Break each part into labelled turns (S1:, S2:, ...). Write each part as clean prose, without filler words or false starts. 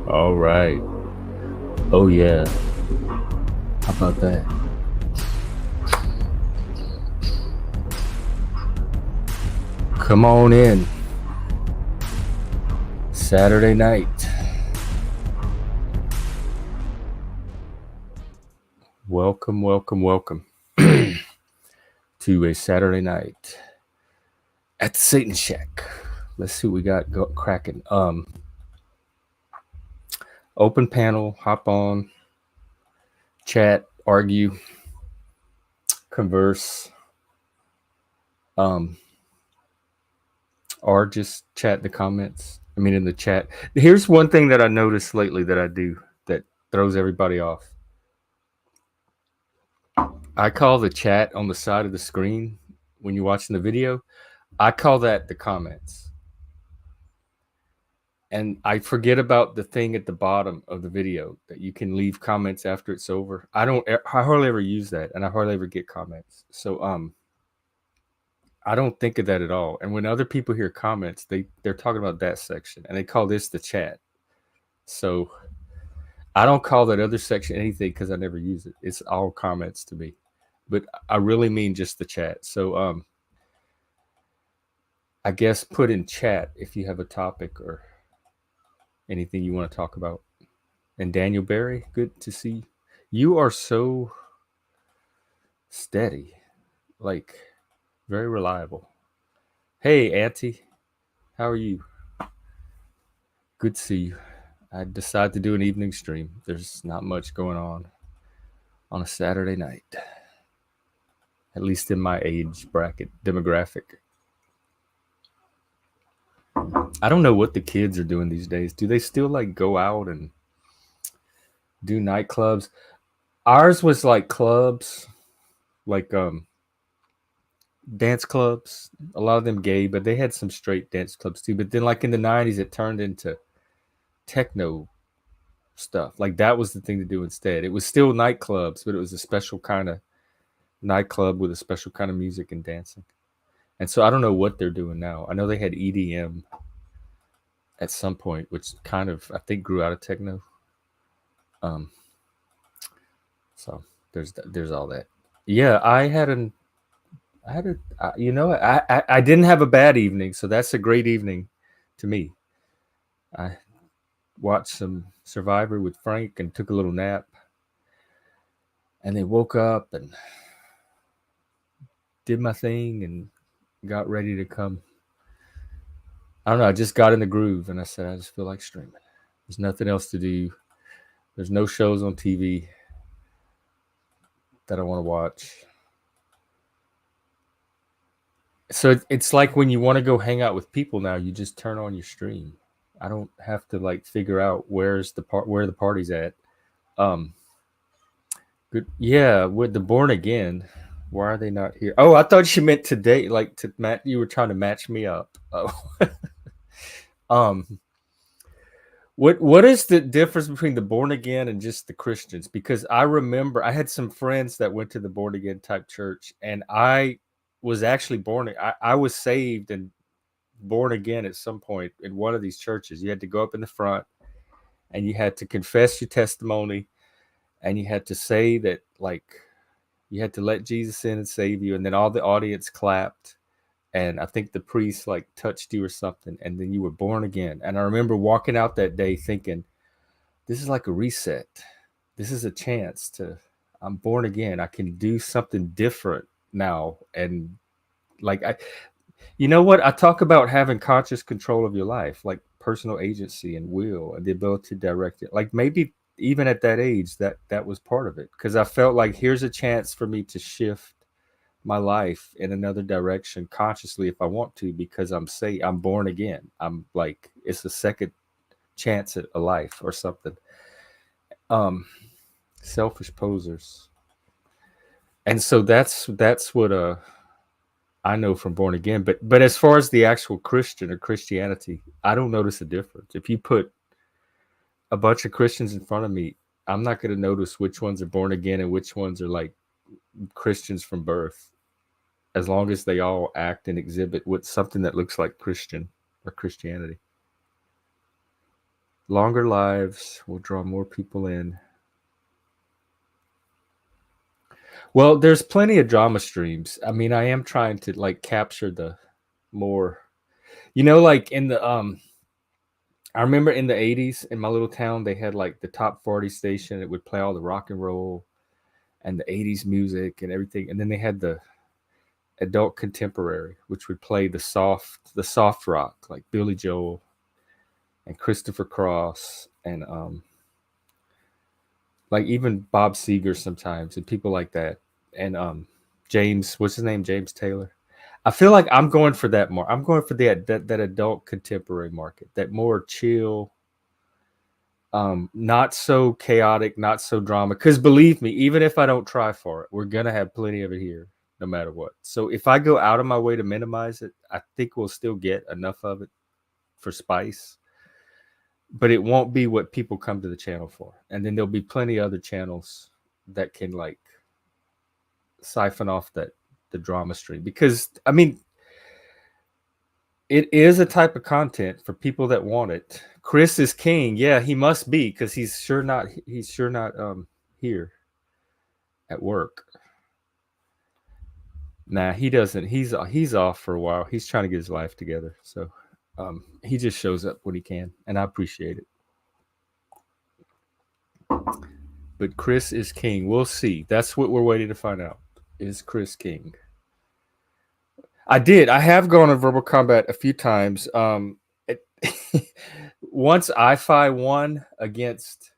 S1: All right. Oh, yeah. How about that? Come on in. Saturday night. Welcome, welcome, welcome to a Saturday night at the Satan Shack. Let's see what we got cracking. Open panel, hop on, chat, argue, converse, or just chat in the comments. I mean, in the chat. Here's one thing that I noticed lately that I do that throws everybody off. I call the chat on the side of the screen when you're watching the video, I call that the comments. And I forget about the thing at the bottom of the video that you can leave comments after it's over. I hardly ever use that, and I hardly ever get comments. So I don't think of that at all. And when other people hear comments, they're talking about that section, and they call this the chat. So I don't call that other section anything because I never use it. It's all comments to me. But I really mean just the chat. So I guess put in chat if you have a topic or anything you want to talk about. And Daniel Barry, good to see you. You are so steady, like very reliable. Hey, Auntie, how are you? Good to see you. I decided to do an evening stream. There's not much going on a Saturday night, at least in my age bracket demographic. I don't know what the kids are doing these days. Do they still like go out and do nightclubs? Ours was like clubs, like dance clubs. A lot of them gay, but they had some straight dance clubs too. But then, like in the '90s, it turned into techno stuff. Like that was the thing to do instead. It was still nightclubs, but it was a special kind of nightclub with a special kind of music and dancing. And so I don't know what they're doing now. I know they had EDM at some point, which kind of I think grew out of techno. Um, so there's all that. Yeah, I didn't have a bad evening, so that's a great evening to me. I watched some Survivor with Frank and took a little nap, and then woke up and did my thing and got ready to come. I don't know. I just got in the groove, and I said I just feel like streaming. There's nothing else to do. There's no shows on TV that I want to watch. So it's like when you want to go hang out with people now, you just turn on your stream. I don't have to like figure out where the party's at. Um, good. Yeah, with the Born Again. Why are they not here? Oh, I thought you meant today, like to Matt. You were trying to match me up. Oh. um, what is the difference between the Born Again and just the Christians? Because I remember I had some friends that went to the Born Again type church, and I was actually born. I was saved and born again at some point in one of these churches. You had to go up in the front, and you had to confess your testimony, and you had to say that like you had to let Jesus in and save you, and then all the audience clapped, and I think the priest like touched you or something, and then you were born again. And I remember walking out that day thinking, this is like a reset. This is a chance to, I'm born again. I can do something different now. And like, you know what? I talk about having conscious control of your life, like personal agency and will and the ability to direct it. Like maybe even at that age, that was part of it. Because I felt like here's a chance for me to shift my life in another direction consciously if I want to, because I'm born again. I'm like, it's a second chance at a life or something. Selfish posers. And so that's what I know from Born Again. But as far as the actual Christian or Christianity, I don't notice a difference. If you put a bunch of Christians in front of me, I'm not going to notice which ones are born again and which ones are like Christians from birth, as long as they all act and exhibit with something that looks like Christian or Christianity. Longer lives will draw more people in. Well, there's plenty of drama streams. I mean, I am trying to like capture the more, like in the I remember in the 80s in my little town they had like the top 40 station. It would play all the rock and roll and the 80s music and everything. And then they had the adult contemporary, which would play the soft rock like Billy Joel and Christopher Cross and like even Bob Seger sometimes and people like that. And James, what's his name? James Taylor. I feel like I'm going for that more. I'm going for that adult contemporary market, that more chill, not so chaotic, not so drama. Because believe me, even if I don't try for it, we're gonna have plenty of it here, no matter what. So if I go out of my way to minimize it, I think we'll still get enough of it for spice, but it won't be what people come to the channel for. And then there'll be plenty of other channels that can like siphon off the drama stream. Because I mean, it is a type of content for people that want it. Chris is king. Yeah, he must be because he's sure not here at work. Nah, he doesn't. He's off for a while. He's trying to get his life together. So he just shows up when he can, and I appreciate it. But Chris is king. We'll see. That's what we're waiting to find out. Is Chris king? I did. I have gone on verbal combat a few times. It, once I-Fi won against,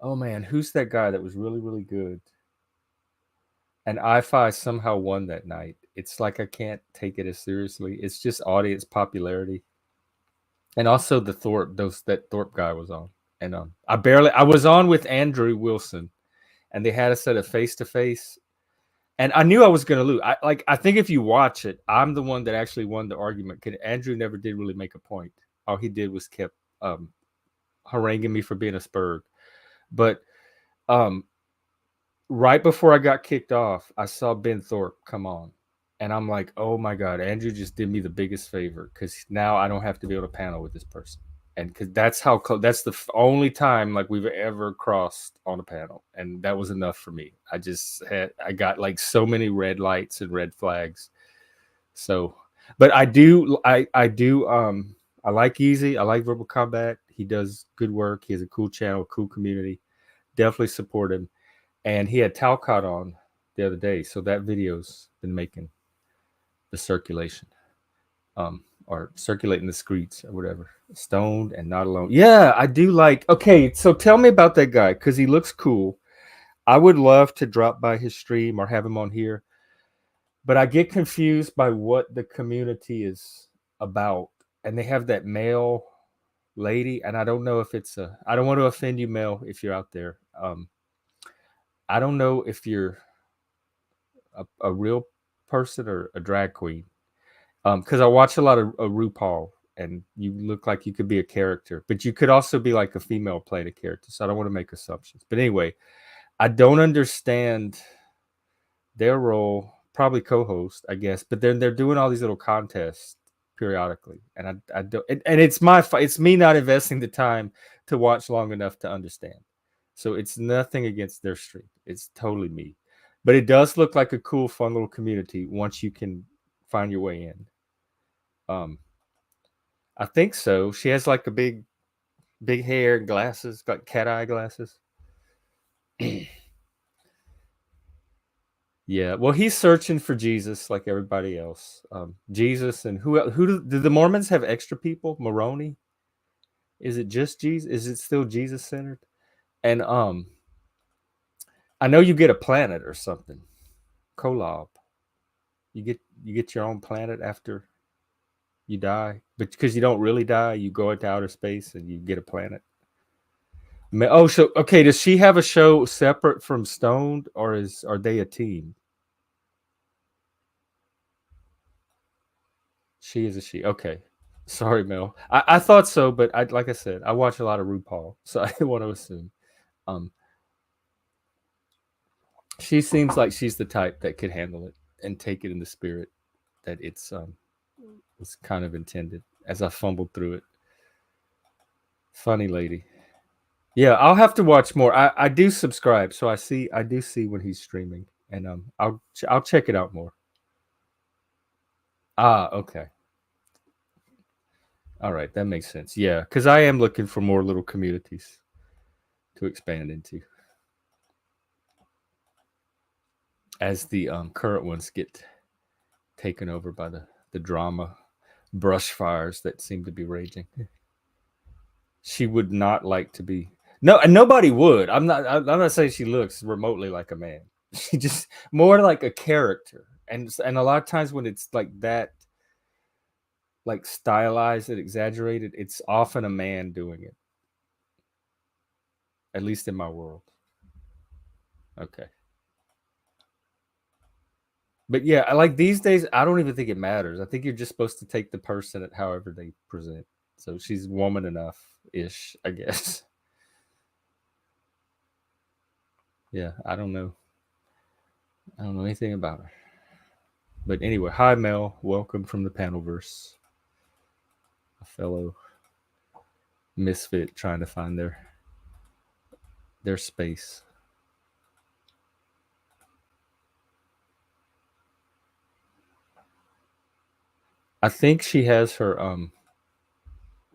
S1: oh man, who's that guy that was really, really good? And I-Fi somehow won that night. It's like I can't take it as seriously. It's just audience popularity. And also the that Thorpe guy was on. And I was on with Andrew Wilson and they had us at a face to face. And I knew I was gonna lose. I think if you watch it, I'm the one that actually won the argument. Andrew never did really make a point. All he did was kept haranguing me for being a spurg. But right before I got kicked off, I saw Ben Thorpe come on. And I'm like, oh my God, Andrew just did me the biggest favor because now I don't have to be on a panel with this person. And because that's how that's the only time like we've ever crossed on a panel. And that was enough for me. I got like so many red lights and red flags. So, but I do, I like Easy. I like Verbal Combat. He does good work. He has a cool channel, cool community. Definitely support him. And he had Talcott on the other day. So that video's been making the circulation, or circulating the streets or whatever. Stoned and not alone. Yeah, I do like. Okay, so tell me about that guy because he looks cool. I would love to drop by his stream or have him on here, but I get confused by what the community is about. And they have that male lady, and I don't know if it's a. I don't want to offend you, male, if you're out there. I don't know if you're a real person or a drag queen. Because I watch a lot of RuPaul, and you look like you could be a character, but you could also be like a female playing a character. So I don't want to make assumptions. But anyway, I don't understand their role. Probably co-host, I guess. But then they're doing all these little contests periodically, and I don't. And it's me not investing the time to watch long enough to understand. So it's nothing against their stream. It's totally me. But it does look like a cool, fun little community once you can find your way in. I think so. She has like a big hair and glasses, got cat eye glasses. Yeah. Well, he's searching for Jesus like everybody else. Jesus and who do the Mormons have extra people? Moroni? Is it just Jesus? Is it still Jesus centered? And I know you get a planet or something. Kolob. You get your own planet after you die, but because you don't really die, you go into outer space and you get a planet. Oh, so okay. Does she have a show separate from Stoned, or are they a team? She is a she. Okay, sorry, Mel. I thought so, but like I said, I watch a lot of RuPaul, so I want to assume. Um, she seems like she's the type that could handle it and take it in the spirit that it's was kind of intended. As I fumbled through it, Funny lady. Yeah, I'll have to watch more. I do subscribe, so I do see when he's streaming, and I'll check it out more. Ah, okay. All right, that makes sense. Yeah, because I am looking for more little communities to expand into as the current ones get taken over by the drama brush fires that seem to be raging. She would not like to be. No, and nobody would. I'm not saying she looks remotely like a man. She just more like a character, and a lot of times when it's like that, like stylized and exaggerated, it's often a man doing it. At least in my world. Okay. But yeah, like these days, I don't even think it matters. I think you're just supposed to take the person at however they present. So she's woman enough ish, I guess. Yeah, I don't know. I don't know anything about her. But anyway, hi Mel, welcome from the Panelverse. A fellow misfit trying to find their space. I think she has her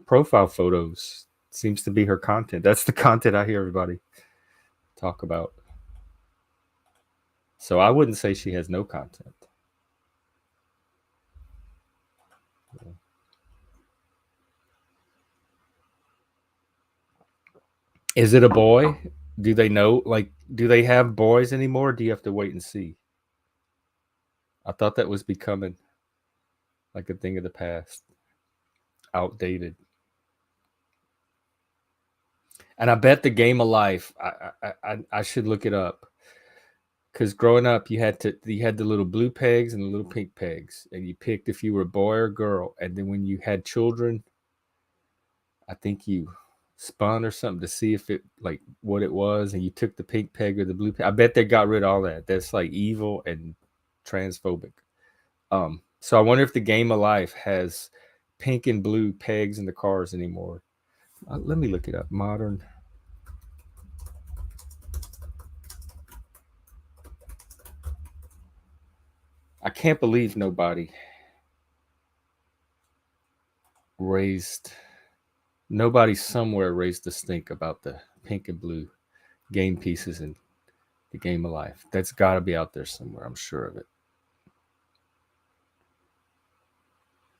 S1: profile photos. Seems to be her content. That's the content I hear everybody talk about. So I wouldn't say she has no content. Is it a boy? Do they know? Like, do they have boys anymore? Or do you have to wait and see? I thought that was becoming like a thing of the past, outdated. And I bet the game of life. I should look it up because growing up, you had the little blue pegs and the little pink pegs, and you picked if you were a boy or a girl. And then when you had children, I think you spun or something to see if it like what it was, and you took the pink peg or the blue peg. I bet they got rid of all that. That's like evil and transphobic. So I wonder if the game of life has pink and blue pegs in the cars anymore. Let me look it up. Modern. I can't believe nobody raised. Nobody somewhere raised a stink about the pink and blue game pieces in the game of life. That's got to be out there somewhere. I'm sure of it.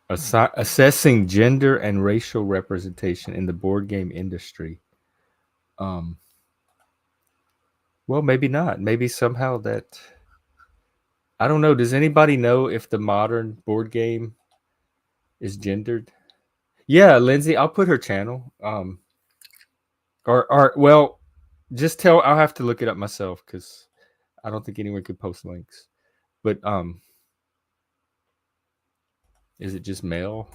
S1: Assessing gender and racial representation in the board game industry. Um, well, maybe not. Maybe somehow that. I don't know. Does anybody know if the modern board game is gendered? Yeah, Lindsay, I'll put her channel. Or well, just tell. I'll have to look it up myself because I don't think anyone could post links. But is it just male?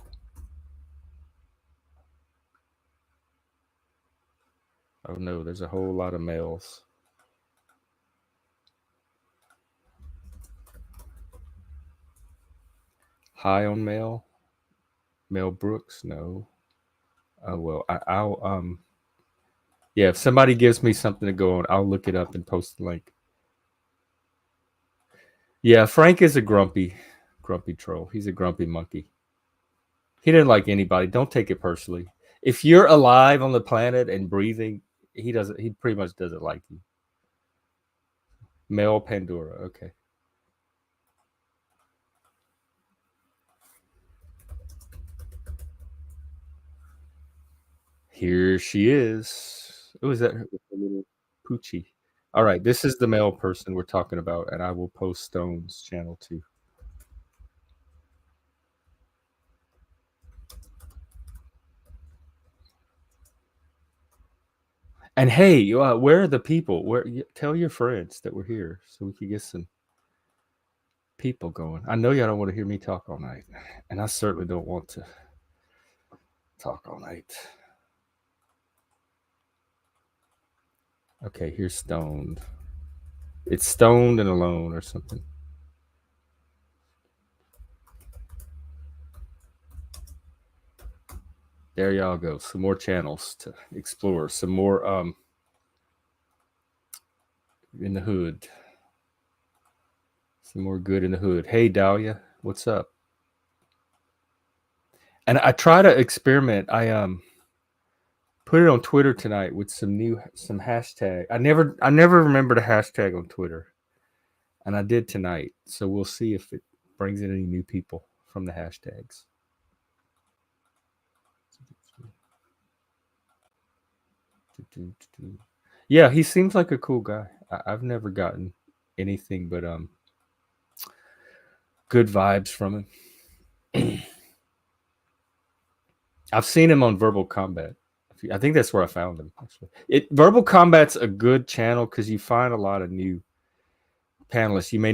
S1: Oh no, there's a whole lot of males. High on male. Mel Brooks, no. Oh well, I'll yeah. If somebody gives me something to go on, I'll look it up and post the link. Yeah, Frank is a grumpy troll. He's a grumpy monkey. He didn't like anybody. Don't take it personally. If you're alive on the planet and breathing, he doesn't. He pretty much doesn't like you. Mel Pandora. Okay. Here she is. Oh, is that her little poochie? All right, this is the male person we're talking about, and I will post Stone's channel too. And hey, where are the people? Tell your friends that we're here so we can get some people going. I know y'all don't want to hear me talk all night, and I certainly don't want to talk all night. Okay, here's Stoned. It's Stoned and Alone or something. There y'all go. Some more channels to explore. Some more in the hood. Some more good in the hood. Hey Dahlia, what's up? And I try to experiment. I put it on Twitter tonight with some hashtag. I never remembered a hashtag on Twitter. And I did tonight. So we'll see if it brings in any new people from the hashtags. Yeah, he seems like a cool guy. I've never gotten anything but good vibes from him. I've seen him on Verbal Combat. I think that's where I found him. Actually, Verbal Combat's a good channel because you find a lot of new panelists you may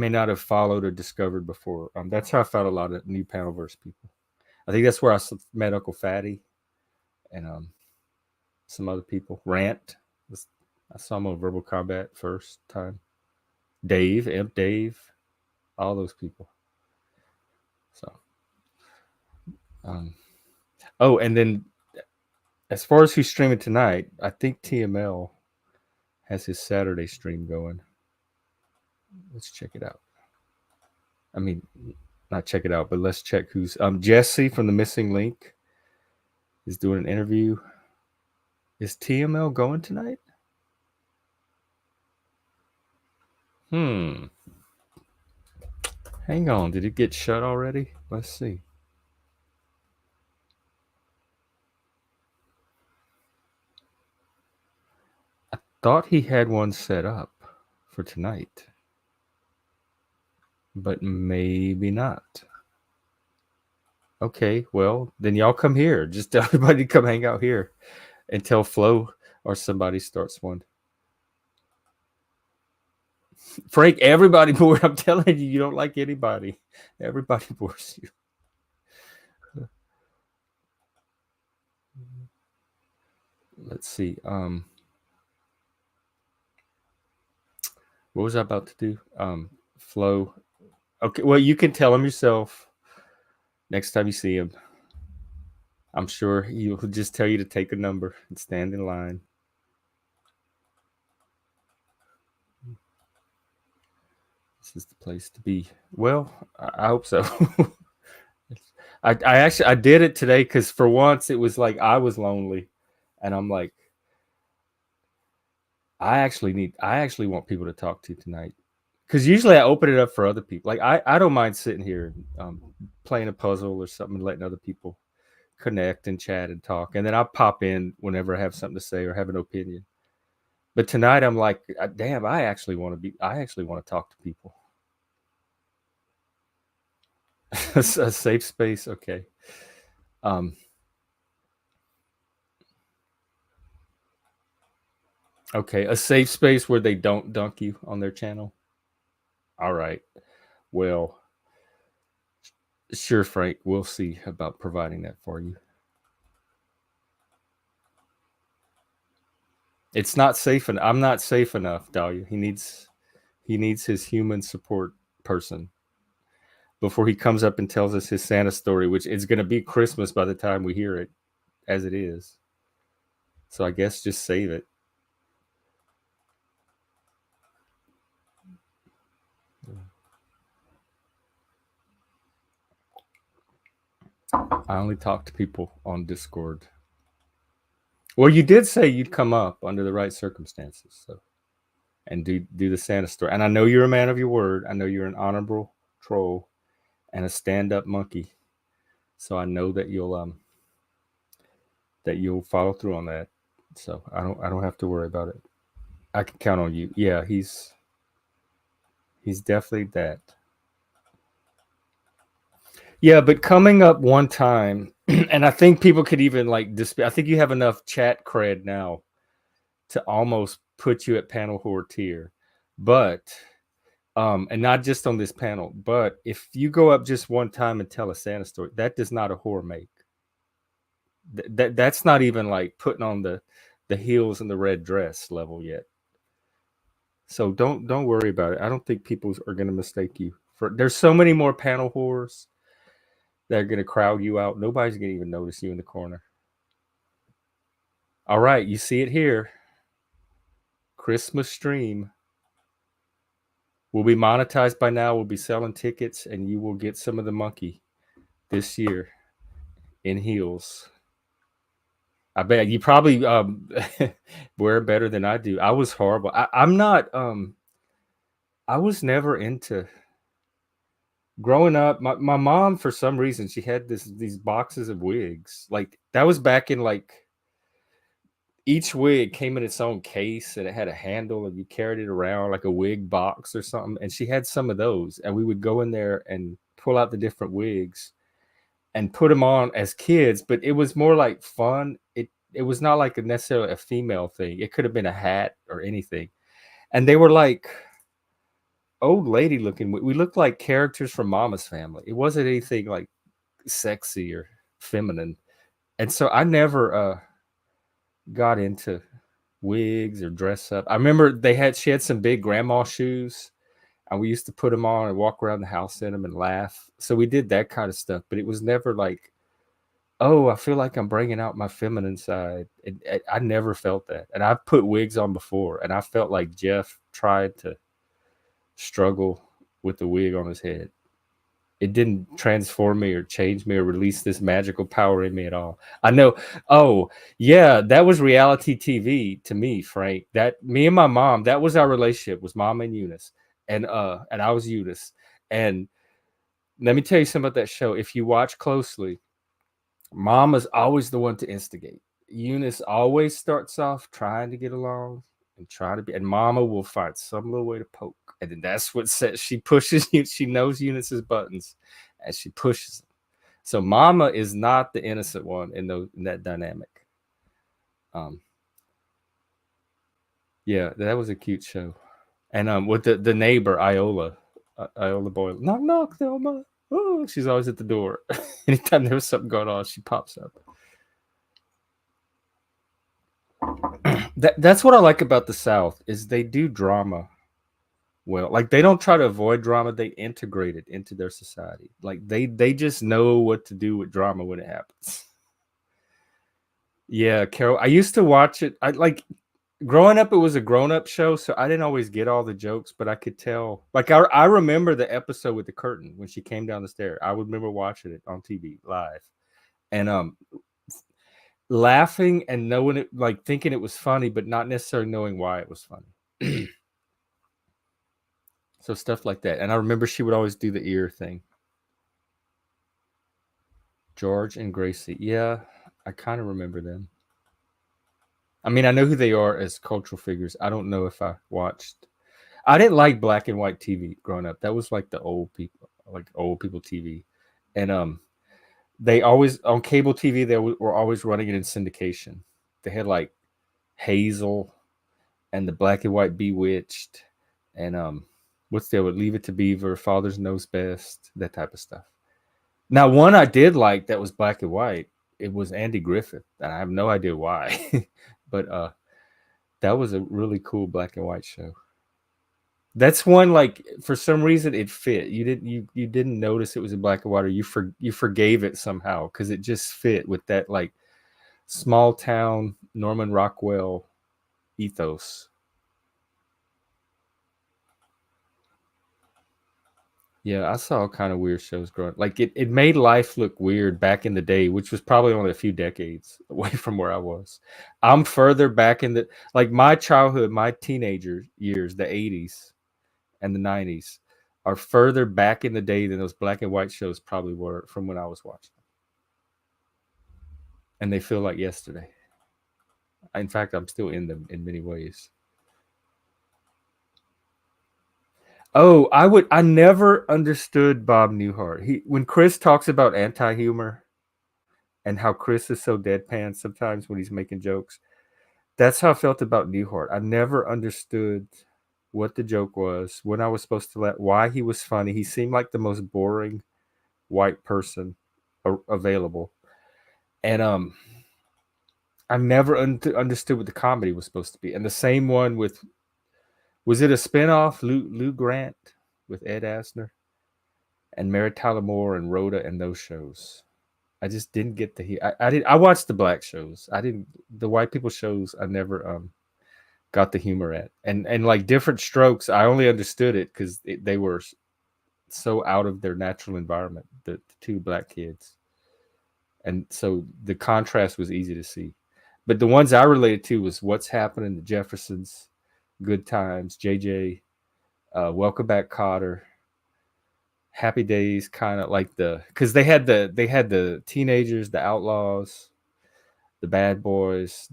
S1: not have followed or discovered before. That's how I found a lot of new panelverse people. I think that's where I met Uncle Fatty and some other people. Rant. I saw him on Verbal Combat first time. Dave, Imp Dave, all those people. So, oh, and then as far as who's streaming tonight, I think TML has his Saturday stream going. Let's check it out. I mean, not check it out, but let's check who's Jesse from the Missing Link is doing an interview. Is TML going tonight? Hang on, did it get shut already? Let's see. I thought he had one set up for tonight, but maybe not. Okay, well, then y'all come here. Just tell everybody to come hang out here until Flo or somebody starts one. Frank, everybody bored. I'm telling you, you don't like anybody. Everybody bores you. Let's see. What was I about to do? Flo. Okay, well, you can tell him yourself next time you see him. I'm sure he'll just tell you to take a number and stand in line. This is the place to be. Well, I hope so. I did it today because for once it was like I was lonely, and I'm like, I actually want people to talk to tonight. Because usually I open it up for other people. Like I don't mind sitting here playing a puzzle or something and letting other people connect and chat and talk. And then I'll pop in whenever I have something to say or have an opinion. But tonight I'm like, damn, I actually want to talk to people. A safe space, okay. Okay, a safe space where they don't dunk you on their channel. All right. Well, sure, Frank. We'll see about providing that for you. It's not safe, and I'm not safe enough, Dahlia. He needs his human support person before he comes up and tells us his Santa story, which is going to be Christmas by the time we hear it, as it is. So I guess just save it. I only talk to people on Discord. Well, you did say you'd come up under the right circumstances, so and do the Santa story. And I know you're a man of your word. I know you're an honorable troll and a stand-up monkey. So I know that you'll follow through on that. So I don't have to worry about it. I can count on you. Yeah, he's definitely that. Yeah, but coming up one time, and I think people could even like I think you have enough chat cred now to almost put you at panel whore tier. But and not just on this panel, but if you go up just one time and tell a Santa story, that does not a whore make. That's not even like putting on the heels and the red dress level yet. So don't worry about it. I don't think people are going to mistake you for. There's so many more panel whores They're gonna crowd you out. Nobody's gonna even notice you in the corner. All right, you see it here. Christmas stream. We'll be monetized by now. We'll be selling tickets, and you will get some of the monkey this year in heels. I bet you probably wear better than I do. I was horrible. I'm not. I was never into growing up. My mom, for some reason, she had these boxes of wigs. Like that was back in like each wig came in its own case and it had a handle and you carried it around like a wig box or something. And she had some of those, and we would go in there and pull out the different wigs and put them on as kids, but it was more like fun. It was not like necessarily a female thing. It could have been a hat or anything. And they were like old lady looking. We looked like characters from Mama's Family. It wasn't anything like sexy or feminine. And so I never got into wigs or dress up. I remember she had some big grandma shoes, and we used to put them on and walk around the house in them and laugh. So we did that kind of stuff, but it was never like, oh, I feel like I'm bringing out my feminine side. I never felt that. And I've put wigs on before, and I felt like Jeff tried to struggle with the wig on his head. It didn't transform me or change me or release this magical power in me at all. I know. Oh, yeah, that was reality TV to me, Frank. That me and my mom, that was our relationship, was Mom and Eunice. And I was Eunice. And let me tell you something about that show. If you watch closely, Mama's always the one to instigate. Eunice always starts off trying to get along and try to be, and Mama will find some little way to poke. And then that's what says she pushes you. She knows Eunice's buttons and she pushes them. So Mama is not the innocent one in that dynamic. Yeah, that was a cute show. And with the neighbor Iola Boyle, knock knock, Thelma. Oh, she's always at the door. Anytime there was something going on, she pops up. That's what I like about the South is they do drama well. Like they don't try to avoid drama, they integrate it into their society. Like they just know what to do with drama when it happens. Yeah, Carol, I used to watch it. I like growing up, it was a grown-up show, so I didn't always get all the jokes, but I could tell. Like I remember the episode with the curtain when she came down the stairs. I would remember watching it on TV live. And laughing and knowing it, like thinking it was funny, but not necessarily knowing why it was funny. So stuff like that. And I remember she would always do the ear thing. George and Gracie. Yeah, I kind of remember them. I mean, I know who they are as cultural figures. I don't know if I watched. I didn't like black and white TV growing up. That was like the old people TV. And they always on cable TV they were always running it in syndication. They had like Hazel and the black and white Bewitched and what's the other? Leave It to Beaver, Father's Knows Best, that type of stuff. Now, one I did like that was black and white. It was Andy Griffith, and I have no idea why, but that was a really cool black and white show. That's one like for some reason it fit. You didn't notice it was in black and white, or you forgave it somehow because it just fit with that like small town Norman Rockwell ethos. Yeah, I saw all kind of weird shows growing. Like it made life look weird back in the day, which was probably only a few decades away from where I was. I'm further back in the like my childhood, my teenager years, the 80s and the 90s are further back in the day than those black and white shows probably were from when I was watching. And they feel like yesterday. In fact, I'm still in them in many ways. Oh, I never understood Bob Newhart. When Chris talks about anti-humor and how Chris is so deadpan sometimes when he's making jokes, that's how I felt about Newhart. I never understood what the joke was, when I was supposed to why he was funny. He seemed like the most boring white person available. And I never understood what the comedy was supposed to be. And the same one with, was it a spinoff, Lou Grant with Ed Asner? and Mary Tyler Moore and Rhoda and those shows. I just didn't get the I watched the black shows. I didn't the white people shows. I never got the humor at, and like Different Strokes. I only understood it because they were so out of their natural environment. The two black kids, and so the contrast was easy to see. But the ones I related to was What's Happening, The Jeffersons, Good Times, JJ, Welcome Back, Cotter, Happy Days, kind of like because they had the teenagers, the outlaws, the bad boys.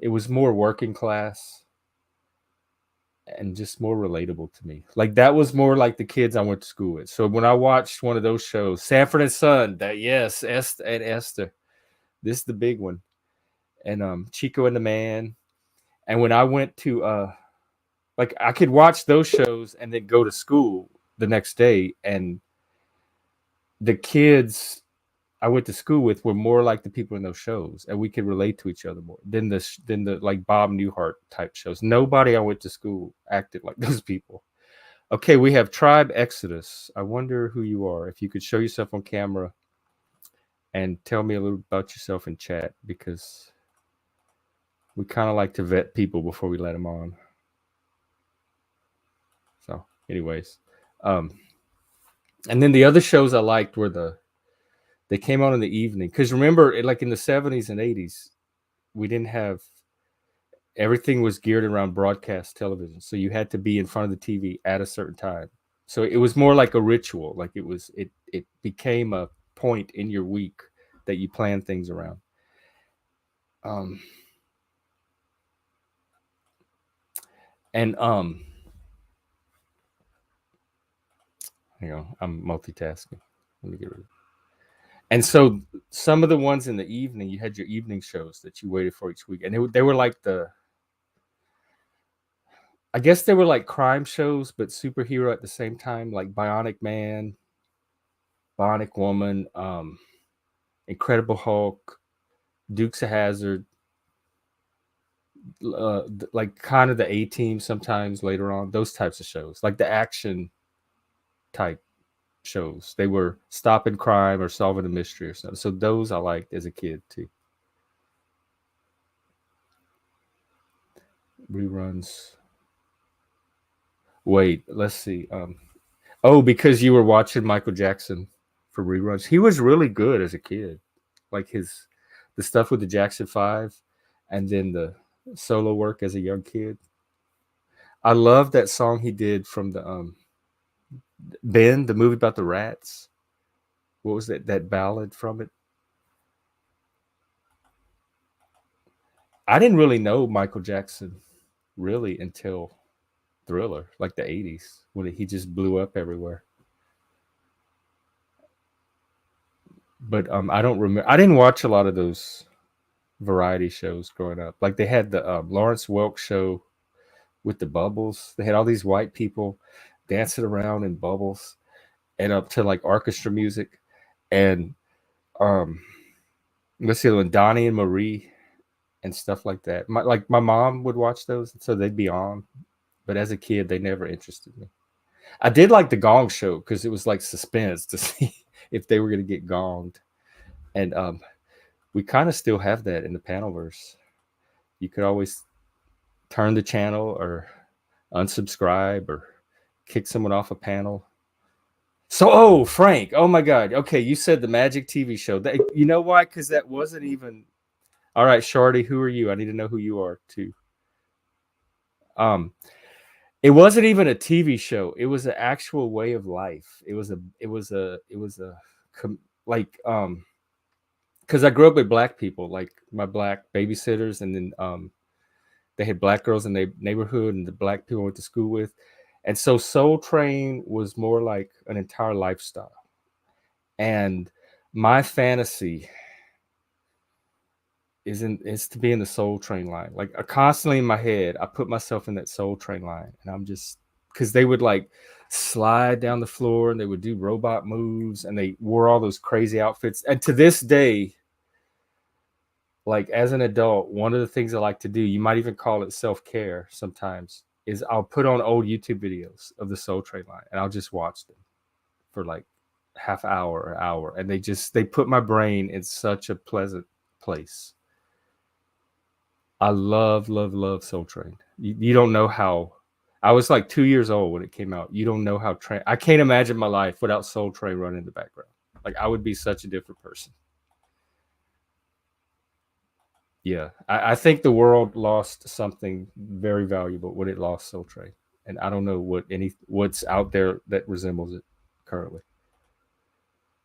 S1: It was more working class and just more relatable to me. Like that was more like the kids I went to school with. So when I watched one of those shows, Sanford and Son, that yes, Esther and Esther, this is the big one, and Chico and the Man. And when I went to like I could watch those shows and then go to school the next day, and the kids I went to school with were more like the people in those shows, and we could relate to each other more than the like Bob Newhart type shows. Nobody I went to school acted like those people. Okay, we have Tribe Exodus. I wonder who you are. If you could show yourself on camera and tell me a little about yourself in chat, because we kind of like to vet people before we let them on. So, anyways, and then the other shows I liked were they came on in the evening, because remember, like in the 70s and 80s, we didn't have everything was geared around broadcast television, so you had to be in front of the TV at a certain time. So it was more like a ritual. Like it became a point in your week that you plan things around. And hang on, I'm multitasking. Let me get rid of it. And so some of the ones in the evening, you had your evening shows that you waited for each week, and they were like I guess they were like crime shows, but superhero at the same time, like Bionic Man, Bionic Woman, Incredible Hulk, Dukes of Hazzard, like kind of the A Team sometimes later on. Those types of shows, like the action type shows. They were stopping crime or solving a mystery or something. So those I liked as a kid too. Reruns. Wait, let's see. Oh, because you were watching Michael Jackson for reruns. He was really good as a kid. Like the stuff with the Jackson 5 and then the solo work as a young kid. I love that song he did from the Ben, the movie about the rats. What was that ballad from it? I didn't really know Michael Jackson really until Thriller, like the 80s, when he just blew up everywhere. But I don't remember. I didn't watch a lot of those variety shows growing up. Like they had the Lawrence Welk show with the bubbles. They had all these white people dancing around in bubbles and up to like orchestra music. And let's see, when Donnie and Marie and stuff like that. My mom would watch those, so they'd be on. But as a kid, they never interested me. I did like the Gong Show because it was like suspense to see if they were going to get gonged. And we kind of still have that in the Panelverse. You could always turn the channel or unsubscribe or kick someone off a panel. So, oh, Frank, oh my God. Okay, you said the Magic TV show. You know why? Because that wasn't even. All right, Shardy, who are you? I need to know who you are too. It wasn't even a TV show. It was an actual way of life. Like because I grew up with black people, like my black babysitters, and then they had black girls in the neighborhood and the black people I went to school with. And so Soul Train was more like an entire lifestyle. And my fantasy is to be in the Soul Train line. Like constantly in my head, I put myself in that Soul Train line, and I'm just because they would like slide down the floor and they would do robot moves and they wore all those crazy outfits. And to this day, like as an adult, one of the things I like to do, you might even call it self-care sometimes, is I'll put on old YouTube videos of the Soul Train line and I'll just watch them for like half hour, and they put my brain in such a pleasant place. I love Soul Train. You don't know how. I was like 2 years old when it came out. You don't know how I can't imagine my life without Soul Train running in the background. Like I would be such a different person. Yeah, I think the world lost something very valuable when it lost Soul Train, and I don't know what's out there that resembles it currently.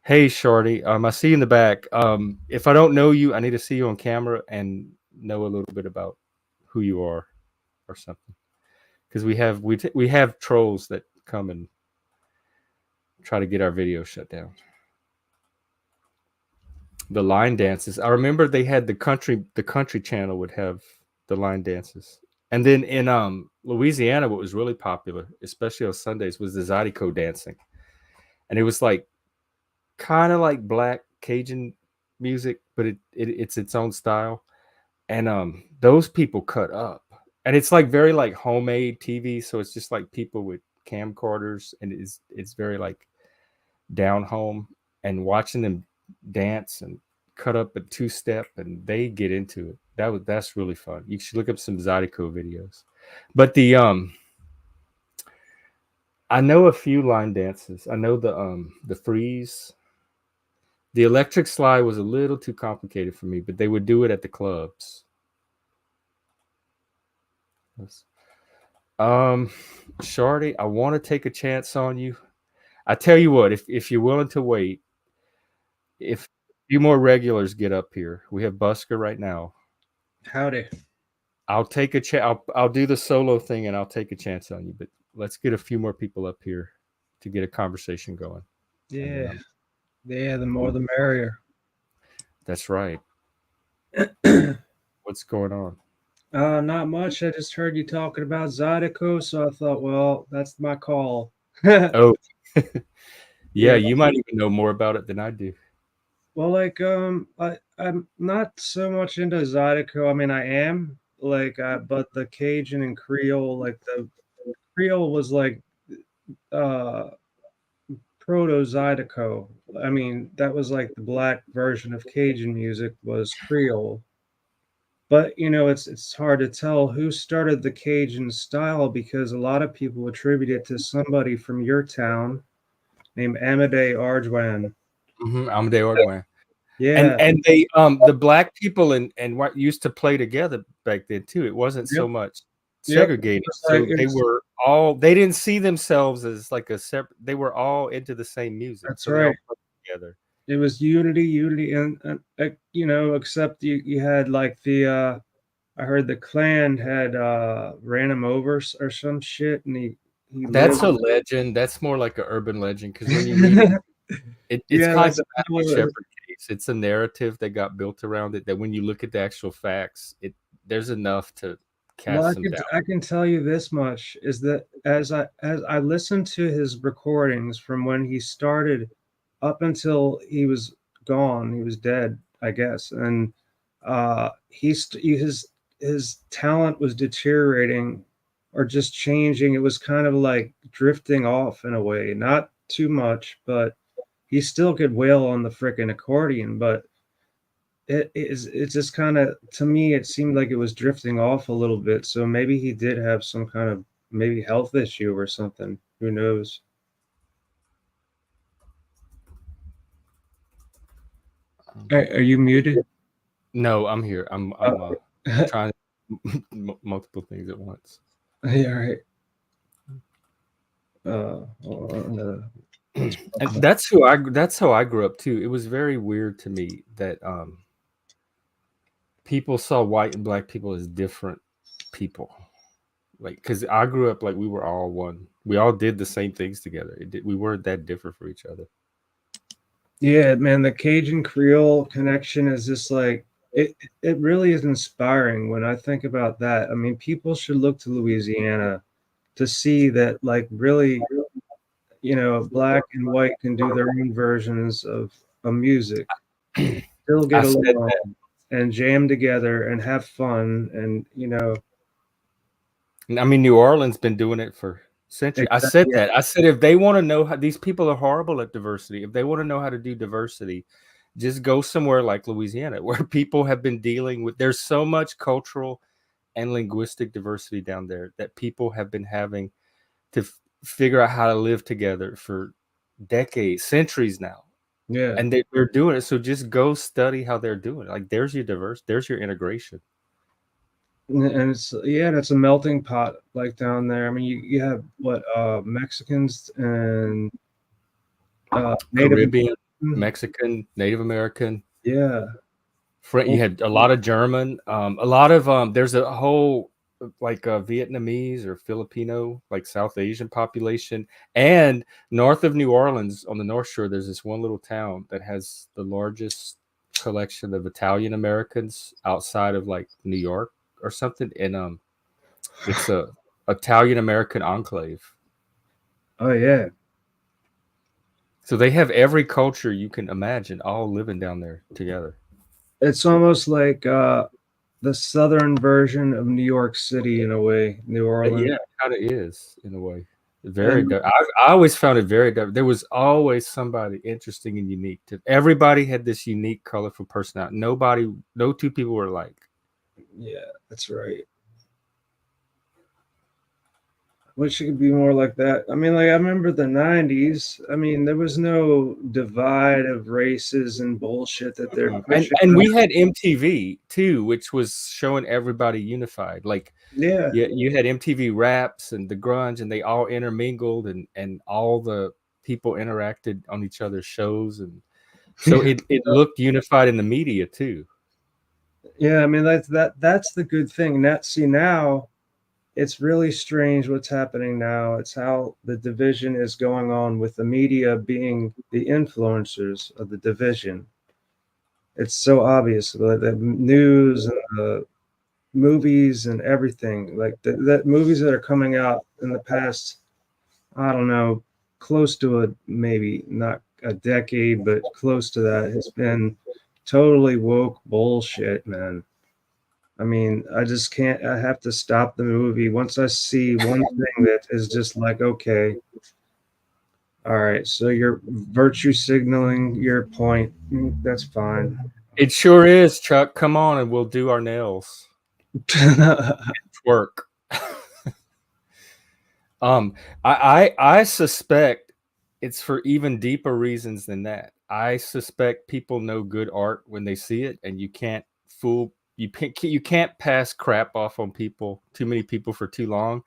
S1: Hey, Shorty, I see you in the back. If I don't know you, I need to see you on camera and know a little bit about who you are or something, because we have trolls that come and try to get our video shut down. The line dances. I remember they had the country channel would have the line dances. And then in Louisiana, what was really popular, especially on Sundays, was the Zydeco dancing. And it was like kind of like black Cajun music, but it's its own style. And those people cut up. And it's like very like homemade TV, so it's just like people with camcorders, and it's very like down home, and watching them dance and cut up a two step, and they get into it. That's really fun. You should look up some Zydeco videos. But I know a few line dances. I know the freeze. The electric slide was a little too complicated for me, but they would do it at the clubs. Shardy, I want to take a chance on you. I tell you what, if you're willing to wait, if a few more regulars get up here, we have Busker right now.
S2: Howdy.
S1: I'll take a chance. I'll do the solo thing, and I'll take a chance on you. But let's get a few more people up here to get a conversation going.
S2: Yeah, yeah. The more the merrier.
S1: That's right. What's going on?
S2: Not much. I just heard you talking about Zydeco, so I thought, well, that's my call.
S1: Oh, yeah.
S2: Yeah.
S1: You might even know more about it than I do.
S2: Well, like, I'm not so much into Zydeco. I mean, I am but the Cajun and Creole, like the Creole was like uh proto Zydeco. I mean, that was like the black version of Cajun music was Creole. But it's hard to tell who started the Cajun style because a lot of people attribute it to somebody from your town named Amadei Arjwan.
S1: I'm the Ordway.
S2: Yeah,
S1: And they the black people and what used to play together back then too. It wasn't
S2: yep,
S1: so much
S2: yep.
S1: segregated.
S2: It's like
S1: So
S2: it's
S1: they didn't see themselves as like a separate. They were all into the same music,
S2: That's
S1: so they all
S2: right.
S1: played together.
S2: It was unity, and except you had like I heard the Klan had ran him over or some shit, and he
S1: That's
S2: lived.
S1: a legend. That's more like an urban legend because when you read it, it's
S2: Yeah,
S1: kind of like
S2: that's
S1: the
S2: what
S1: Matthew
S2: it was.
S1: Shepard case. It's a narrative that got built around it. That when you look at the actual facts, there's enough to
S2: Well,
S1: cast some doubt.
S2: I can tell you this much is that as I listened to his recordings from when he started up until he was gone, he was dead, I guess, and his talent was deteriorating or just changing. It was kind of like drifting off in a way, not too much, but he still could wail on the frickin' accordion, but it's just kind of to me it seemed like it was drifting off a little bit, so maybe he did have some kind of maybe health issue or something, who knows. Are you muted?
S1: No, I'm here. I'm
S2: uh,
S1: trying multiple things at once.
S2: yeah, right. Let's
S1: And that's how I grew up too. It was very weird to me that people saw white and black people as different people. Like because I grew up like we were all one. We all did the same things together. We weren't that different for each other.
S2: Yeah, man, the Cajun Creole connection is just like it really is inspiring when I think about that. I mean, people should look to Louisiana to see that like really, black and white can do their own versions of music, still
S1: I
S2: get
S1: said
S2: along
S1: that.
S2: and jam together and have fun and
S1: I mean, New Orleans been doing it for Century. I said
S2: Exactly.
S1: that. I said if they want to know how these people are horrible at diversity, if they want to know how to do diversity, just go somewhere like Louisiana where people have been dealing with there's so much cultural and linguistic diversity down there that people have been having to figure out how to live together for decades, centuries now.
S2: Yeah.
S1: And they're doing it. So just go study how they're doing it. Like there's your integration.
S2: And it's a melting pot like down there. I mean, you have what Mexicans and Native
S1: Caribbean,
S2: American.
S1: Mexican, Native American,
S2: Yeah.
S1: You had a lot of German, a lot of there's a whole like Vietnamese or Filipino, like South Asian population. And north of New Orleans on the North Shore, there's this one little town that has the largest collection of Italian Americans outside of like New York or something. And it's a Italian American enclave.
S2: Oh yeah.
S1: So they have every culture you can imagine all living down there together.
S2: It's almost like the southern version of New York City in a way, New Orleans.
S1: Yeah, it kind of is in a way. Very.
S2: And
S1: I always found it very. There was always somebody interesting and unique. Everybody had this unique, colorful personality. No two people were alike.
S2: yeah, that's right. Wish it could be more like that. I mean, like I remember the '90s. I mean, there was no divide of races and bullshit that they're pushing.
S1: And we had MTV too, which was showing everybody unified. Like
S2: Yeah,
S1: you had MTV Raps and the grunge, and they all intermingled, and all the people interacted on each other's shows, and so it looked unified in the media too.
S2: yeah. I mean, that's the good thing. Now it's really strange what's happening now. It's how the division is going on with the media being the influencers of the division. It's so obvious. The news and the movies and everything, like the movies that are coming out in the past, I don't know, close to maybe not a decade, but close to that, has been totally woke bullshit, man. I mean, I just can't. I have to stop the movie once I see one thing that is just like, okay, all right, so you're virtue signaling your point. That's fine.
S1: It sure is, Chuck. Come on, and we'll do our nails. Work. um, I suspect it's for even deeper reasons than that. I suspect people know good art when they see it, and you can't pass crap off on people, too many people for too long,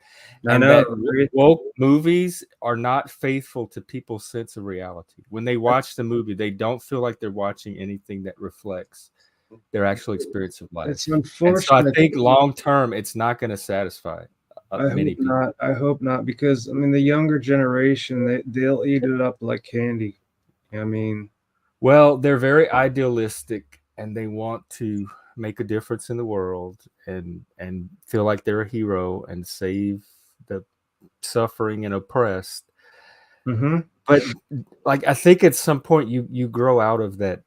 S2: I
S1: and
S2: know,
S1: that
S2: right?
S1: woke movies are not faithful to people's sense of reality. When they watch the movie, they don't feel like they're watching anything that reflects their actual experience of
S2: It's
S1: life. And so I
S2: unfortunate.
S1: think long term, it's not going to satisfy
S2: I
S1: many
S2: hope
S1: people.
S2: not. I hope not, because I mean the younger generation, they'll eat it up like candy. I mean,
S1: Well, they're very idealistic and they want to make a difference in the world and feel like they're a hero and save the suffering and oppressed.
S2: hmm
S1: But like I think at some point you grow out of that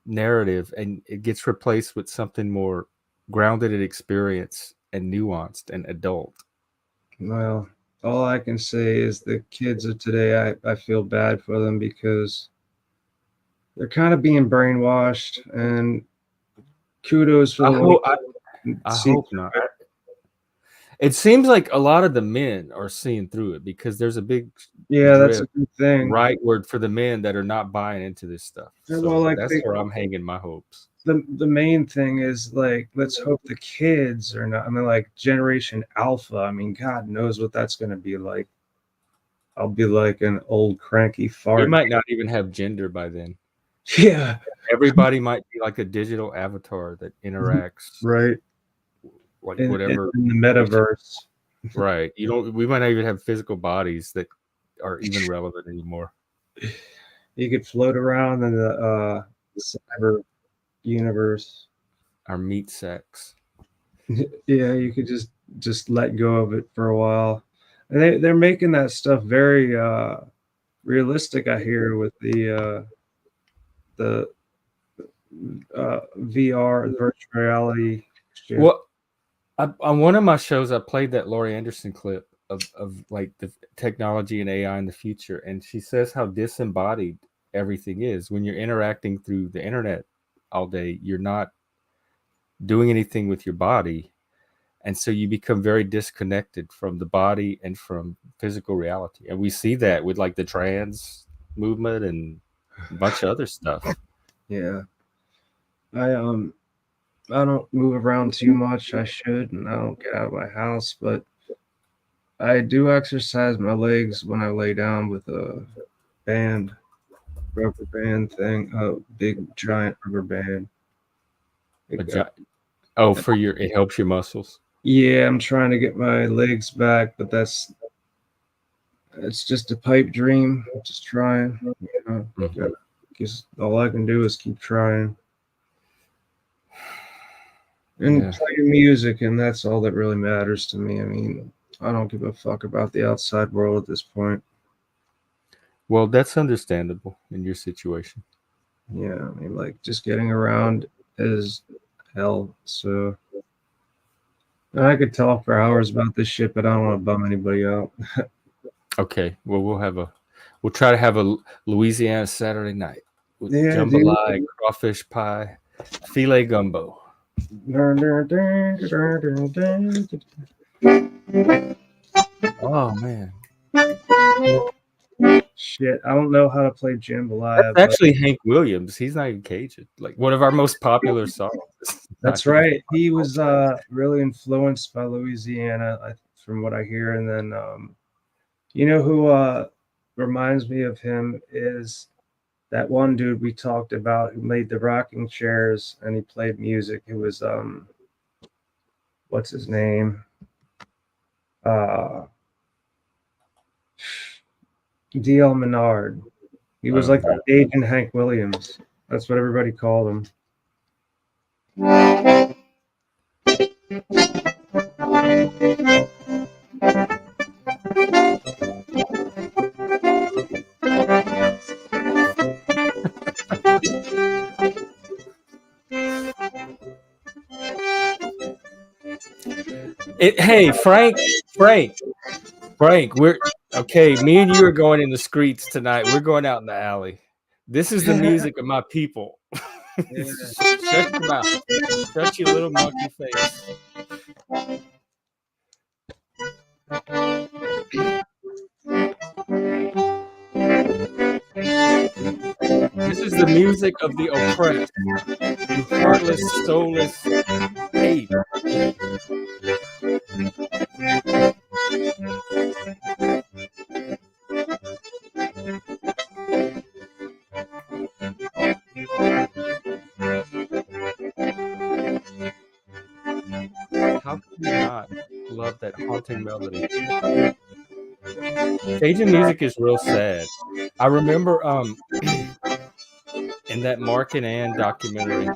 S1: narrative and it gets replaced with something more grounded in experience and nuanced and adult.
S2: well, all I can say is the kids of today, I feel bad for them because they're kind of being brainwashed. And kudos for
S1: I
S2: the ones
S1: hope I,
S2: who
S1: I
S2: see
S1: hope not. It seems like a lot of the men are seeing through it because there's a big
S2: yeah, that's a
S1: drift
S2: good thing.
S1: rightward for the men that are not buying into this stuff.
S2: Well,
S1: So
S2: like
S1: that's where I'm hanging my hopes.
S2: the main thing is like let's hope the kids are not. I mean, like Generation Alpha. I mean, God knows what that's going to be like. I'll be like an old cranky
S1: We
S2: fart.
S1: might not even have gender by then.
S2: Yeah,
S1: Everybody might be like a digital avatar that interacts
S2: right.
S1: like
S2: In
S1: whatever.
S2: the metaverse,
S1: Right. You don't. We might not even have physical bodies that are even relevant anymore.
S2: you could float around in the cyber universe.
S1: Our meat sacks.
S2: Yeah, you could just let go of it for a while. And they're making that stuff very realistic. I hear with the VR, the virtual reality shit.
S1: Well, on one of my shows, I played that Laurie Anderson clip of like the technology and AI in the future, and she says how disembodied everything is when you're interacting through the internet all day. You're not doing anything with your body, and so you become very disconnected from the body and from physical reality. And we see that with like the trans movement and a bunch of other stuff.
S2: Yeah. I I don't move around too much. I should, and I don't get out of my house, but I do exercise my legs when I lay down with a band, rubber band thing, a big giant rubber band.
S1: A
S2: Like,
S1: oh, for your it helps your muscles.
S2: yeah, I'm trying to get my legs back, but it's just a pipe dream. I'm just trying, you know.
S1: Mhm.
S2: Guess all I can do is keep trying and
S1: Yeah.
S2: play music, and that's all that really matters to me. I mean, I don't give a fuck about the outside world at this point.
S1: Well, that's understandable in your situation.
S2: Yeah, I mean, like just getting around is hell. So I could talk for hours about this shit, but I don't want to bum anybody out.
S1: Okay. Well, we'll try to have a Louisiana Saturday night with
S2: Yeah, dude.
S1: jambalaya, crawfish pie, filet gumbo. Oh man,
S2: Shit, I don't know how to play
S1: that's
S2: jambalaya, but
S1: actually Hank Williams. He's not even Cajun. Like one of our most popular songs. Not
S2: that's
S1: even.
S2: right. He was really influenced by Louisiana, from what I hear. And then you know who reminds me of him is that one dude we talked about who made the rocking chairs and he played music. It was what's his name? Uh DL Menard. He was
S1: Oh
S2: like
S1: man.
S2: the Asian Hank Williams. That's what everybody called him.
S1: Hey, Frank, we're okay. Me and you are going in the streets tonight. We're going out in the alley. This is the music of my people.
S2: Yeah.
S1: Shut your mouth. Shut your little monkey face. This is the music of the oppressed. You heartless, soulless ape. How can you not love that haunting melody? Cajun music is real sad. I remember in that Mark and Ann documentary.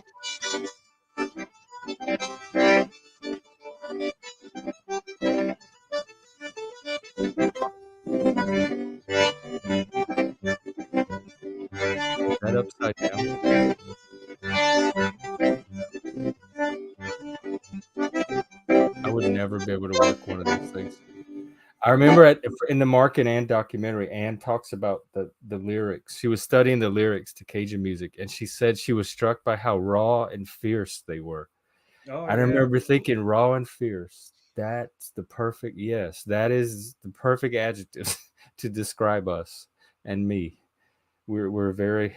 S1: Is that upside down? I would never be able to work one of those things. I remember in the Mark and Ann documentary, Ann talks about the lyrics. She was studying the lyrics to Cajun music, and she said she was struck by how raw and fierce they were.
S2: Oh
S1: I
S2: yeah.
S1: remember thinking raw and fierce. That's the perfect, yes, that is the perfect adjective to describe us and me. We're very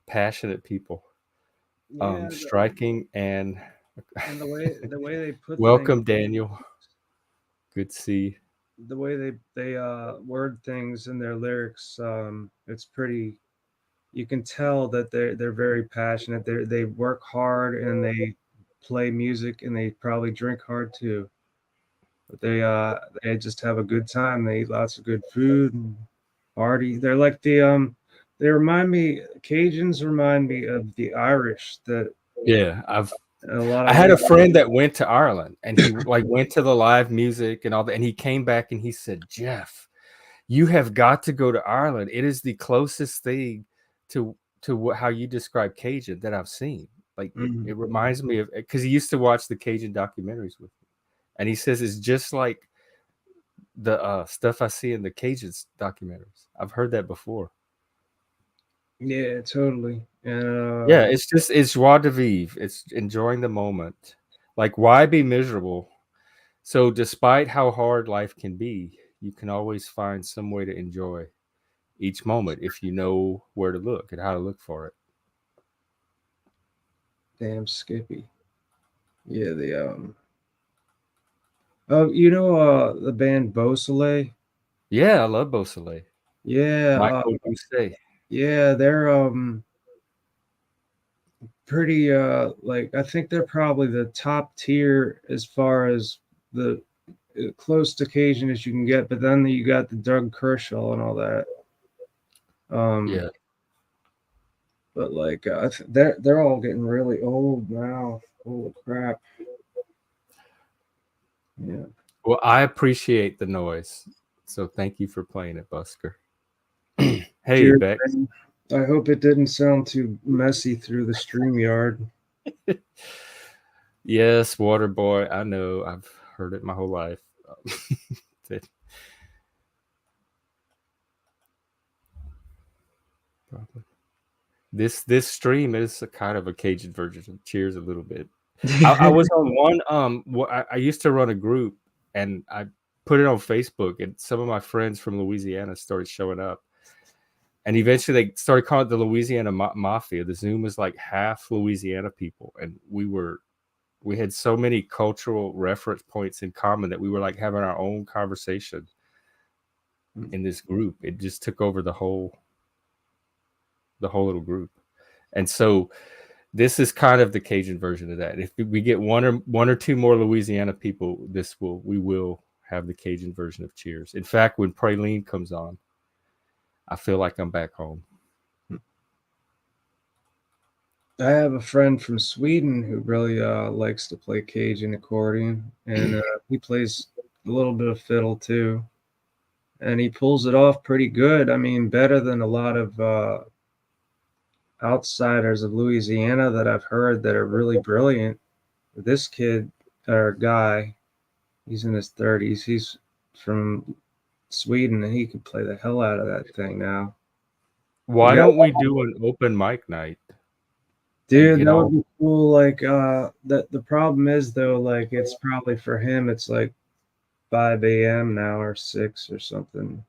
S1: passionate people.
S2: Yeah,
S1: Striking and
S2: and the way they put things,
S1: welcome, Daniel. Good to see you.
S2: the way they word things in their lyrics, it's pretty. You can tell that they're very passionate. They work hard and they play music and they probably drink hard too. But they just have a good time. They eat lots of good food and party. They're like they remind me Cajuns remind me of the Irish that
S1: Yeah,
S2: a lot
S1: I
S2: of
S1: had a
S2: ways.
S1: friend that went to Ireland and he like went to the live music and all that, and he came back and he said, "Jeff, you have got to go to Ireland. It is the closest thing to how you describe Cajun that I've seen. Like
S2: Mhm.
S1: it reminds me of because he used to watch the Cajun documentaries with me, and he says it's just like the stuff I see in the Cajuns documentaries. I've heard that before.
S2: Yeah, totally.
S1: Yeah,
S2: And
S1: it's just it's joie de vivre. It's enjoying the moment. Like, why be miserable? So, despite how hard life can be, you can always find some way to enjoy each moment if you know where to look and how to look for it.
S2: damn Skippy. Yeah, oh, you know the band Beausoleil?
S1: Yeah, I love Beausoleil.
S2: Yeah,
S1: Michael Buste.
S2: yeah, they're pretty like I think they're probably the top tier as far as the close to Cajun as you can get, but then you got the Doug Kershaw and all that. Um,
S1: Yeah.
S2: but like they're all getting really old now. Holy crap! Yeah.
S1: Well, I appreciate the noise. So, thank you for playing it, Busker. Hey,
S2: Cheers,
S1: Bex.
S2: man. I hope it didn't sound too messy through the stream yard.
S1: Yes, Water Boy. I know. I've heard it my whole life. That- Probably. This stream is a kind of a Cajun version of Cheers a little bit. I was on one I used to run a group and I put it on Facebook and some of my friends from Louisiana started showing up. And eventually they started calling it the Louisiana Mafia. The Zoom was like half Louisiana people and we had so many cultural reference points in common that we were like having our own conversation in this group. It just took over the whole little group. And so this is kind of the Cajun version of that. If we get one or two more Louisiana people, we will have the Cajun version of Cheers. In fact, when Praline comes on, I feel like I'm back home.
S2: I have a friend from Sweden who really likes to play Cajun accordion, and he plays a little bit of fiddle too, and he pulls it off pretty good. I mean, better than a lot of outsiders of Louisiana that I've heard that are really brilliant. This kid or guy, he's in his 30s. He's from Sweden, and he can play the hell out of that thing now. You
S1: Why
S2: got,
S1: don't we do an open mic night and
S2: dude,
S1: get
S2: that would
S1: all?
S2: be cool. Like, the problem is though, like, it's probably for him. It's like 5 a.m. now or 6 or something.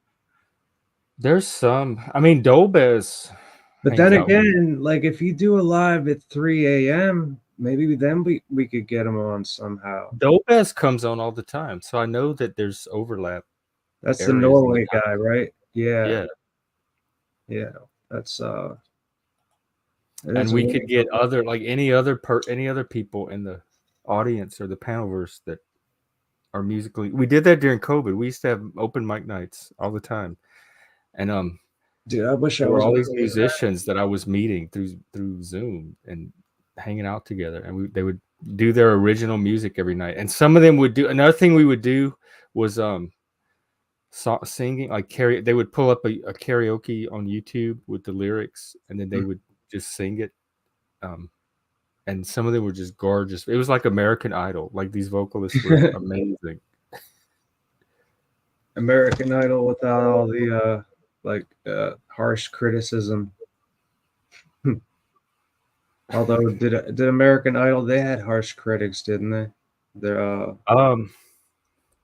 S1: There's some. I mean, Dolbez
S2: But then
S1: hangs out with me.
S2: again, like if you do a live at 3 a.m., maybe then we could get him on somehow.
S1: Dolbez comes on all the time, so I know that there's overlap
S2: That's the
S1: areas in the
S2: Norway guy,
S1: time.
S2: right? Yeah,
S1: Yeah,
S2: yeah. That's it
S1: and
S2: is
S1: we
S2: weird.
S1: could get other like any other people in the audience or the panelverse that are musically. We did that during COVID. We used to have open mic nights all the time, and
S2: Dude, I wish I
S1: there were
S2: was
S1: all
S2: gonna
S1: these
S2: do that.
S1: musicians that I was meeting through Zoom and hanging out together, and they would do their original music every night. And some of them would do another thing we would do was singing like they would pull up a karaoke on YouTube with the lyrics, and then they would just sing it. Um, and some of them were just gorgeous. It was like American Idol. Like these vocalists were amazing.
S2: American Idol without all the like harsh criticism. Although did American Idol, they had harsh critics, didn't they? They're
S1: Um,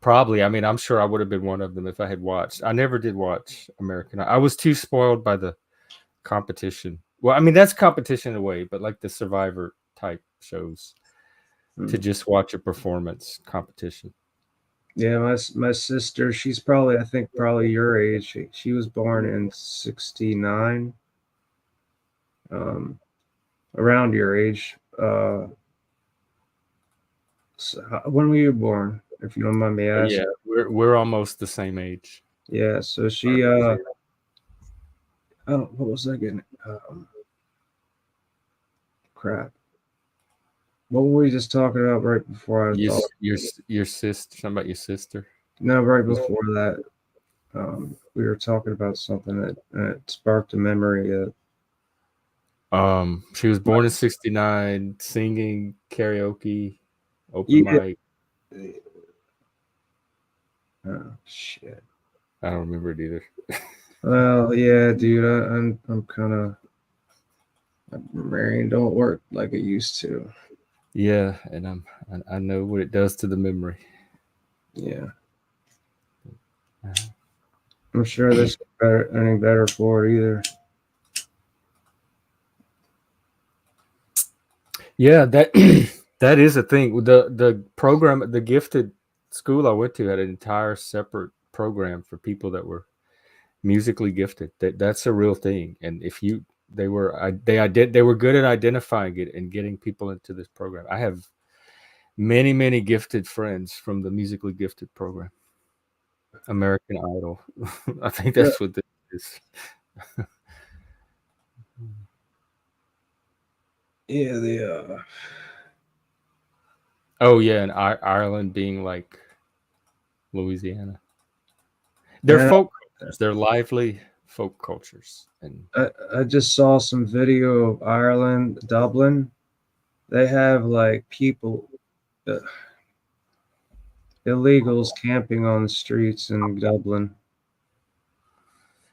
S1: Probably. I mean, I'm sure I would have been one of them if I had watched. I never did watch American Idol. I was too spoiled by the competition. Well, I mean, that's competition in a way, but like the Survivor type shows to just watch a performance competition.
S2: yeah, my sister, she's probably I think probably your age. She was born in '69. Um, around your age. So when were you born? If you don't mind me
S1: Yeah,
S2: asking.
S1: we're almost the same age.
S2: Yeah, so she oh, what was I getting? Crap. What were we just talking about right before I
S1: Your
S2: thought?
S1: your sister. Something about your sister.
S2: No, right before that, we were talking about something that sparked a memory.
S1: She was born in '69, singing karaoke, open
S2: Yeah,
S1: mic.
S2: Oh shit.
S1: I don't remember it either.
S2: Well, yeah, dude. I'm kind of my brain don't work like it used to.
S1: Yeah, and I know what it does to the memory.
S2: Yeah,
S1: Uh-huh.
S2: I'm sure this is better any better for it either.
S1: Yeah, that that is a thing. The program, the gifted school I went to had an entire separate program for people that were musically gifted. That's a real thing. And if you they were good at identifying it and getting people into this program. I have many gifted friends from the musically gifted program. American Idol. I think
S2: Yeah,
S1: that's what this is.
S2: yeah.
S1: Oh yeah, and Ireland being like Louisiana. They're
S2: Man,
S1: folk cultures. They're lively folk cultures. And
S2: I just saw some video of Ireland, Dublin. They have like people, uh, illegals camping on the streets in Dublin,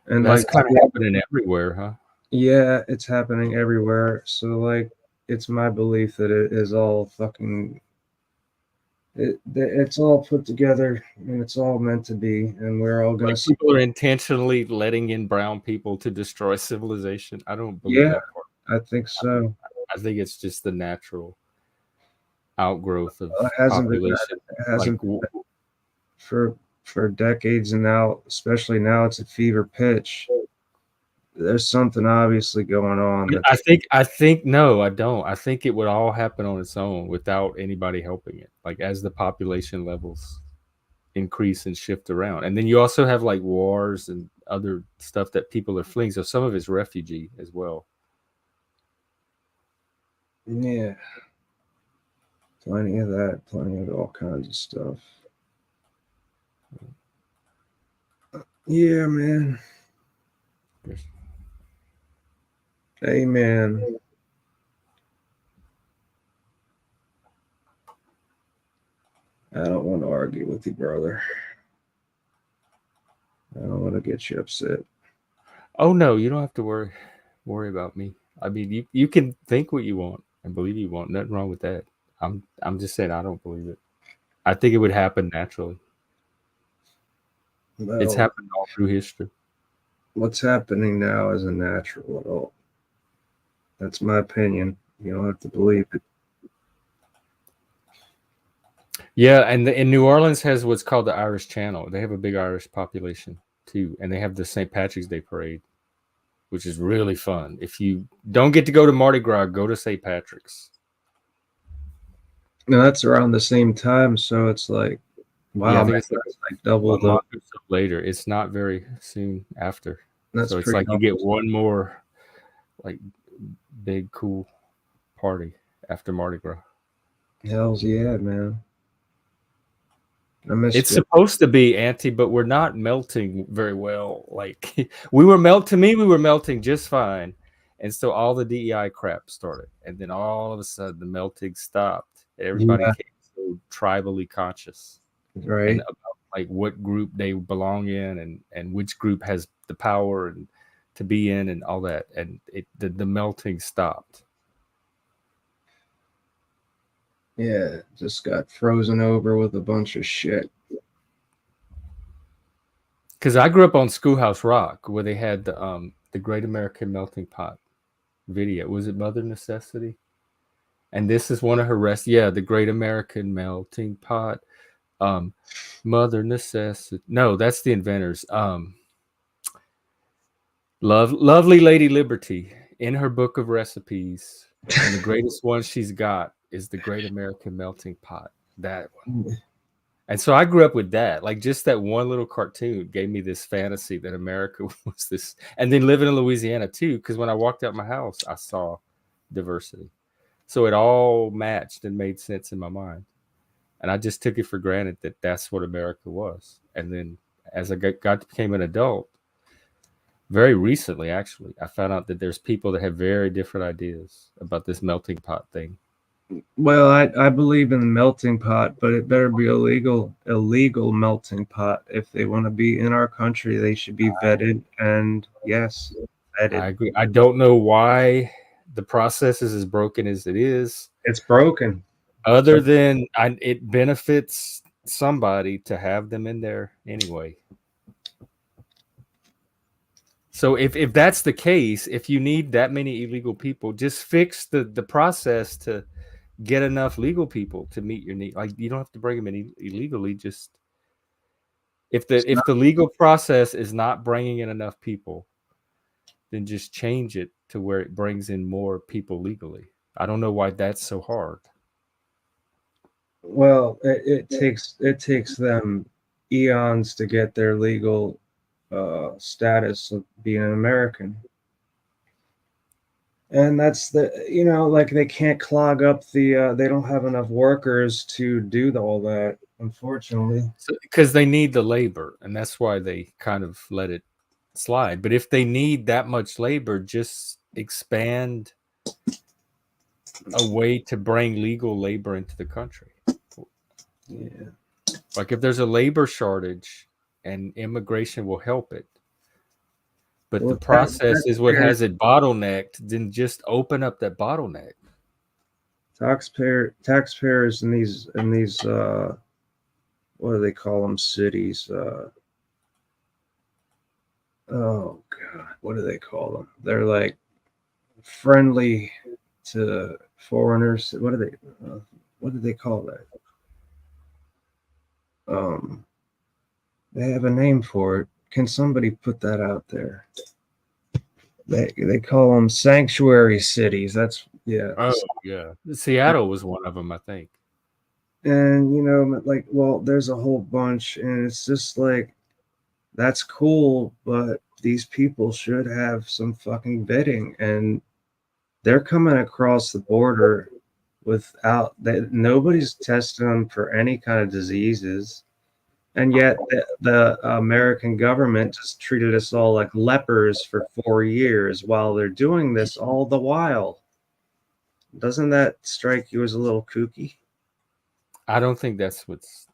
S2: and
S1: that's
S2: like,
S1: kind of happening everywhere, huh?
S2: yeah, it's happening everywhere. So like, it's my belief that it is all fucking. It's all put together and it's all meant to be, and we're all gonna.
S1: Like people are intentionally letting in brown people to destroy civilization. I don't believe
S2: Yeah,
S1: that part.
S2: I think so.
S1: I think it's just the natural outgrowth of
S2: It hasn't been.
S1: population.
S2: It
S1: Like,
S2: hasn't for decades, and now, especially now, it's at fever pitch. There's something obviously going on that.
S1: I think no, I don't. I think it would all happen on its own without anybody helping it. Like as the population levels increase and shift around. And then you also have like wars and other stuff that people are fleeing. So some of it's refugee as well.
S2: Yeah, plenty of that, plenty of all kinds of stuff. Yeah, man. Hey, man. I don't want to argue with you, brother. I don't want to get you upset.
S1: Oh no, you don't have to worry about me. I mean, you can think what you want and believe you want. Nothing wrong with that. I'm just saying I don't believe it. I think it would happen naturally. It's
S2: Well,
S1: happened all through history.
S2: what's happening now isn't natural at all. That's my opinion. You don't have to believe it.
S1: Yeah, and New Orleans has what's called the Irish Channel. They have a big Irish population too, and they have the St. Patrick's Day parade, which is really fun. If you don't get to go to Mardi Gras, go to St. Patrick's.
S2: Now that's around the same time, so it's like,
S1: Yeah,
S2: wow,
S1: I
S2: man,
S1: think it's like
S2: that's like double
S1: a
S2: the.
S1: month or so later. It's not very soon after.
S2: That's
S1: So it's
S2: pretty
S1: like you get one more like big cool party after Mardi Gras.
S2: Hell's yeah, man. I miss
S1: It's supposed to be anti, but we're not melting very well. Like we were to me, we were melting just fine. And so all the DEI crap started. And then all of a sudden the melting stopped. Everybody
S2: yeah,
S1: became so tribally conscious and
S2: right.
S1: about like what group they belong in and which group has the power and to be in and all that. And the melting stopped.
S2: Yeah, just got frozen over with a bunch of shit.
S1: Because I grew up on Schoolhouse Rock, where they had the Great American Melting Pot video. Was it Mother Necessity? And this is one of her yeah, the Great American Melting Pot. Um, Mother Necessity. No, that's the inventors. Lovely Lady Liberty in her book of recipes, and the greatest one she's got is the Great American Melting Pot. That one. And so I grew up with that. Like just that one little cartoon gave me this fantasy that America was this. And then living in Louisiana too, because when I walked out my house, I saw diversity. So it all matched and made sense in my mind. And I just took it for granted that that's what America was. And then as I became an adult, very recently actually, I found out that there's people that have very different ideas about this melting pot thing.
S2: Well, I believe in the melting pot, but it better be illegal melting pot. If they want to be in our country, they should be vetted and yes,
S1: I
S2: vetted.
S1: agree. I don't know why the process is as broken as it is,
S2: It's broken.
S1: other than it benefits somebody to have them in there anyway. So if that's the case, if you need that many illegal people, just fix the process to get enough legal people to meet your need. Like you don't have to bring them in illegally. Just
S2: It's
S1: if
S2: not,
S1: the legal process is not bringing in enough people, then just change it to where it brings in more people legally. I don't know why that's so hard.
S2: well, it takes them eons to get their legal status of being an American. And that's like they can't clog up they don't have enough workers to do all that, unfortunately.
S1: Because they need the labor, and that's why they kind of let it slide. But if they need that much labor, just expand a way to bring legal labor into the country.
S2: Yeah.
S1: Like if there's a labor shortage and immigration will help it, but the
S2: Well,
S1: process is what has it bottlenecked, then just open up that bottleneck.
S2: taxpayers in these what do they call them, cities? Oh god, what do they call them? They're like friendly to foreigners. What do they call that? Um, they have a name for it. Can somebody put that out there? They call them sanctuary cities. That's yeah.
S1: Oh yeah, Seattle was one of them, I think.
S2: And like, well, there's a whole bunch, and it's just like that's cool, but these people should have some fucking vetting, and they're coming across the border without that. Nobody's testing them for any kind of diseases. And yet the American government just treated us all like lepers for 4 years while they're doing this all the while. Doesn't that strike you as a little kooky?
S1: I don't think that's what's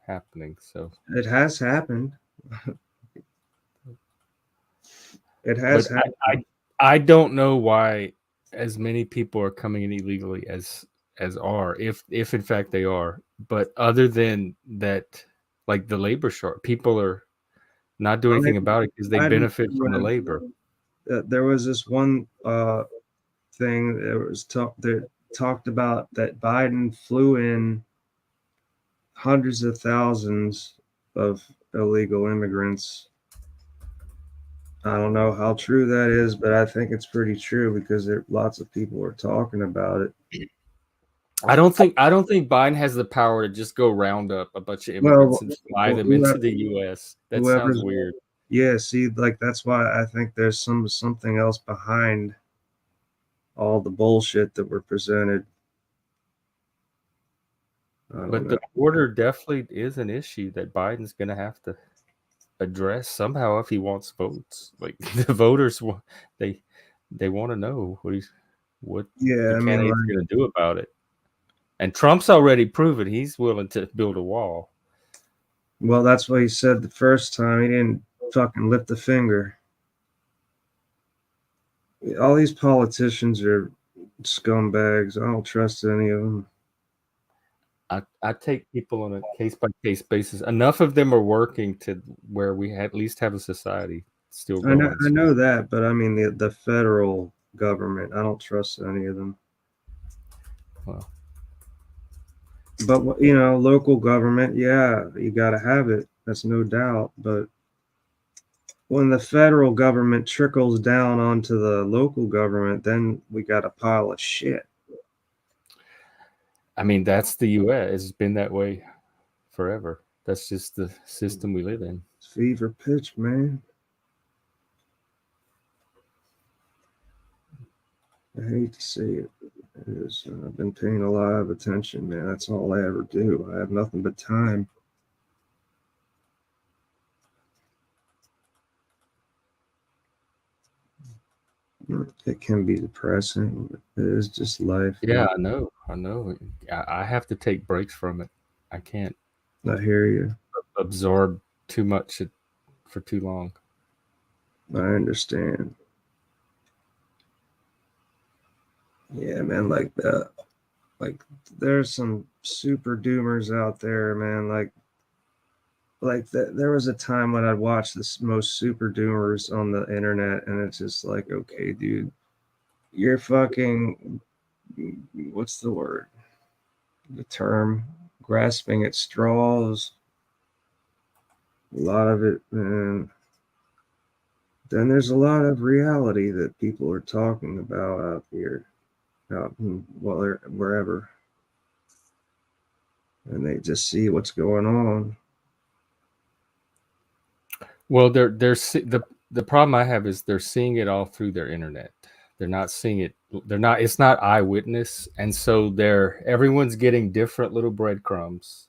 S1: happening. So,
S2: It has happened. It has
S1: but
S2: happened.
S1: I don't know why as many people are coming in illegally as are, if in fact they are. But other than that, like the labor short, people are not doing anything about it because they
S2: Biden,
S1: benefit from the labor.
S2: there was this one thing that talked about that Biden flew in hundreds of thousands of illegal immigrants. I don't know how true that is, but I think it's pretty true because lots of people are talking about it.
S1: I don't think Biden has the power to just go round up a bunch of immigrants
S2: Well,
S1: and fly them
S2: whoever,
S1: into the US. That sounds
S2: whoever's
S1: weird.
S2: yeah, see, like that's why I think there's something else behind all the bullshit that were presented. I don't
S1: But
S2: know.
S1: the border definitely is an issue that Biden's going to have to address somehow if he wants votes. Like the voters want they they want to know what the
S2: Yeah, I mean,
S1: candidate's
S2: like,
S1: going to do about it. And Trump's already proven he's willing to build a wall.
S2: well, that's what he said the first time. He didn't fucking lift a finger. All these politicians are scumbags. I don't trust any of them.
S1: I take people on a case by case basis. Enough of them are working to where we at least have a society still going.
S2: I
S1: So,
S2: know that, but I mean the federal government. I don't trust any of them.
S1: well,
S2: But local government, yeah, you got to have it. That's no doubt. But when the federal government trickles down onto the local government, then we got a pile of shit.
S1: I mean that's the U.S. It's been that way forever. That's just the system we live in.
S2: It's fever pitch, man. I hate to say it. It is. I've been paying a lot of attention, man. That's all I ever do. I have nothing but time. It can be depressing. It is just life,
S1: Yeah,
S2: man.
S1: I know. I have to take breaks from it. I can't
S2: I hear you.
S1: absorb too much for too long.
S2: I understand. Yeah, man. Like there's some super doomers out there, man. There was a time when I'd watch this most super doomers on the internet, and it's just like, okay, dude, you're fucking, what's the word? The term, grasping at straws. A lot of it, and then there's a lot of reality that people are talking about out here, out wherever, and they just see what's going on.
S1: Well, the problem I have is they're seeing it all through their internet. They're not seeing it. They're not. It's not eyewitness, and so everyone's getting different little breadcrumbs,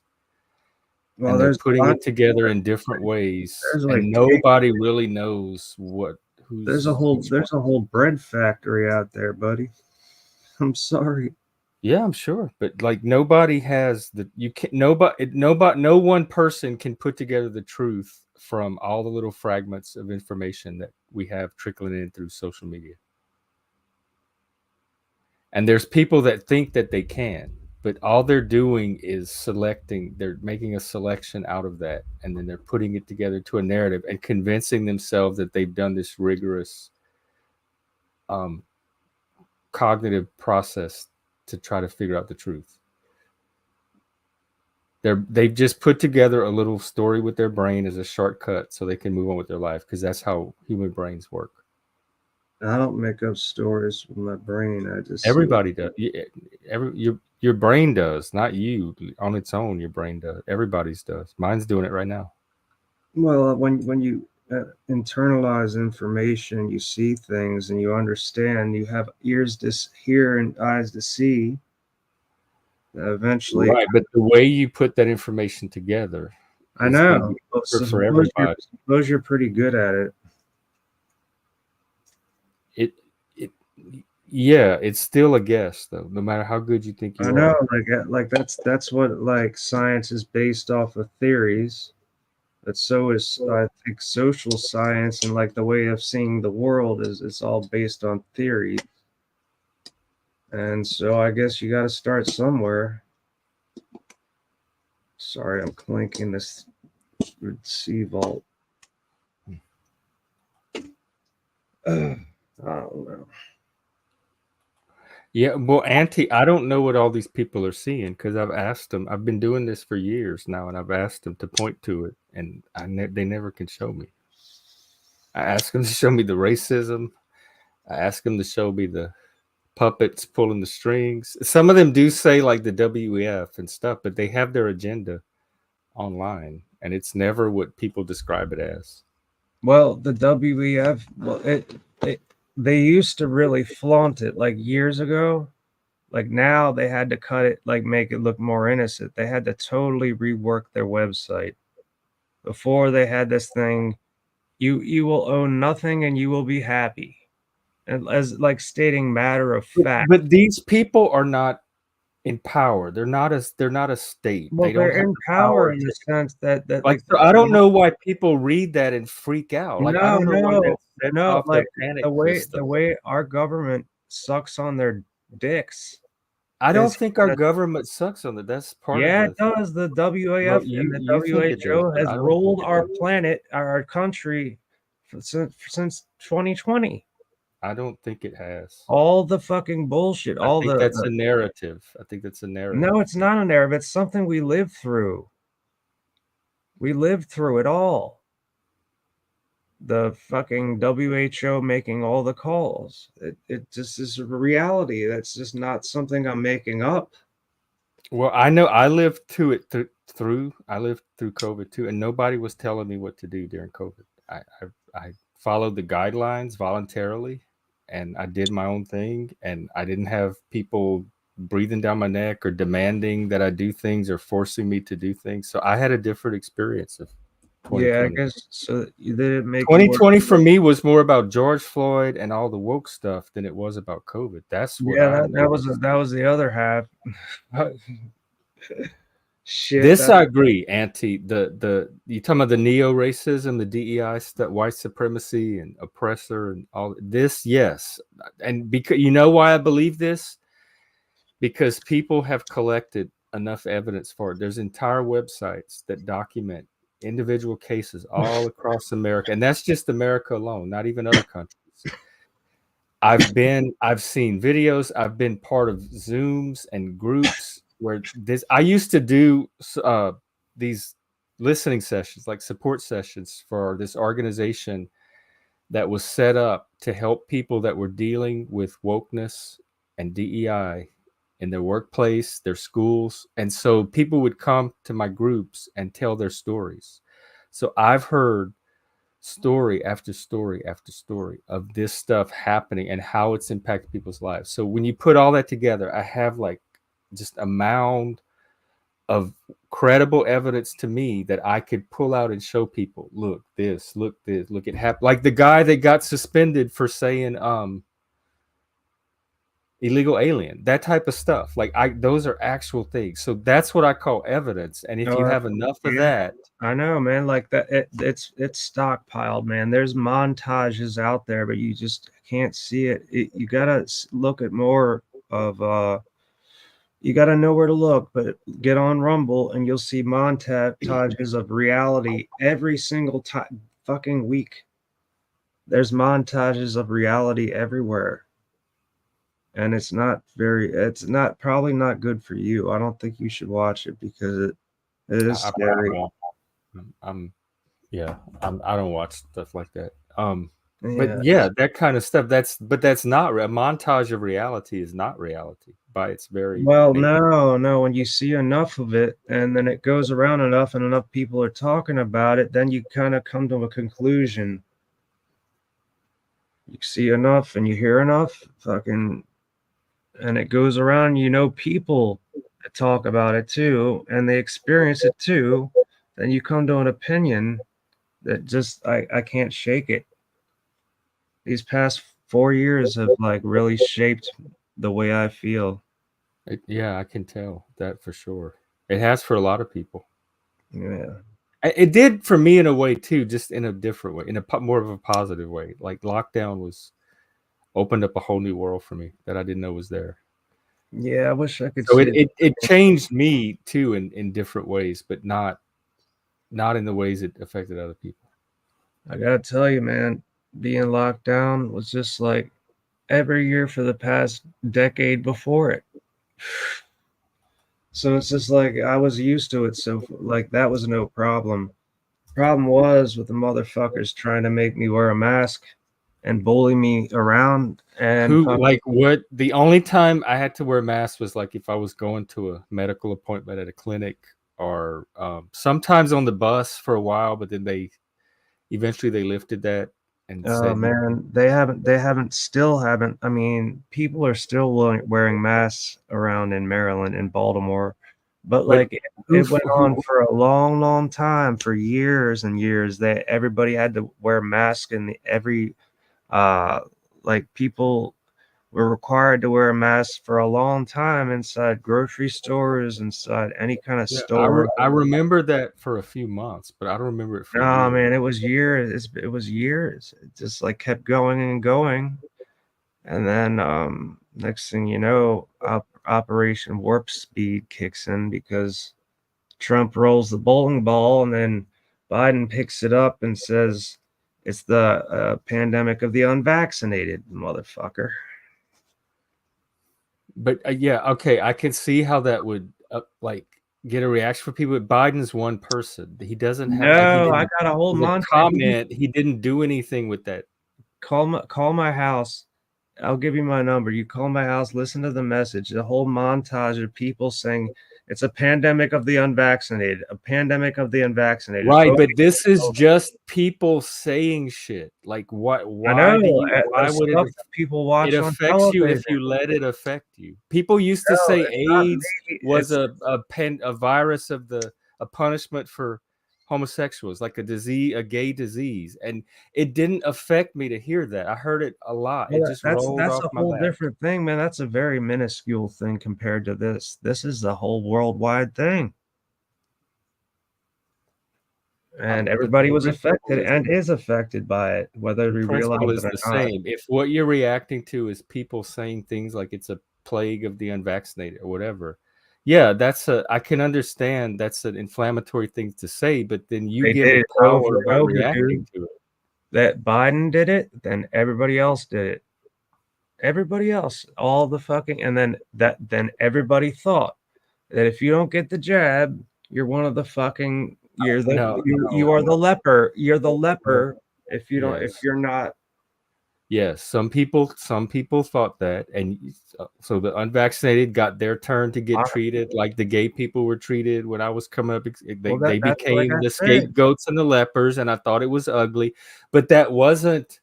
S2: Well,
S1: and they're
S2: there's a
S1: putting
S2: lot.
S1: it together in different ways,
S2: There's
S1: and
S2: like
S1: nobody really knows who's
S2: there's a whole bread factory out there, buddy. I'm sorry.
S1: Yeah, I'm sure, but like nobody has the you can't nobody no one person can put together the truth from all the little fragments of information that we have trickling in through social media. And there's people that think that they can, but all they're doing is they're making a selection out of that, and then they're putting it together to a narrative and convincing themselves that they've done this rigorous um, cognitive process to try to figure out the truth. They've just put together a little story with their brain as a shortcut so they can move on with their life, because that's how human brains work.
S2: I don't make up stories with my brain. I just see what.
S1: Everybody does. Your brain does, not you on its own. Your brain does. Everybody's does. Mine's doing it right now.
S2: Well, when you internalize information, you see things and you understand. You have ears to hear and eyes to see. Eventually,
S1: Right, but the way you put that information together
S2: I
S1: is going to
S2: know.
S1: be
S2: Well,
S1: different for everybody.
S2: suppose you're pretty good at it.
S1: It it yeah, it's still a guess though, no matter how good you think
S2: I
S1: you
S2: know,
S1: are.
S2: like that's what like science is based off of theories. But so is I think social science and like the way of seeing the world is it's all based on theory. And so I guess you got to start somewhere. Sorry, I'm clinking this sea vault. I don't know.
S1: Yeah, well, I don't know what all these people are seeing because I've asked them. I've been doing this for years now, and I've asked them to point to it, and they never can show me. I ask them to show me the racism. I ask them to show me the puppets pulling the strings. Some of them do say like the WEF and stuff, but they have their agenda online, and it's never what people describe it as.
S2: Well, the WEF, well, it they used to really flaunt it like years ago. Like now they had to cut it, like make it look more innocent. They had to totally rework their website. Before they had this thing, you will own nothing and you will be happy. And as like stating matter of fact.
S1: But these people are not in power. They're not a state.
S2: Well,
S1: They don't
S2: they're
S1: have
S2: in
S1: the
S2: power
S1: power
S2: in the
S1: to
S2: sense that
S1: like.
S2: like
S1: So I don't know why people read that and freak out. Like I
S2: no,
S1: don't know why that sets
S2: no,
S1: off their
S2: like
S1: panic system.
S2: the way our government sucks on their dicks
S1: I don't
S2: is
S1: think our government sucks on it. That's part of
S2: yeah, it
S1: the.
S2: does. The
S1: Well,
S2: WAF and the
S1: you think it does,
S2: WHO
S1: but
S2: has
S1: I don't think
S2: ruled
S1: it
S2: our
S1: does.
S2: planet, our country, since 2020.
S1: I don't think it has.
S2: All the fucking bullshit,
S1: I
S2: all
S1: think that's
S2: the
S1: a narrative. I think that's a
S2: no,
S1: narrative.
S2: it's not a narrative. It's something we lived through. We lived through it all. The fucking WHO making all the calls. It just is a reality. That's just not something I'm making up.
S1: Well, I know I lived through it through. I lived through COVID too, and nobody was telling me what to do during COVID. I followed the guidelines voluntarily, and I did my own thing, and I didn't have people breathing down my neck or demanding that I do things or forcing me to do things. So I had a different experience of
S2: Yeah, I
S1: 2020.
S2: guess so. They didn't make you work.
S1: 2020 for me was more about George Floyd and all the woke stuff than it was about COVID. That's what
S2: Yeah,
S1: I
S2: that
S1: noticed.
S2: that was the other half. Shit,
S1: This
S2: that
S1: I agree, Auntie. The you talking about the neo racism, the DEI stuff, white supremacy and oppressor and all this, yes. And because you know why I believe this? Because people have collected enough evidence for it. There's entire websites that document individual cases all across America, and that's just America alone, not even other countries. I've seen videos, I've been part of Zooms and groups where this I used to do these listening sessions, like support sessions for this organization that was set up to help people that were dealing with wokeness and DEI in their workplace, their schools. And so people would come to my groups and tell their stories. So I've heard story after story after story of this stuff happening and how it's impacted people's lives. So when you put all that together, I have like just a mound of credible evidence to me that I could pull out and show people, look this, look it happened. Like the guy that got suspended for saying illegal alien, that type of stuff. Like those are actual things. So that's what I call evidence. And if you
S2: uh,
S1: have enough of
S2: yeah,
S1: that,
S2: I know, man. Like that, it's stockpiled, man. There's montages out there, but you just can't see it. You gotta look at more of you gotta know where to look. But get on Rumble, and you'll see montages of reality every single time, fucking week. There's montages of reality everywhere, and it's not probably not good for you. I don't think you should watch it because it is
S1: I probably
S2: scary.
S1: won't. I'm yeah, I don't watch stuff like that. But
S2: Yeah.
S1: yeah, that kind of stuff. That's not a montage of reality is not reality by its very
S2: Well,
S1: nature.
S2: no, no, when you see enough of it and then it goes around enough and enough people are talking about it, then you kind of come to a conclusion. You see enough and you hear enough, fucking, and it goes around, people that talk about it too, and they experience it too, then you come to an opinion that just I can't shake it. These past 4 years have like really shaped the way I feel.
S1: Yeah, I can tell that for sure. It has for a lot of people.
S2: Yeah.
S1: It did for me in a way too, just in a different way, in a more of a positive way. Like lockdown was opened up a whole new world for me that I didn't know was there.
S2: Yeah, I wish I could
S1: So
S2: see
S1: it
S2: it.
S1: it changed me too in different ways, but not in the ways it affected other people.
S2: I gotta tell you, man, being locked down was just like every year for the past decade before it. So it's just like I was used to it. So like that was no problem. Problem was with the motherfuckers trying to make me wear a mask and bully me around and
S1: Who
S2: fuck.
S1: like what the only time I had to wear a mask was like if I was going to a medical appointment at a clinic or sometimes on the bus for a while, but then they eventually they lifted that and
S2: Oh
S1: said you
S2: man, they haven't. I mean, people are still wearing masks around in Maryland and Baltimore, but
S1: but
S2: like
S1: who
S2: it went on for a long, long time, for years and years, that everybody had to wear masks in every, uh, like people were required to wear a mask for a long time inside grocery stores, inside any kind of
S1: yeah,
S2: store.
S1: I remember that for a few months, but I don't remember it for
S2: No,
S1: years.
S2: man, it was years. It was years. It just like kept going and going. And then next thing you know, Operation Warp Speed kicks in because Trump rolls the bowling ball, and then Biden picks it up and says it's the pandemic of the unvaccinated, motherfucker.
S1: But yeah, okay, I can see how that would like get a reaction for people. But Biden's one person. He doesn't have like he
S2: No, I
S1: didn't.
S2: got a whole
S1: The
S2: montage.
S1: comment he didn't do anything with that.
S2: Call my house. I'll give you my number. You call my house, listen to the message, the whole montage of people saying it's a pandemic of the unvaccinated, a pandemic of the unvaccinated.
S1: Right,
S2: Oh,
S1: but this is just people saying shit. Like what
S2: I know
S1: why
S2: the
S1: would it
S2: stuff that people
S1: it
S2: watch on
S1: affects you if
S2: television.
S1: you let it affect you. People used to
S2: No,
S1: say
S2: it's not
S1: AIDS
S2: me.
S1: was a virus of the a punishment for homosexuals, like a disease, a gay disease. And it didn't affect me to hear that. I heard it a lot. It
S2: Well,
S1: just rolled
S2: that's
S1: off
S2: a
S1: my
S2: whole
S1: back.
S2: different thing, man. That's a very minuscule thing compared to this. This is the whole worldwide thing. And
S1: But
S2: everybody
S1: the
S2: was
S1: principle
S2: affected
S1: is
S2: and is affected by it, whether
S1: the
S2: we
S1: principle
S2: realize it
S1: is
S2: or
S1: the
S2: not.
S1: same. If what you're reacting to is people saying things like it's a plague of the unvaccinated or whatever, yeah, I can understand that's an inflammatory thing to say, but then you
S2: They
S1: give
S2: did
S1: it
S2: it over
S1: power
S2: and
S1: by
S2: over,
S1: reacting
S2: dude.
S1: to it.
S2: That Biden did it, then everybody else did it. Everybody else, all the fucking, and then everybody thought that if you don't get the jab, you're one of the fucking,
S1: No,
S2: you are the leper. You're the
S1: no.
S2: leper if you don't, if
S1: Yes.
S2: you're not.
S1: Yes, some people thought that, and so the unvaccinated got their turn to get treated like the gay people were treated when I was coming up. They
S2: Well,
S1: they
S2: that's like
S1: became
S2: I
S1: the
S2: said.
S1: scapegoats and the lepers, and I thought it was ugly, but that wasn't.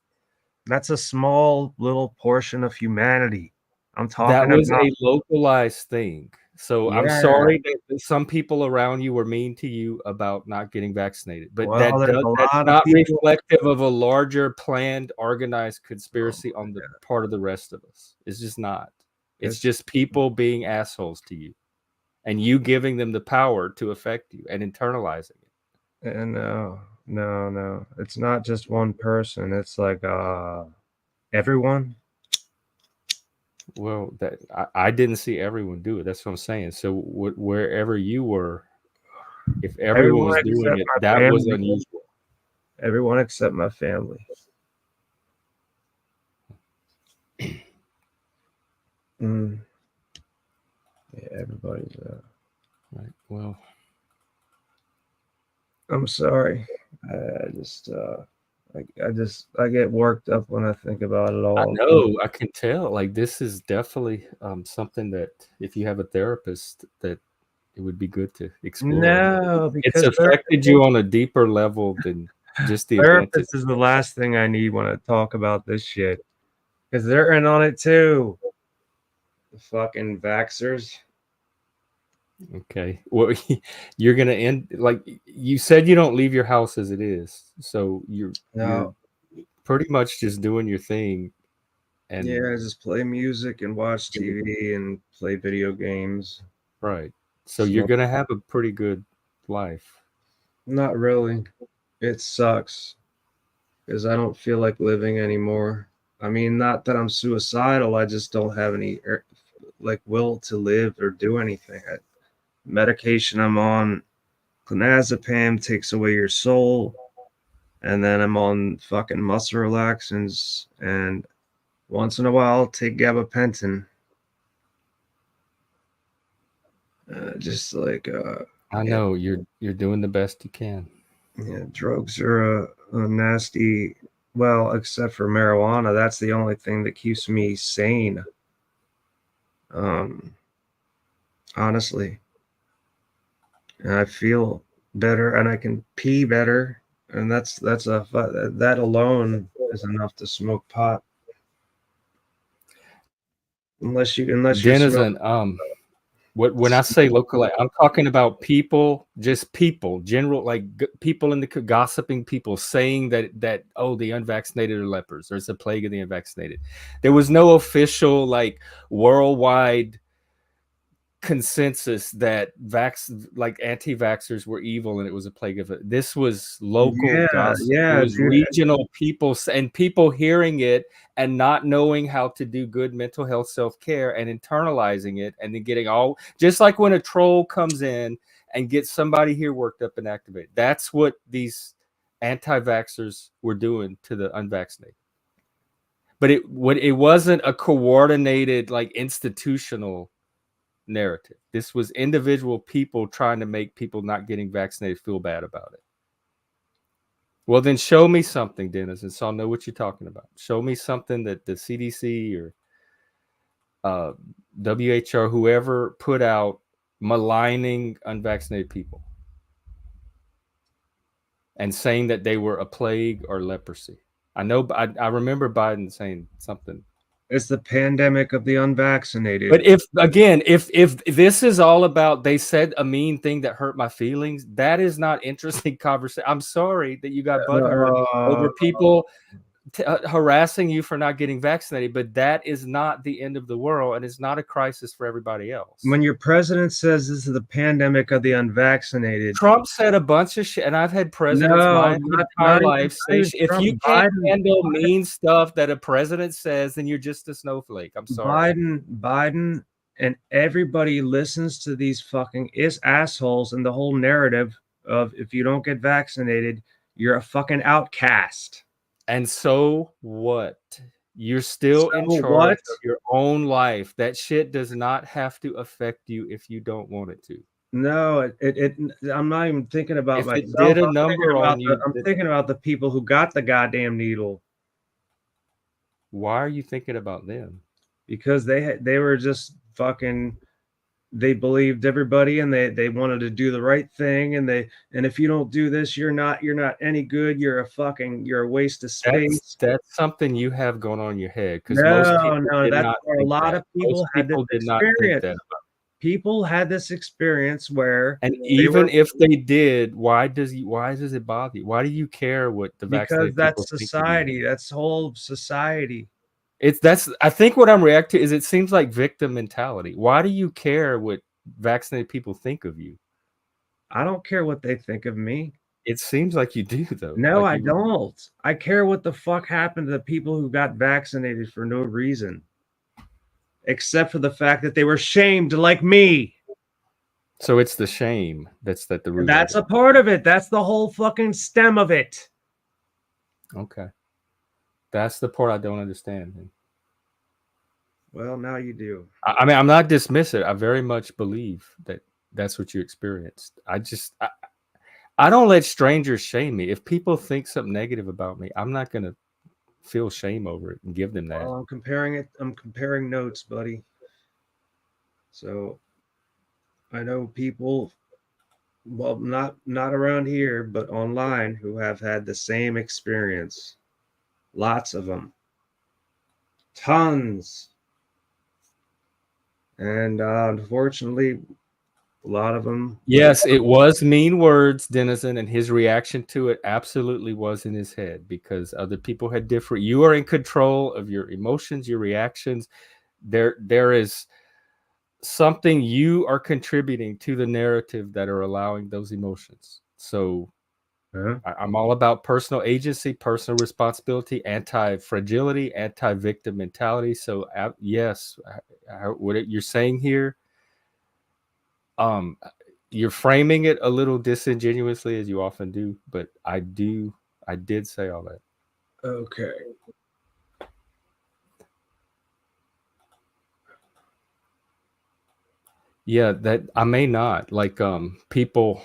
S2: That's a small little portion of humanity. I'm
S1: That
S2: talking
S1: was
S2: about.
S1: a localized thing. So I'm
S2: Yeah.
S1: sorry that some people around you were mean to you about not getting vaccinated, but
S2: Well, there's a
S1: that's
S2: lot of
S1: not
S2: people.
S1: reflective of a larger planned, organized conspiracy on the part of the rest of us. It's just not. It's
S2: It's
S1: just people being assholes to you and you giving them the power to affect you and internalizing it.
S2: no, no, no. It's not just one person. It's like everyone.
S1: Well, I didn't see everyone do it. That's what I'm saying. So wherever you were, if everyone
S2: Everyone
S1: was doing
S2: except
S1: it,
S2: my
S1: that was
S2: family.
S1: unusual.
S2: Everyone except my family. Mm, yeah, everybody's.
S1: Right. Well,
S2: I'm sorry. I just. I get worked up when I think about it
S1: I
S2: all.
S1: know, I can tell. Like this is definitely something that if you have a therapist, that it would be good to explore.
S2: No,
S1: It's
S2: because
S1: affected you on a deeper level than just the event.
S2: therapist is the last thing I need when I talk about this shit. Because they're in on it too. The fucking vaxxers.
S1: Okay. Well, you're gonna end like you said. You don't leave your house as it is, so you're
S2: No.
S1: pretty much just doing your thing. And
S2: Yeah, I just play music and watch TV and play video games.
S1: right, so you're
S2: Smoke.
S1: gonna have a pretty good life.
S2: Not really. It sucks because I don't feel like living anymore. I mean, not that I'm suicidal. I just don't have any like will to live or do anything. Medication I'm on, clonazepam takes away your soul, and then I'm on fucking muscle relaxants, and once in a while I'll take gabapentin. Just like
S1: I
S2: yeah,
S1: know you're doing the best you can.
S2: yeah, drugs are a nasty. Well, except for marijuana, that's the only thing that keeps me sane. Um, honestly, and I feel better, and I can pee better, and that alone is enough to smoke pot. Unless you're
S1: Denizen,
S2: smoking.
S1: when I say local, I'm talking about people, just people, general, like people in the gossiping, people saying that oh, the unvaccinated are lepers, or it's a plague of the unvaccinated. There was no official like worldwide consensus that like anti-vaxxers were evil and it was a plague of it. This was local
S2: Yeah,
S1: gossip. It
S2: yeah,
S1: was
S2: dude.
S1: regional people and people hearing it and not knowing how to do good mental health self-care and internalizing it and then getting all just like when a troll comes in and gets somebody here worked up and activated. That's what these anti-vaxxers were doing to the unvaccinated. But it wasn't a coordinated like institutional narrative. This was individual people trying to make people not getting vaccinated feel bad about it. Well, then show me something, Dennis, and so I'll know what you're talking about. Show me something that the CDC or uh, WHO, whoever put out maligning unvaccinated people and saying that they were a plague or leprosy. I know, I remember Biden saying something.
S2: It's the pandemic of the unvaccinated.
S1: But if again, if this is all about they said a mean thing that hurt my feelings, that is not interesting conversation. I'm sorry that you got butthurt
S2: Uh,
S1: over people harassing you for not getting vaccinated, but that is not the end of the world, and it's not a crisis for everybody else.
S2: when your president says this is the pandemic of the unvaccinated,
S1: Trump said a bunch of shit, and I've had presidents
S2: no,
S1: my
S2: not
S1: entire
S2: not
S1: life say,
S2: even
S1: if
S2: Trump.
S1: you can't handle mean stuff that a president says, then you're just a snowflake. I'm sorry.
S2: Biden, and everybody listens to these fucking assholes and the whole narrative of if you don't get vaccinated, you're a fucking outcast.
S1: And so what? You're still in
S2: So
S1: charge
S2: what?
S1: of your own life. That shit does not have to affect you if you don't want it to.
S2: No, I'm not even thinking about
S1: If it
S2: myself.
S1: did a number on you,
S2: I'm thinking about the people who got the goddamn needle
S1: why are you thinking about them?
S2: because they were just fucking, they believed everybody and they wanted to do the right thing, and if you don't do this, you're not any good. You're a waste of space.
S1: That's something you have going on in your head, because most
S2: No,
S1: people
S2: no,
S1: did
S2: that's
S1: not
S2: where a
S1: think
S2: lot
S1: that.
S2: of
S1: Most
S2: people had this
S1: people did not think
S2: experience.
S1: that.
S2: People had this experience where
S1: And
S2: they were,
S1: even if they did, why does it bother you? Why do you care what the
S2: because
S1: vaccinated people
S2: that's
S1: think of you?
S2: society. That's whole society.
S1: That's I think what I'm reacting to is it seems like victim mentality. Why do you care what vaccinated people think of you?
S2: I don't care what they think of me.
S1: It seems like you do, though.
S2: No,
S1: Like
S2: I
S1: you,
S2: don't. I care what the fuck happened to the people who got vaccinated for no reason, except for the fact that they were shamed like me.
S1: so it's the shame that's the root
S2: That's
S1: of
S2: a part of it. That's the whole fucking stem of it.
S1: it. Okay, that's the part I don't understand.
S2: Well, now you do.
S1: I mean, I'm not dismissive. I very much believe that that's what you experienced. I don't let strangers shame me. If people think something negative about me, I'm not gonna feel shame over it and give them that.
S2: Well, I'm comparing it. I'm comparing notes, buddy. So I know people, well, not around here, but online, who have had the same experience. Lots of them. Tons. And unfortunately, a lot of them.
S1: Yes, it was mean words, Denizen, and his reaction to it absolutely was in his head because other people had different. You are in control of your emotions, your reactions. There is something you are contributing to the narrative that are allowing those emotions. So I'm all about personal agency, personal responsibility, anti-fragility, anti-victim mentality. So yes, what you're saying here, you're framing it a little disingenuously as you often do, but I did say all that.
S2: Okay.
S1: Yeah, that I may not like people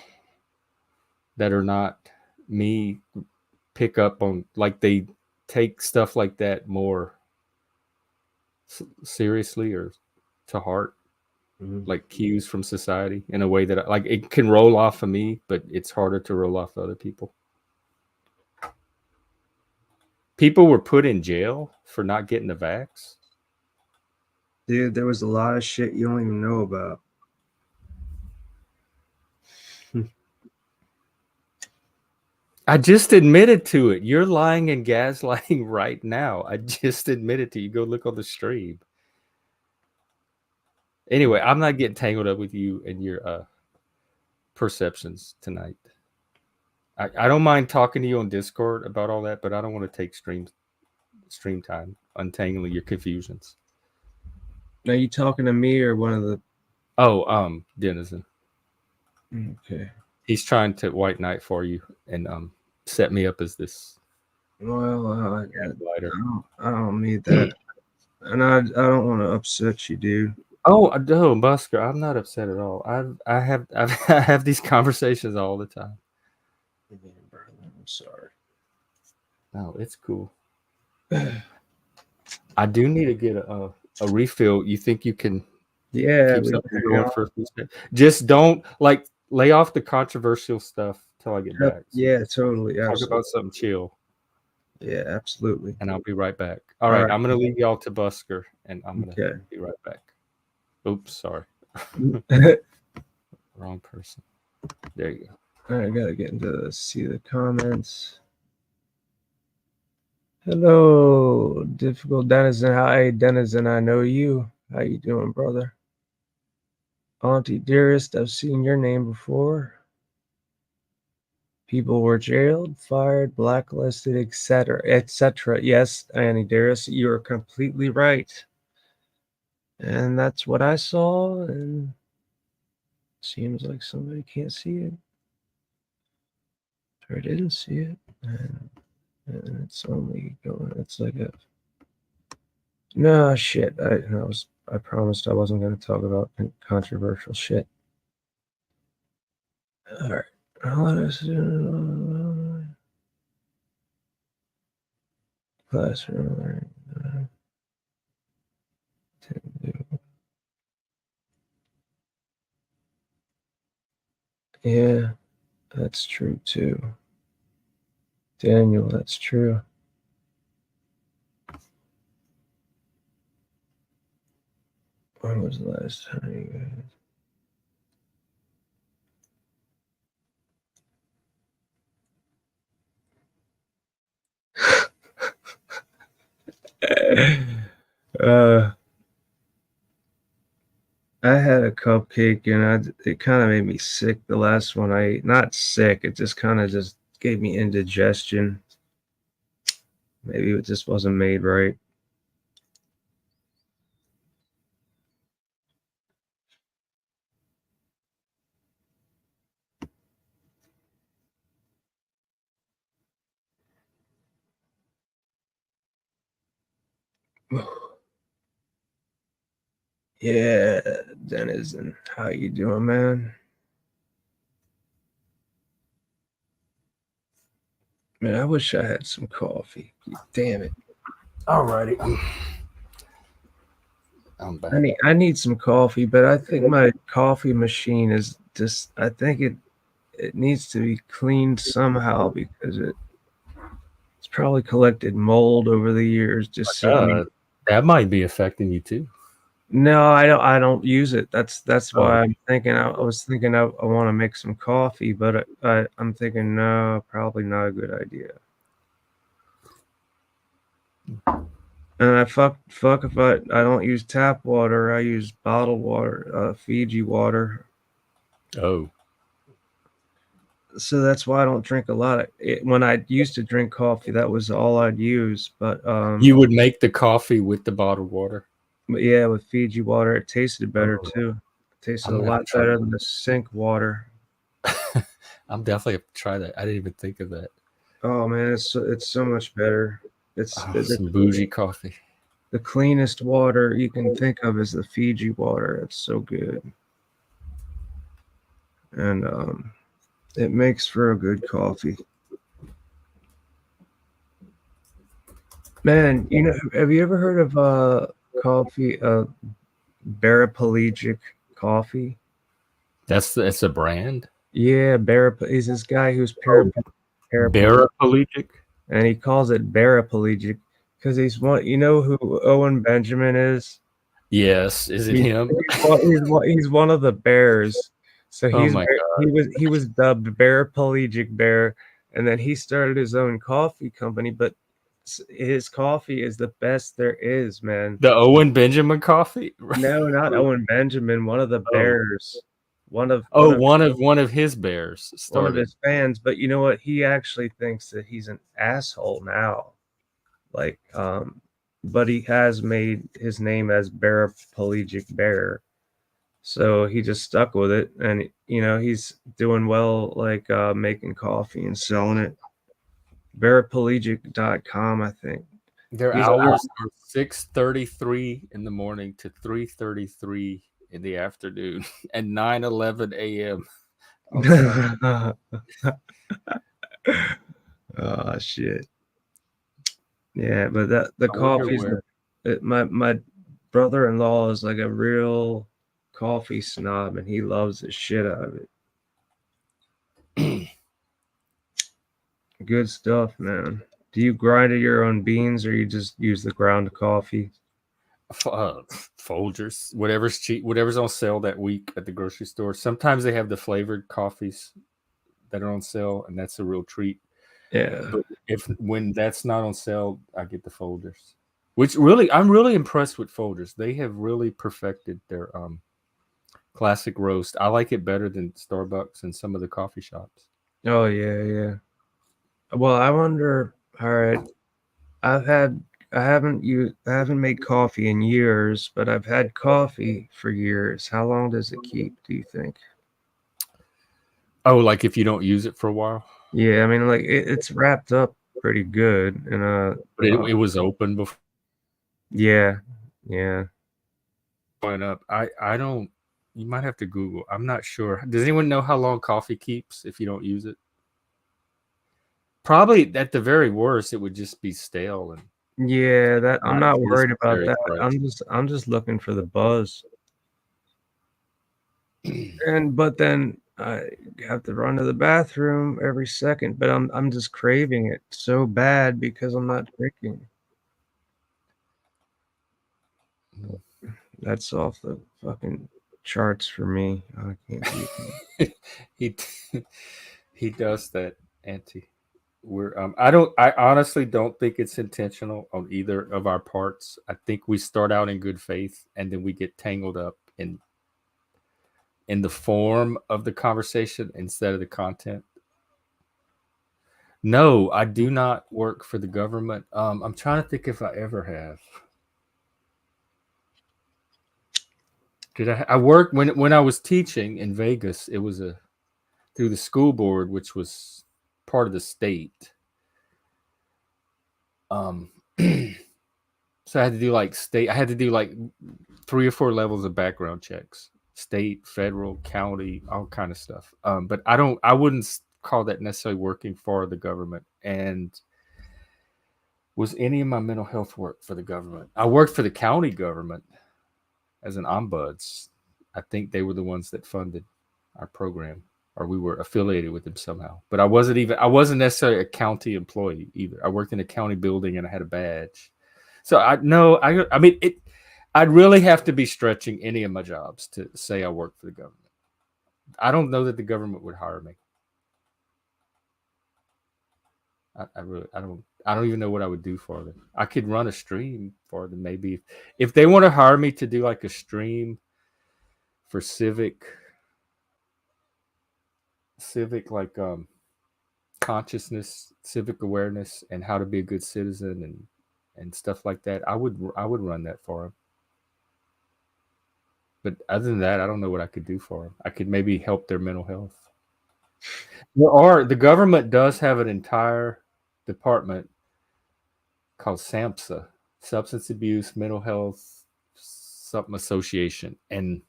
S1: that are not me pick up on, like, they take stuff like that more seriously or to heart, like cues from society in a way that like it can roll off of me, but it's harder to roll off of other people. People were put in jail for not getting the vax.
S2: Dude, there was a lot of shit you don't even know about.
S1: I just admitted to it. You're lying and gaslighting right now. I just admitted to you. Go look on the stream. Anyway, I'm not getting tangled up with you and your perceptions tonight. I don't mind talking to you on Discord about all that, but I don't want to take stream time untangling your confusions.
S2: Are you talking to me or one of the?
S1: Oh, Denizen.
S2: Okay.
S1: He's trying to white knight for you and set me up as this.
S2: Well,
S1: I
S2: don't need that, and I don't want to upset you, dude.
S1: Oh no, Busker, I'm not upset at all. I have these conversations all the time.
S2: I'm sorry.
S1: No, it's cool. I do need to get a refill. You think you can keep something going for a few minutes? Just don't like lay off the controversial stuff till I get back. So
S2: yeah, totally.
S1: talk
S2: Absolutely.
S1: about something chill.
S2: Yeah, absolutely.
S1: and I'll be right back. All
S2: All
S1: right,
S2: right.
S1: I'm gonna leave y'all to Busker, and I'm gonna
S2: Okay.
S1: be right back. Oops, sorry, wrong person. There you go.
S2: All right, I gotta get into see the comments. Hello, difficult Denizen. Hi, Denizen. I know you. How you doing, brother? Auntie Dearest, I've seen your name before. People were jailed, fired, blacklisted, etc., etc. Yes, Auntie Dearest, you are completely right. And that's what I saw, and seems like somebody can't see it. Or didn't see it. And it's only going, it's like a, no, shit. I promised I wasn't going to talk about controversial shit. All right. Let us classroom learning. Yeah, that's true too. Daniel, that's true. When was the last time you guys? I had a cupcake and it kind of made me sick. The last one I ate, not sick, it just kind of just gave me indigestion. Maybe it just wasn't made right. Yeah, Denizen, how you doing, man? Man, I wish I had some coffee. Damn it.
S1: Alrighty, I'm back.
S2: I need some coffee, but I think my coffee machine is just, I think it needs to be cleaned somehow because it's probably collected mold over the years just sitting.
S1: That might be affecting you too.
S2: No, I don't use it. That's why I'm thinking. I was thinking I want to make some coffee, but I'm thinking no, probably not a good idea. And I fuck if I don't use tap water. I use bottled water, Fiji water.
S1: Oh,
S2: So that's why I don't drink a lot of it. When I used to drink coffee, that was all I'd use. But
S1: you would make the coffee with the bottled water?
S2: yeah, with Fiji water, it tasted better too. It tasted
S1: I'm
S2: a
S1: gonna have
S2: lot
S1: to try
S2: better than the sink water.
S1: I'm definitely have to try that. I didn't even think of that.
S2: Oh man, it's so much better. It's
S1: Some bougie coffee.
S2: the cleanest water you can think of is the Fiji water. It's so good, and it makes for a good coffee. Man, you know, have you ever heard of coffee, paraplegic coffee?
S1: It's a brand.
S2: Yeah, is this guy who's paraplegic,
S1: Paraplegic.
S2: and he calls it paraplegic because he's one. You know who Owen Benjamin is?
S1: Yes, is it him?
S2: He's one of the bears. So
S1: Oh my god.
S2: he was dubbed paraplegic bear, and then he started his own coffee company. But his coffee is the best there is, man.
S1: The Owen Benjamin coffee?
S2: No, not Owen Benjamin. One of the
S1: Oh.
S2: bears. One of
S1: Oh, one of his bears
S2: one of
S1: started.
S2: his fans. But you know what? He actually thinks that he's an asshole now. Like, but he has made his name as paraplegic bear. So he just stuck with it, and you know he's doing well, like making coffee and selling it. Paraplegic.com, I think.
S1: Their
S2: He's
S1: hours are 6:33 in the morning to 3:33 in the afternoon and 9:11 a.m. on Saturday.
S2: oh shit. Yeah, but that the
S1: I wonder
S2: coffee's
S1: where.
S2: my brother-in-law is like a real coffee snob, and he loves the shit out of it. Good stuff, man. Do you grind your own beans or you just use the ground coffee?
S1: Folgers, whatever's cheap, whatever's on sale that week at the grocery store. Sometimes they have the flavored coffees that are on sale, and that's a real treat.
S2: Yeah.
S1: But if when that's not on sale, I get the Folgers. Which really, I'm really impressed with Folgers. They have really perfected their classic roast. I like it better than Starbucks and some of the coffee shops.
S2: Oh yeah, yeah. Well, I wonder. All right, I've had. I haven't made coffee in years, but I've had coffee for years. How long does it keep, do you think?
S1: Oh, like if you don't use it for a while,
S2: Yeah, I mean, like it's wrapped up pretty good, and
S1: but it was open before
S2: yeah, yeah,
S1: going up. I don't. You might have to Google. I'm not sure. Does anyone know how long coffee keeps if you don't use it? Probably at the very worst, it would just be stale and
S2: yeah. That I'm
S1: not
S2: not
S1: taste
S2: worried about
S1: very
S2: that.
S1: fresh.
S2: I'm just looking for the buzz, and but then I have to run to the bathroom every second. But I'm just craving it so bad because I'm not drinking. That's off the fucking charts for me. I can't do that.
S1: he he does that, Auntie. We're I honestly don't think it's intentional on either of our parts. I think we start out in good faith and then we get tangled up in the form of the conversation instead of the content. No, I do not work for the government. I'm trying to think if I ever have. Did I worked when I was teaching in Vegas, it was a through the school board, which was part of the state. Um, so I had to do like state. I had to do like 3 or 4 levels of background checks: state, federal, county, all kind of stuff. But I don't. I wouldn't call that necessarily working for the government. And was any of my mental health work for the government? I worked for the county government as an ombuds. I think they were the ones that funded our program, or we were affiliated with them somehow. But I wasn't necessarily a county employee either. I worked in a county building and I had a badge. So I no, I mean it. I'd really have to be stretching any of my jobs to say I work for the government. I don't know that the government would hire me. I really I don't even know what I would do for them. I could run a stream for them maybe if they want to hire me to do like a stream for civic like consciousness, civic awareness, and how to be a good citizen and stuff like that. I would run that for them. But other than that, I don't know what I could do for them. I could maybe help their mental health. The government does have an entire department called SAMHSA, Substance Abuse Mental Health something association, and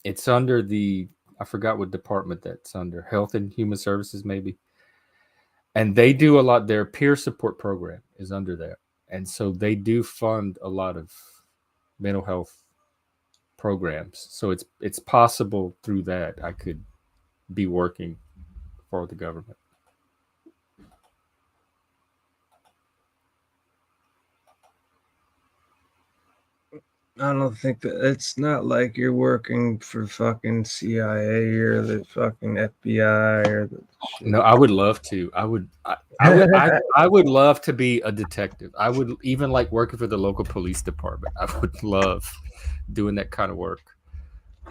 S1: it's under the I forgot what department that's under, Health and Human Services maybe. And they do a lot. Their peer support program is under there, and so they do fund a lot of mental health programs. So it's possible through that I could be working for the government.
S2: I don't think that it's not like you're working for fucking CIA or the fucking FBI or the shit.
S1: No, I would love to. I would love to be a detective. I would even like working for the local police department. I would love doing that kind of work.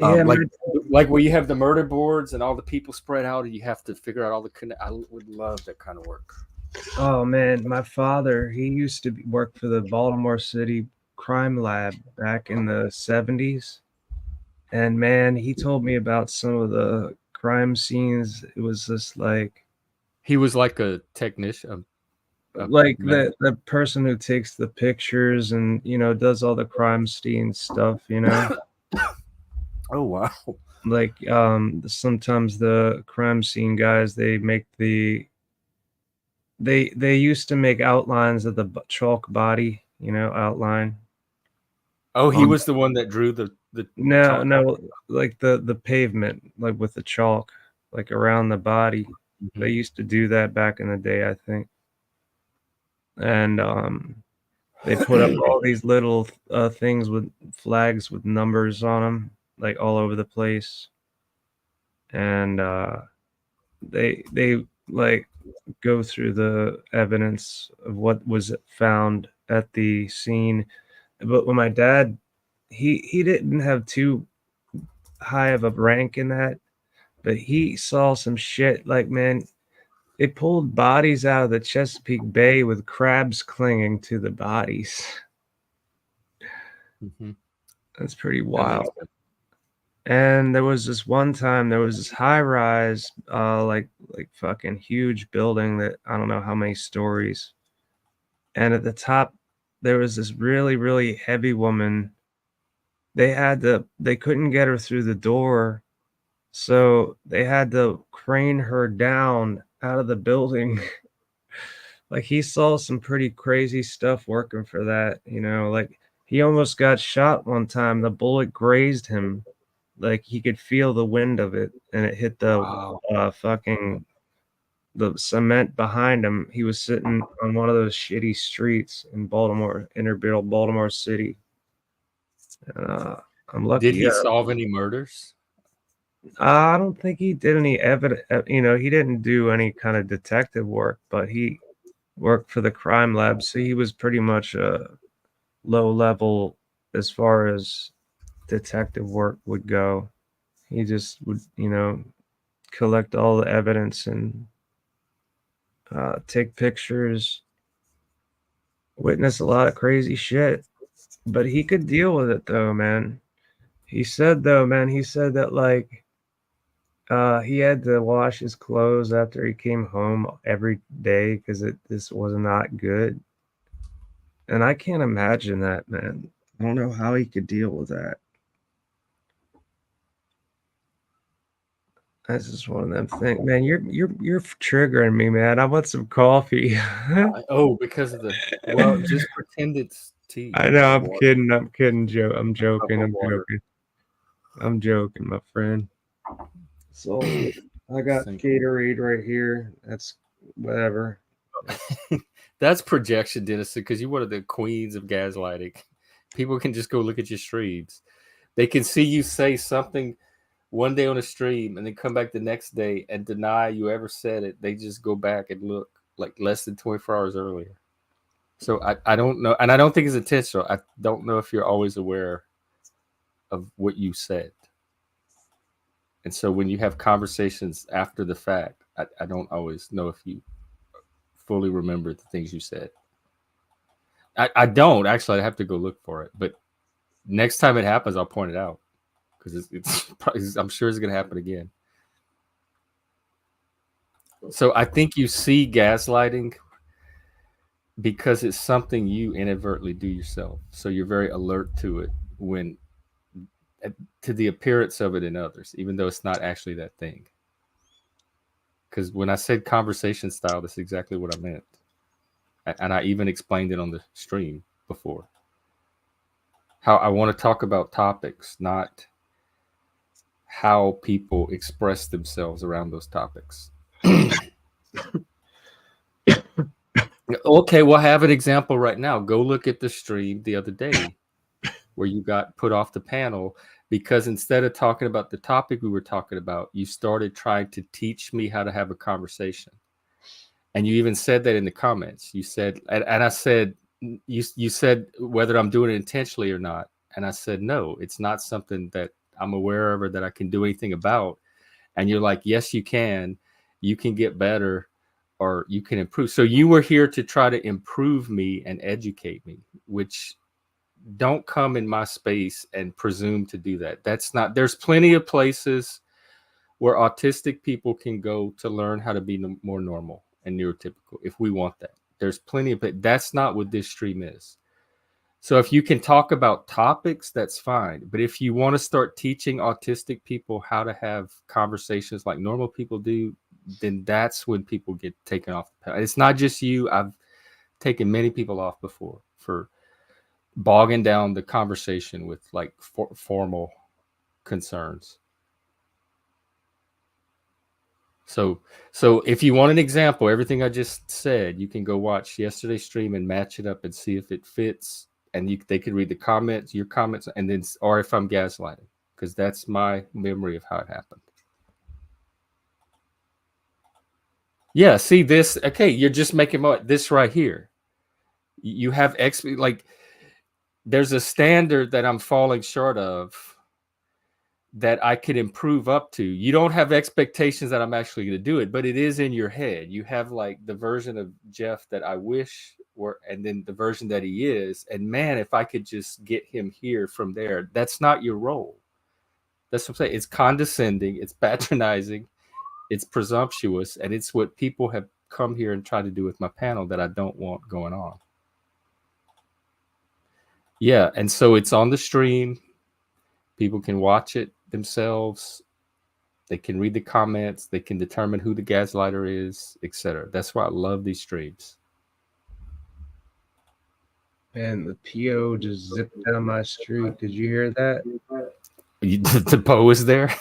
S2: Yeah,
S1: Like where you have the murder boards and all the people spread out, and you have to figure out all the. I would love that kind of work.
S2: oh man, my father, he used to work for the Baltimore City Crime Lab back in the 70s. And man, he told me about some of the crime scenes. It was just
S1: He was like a technician.
S2: like the person who takes the pictures and does all the crime scene stuff,
S1: Oh wow!
S2: like sometimes the crime scene guys, they used to make outlines of the chalk body, outline.
S1: Oh, he was the one that drew the
S2: No,
S1: chalk.
S2: no, like the pavement, like with the chalk, like around the body. They
S1: Mhm.
S2: used to do that back in the day, I think. and they put up all these little things with flags with numbers on them, like all over the place, and they like go through the evidence of what was found at the scene. But when my dad, he didn't have too high of a rank in that, but he saw some shit. Like, man, they pulled bodies out of the Chesapeake Bay with crabs clinging to the bodies.
S1: Mm-hmm.
S2: That's pretty
S1: That makes
S2: wild.
S1: sense.
S2: And there was this one time there was this high rise, like fucking huge building that I don't know how many stories. And at the top there was this really, really heavy woman. They couldn't get her through the door, so they had to crane her down out of the building. Like, he saw some pretty crazy stuff working for that, you know, like he almost got shot one time. The bullet grazed him. Like, he could feel the wind of it, and it hit
S1: Wow.
S2: fucking the cement behind him. He was sitting on one of those shitty streets in Baltimore, inner Baltimore City. Uh, I'm
S1: Did
S2: lucky.
S1: he solve any murders?
S2: I don't think he did any evidence. You know, he didn't do any kind of detective work, but he worked for the crime lab, so he was pretty much a low level as far as detective work would go. He just would, you know, collect all the evidence and take pictures, witness a lot of crazy shit. But he could deal with it though, man. He said that like he had to wash his clothes after he came home every day because this was not good. And I can't imagine that, man. I don't know how he could deal with that. That's just one of them things, man. You're triggering me, man. I want some coffee.
S1: Oh, because of the well, just pretend it's tea
S2: I know.
S1: or
S2: I'm
S1: water,
S2: kidding. I'm kidding. I'm
S1: cup
S2: joking.
S1: of
S2: I'm
S1: water.
S2: joking. I'm joking, my friend. It's all good. I got
S1: Sink.
S2: Gatorade right here. That's whatever.
S1: That's projection, Dennison, because you're one of the queens of gaslighting. People can just go look at your streams. They can see you say something one day on a stream and then come back the next day and deny you ever said it. They just go back and look like less than 24 hours earlier. So I don't know. And I don't think it's intentional. I don't know if you're always aware of what you said. And so when you have conversations after the fact, I don't always know if you fully remember the things you said. I don't actually. I have to go look for it. But next time it happens, I'll point it out because it's probably, I'm sure it's going to happen again. So I think you see gaslighting because it's something you inadvertently do yourself. So you're very alert to it when to the appearance of it in others, even though it's not actually that thing. Because when I said conversation style, that's exactly what I meant. And I even explained it on the stream before. How I want to talk about topics, not how people express themselves around those topics. Okay, we'll have an example right now. Go look at the stream the other day where you got put off the panel because instead of talking about the topic we were talking about, you started trying to teach me how to have a conversation. And you even said that in the comments. You said, and I said, you said whether I'm doing it intentionally or not. And I said, no, it's not something that I'm aware of or that I can do anything about. And you're like, yes, you can. You can get better or you can improve. So you were here to try to improve me and educate me, which don't come in my space and presume to do that. That's not, there's plenty of places where autistic people can go to learn how to be more normal and neurotypical if we want that. There's plenty of it. That's not what this stream is. So if you can talk about topics, that's fine. But if you want to start teaching autistic people how to have conversations like normal people do, then that's when people get taken off the path. It's not just you. I've taken many people off before for bogging down the conversation with like formal concerns. So if you want an example, everything I just said, you can go watch yesterday's stream and match it up and see if it fits. And they can read the comments, your comments, and then, or if I'm gaslighting, because that's my memory of how it happened. Yeah, see this. Okay, you're just making this right here. You have like there's a standard that I'm falling short of that I could improve up to. You don't have expectations that I'm actually going to do it, but it is in your head. You have like the version of Jeff that I wish were, and then the version that he is. And man, if I could just get him here from there, that's not your role. That's what I'm saying. It's condescending, it's patronizing, it's presumptuous, and it's what people have come here and tried to do with my panel that I don't want going on. Yeah, and so it's on the stream. People can watch it themselves. They can read the comments. They can determine who the gaslighter is, etc. That's why I love these streams.
S2: And the PO just zipped down my street. Did you hear that?
S1: The Poe is there.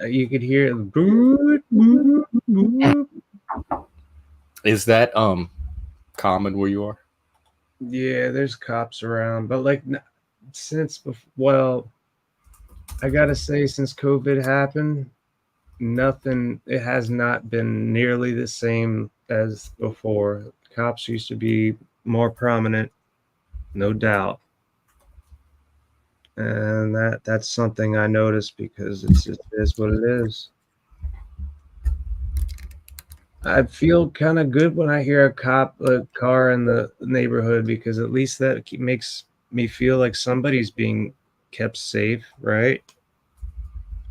S2: You could hear the boop, boop, boop.
S1: Is that common where you are?
S2: Yeah, there's cops around, but like since well, I gotta say, since COVID happened, nothing. It has not been nearly the same as before. Cops used to be more prominent, no doubt, and that's something I noticed because it is what it is. I feel kind of good when I hear a car in the neighborhood because at least that makes me feel like somebody's being kept safe, right?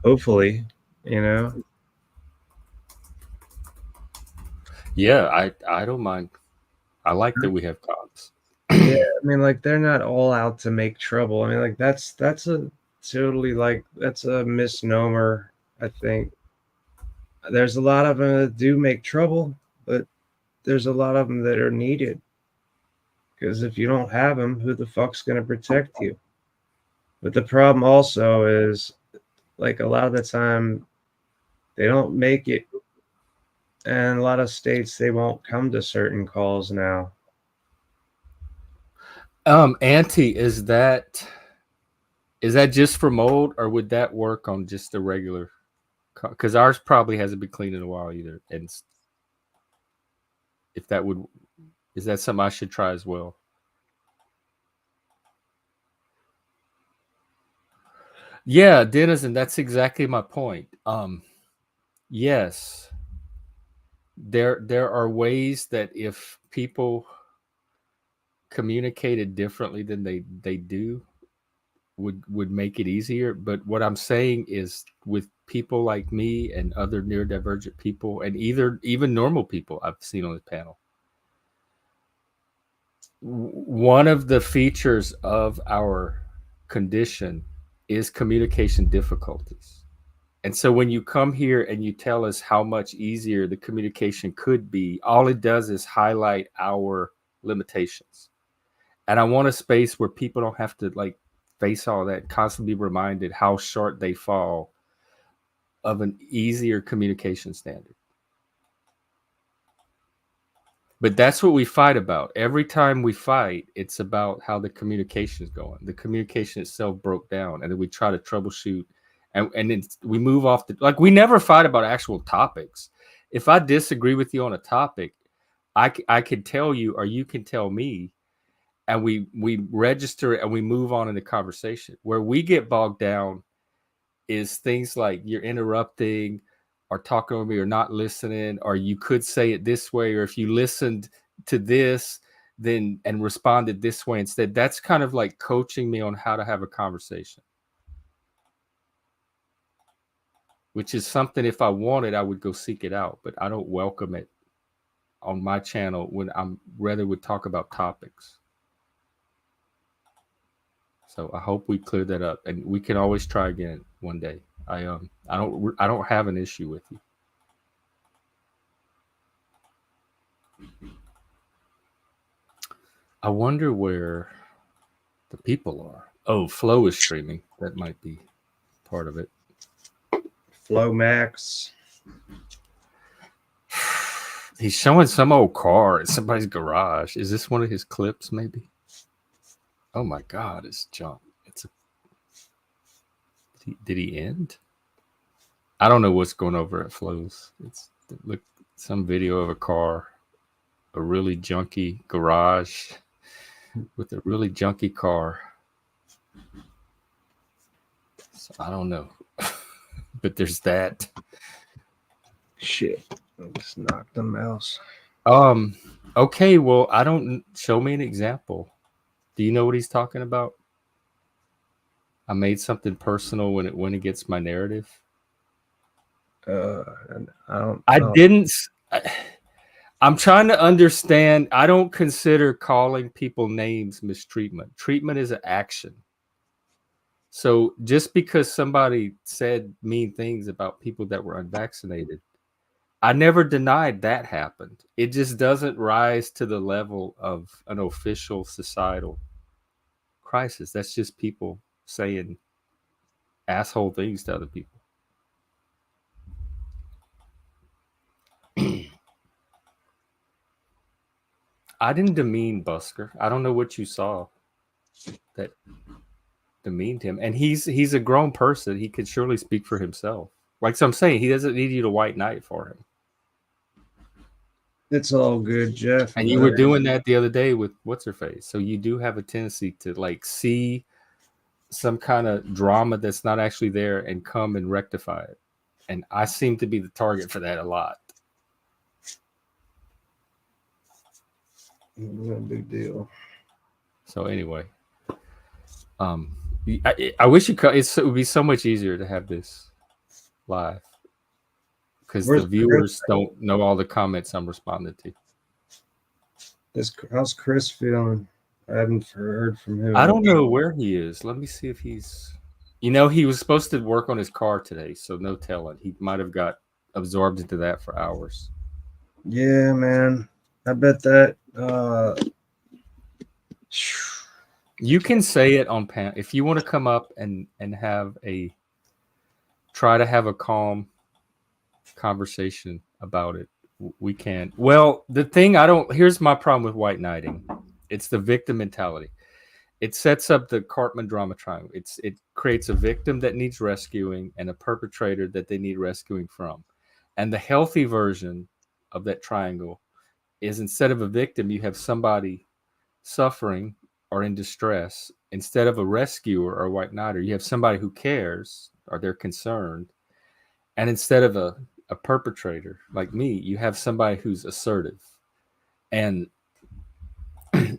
S2: Hopefully, you know.
S1: Yeah, I don't mind. I like that we have cops.
S2: Yeah, I mean, like they're not all out to make trouble. I mean, like that's a totally like that's a misnomer. I think there's a lot of them that do make trouble, but there's a lot of them that are needed because if you don't have them, who the fuck's gonna protect you? But the problem also is like a lot of the time they don't make it, and a lot of states they won't come to certain calls now.
S1: Auntie, is that just for mold, or would that work on just a regular? Because ours probably hasn't been cleaned in a while either. And if that would, is that something I should try as well? Yeah, Denizen, that's exactly my point. Yes, there are ways that if people communicated differently than they do would make it easier. But what I'm saying is with people like me and other neurodivergent people and even normal people I've seen on the panel, one of the features of our condition is communication difficulties. And so when you come here and you tell us how much easier the communication could be, all it does is highlight our limitations. And I want a space where people don't have to like face all that, constantly be reminded how short they fall of an easier communication standard. But that's what we fight about. Every time we fight, it's about how the communication is going. The communication itself broke down, and then we try to troubleshoot, and then we move off the like. We never fight about actual topics. If I disagree with you on a topic, I can tell you, or you can tell me, and we register it and we move on in the conversation. Where we get bogged down is things like you're interrupting or talking over me or not listening, or you could say it this way, or if you listened to this then and responded this way instead. That's kind of like coaching me on how to have a conversation, which is something if I wanted I would go seek it out, but I don't welcome it on my channel when I'm rather would talk about topics. So I hope we clear that up, and we can always try again one day. I don't have an issue with you. I wonder where the people are. Oh, Flow is streaming. That might be part of it.
S2: Flow Max.
S1: He's showing some old car at somebody's garage. Is this one of his clips, maybe? Oh my God, it's junk. It's a. Did he end? I don't know what's going over at Flows. It's look some video of a car, a really junky garage with a really junky car. So I don't know, but there's that.
S2: Shit, I just knocked the mouse.
S1: Okay, well, I don't. Show me an example. Do you know what he's talking about? I made something personal when it went against my narrative.
S2: I don't.
S1: I didn't. I'm trying to understand. I don't consider calling people names mistreatment. Treatment is an action. So just because somebody said mean things about people that were unvaccinated, I never denied that happened. It just doesn't rise to the level of an official societal crisis. That's just people saying asshole things to other people. I didn't demean Busker. I don't know what you saw that demeaned him. And he's a grown person. He could surely speak for himself. Like so I'm saying, he doesn't need you to white knight for him.
S2: It's all good, Jeff.
S1: And you were doing that the other day with what's her face. So you do have a tendency to like see some kind of drama that's not actually there and come and rectify it. And I seem to be the target for that a lot.
S2: No big deal.
S1: So anyway, I wish you could. It would be so much easier to have this live because the viewers don't know all the comments I'm responding to.
S2: How's Chris feeling? I haven't heard from him.
S1: I don't know where he is. Let me see if he's. You know, he was supposed to work on his car today, so no telling. He might have got absorbed into that for hours.
S2: Yeah, man. I bet that.
S1: You can say it on panel if you want to come up and try to have a calm conversation about it. We can. Well, the thing here's my problem with white knighting. It's the victim mentality. It sets up the Cartman drama triangle. It creates a victim that needs rescuing and a perpetrator that they need rescuing from. And the healthy version of that triangle is instead of a victim, you have somebody suffering or in distress. Instead of a rescuer or a white knighter, you have somebody who cares or they're concerned. And instead of a perpetrator like me, you have somebody who's assertive. And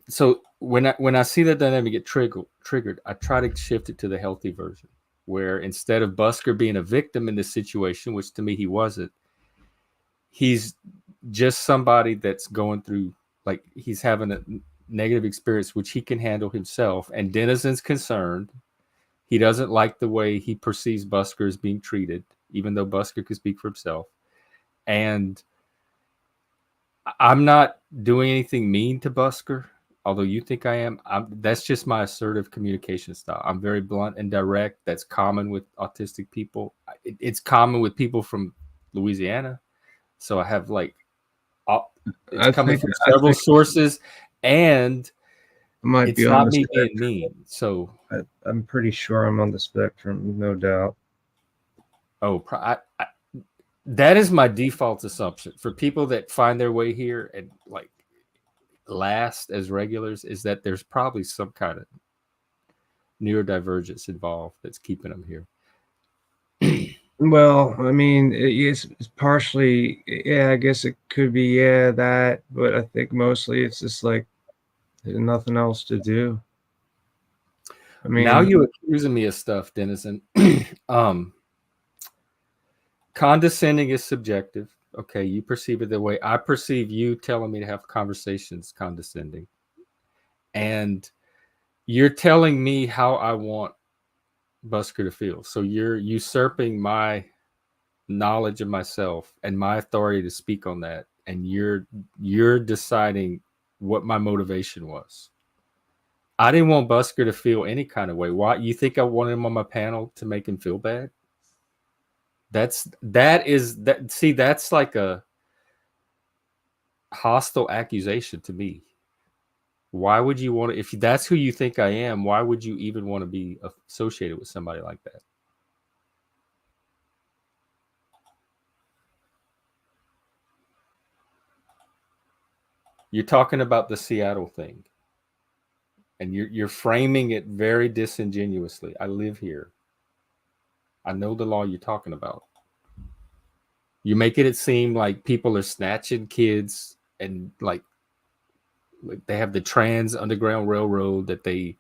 S1: so when I see that dynamic get triggered, I try to shift it to the healthy version, where instead of Busker being a victim in this situation, which to me he wasn't, he's just somebody that's going through, like he's having a negative experience, which he can handle himself. And Denizen's concerned. He doesn't like the way he perceives Busker as being treated, even though Busker could speak for himself. And I'm not doing anything mean to Busker, although you think I am. That's just my assertive communication style. I'm very blunt and direct. That's common with autistic people. It's common with people from Louisiana. So I have like, it's coming from several sources, and it's not me being mean. So
S2: I'm pretty sure I'm on the spectrum, no doubt.
S1: Oh, that is my default assumption for people that find their way here and like last as regulars is that there's probably some kind of neurodivergence involved that's keeping them here.
S2: Well, I mean, it's partially, yeah, I guess it could be, yeah, that, but I think mostly it's just like there's nothing else to do.
S1: I mean, now you're accusing me of stuff, Denizen. Condescending is subjective. Okay, you perceive it the way I perceive you telling me to have conversations condescending. And you're telling me how I want Busker to feel. So you're usurping my knowledge of myself and my authority to speak on that. And you're deciding what my motivation was. I didn't want Busker to feel any kind of way. Why? You think I wanted him on my panel to make him feel bad? That's like hostile accusation to me. Why would you want to, if that's who you think I am, why would you even want to be associated with somebody like that? You're talking about the Seattle thing, and you're framing it very disingenuously. I live here. I know the law you're talking about. You're making it seem like people are snatching kids and like they have the trans underground railroad that they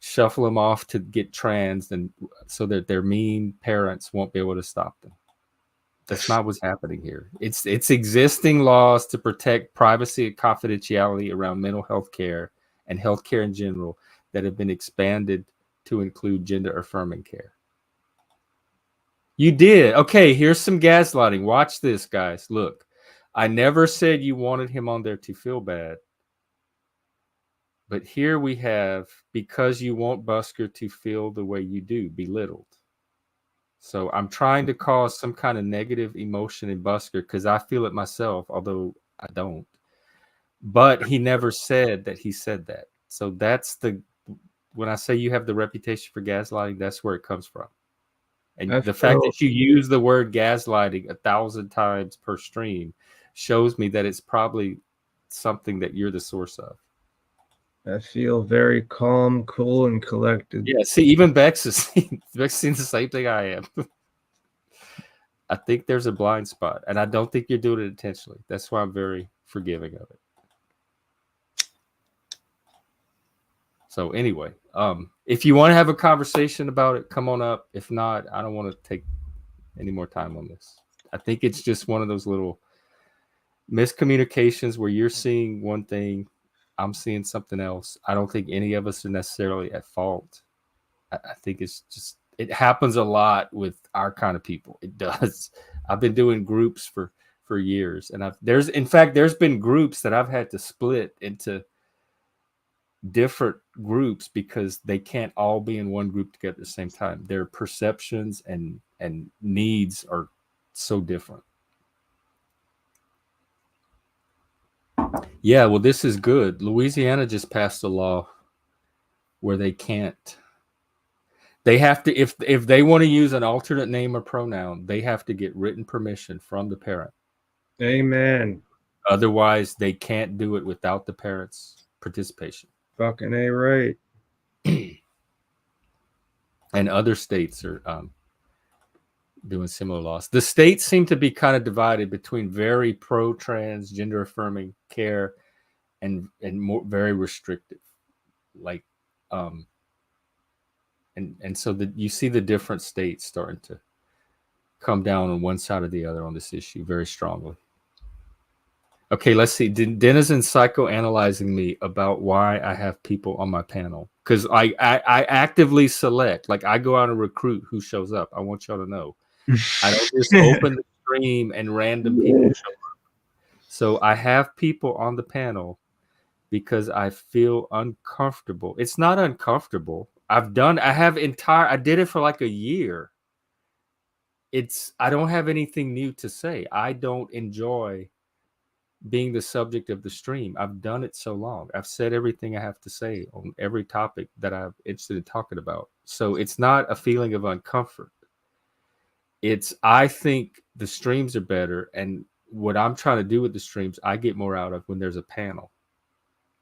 S1: shuffle them off to get trans, and so that their mean parents won't be able to stop them. That's not what's happening here. It's existing laws to protect privacy and confidentiality around mental health care and healthcare in general that have been expanded to include gender affirming care. You did. Okay, here's some gaslighting. Watch this, guys. Look, I never said you wanted him on there to feel bad. But here we have, because you want Busker to feel the way you do, belittled. So I'm trying to cause some kind of negative emotion in Busker because I feel it myself, although I don't. But he never said that he said that. So that's when I say you have the reputation for gaslighting, that's where it comes from. And
S2: I
S1: the fact
S2: feel
S1: that you use the word gaslighting 1,000 times per stream shows me that it's probably something that you're the source of.
S2: I feel very calm, cool, and collected.
S1: Yeah, see, even Bexx is Bexx seen the same thing I am. I think there's a blind spot, and I don't think you're doing it intentionally. That's why I'm very forgiving of it. So anyway, if you want to have a conversation about it, come on up. If not, I don't want to take any more time on this. I think it's just one of those little miscommunications where you're seeing one thing, I'm seeing something else. I don't think any of us are necessarily at fault. I think it's just, it happens a lot with our kind of people. It does. I've been doing groups for years, and there's been groups that I've had to split into different groups because they can't all be in one group together at the same time. Their perceptions and needs are so different. Yeah, well, this is good. Louisiana just passed a law where they have to, if they want to use an alternate name or pronoun, they have to get written permission from the parent.
S2: Amen.
S1: Otherwise, they can't do it without the parent's participation.
S2: Fucking A right.
S1: And other states are doing similar laws. The states seem to be kind of divided between very pro-trans, gender-affirming care and more very restrictive. Like, and so that you see the different states starting to come down on one side or the other on this issue very strongly. Okay, let's see. Denizen's psychoanalyzing me about why I have people on my panel. Because I actively select, like I go out and recruit who shows up. I want y'all to know. I don't just open the stream and random people show up. So I have people on the panel because I feel uncomfortable. It's not uncomfortable. I did it for like a year. I don't have anything new to say. I don't enjoy being the subject of the stream. I've done it so long. I've said everything I have to say on every topic that I'm interested in talking about. So it's not a feeling of uncomfort. I think the streams are better, and what I'm trying to do with the streams, I get more out of when there's a panel.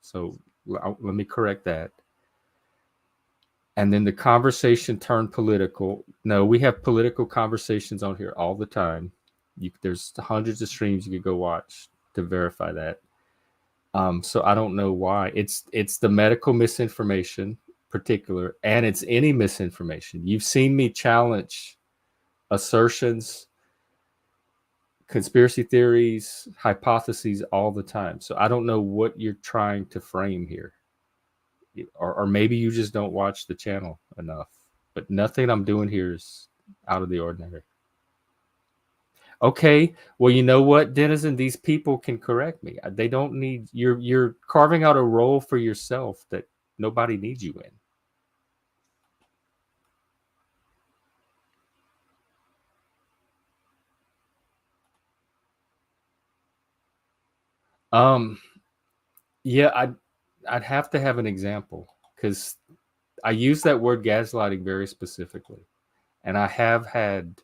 S1: So let me correct that. And then the conversation turned political. No, we have political conversations on here all the time. There's hundreds of streams you could go watch to verify that. So I don't know why. It's the medical misinformation particular, and it's any misinformation. You've seen me challenge assertions, conspiracy theories, hypotheses all the time. So I don't know what you're trying to frame here. Or maybe you just don't watch the channel enough. But nothing I'm doing here is out of the ordinary. Okay, well, you know what, Denizen? These people can correct me. They don't need you're carving out a role for yourself that nobody needs you in. Um, yeah, I'd have to have an example because I use that word gaslighting very specifically, and I have had.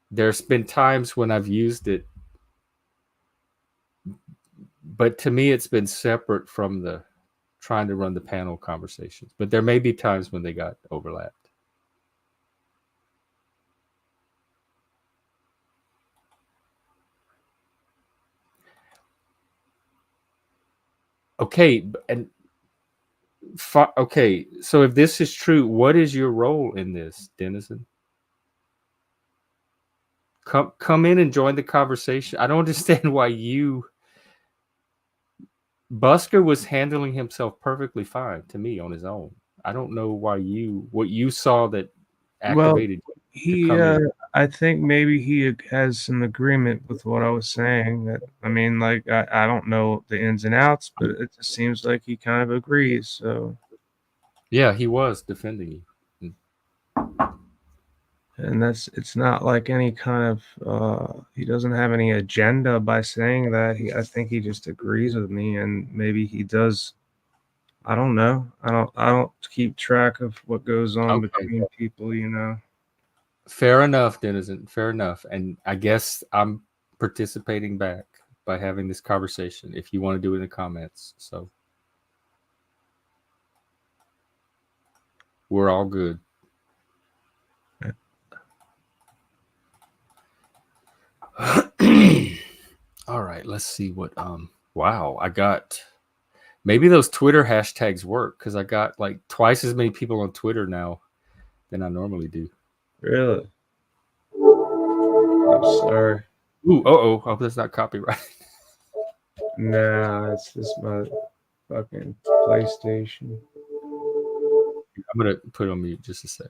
S1: There's been times when I've used it, but to me, it's been separate from the trying to run the panel conversations. But there may be times when they got overlapped. Okay, and okay. So if this is true, what is your role in this, Denizen? Come in and join the conversation. I don't understand why you. Busker was handling himself perfectly fine to me on his own. I don't know why you what you saw that
S2: Well,
S1: activated you to
S2: he,
S1: come in.
S2: I think maybe he has some agreement with what I was saying. That I mean, like I don't know the ins and outs, but it just seems like he kind of agrees. So,
S1: Yeah, he was defending you.
S2: and it's not like any kind of he doesn't have any agenda by saying that. I think he just agrees with me, and maybe he does. I don't know. I don't keep track of what goes on
S1: Okay,
S2: between people, you know.
S1: fair enough, Denizen. Fair enough. And I guess I'm participating back by having this conversation. If you want to do it in the comments, so we're all good. All right, let's see what wow, I got maybe those Twitter hashtags work cuz I got like twice as many people on Twitter now than I normally do.
S2: Really? I'm sorry.
S1: Ooh, oh, hope that's not copyright.
S2: Nah, it's just my fucking PlayStation.
S1: I'm going to put on mute just a sec.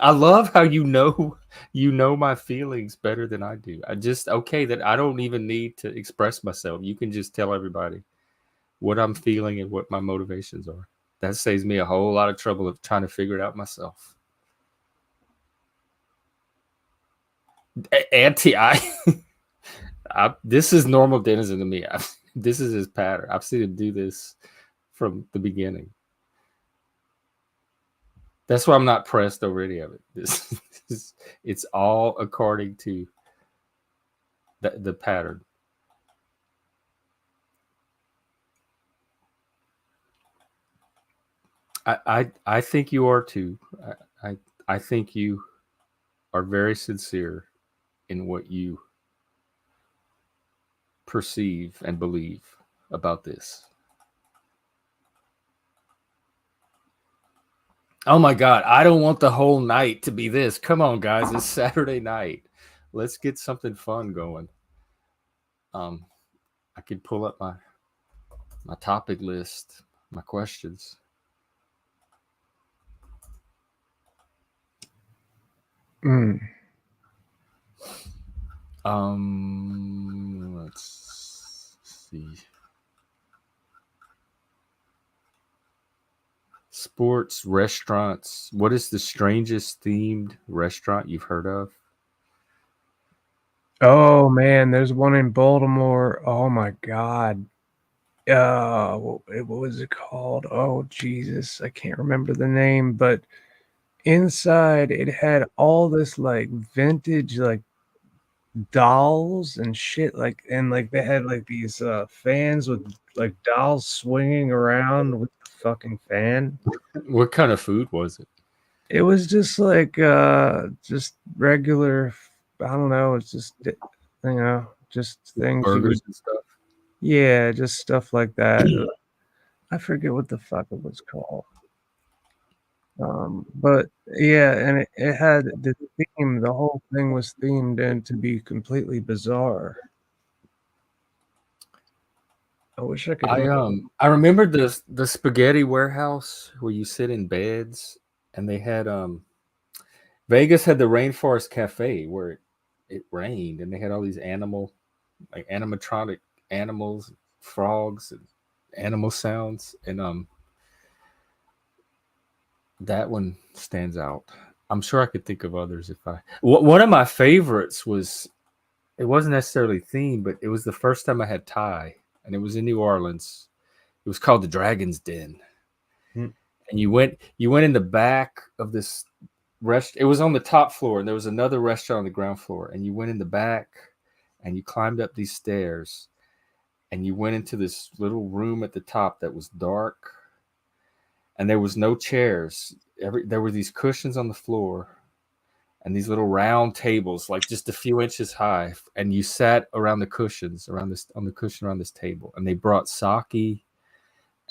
S1: I love how you know my feelings better than I do. I just okay that I don't even need to express myself. You can just tell everybody what I'm feeling and what my motivations are. That saves me a whole lot of trouble of trying to figure it out myself. Anti I, this is normal Denizen to me. This is his pattern. I've seen him do this from the beginning. That's why I'm not pressed over any of it. It's all according to the pattern. I think you are too. I I think you are very sincere in what you perceive and believe about this. Oh my god, I don't want the whole night to be this. Come on, guys, it's Saturday night. Let's get something fun going. Um, I could pull up my topic list, my questions.
S2: Mm.
S1: Let's see. Sports, restaurants. What is the strangest themed restaurant you've heard of?
S2: Oh man, there's one in Baltimore. Oh my God. What was it called? Oh Jesus, I can't remember the name, but inside it had all this like vintage like dolls and shit, like, and like they had like these fans with like dolls swinging around with the fucking fan.
S1: What kind of food was it?
S2: It was just like just regular, I don't know, it's just just things you
S1: Burgers
S2: would,
S1: and stuff.
S2: yeah, just stuff like that. I forget what the fuck it was called. But yeah, and it had the theme, the whole thing was themed and to be completely bizarre. I wish I could remember.
S1: I remember the spaghetti warehouse where you sit in beds, and they had Vegas had the Rainforest Cafe where it rained, and they had all these like animatronic animals, frogs, and animal sounds, and that one stands out. I'm sure I could think of others if I. One of my favorites was, it wasn't necessarily themed, but it was the first time I had Thai, and it was in New Orleans. It was called the Dragon's Den,
S2: Hmm.
S1: and you went in the back of this rest. It was on the top floor, and there was another restaurant on the ground floor, and you went in the back, and you climbed up these stairs, and you went into this little room at the top that was dark, and there was no chairs. There were these cushions on the floor, and these little round tables, like just a few inches high, and you sat around the cushions around this on the cushion around this table, and they brought sake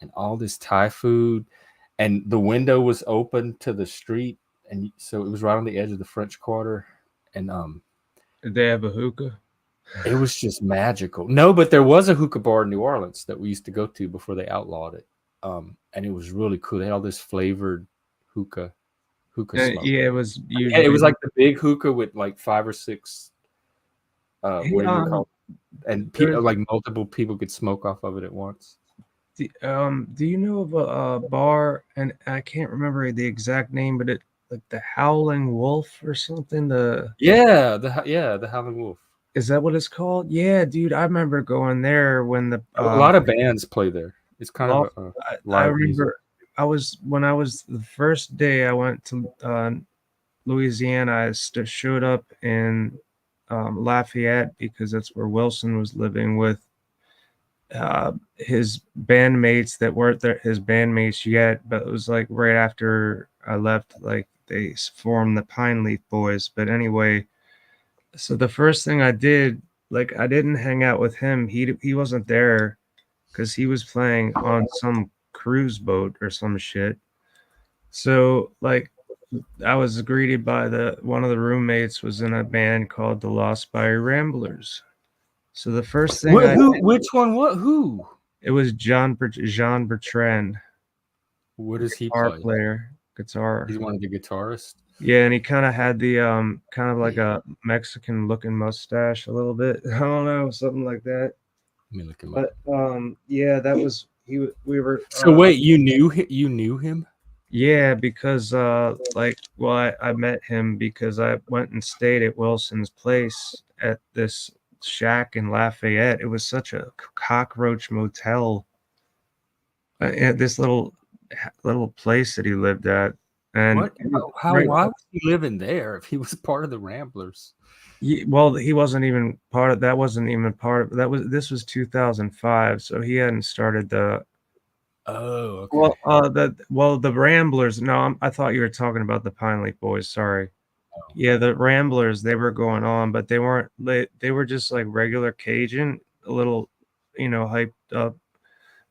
S1: and all this Thai food, and the window was open to the street, and so it was right on the edge of the French Quarter, and
S2: Did they have a hookah?
S1: it was just magical. No, but there was a hookah bar in New Orleans that we used to go to before they outlawed it, and it was really cool. They had all this flavored hookah smoke.
S2: Yeah, it was
S1: And it
S2: usually.
S1: was like the big hookah with like 5 or 6
S2: Hey,
S1: what do you call it? And
S2: there's
S1: like multiple people could smoke off of it at once.
S2: do you know of a bar, and I can't remember the exact name, but it like the Howling Wolf or something.
S1: The Howling Wolf.
S2: Is that what it's called? Yeah, dude, I remember going there when the
S1: A lot of bands play there. It's kind of
S2: law.
S1: a
S2: I
S1: live music.
S2: remember when I was the first day I went to Louisiana. I showed up in Lafayette because that's where Wilson was living with his bandmates that weren't his bandmates yet, but it was like right after I left, like they formed the Pine Leaf Boys. But anyway, so the first thing I did, like I didn't hang out with him. He wasn't there because he was playing on some cruise boat or some shit. So like I was greeted by the one of the roommates was in a band called the Lost by Ramblers. So the first thing
S1: What?
S2: I
S1: Who? Which one? What? Who?
S2: it was Jean Bertrand,
S1: What does he
S2: guitar
S1: play?
S2: player, guitar.
S1: He's one of the guitarists.
S2: Yeah, and he kind of had the kind of like a Mexican looking mustache a little bit. I don't know, something like that.
S1: Let me look him up.
S2: But yeah, that was we were
S1: So wait, you knew him?
S2: yeah, because like well I met him because I went and stayed at Wilson's place at this shack in Lafayette. It was such a cockroach motel. At this little place that he lived at, and
S1: What? How?
S2: right.
S1: Why was he living there if he was part of the Ramblers?
S2: Well, he wasn't even part of that. Wasn't even part of that. This was 2005, so he hadn't started the
S1: Oh, okay.
S2: the Ramblers. No, I thought you were talking about the Pine Leaf Boys. Sorry. Yeah, the Ramblers, they were going on, but they weren't. They were just like regular Cajun, a little, hyped up,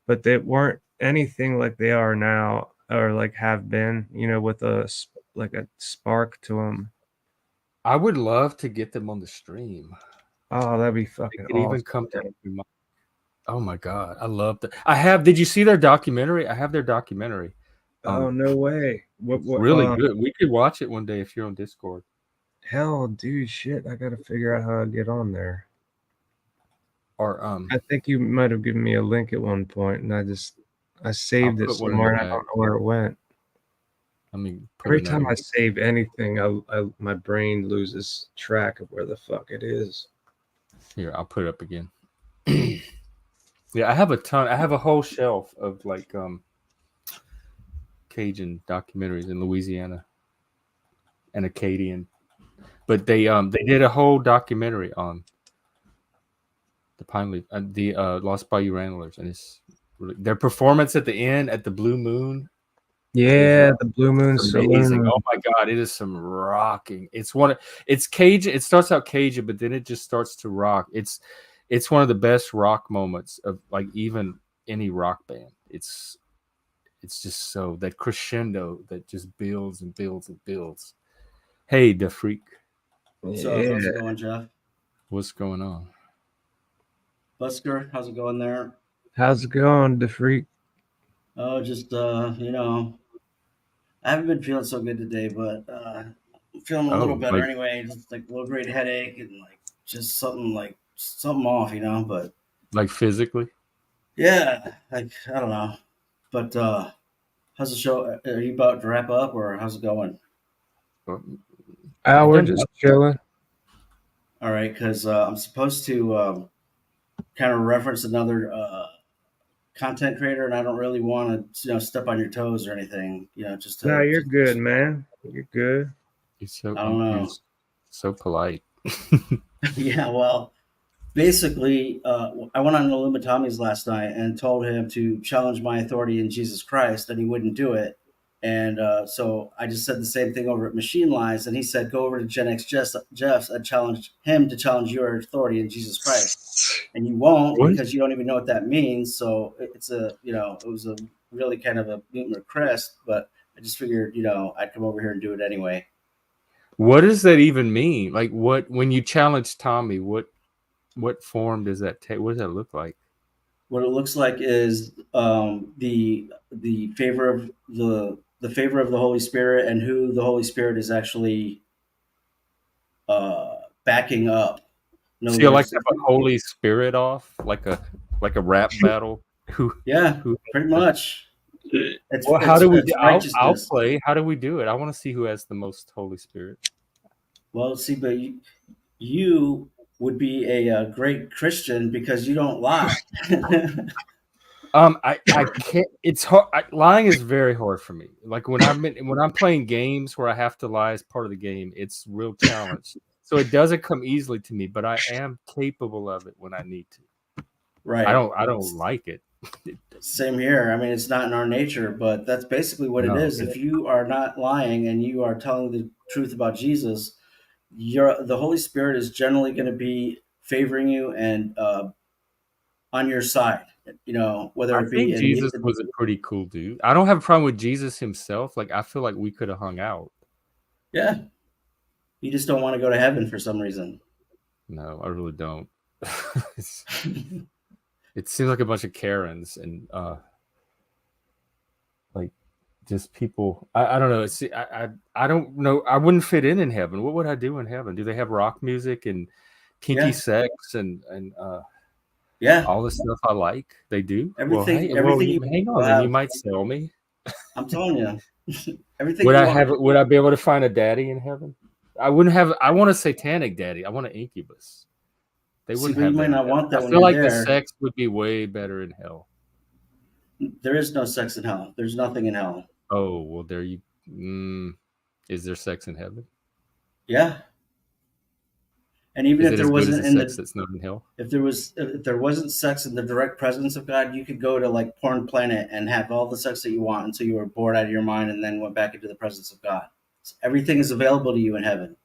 S2: but they weren't anything like they are now or like have been. With like a spark to them.
S1: I would love to get them on the stream.
S2: Oh, that'd be
S1: They
S2: fucking
S1: could even
S2: awesome.
S1: come to every. Oh my god, I love that. I have. Did you see their documentary? I have their documentary.
S2: Oh, no way.
S1: It's really good. We could watch it one day if you're on Discord.
S2: Hell, dude, shit, I gotta figure out how to get on there.
S1: Or
S2: I think you might have given me a link at one point, and I
S1: I'll
S2: saved it
S1: put one in the
S2: somewhere, and I
S1: back.
S2: don't know where it went.
S1: Let me put
S2: Every
S1: another
S2: time I
S1: one.
S2: save anything, my brain loses track of where the fuck it is.
S1: Here, I'll put it up again. Yeah, I have a ton. I have a whole shelf of like Cajun documentaries in Louisiana and Acadian. But they did a whole documentary on the Pine Leaf, the Lost Bayou Ramblers, and it's really, their performance at the end at the Blue Moon is
S2: Yeah, the Blue Moon
S1: amazing.
S2: Saloon.
S1: Oh my god, it is some rocking. It's Cajun. It starts out Cajun, but then it just starts to rock. It's one of the best rock moments of like even any rock band. It's just so that crescendo that just builds and builds and builds. Hey, DaFreak,
S3: So how's
S2: Yeah.
S3: it going, Jeff?
S1: what's going on?
S3: Busker, how's it going there?
S2: How's it going, DaFreak?
S3: Oh, just I haven't been feeling so good today, but I'm feeling a little
S1: Oh,
S3: better
S1: like
S3: anyway. Just like a little great headache and just something off, But
S1: physically?
S3: yeah, I don't know. But how's the show? Are you about to wrap up, or how's it going?
S1: I've
S2: We're
S1: done
S2: just
S1: nothing.
S2: chilling.
S3: All right, because I'm supposed to kind of reference another content creator, and I don't really want to step on your toes or anything. Just
S2: No,
S3: to
S2: you're
S3: just
S2: good, man. You're good.
S3: I don't
S1: You're
S3: know.
S1: so polite.
S3: Yeah, well, basically, I went on Illuminati's last night and told him to challenge my authority in Jesus Christ, and he wouldn't do it. And so I just said the same thing over at Machine Lies, and he said, "Go over to Gen X Jeff's and challenge him to challenge your authority in Jesus Christ." And you won't
S1: What?
S3: because you don't even know what that means. So it's it was a really kind of a meet and request, but I just figured, I'd come over here and do it anyway.
S1: What does that even mean? Like, what when you challenge Tommy? What form does that take? What does that look like?
S3: What it looks like is the favor of the favor of the Holy Spirit and who the Holy Spirit is actually backing up. In other
S1: So you like
S3: words,
S1: to have a Holy Spirit off, like a rap battle. Who
S3: yeah,
S1: who?
S3: pretty much. It's
S1: Well, how
S3: it's
S1: do we?
S3: it's
S1: I'll
S3: righteousness.
S1: play. How do we do it? I want to see who has the most Holy Spirit.
S3: Well, see, but you would be a great Christian because you don't lie.
S1: I can't. It's hard. Lying is very hard for me. Like when I'm playing games where I have to lie as part of the game, it's real challenge. So it doesn't come easily to me, but I am capable of it when I need to.
S3: Right.
S1: I don't like it.
S3: Same here. I mean, it's not in our nature, but that's basically what it
S1: No.
S3: is. If you are not lying and you are telling the truth about Jesus, the Holy Spirit is generally going to be favoring you and on your side. Whether
S1: I
S3: it be
S1: think
S3: in
S1: Jesus was a pretty cool dude. I don't have a problem with Jesus himself. Like I feel like we could have hung out.
S3: yeah, you just don't want to go to heaven for some reason.
S1: No, I really don't. It seems like a bunch of Karens and like just people. I don't know. See, I don't know. I wouldn't fit in heaven. What would I do in heaven? Do they have rock music and kinky
S3: Yeah,
S1: sex and
S3: yeah.
S1: all the stuff I like? They do. Well, hey,
S3: Everything you
S1: hang on.
S3: will
S1: Then you
S3: have.
S1: might sell me.
S3: I'm telling you, everything
S1: Would
S3: you
S1: I
S3: want.
S1: have? Would I be able to find a daddy in heaven? I wouldn't have. I want a satanic daddy. I want an incubus. They
S3: See,
S1: wouldn't
S3: but you
S1: have
S3: might
S1: that in
S3: not
S1: heaven.
S3: want
S1: I
S3: that when
S1: feel
S3: you're
S1: like the
S3: there.
S1: sex would be way better in hell.
S3: There is no sex in hell. There's nothing in hell.
S1: Oh well, there you. Is there sex in heaven?
S3: Yeah, and even
S1: Is
S3: if
S1: it
S3: there
S1: as good as
S3: wasn't
S1: the
S3: in
S1: sex
S3: the
S1: that's not in hell?
S3: if there wasn't sex in the direct presence of God, you could go to like Porn Planet and have all the sex that you want until you were bored out of your mind and then went back into the presence of God. So everything is available to you in heaven.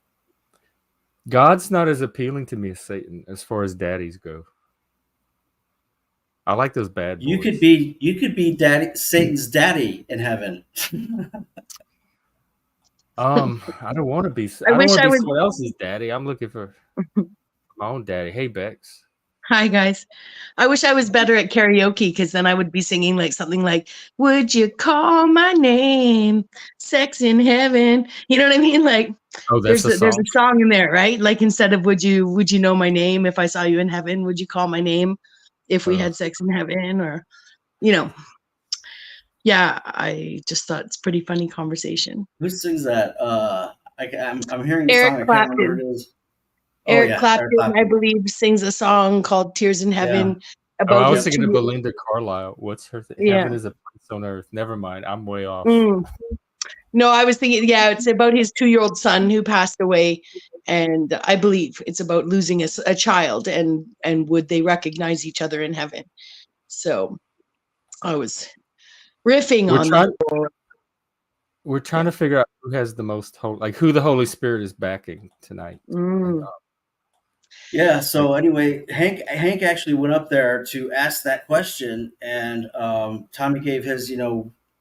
S1: God's not as appealing to me as Satan as far as daddies go. I like those bad boys.
S3: You could be daddy Satan's daddy in heaven.
S1: I don't want to be.
S4: I
S1: I don't
S4: wish
S1: want to
S4: I
S1: be
S4: would.
S1: someone else's daddy. I'm looking for my own daddy. Hey, Bexx.
S4: Hi, guys. I wish I was better at karaoke because then I would be singing like something like, "Would you call my name? Sex in heaven." You know what I mean? Like,
S1: Oh, that's a
S4: there's
S1: song.
S4: a song in there, right? Like instead of would you know my name if I saw you in heaven? Would you call my name if we
S1: Oh,
S4: had sex in heaven? Or, you know, yeah. I just thought it's pretty funny conversation.
S3: Who sings that? I'm hearing the
S4: Eric
S3: song. I can't remember
S4: Clapton.
S3: who it is. Oh
S4: Eric
S3: yeah, Eric
S4: Clapton, I
S3: Clapton.
S4: believe, sings a song called "Tears in
S3: Yeah,
S4: Heaven"
S1: oh, I
S4: about
S1: was
S4: his
S1: thinking of
S4: two.
S1: Belinda Carlisle. What's her?
S4: Yeah.
S1: Heaven is a place on earth. Never mind. I'm way off.
S4: Mm. No, I was thinking, yeah, it's about his 2-year-old son who passed away, and I believe it's about losing a child, and would they recognize each other in heaven? So I was riffing
S1: We're
S4: on that.
S1: trying. We're trying
S4: Yeah.
S1: to figure out who has the most like who the Holy Spirit is backing tonight. And,
S4: Mm.
S3: yeah.
S1: like,
S3: So anyway, Hank actually went up there to ask that question, and Tommy gave his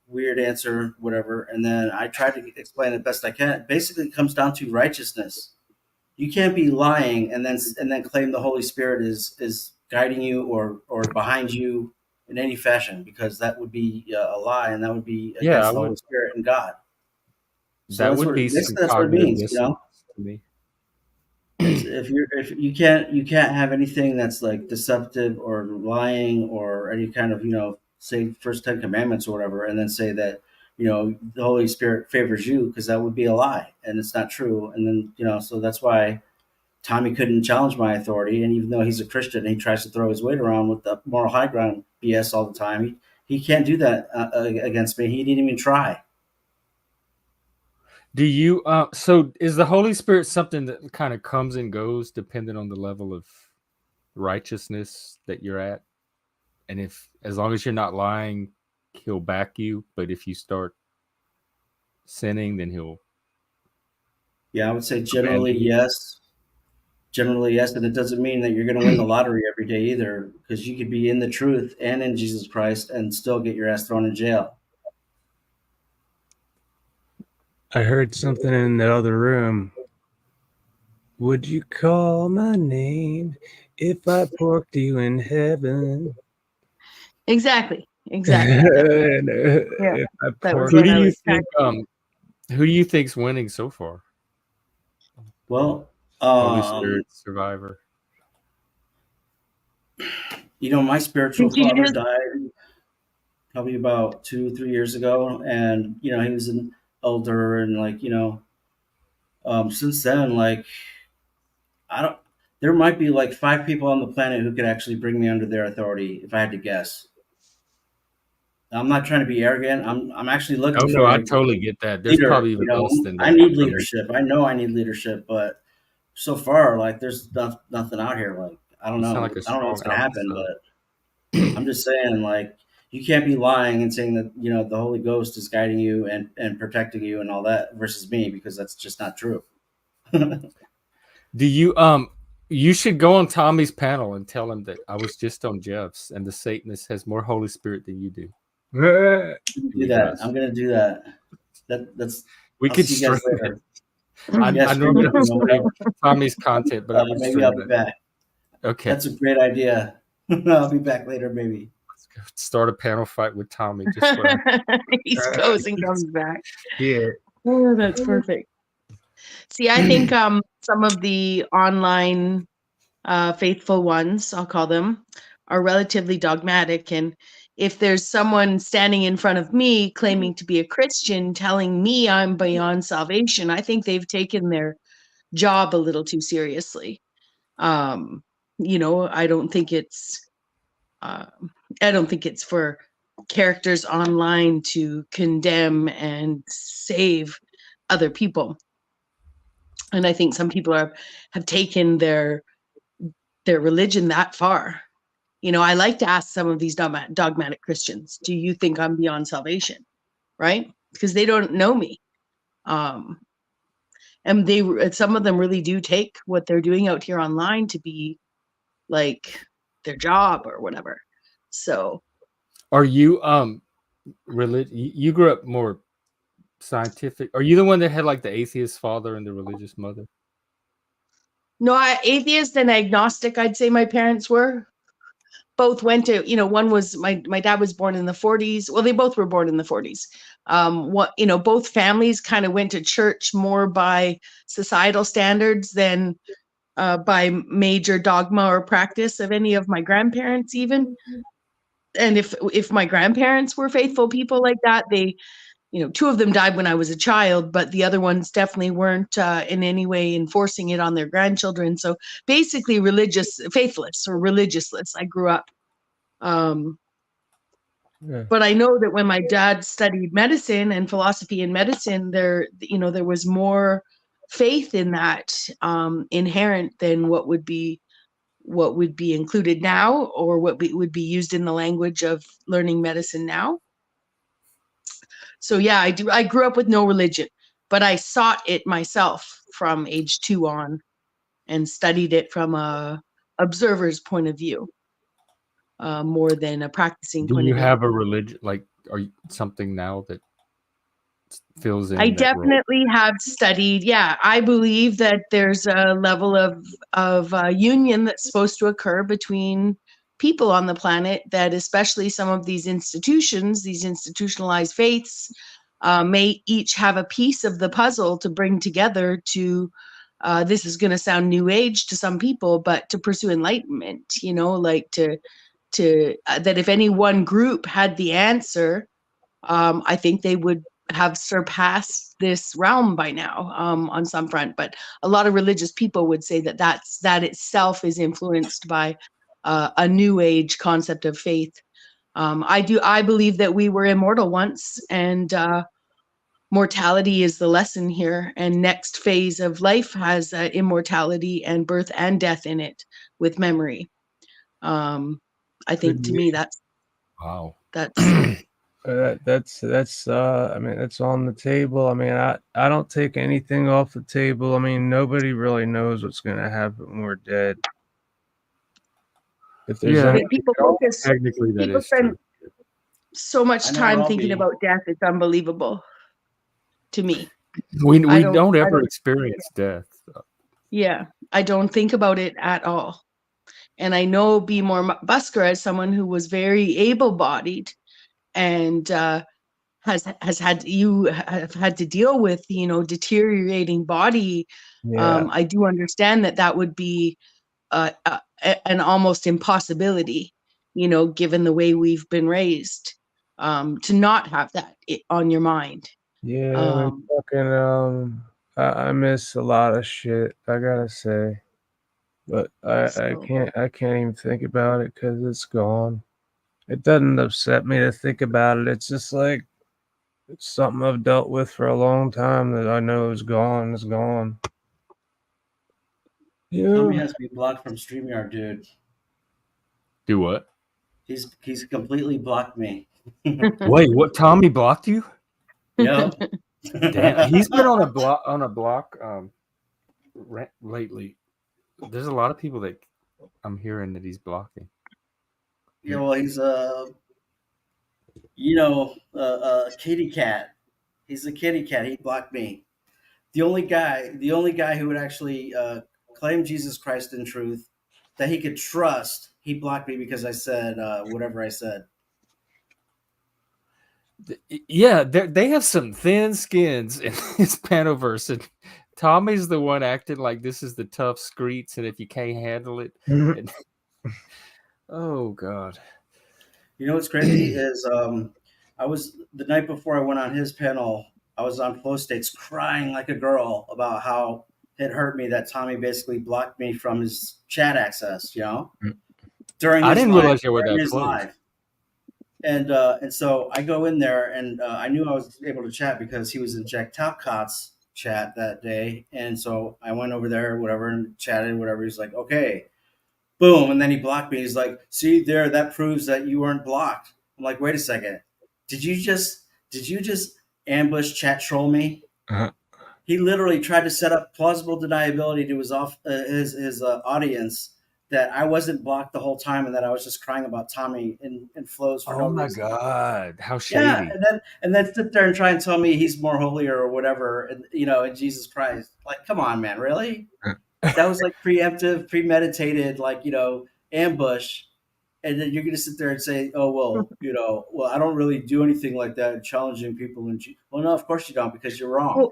S3: weird answer, whatever, and then I tried to explain it best I can. Basically, it comes down to righteousness. You can't be lying and then claim the Holy Spirit is guiding you or behind you in any fashion, because that would be a lie, and that would be
S1: yeah, I
S3: against the
S1: would.
S3: Holy Spirit and God. So
S1: That
S3: that's
S1: would
S3: what
S1: be some
S3: basically that's what it
S1: cognitive
S3: means.
S1: dissonance to me.
S3: It's if you can't have anything that's like deceptive or lying or any kind of say first 10 commandments or whatever, and then say that the Holy Spirit favors you, because that would be a lie and it's not true. And then, so that's why Tommy couldn't challenge my authority. And even though he's a Christian, he tries to throw his weight around with the moral high ground BS all the time. He can't do that against me. He didn't even try.
S1: Do you so is the Holy Spirit something that kind of comes and goes depending on the level of righteousness that you're at? And as long as you're not lying, he'll back you, but if you start sinning, then he'll
S3: I would say generally yes. Generally yes, and it doesn't mean that you're going to win the lottery every day either, because you could be in the truth and in Jesus Christ and still get your ass thrown in jail.
S2: I heard something in the other room. Would you call my name if I porked you in heaven?
S4: Exactly.
S2: Yeah.
S4: That was
S1: who
S4: what
S1: do
S4: I
S1: you
S4: was
S1: think who do you think's winning so far?
S3: Well,
S1: Holy Spirit survivor.
S3: My spiritual
S4: Did you
S3: father
S4: just-
S3: died probably about 2-3 years ago, and he was an elder, and since then, there might be like 5 people on the planet who could actually bring me under their authority if I had to guess. I'm not trying to be arrogant. I'm actually looking for
S1: I totally get that. There's
S3: leader,
S1: probably even less than that.
S3: I need leadership. I know I need leadership, but so far, there's nothing out here. I don't know.
S1: Like
S3: I don't know what's gonna happen, but I'm just saying, you can't be lying and saying that the Holy Ghost is guiding you and protecting you and all that versus me, because that's just not true.
S1: Do you you should go on Tommy's panel and tell him that I was just on Jeff's and the Satanist has more Holy Spirit than you do.
S3: Do that. I'm gonna do that. That's.
S1: We
S3: I'll
S1: could
S3: see you guys
S1: stream
S3: later.
S1: it. I normally don't stream Tommy's content, but I would
S3: maybe
S1: stream
S3: I'll be
S1: it.
S3: back.
S1: Okay.
S3: That's a great idea. I'll be back later, maybe.
S1: Start a panel fight with Tommy. Just for
S4: he goes and comes back.
S2: Yeah.
S4: Oh, that's perfect. See, I think some of the online faithful ones, I'll call them, are relatively dogmatic. And if there's someone standing in front of me claiming to be a Christian telling me I'm beyond salvation, I think they've taken their job a little too seriously. I don't think it's for characters online to condemn and save other people. And I think some people have taken their religion that far. I like to ask some of these dogmatic Christians, do you think I'm beyond salvation? Right? Because they don't know me. And some of them really do take what they're doing out here online to be like their job or whatever. So
S1: are you you grew up more scientific? Are you the one that had like the atheist father and the religious mother?
S4: No, atheist and agnostic, I'd say my parents were. Both went to, one was my dad was born in the 40s. Well, they both were born in the 40s. Both families kind of went to church more by societal standards than by major dogma or practice of any of my grandparents even. And if my grandparents were faithful people like that, they, 2 of them died when I was a child, but the other ones definitely weren't in any way enforcing it on their grandchildren. So basically faithless or religiousless. I grew up. But I know that when my dad studied medicine and philosophy in medicine, there was more faith in that inherent than what would be included now, or what would be used in the language of learning medicine now. So yeah, I grew up with no religion, but I sought it myself from age 2 on and studied it from a observer's point of view, more than a practicing point of view.
S1: Do you have a religion, are you something now that fills in?
S4: I definitely have studied. Yeah, I believe that there's a level of union that's supposed to occur between people on the planet, that especially some of these institutions, these institutionalized faiths, may each have a piece of the puzzle to bring together to, this is going to sound new age to some people, but to pursue enlightenment, that if any one group had the answer, I think they would have surpassed this realm by now, on some front. But a lot of religious people would say that that itself is influenced by a new age concept of faith. I believe that we were immortal once, and mortality is the lesson here. And next phase of life has immortality and birth and death in it with memory. I think to me that's
S1: Wow.
S4: that's
S2: That's I mean, it's on the table. I mean, I don't take anything off the table. I mean, nobody really knows what's going to happen when we're dead. If there's
S1: Yeah.
S2: anything
S4: people
S2: else,
S4: focus.
S1: Technically, that
S4: People
S1: is
S4: spend
S1: true.
S4: so much
S3: I know
S4: time
S3: I'll
S4: thinking
S3: be.
S4: about death. It's unbelievable to me.
S1: We
S4: I
S1: don't ever
S4: don't-
S1: experience death.
S4: Yeah, I don't think about it at all. And I know Be More Busker as someone who was very able-bodied and have had to deal with, deteriorating body.
S2: yeah,
S4: I do understand that would be an almost impossibility, given the way we've been raised, to not have that on your mind.
S2: yeah. I mean, fucking I miss a lot of shit, I gotta say, but I
S4: So-
S2: can't even think about it because it's gone. It doesn't upset me to think about it. It's just like it's something I've dealt with for a long time that I know is gone. It's gone.
S3: Tommy
S2: Yeah.
S3: has me blocked from StreamYard, dude.
S1: Do what?
S3: He's completely blocked me.
S1: Wait, what? Tommy blocked you?
S3: Yep.
S1: Damn, he's been on a block lately. There's a lot of people that I'm hearing that he's blocking.
S3: Yeah, well, he's kitty cat. He's a kitty cat. He blocked me. The only guy who would actually claim Jesus Christ in truth that he could trust, he blocked me because I said whatever I said.
S1: Yeah, they have some thin skins in this Panoverse, and Tommy's the one acting like this is the tough streets, and if you can't handle it, and, oh god.
S3: You know what's crazy is I was the night before I went on his panel. I was on Flow States crying like a girl about how it hurt me that Tommy basically blocked me from his chat access. During
S1: I
S3: his
S1: didn't
S3: live,
S1: realize you were
S3: during
S1: that
S3: his
S1: close.
S3: live. And so I go in there and I knew I was able to chat because he was in Jack Talcott's chat that day. And so I went over there, whatever, and chatted, whatever. He's like, okay, boom. And then he blocked me. He's like, see there, that proves that you weren't blocked. I'm like, wait a second. Did you just ambush chat troll me?
S2: Uh-huh.
S3: He literally tried to set up plausible deniability to his audience that I wasn't blocked the whole time and that I was just crying about Tommy and flows for no
S1: Oh my
S3: reason.
S1: god, how shady!
S3: Yeah, and then sit there and try and tell me he's more holier or whatever, and in Jesus Christ. Like, come on, man, really? That was like preemptive, premeditated, ambush. And then you're gonna sit there and say, "Oh well, I don't really do anything like that, challenging people." Well, no, of course you don't, because you're wrong.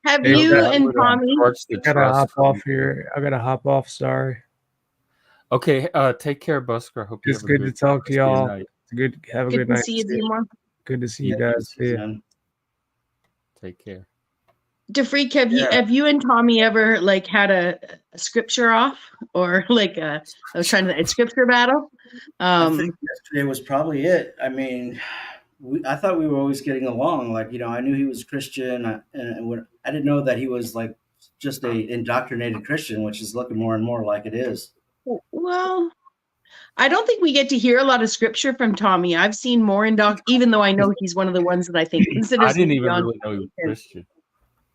S4: Have
S2: Hey,
S4: you
S2: that
S4: and Tommy?
S1: Starts the
S2: I gotta
S1: trust
S2: hop
S1: from-
S2: off here. I gotta hop off. Sorry.
S1: Okay, take care, Busker. I hope you
S2: It's
S1: have a
S2: good to
S1: good
S2: talk to
S1: rest of your
S2: y'all.
S1: night.
S2: It's good. Have a
S4: Good
S2: good
S4: to
S2: night.
S4: see you, Demar.
S2: Good to see you
S3: Yeah,
S2: guys. See ya.
S3: man.
S1: Take care.
S4: DaFreak,
S3: Yeah.
S4: have you and Tommy ever had a scripture off, or a scripture battle?
S3: I think yesterday was probably it. I mean, I thought we were always getting along. I knew he was Christian, and I didn't know that he was just a indoctrinated Christian, which is looking more and more like it is.
S4: Well, I don't think we get to hear a lot of scripture from Tommy. I've seen more even though I know he's one of the ones that I think considers.
S1: I didn't
S4: to be
S1: even
S4: on-
S1: really know he was Christian.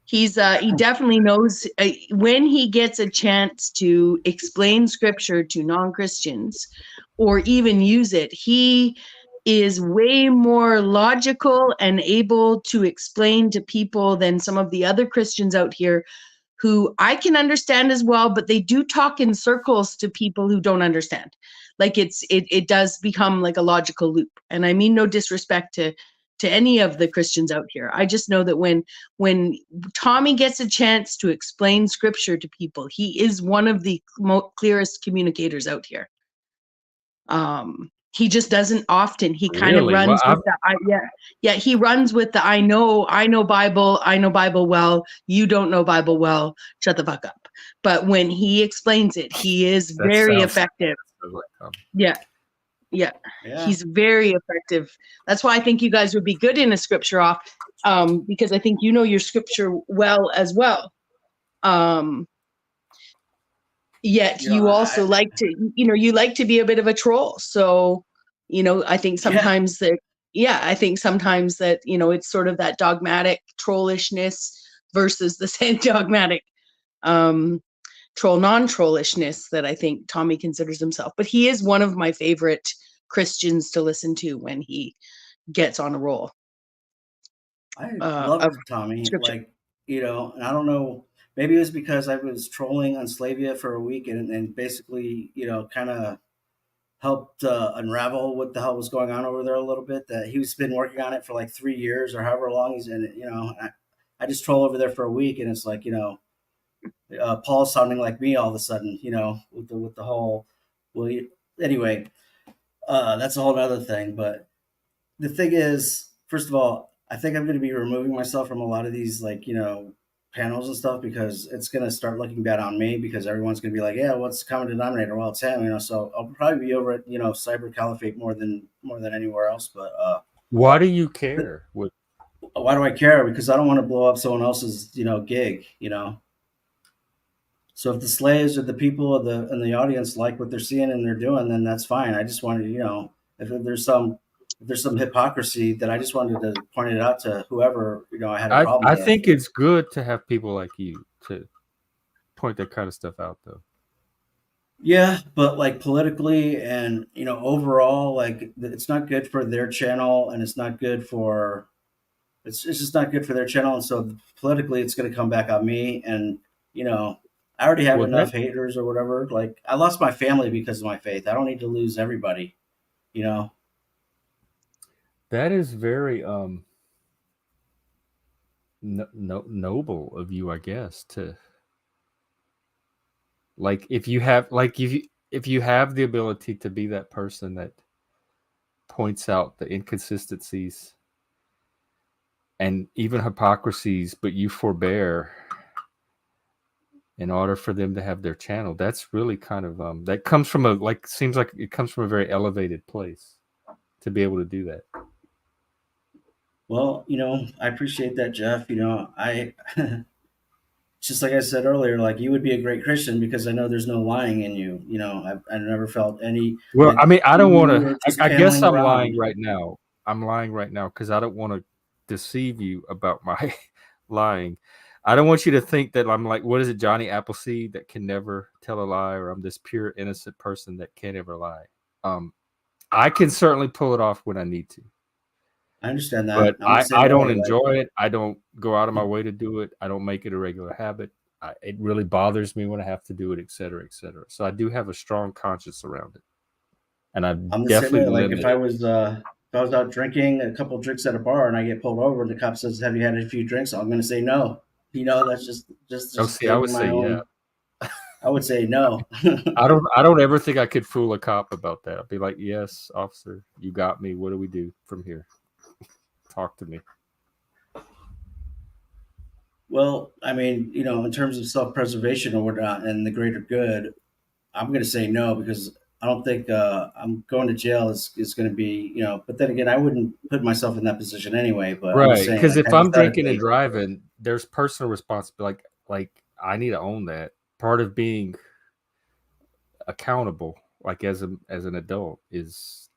S4: He's he definitely knows when he gets a chance to explain scripture to non-Christians or even use it. He is way more logical and able to explain to people than some of the other Christians out here who I can understand as well, but they do talk in circles to people who don't understand. It does become like a logical loop. And I mean no disrespect to any of the Christians out here. I just know that when Tommy gets a chance to explain scripture to people, he is one of the clearest communicators out here. He just doesn't often. He kind of
S1: Really? Well,
S4: runs with the he runs with the I know Bible well. You don't know Bible well. Shut the fuck up. But when he explains it, he is
S1: that
S4: very
S1: sounds
S4: effective.
S1: like,
S4: Yeah. He's very effective. That's why I think you guys would be good in a scripture off, because I think you know your scripture well as well. Yet you also like to, you like to be a bit of a troll. So, I think sometimes that, it's sort of that dogmatic trollishness versus the same dogmatic troll non-trollishness that I think Tommy considers himself. But he is one of my favorite Christians to listen to when he gets on a roll.
S3: I love Tommy.
S4: scripture.
S3: Like, and I don't know, maybe it was because I was trolling on Slavia for a week and basically, kind of helped unravel what the hell was going on over there a little bit. That he's been working on it for like 3 years or however long he's in it. I just troll over there for a week, and it's like, Paul's sounding like me all of a sudden, with the whole. Anyway, that's a whole other thing. But the thing is, first of all, I think I'm going to be removing myself from a lot of these, like, panels and stuff, because it's going to start looking bad on me, because everyone's going to be like, yeah, what's the common denominator? Well, it's him, so I'll probably be over at, Cyber Caliphate more than anywhere else. But
S1: why do you care?
S3: Why do I care? Because I don't want to blow up someone else's, gig, So if the slaves or the people in the audience like what they're seeing and they're doing, then that's fine. I just wanted, if there's some hypocrisy, that I just wanted to point it out to whoever, I had a problem with.
S1: I think it's good to have people like you to point that kind of stuff out, though.
S3: Yeah, but like politically and, overall, like, it's not good for their channel, and it's not good for, it's just not good for their channel. And so politically it's going to come back on me. And, I already have enough haters or whatever. Like, I lost my family because of my faith. I don't need to lose everybody,
S1: That is very noble of you, I guess, to, like, if you have the ability to be that person that points out the inconsistencies and even hypocrisies, but you forbear in order for them to have their channel. That's really kind of that comes from seems like it comes from a very elevated place to be able to do that.
S3: Well, I appreciate that, Jeff. I just like I said earlier, like, you would be a great Christian because I know there's no lying in you. I never felt any.
S1: Well,
S3: like,
S1: I mean, I don't want to. I guess I'm
S3: around.
S1: lying right now. I'm lying right now because I don't want to deceive you about my lying. I don't want you to think that I'm like, what is it, Johnny Appleseed, that can never tell a lie, or I'm this pure innocent person that can't ever lie. I can certainly pull it off when I need to.
S3: I understand that,
S1: but I don't enjoy it. I don't go out of my way to do it. I don't make it a regular habit. It really bothers me when I have to do it, et cetera, et cetera. So I do have a strong conscience around it, and I'm definitely
S3: like, if I was out drinking a couple of drinks at a bar and I get pulled over and the cop says, "Have you had a few drinks?" I'm going to say no. That's just.
S1: Oh, see, I would say yeah.
S3: I would say no.
S1: I don't ever think I could fool a cop about that. I'd be like, "Yes, officer, you got me. What do we do from here? Talk to me."
S3: Well, I mean, in terms of self-preservation or whatnot and the greater good, I'm going to say no, because I don't think I'm going to jail is going to be, but then again, I wouldn't put myself in that position anyway. But
S1: right, because if I'm drinking and driving, there's personal responsibility. Like I need to own that. Part of being accountable, like as an adult, is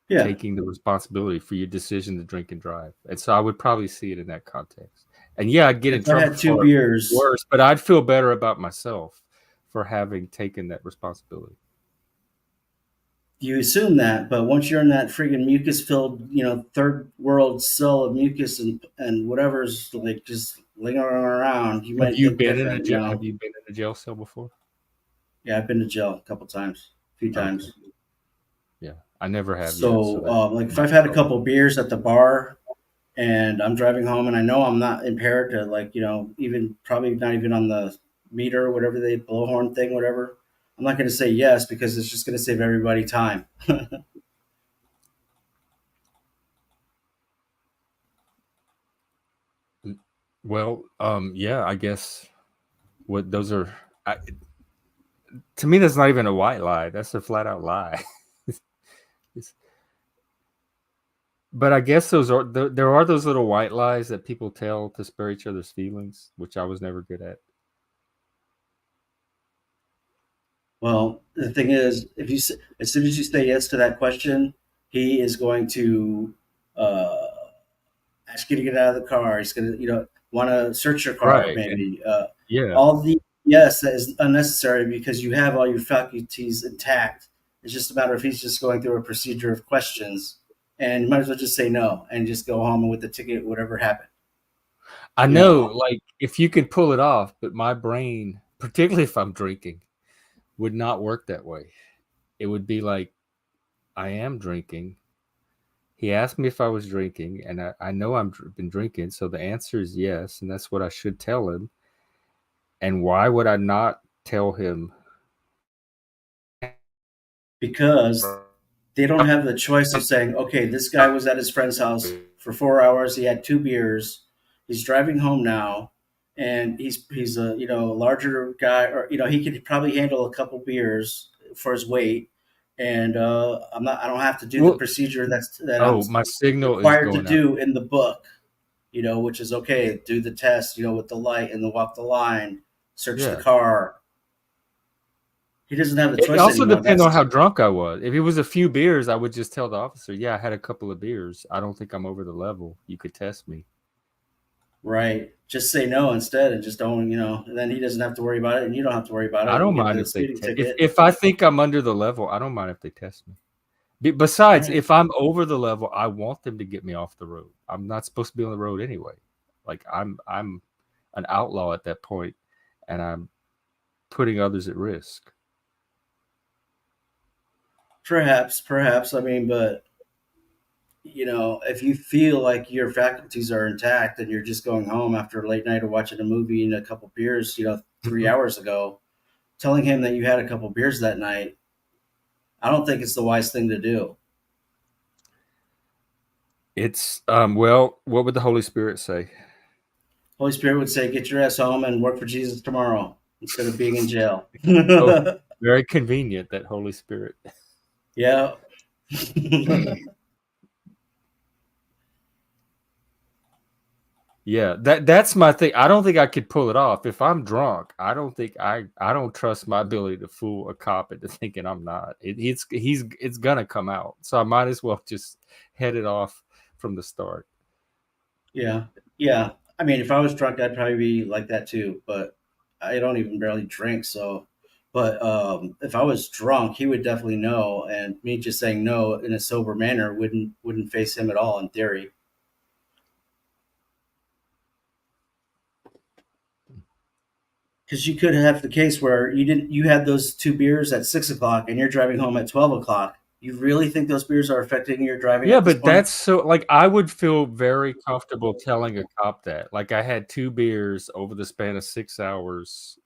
S1: taking the responsibility for your decision to drink and drive. And so I would probably see it in that context. And yeah, I'd get in trouble. I had 2 beers, worse, but I'd feel better about myself for having taken that responsibility.
S3: You assume that, but once you're in that friggin' mucus-filled, third world cell of mucus and whatever's like just lingering around, you might.
S1: Have you been in a jail? Have you been in a jail cell before?
S3: Yeah, I've been to jail a couple times, a few times.
S1: Yeah, I never have.
S3: So, like, if I've had a couple beers at the bar and I'm driving home and I know I'm not impaired to, like, even probably not even on the meter, whatever they blowhorn thing, whatever. I'm not going to say yes because it's just going to save everybody time.
S1: Well, yeah, I guess what those are. To me, that's not even a white lie. That's a flat out lie. But I guess those are there are those little white lies that people tell to spare each other's feelings, which I was never good at.
S3: Well, the thing is, if you as soon as you say yes to that question, he is going to uh, ask you to get out of the car. He's going to, want to search your car,
S1: Right.
S3: maybe.
S1: Yeah.
S3: All the yes that is unnecessary because you have all your faculties intact. It's just a matter of he's just going through a procedure of questions, and you might as well just say no and just go home with the ticket, whatever happened.
S1: I
S3: You
S1: know,
S3: know,
S1: like if you could pull it off, but my brain, particularly if I'm drinking, would not work that way. It would be like, I am drinking. He asked me if I was drinking, and I know been drinking, so the answer is yes, and that's what I should tell him. And why would I not tell him?
S3: because they don't have the choice of saying, okay, this guy was at his friend's house for 4 hours. He had 2 beers. He's driving home now, and he's a larger guy, or he could probably handle a couple beers for his weight. And I don't have to do the
S1: Well,
S3: procedure that I'm
S1: my signal is
S3: required to
S1: going out.
S3: do in the book. Which is okay. Do the test, with the light and the walk the line, search the car. He doesn't have the choice
S1: It also
S3: anymore.
S1: depends on how drunk I was. If it was a few beers, I would just tell the officer, yeah, I had a couple of beers. I don't think I'm over the level. You could test me.
S3: Right. Just say no instead and just don't, and then he doesn't have to worry about it and you don't have to worry about it.
S1: I don't
S3: You get
S1: mind
S3: the
S1: if they
S3: speeding ticket.
S1: if I think I'm under the level, I don't mind if they test me. Besides,
S3: Right.
S1: if I'm over the level, I want them to get me off the road. I'm not supposed to be on the road anyway. Like I'm an outlaw at that point, and I'm putting others at risk.
S3: Perhaps. I mean, but if you feel like your faculties are intact and you're just going home after a late night of watching a movie and a couple beers, 3 hours ago, telling him that you had a couple beers that night, I don't think it's the wise thing to do.
S1: It's well, what would the Holy Spirit say?
S3: Holy Spirit would say, get your ass home and work for Jesus tomorrow instead of being in jail.
S1: Oh, very convenient, that Holy Spirit.
S3: Yeah.
S1: Yeah, that's my thing. I don't think I could pull it off. If I'm drunk, I don't think I don't trust my ability to fool a cop into thinking I'm not. It's gonna come out. So I might as well just head it off from the start.
S3: Yeah. Yeah. I mean, if I was drunk, I'd probably be like that too, but I don't even barely drink. So, but if I was drunk, he would definitely know. And me just saying no in a sober manner wouldn't face him at all in theory. Because you could have the case where you had those 2 beers at 6 o'clock and you're driving home at 12 o'clock. You really think those beers are affecting your driving
S1: Yeah,
S3: at this
S1: but
S3: point?
S1: that's so like I would feel very comfortable telling a cop that. Like I had 2 beers over the span of 6 hours.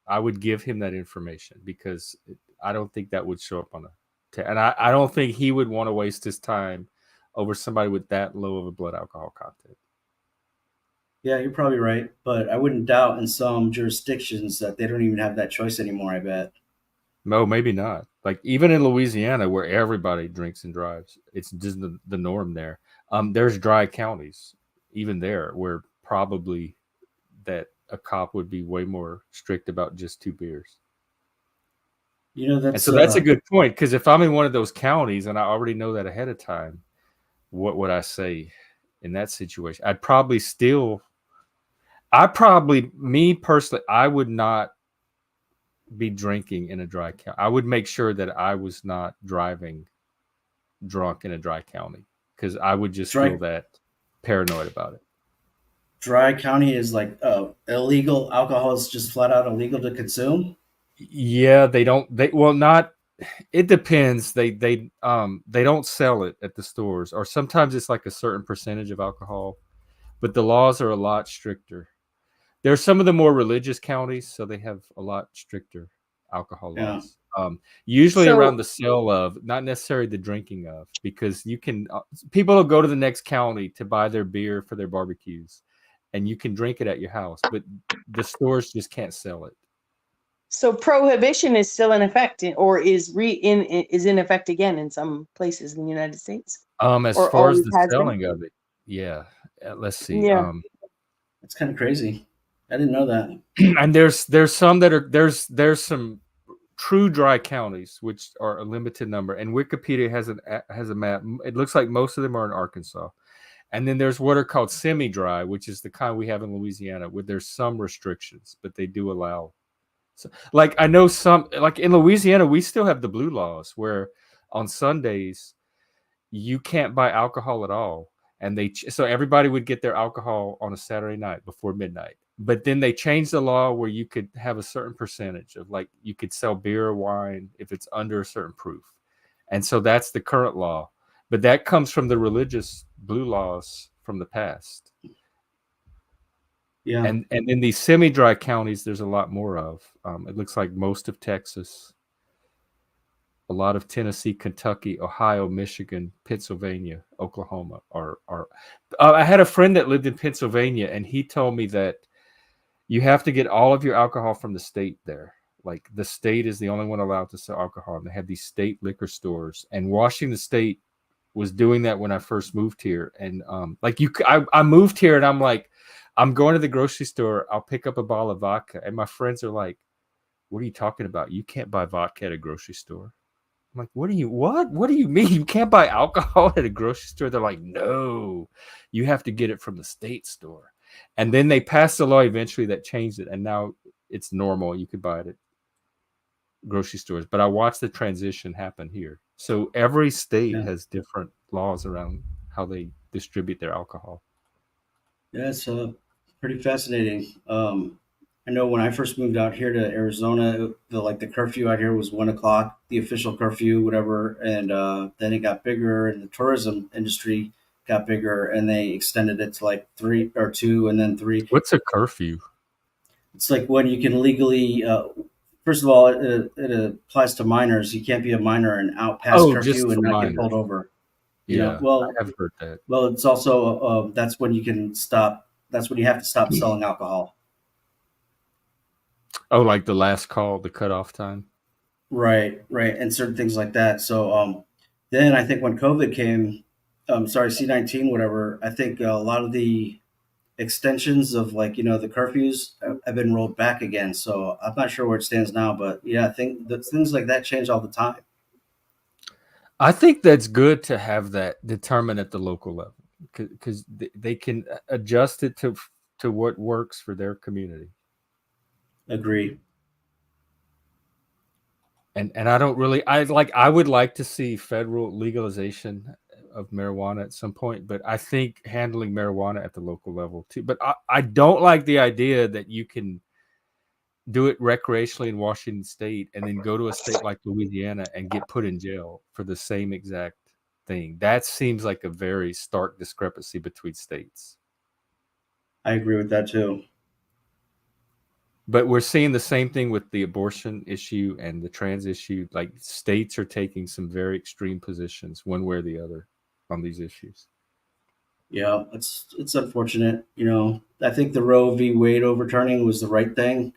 S1: I would give him that information because I don't think that would show up on and I don't think he would want to waste his time over somebody with that low of a blood alcohol content.
S3: Yeah, you're probably right, but I wouldn't doubt in some jurisdictions that they don't even have that choice anymore, I bet.
S1: No, maybe not. Like even in Louisiana where everybody drinks and drives, it's just the norm there. There's dry counties, even there, where probably that a cop would be way more strict about just 2 beers. And
S3: That's
S1: so that's a good point, because if I'm in one of those counties and I already know that ahead of time, what would I say in that situation? Me personally, I would not be drinking in a dry county. I would make sure that I was not driving drunk in a dry county because I would just feel that paranoid about it.
S3: Dry county is like illegal. Alcohol is just flat out illegal to consume.
S1: Yeah, they don't. Not. It depends. They don't sell it at the stores, or sometimes it's like a certain percentage of alcohol, but the laws are a lot stricter. There's some of the more religious counties, so they have a lot stricter alcohol
S3: Yeah.
S1: laws. Usually
S4: So-
S1: around the sale of, not necessarily the drinking of, because you can people will go to the next county to buy their beer for their barbecues, and you can drink it at your house, but the stores just can't sell it.
S4: So prohibition is still in effect, or is in effect again in some places in the United States.
S1: As
S4: Or
S1: far as
S4: always
S1: the
S4: has been?
S1: selling of it, yeah. Let's see.
S4: Yeah.
S3: It's kind of crazy. I didn't know that.
S1: And there's some that are there's some true dry counties, which are a limited number, and Wikipedia has a map. It looks like most of them are in Arkansas, and then there's what are called semi-dry, which is the kind we have in Louisiana, where there's some restrictions, but they do allow. So, like I know some, like in Louisiana, we still have the blue laws where on Sundays you can't buy alcohol at all, and so everybody would get their alcohol on a Saturday night before midnight. But then they changed the law where you could have a certain percentage of, like, you could sell beer or wine if it's under a certain proof. And so that's the current law. But that comes from the religious blue laws from the past.
S3: Yeah.
S1: And in these semi-dry counties, there's a lot more of. It looks like most of Texas, a lot of Tennessee, Kentucky, Ohio, Michigan, Pennsylvania, Oklahoma are. I had a friend that lived in Pennsylvania, and he told me that you have to get all of your alcohol from the state there. Like, the state is the only one allowed to sell alcohol, and they have these state liquor stores. And Washington State was doing that when I first moved here. And I moved here, and I'm like, I'm going to the grocery store. I'll pick up a bottle of vodka, and my friends are like, "What are you talking about? You can't buy vodka at a grocery store." I'm like, what do you mean you can't buy alcohol at a grocery store? They're like, no, you have to get it from the state store. And then they passed a law eventually that changed it, and now it's normal. You could buy it at grocery stores. But I watched the transition happen here. So every state has different laws around how they distribute their alcohol.
S3: Yeah, it's pretty fascinating. I know when I first moved out here to Arizona, the curfew out here was 1 o'clock, the official curfew, whatever, and then it got bigger, and the tourism industry got bigger, and they extended it to like 3 or 2, and then 3.
S1: What's a curfew?
S3: It's like when you can legally. First of all, it applies to minors. You can't be a minor and out past curfew and not get pulled over.
S1: Yeah,
S3: well,
S1: I have heard that.
S3: Well, it's also that's when you can stop. That's when you have to stop selling alcohol.
S1: Oh, like the last call, the cutoff time.
S3: Right, and certain things like that. So then I think when COVID came, C-19, whatever. I think a lot of the extensions of the curfews have been rolled back again. So I'm not sure where it stands now, but yeah, I think that things like that change all the time.
S1: I think that's good to have that determined at the local level, because they can adjust it to what works for their community.
S3: Agree.
S1: And I don't really, I would like to see federal legalization of marijuana at some point, but I think handling marijuana at the local level too. But I don't like the idea that you can do it recreationally in Washington State and then go to a state like Louisiana and get put in jail for the same exact thing. That seems like a very stark discrepancy between states.
S3: I agree with that too.
S1: But we're seeing the same thing with the abortion issue and the trans issue. Like, states are taking some very extreme positions one way or the other on these issues.
S3: Yeah, it's unfortunate. I think the Roe v. Wade overturning was the right thing.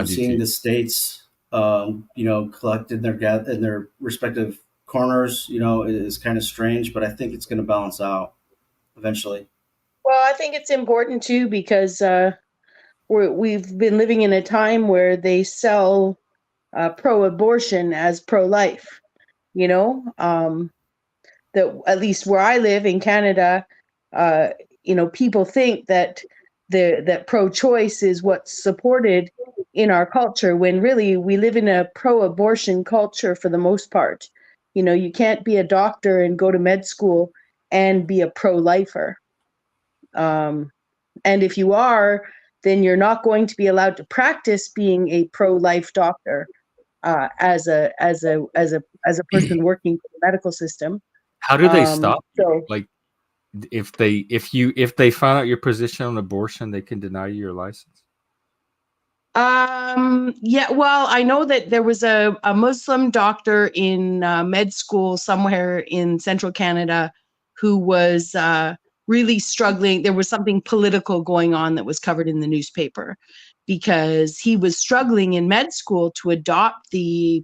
S3: Seeing the states, collected in their respective corners, is kind of strange, but I think it's going to balance out eventually.
S4: Well, I think it's important too, because we've been living in a time where they sell pro-abortion as pro-life. That at least where I live in Canada, people think that that pro-choice is what's supported in our culture, when really we live in a pro-abortion culture for the most part. You can't be a doctor and go to med school and be a pro-lifer. And if you are, then you're not going to be allowed to practice being a pro-life doctor as a person working for the medical system.
S1: How do they stop you? Like, if they find out your position on abortion, they can deny you your license?
S4: Yeah, well, I know that there was a Muslim doctor in med school somewhere in central Canada who was really struggling. There was something political going on that was covered in the newspaper because he was struggling in med school to adopt the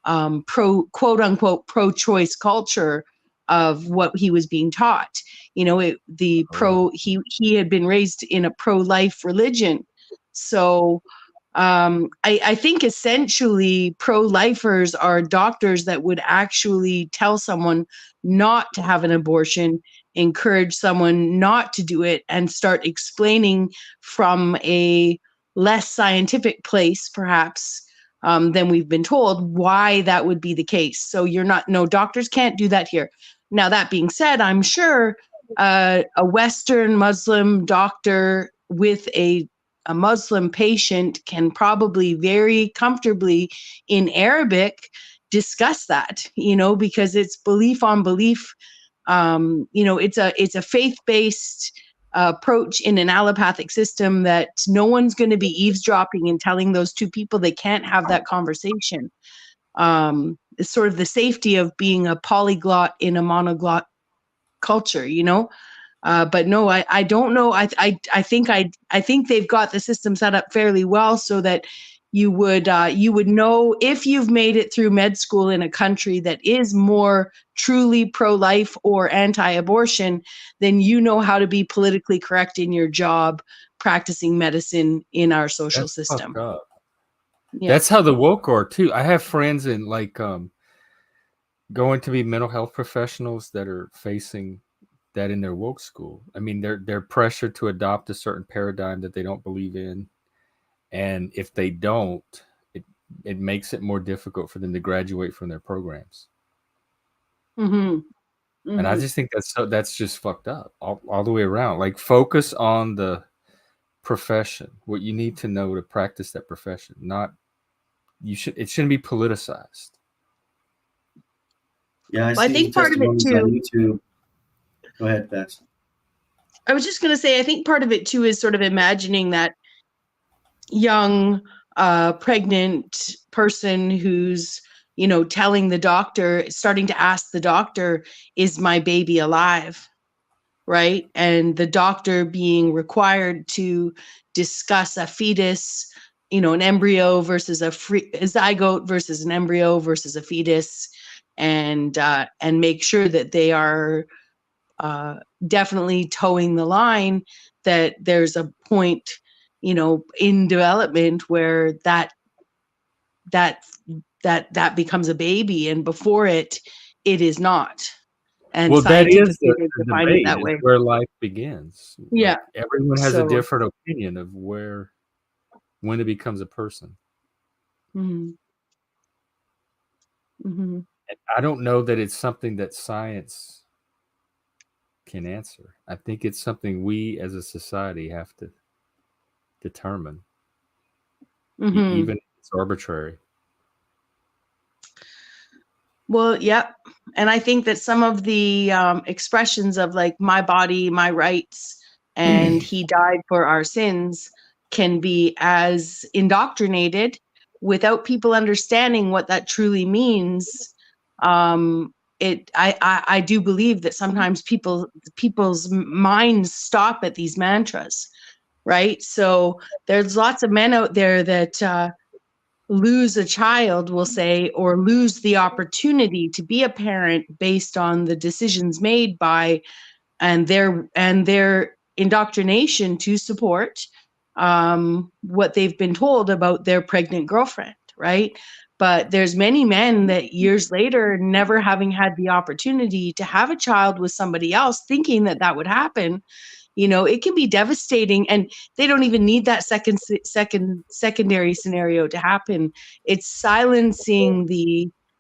S4: quote unquote pro-choice culture of what he was being taught. You know, he had been raised in a pro-life religion, so I think essentially pro-lifers are doctors that would actually tell someone not to have an abortion, encourage someone not to do it, and start explaining from a less scientific place, perhaps, than we've been told, why that would be the case. So no, doctors can't do that here. Now, that being said, I'm sure a Western Muslim doctor with a Muslim patient can probably very comfortably in Arabic discuss that, because it's belief on belief. It's a faith-based approach in an allopathic system that no one's going to be eavesdropping and telling those two people they can't have that conversation. It's sort of the safety of being a polyglot in a monoglot culture, but no, I don't know. I think they've got the system set up fairly well so that you would know if you've made it through med school in a country that is more truly pro-life or anti-abortion, then you know how to be politically correct in your job practicing medicine in our social
S1: That's
S4: system.
S1: fucked up.
S4: Yeah.
S1: That's how the woke are too. I have friends in going to be mental health professionals that are facing that in their woke school. I mean, they're pressured to adopt a certain paradigm that they don't believe in, and if they don't, it makes it more difficult for them to graduate from their programs.
S4: Mm-hmm. Mm-hmm.
S1: And I just think that's just fucked up all the way around. Like, focus on the profession, what you need to know to practice that profession. It shouldn't be politicized.
S3: Yeah, I
S4: Well, I
S3: see
S4: think part of it
S3: testimonies
S4: too.
S3: on YouTube. Go ahead, Bexx.
S4: I was just going to say, I think part of it too is sort of imagining that young, pregnant person who's, telling the doctor, starting to ask the doctor, is my baby alive? Right. And the doctor being required to discuss a fetus, an embryo versus a zygote versus an embryo versus a fetus, and make sure that they are definitely towing the line, that there's a point, in development where that becomes a baby, and before it is not. And
S1: Well, that is
S4: scientifically they
S1: the
S4: define it
S1: debate,
S4: that
S1: is
S4: way.
S1: where life begins.
S4: Yeah.
S1: Like, everyone has a
S4: So,
S1: different opinion of when it becomes a person.
S4: mhm. Mhm.
S1: And I don't know that it's something that science can answer. I think it's something we as a society have to determine,
S4: Mhm.
S1: even if it's arbitrary.
S4: Well, yep. And I think that some of the expressions of like my body, my rights, and he died for our sins can be as indoctrinated without people understanding what that truly means. I do believe that sometimes people's minds stop at these mantras, right? So there's lots of men out there that lose a child, we'll say, or lose the opportunity to be a parent based on the decisions made by and their indoctrination to support what they've been told about their pregnant girlfriend, right? But there's many men that years later, never having had the opportunity to have a child with somebody else, thinking that that would happen, it can be devastating, and they don't even need that secondary scenario to happen. It's silencing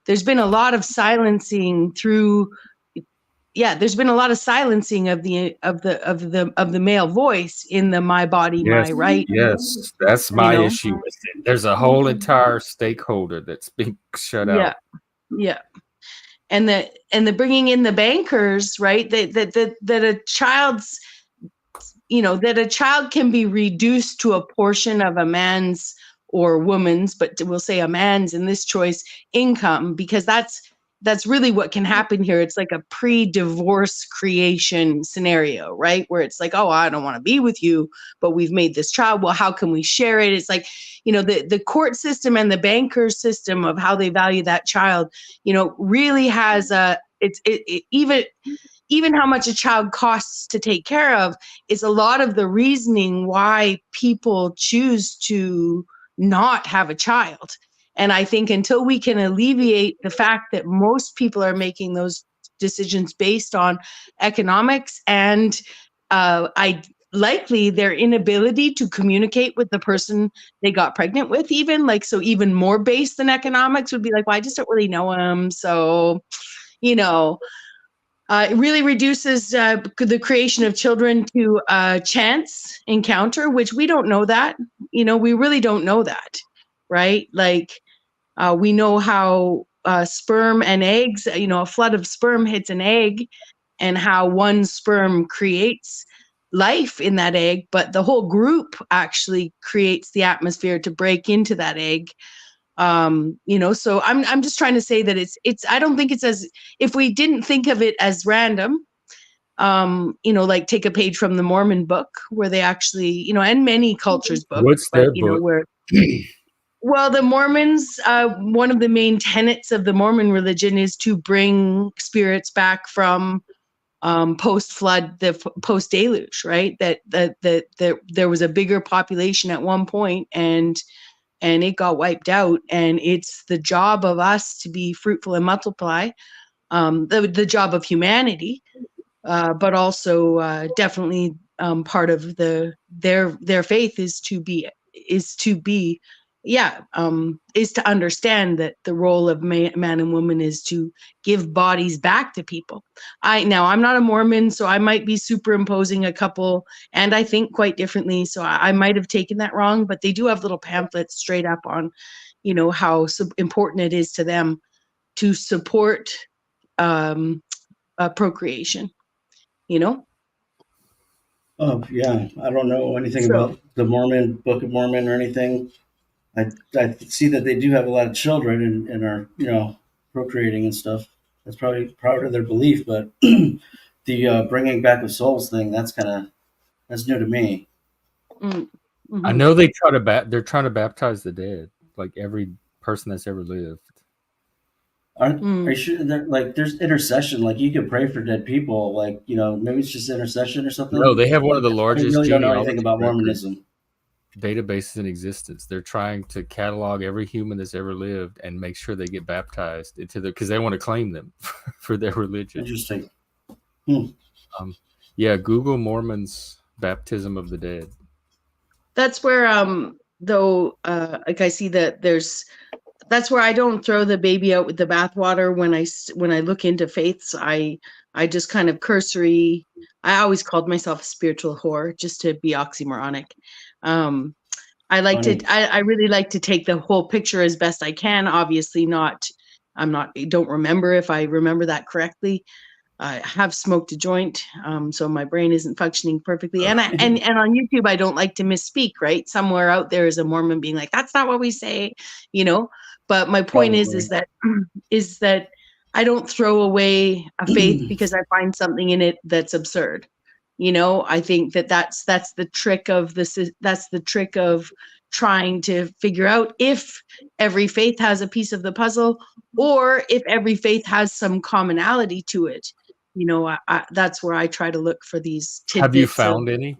S4: there's been a lot of silencing there's been a lot of silencing of the male voice in the my body, my right.
S1: Yes, that's my issue with it. There's a whole entire stakeholder that's being shut out.
S4: Yeah. And the bringing in the bankers, right? That a child's, that a child can be reduced to a portion of a man's or woman's, but we'll say a man's in this choice income, because that's really what can happen here. It's like a pre-divorce creation scenario, right? Where it's like, oh, I don't want to be with you, but we've made this child. Well, how can we share it? It's like, the court system and the banker's system of how they value that child, really has even how much a child costs to take care of is a lot of the reasoning why people choose to not have a child. And I think until we can alleviate the fact that most people are making those decisions based on economics and likely their inability to communicate with the person they got pregnant with, even more based than economics would be like, well, I just don't really know him. So, it really reduces the creation of children to a chance encounter, which we don't know that. We really don't know that, right? Like we know how sperm and eggs, a flood of sperm hits an egg and how one sperm creates life in that egg, but the whole group actually creates the atmosphere to break into that egg. So I'm just trying to say that it's I don't think it's as, if we didn't think of it as random, like take a page from the Mormon book where they actually, and many cultures books,
S1: What's
S4: but
S1: their book?
S4: where well, the Mormons, one of the main tenets of the Mormon religion is to bring spirits back from post-flood, the post-deluge, right? That there was a bigger population at one point and it got wiped out. And it's the job of us to be fruitful and multiply, the job of humanity, but also definitely part of their faith is to understand that the role of man and woman is to give bodies back to people. I'm not a Mormon, so I might be superimposing a couple, and I think quite differently. So I might have taken that wrong, but they do have little pamphlets straight up on, how important it is to them to support procreation.
S3: Oh yeah, I don't know anything about the Book of Mormon or anything. I see that they do have a lot of children and are procreating and stuff. That's probably part of their belief, but the bringing back of souls thing, that's new to me.
S4: Mm-hmm.
S1: I know they're trying to baptize the dead, like every person that's ever lived.
S3: Are you sure that there's intercession? Like you could pray for dead people, maybe it's just intercession or something.
S1: No, they have one of the largest.
S3: I really don't know anything about Mormonism.
S1: Databases in existence. They're trying to catalog every human that's ever lived and make sure they get baptized because they want to claim them for their religion.
S3: Interesting.
S1: Yeah, Google Mormons baptism of the dead.
S4: That's where I see that that's where I don't throw the baby out with the bathwater when I look into faiths. I just kind of cursory. I always called myself a spiritual whore just to be oxymoronic. I really like to take the whole picture as best I can. Obviously don't remember if I remember that correctly. I have smoked a joint, so my brain isn't functioning perfectly. And on YouTube, I don't like to misspeak, right? Somewhere out there is a Mormon being like, that's not what we say, But my point is that I don't throw away a faith because I find something in it that's absurd. I think that's the trick of trying to figure out if every faith has a piece of the puzzle or if every faith has some commonality to it. That's where I try to look for these tidbits.
S1: Have you found any?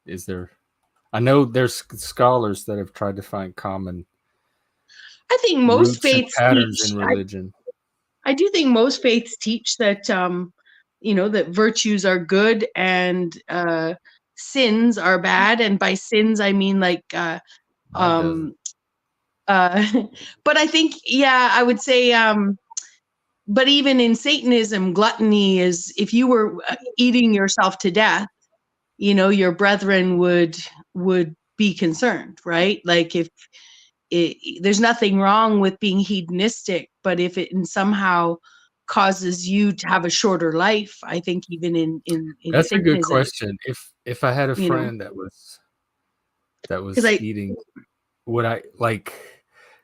S1: Is there? I know there's scholars that have tried to find common.
S4: I think most faiths
S1: patterns
S4: teach,
S1: in religion.
S4: I do think most faiths teach that that virtues are good and sins are bad, and by sins I mean but I think I would say but even in Satanism, gluttony is if you were eating yourself to death, your brethren would be concerned, right? Like there's nothing wrong with being hedonistic, but if it somehow causes you to have a shorter life, I think even in
S1: that's
S4: Satanism,
S1: a good question. If I had a friend that was eating would I like?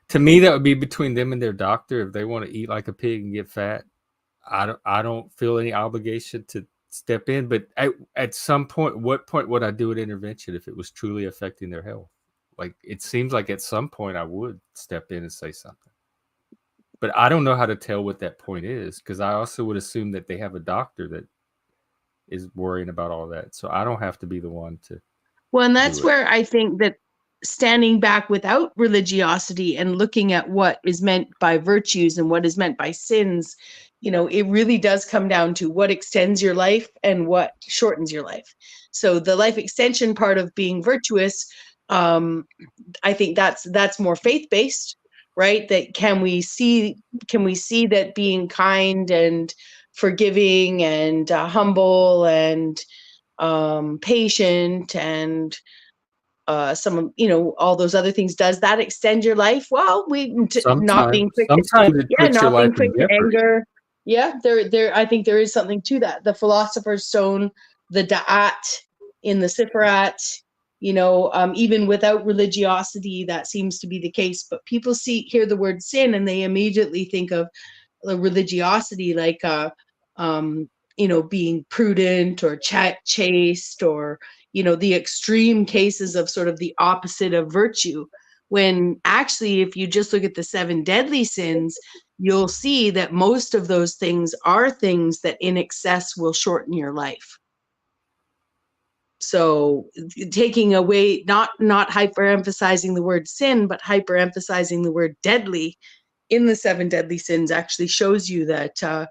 S1: To me, that would be between them and their doctor. If they want to eat like a pig and get fat, I don't feel any obligation to step in. But at some point, what point would I do an intervention if it was truly affecting their health? Like, it seems like at some point I would step in and say something. But I don't know how to tell what that point is, because I also would assume that they have a doctor that is worrying about all that. So I don't have to be the one to.
S4: Well, and that's
S1: do it.
S4: where I think that standing back without religiosity and looking at what is meant by virtues and what is meant by sins, you know, it really does come down to what extends your life and what shortens your life. So the life extension part of being virtuous, I think that's more faith-based, right? That can we see that being kind and forgiving and humble and patient and some, you know, all those other things, does that extend your life? Well, not being quick
S1: Sometimes it puts your
S4: not being
S1: life in
S4: quick to
S1: jeopardy.
S4: anger. Yeah, there I think there is something to that. The Philosopher's Stone, the Da'at in the Sifrat, you know, even without religiosity, that seems to be the case. But people hear the word sin and they immediately think of the religiosity, like you know, being prudent or chaste, or, you know, the extreme cases of sort of the opposite of virtue. When actually, if you just look at the 7 deadly sins, you'll see that most of those things are things that in excess will shorten your life. So taking away, not hyper emphasizing the word sin, but hyper emphasizing the word deadly in the 7 deadly sins actually shows you that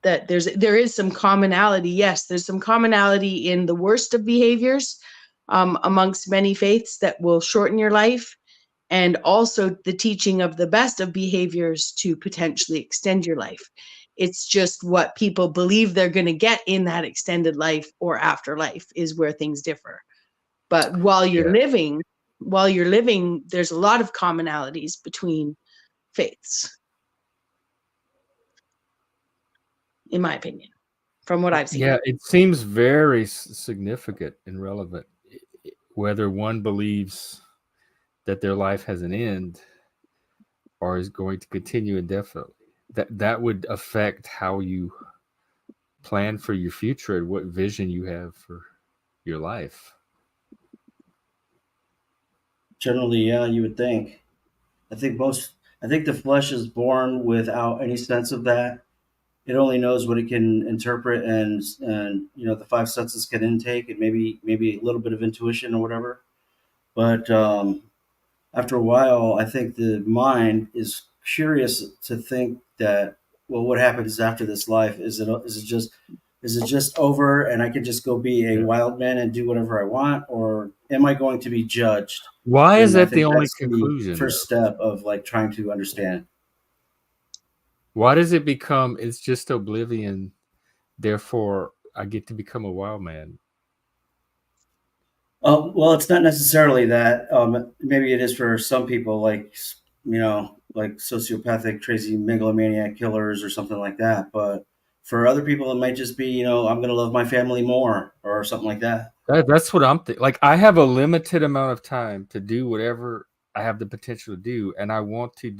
S4: that there is some commonality. Yes, there's some commonality in the worst of behaviors amongst many faiths that will shorten your life, and also the teaching of the best of behaviors to potentially extend your life. It's just what people believe they're going to get in that extended life or afterlife is where things differ. But while you're living, there's a lot of commonalities between faiths, in my opinion, from what I've seen.
S1: Yeah, it seems very significant and relevant whether one believes that their life has an end or is going to continue indefinitely. That would affect how you plan for your future and what vision you have for your life.
S3: Generally, yeah, you would think. I think the flesh is born without any sense of that. It only knows what it can interpret, and you know, the 5 senses can intake, and maybe a little bit of intuition or whatever. But after a while, I think the mind is curious to think that, well, what happens after this life? Is it just over and I can just go be a wild man and do whatever I want, or am I going to be judged?
S1: Why is
S3: And I
S1: that the
S3: think
S1: only
S3: that's the
S1: conclusion,
S3: first
S1: though?
S3: step of like trying to understand.
S1: Why does it become it's just oblivion, therefore I get to become a wild man?
S3: Well, it's not necessarily that. Maybe it is for some people, like, you know, like sociopathic, crazy megalomaniac killers or something like that. But for other people, it might just be, you know, I'm going to love my family more or something like that.
S1: That's what I'm thinking. Like, I have a limited amount of time to do whatever I have the potential to do, and I want to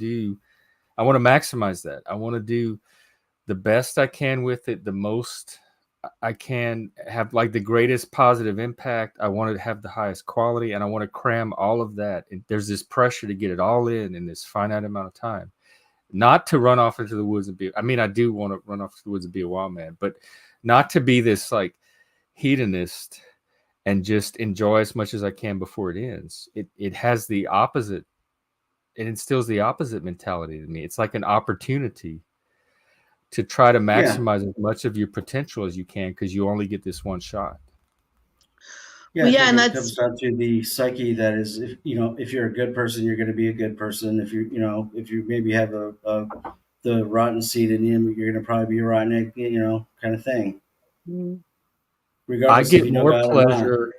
S1: maximize that. I want to do the best I can with it, the most I can have, like, the greatest positive impact. I want to have the highest quality, and I want to cram all of that. And there's this pressure to get it all in this finite amount of time. Not to run off into the woods and be, I mean, I do want to run off to the woods and be a wild man, but not to be this like hedonist and just enjoy as much as I can before it ends. It has the opposite. It instills the opposite mentality to me. It's like an opportunity to try to
S3: Yeah.
S1: maximize as much of your potential as you can, because you only get this one shot.
S3: Yeah.
S4: Well,
S3: I
S4: yeah,
S3: think
S4: and
S3: it
S4: that's
S3: comes down to the psyche that is, if, you know, if you're a good person, you're going to be a good person. If you know, if you maybe have the rotten seed in you, you're going to probably be a rotten egg, you know, kind of thing,
S1: I
S3: regardless if
S1: get
S3: you know
S1: more
S3: God or not.
S1: pleasure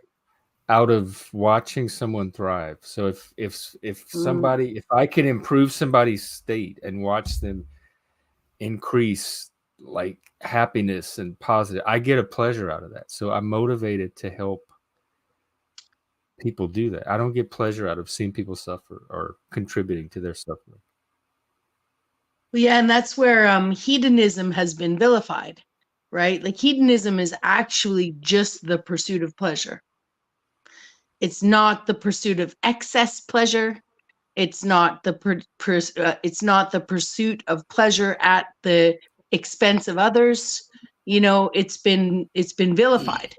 S1: out of watching someone thrive. So if I can improve somebody's state and watch them increase, like, happiness and positive, I get a pleasure out of that. So I'm motivated to help people do that. I don't get pleasure out of seeing people suffer or contributing to their suffering.
S4: Well, yeah, and that's where hedonism has been vilified, right? Like hedonism is actually just the pursuit of pleasure. It's not the pursuit of excess pleasure. It's not the it's not the pursuit of pleasure at the expense of others. You know, it's been vilified.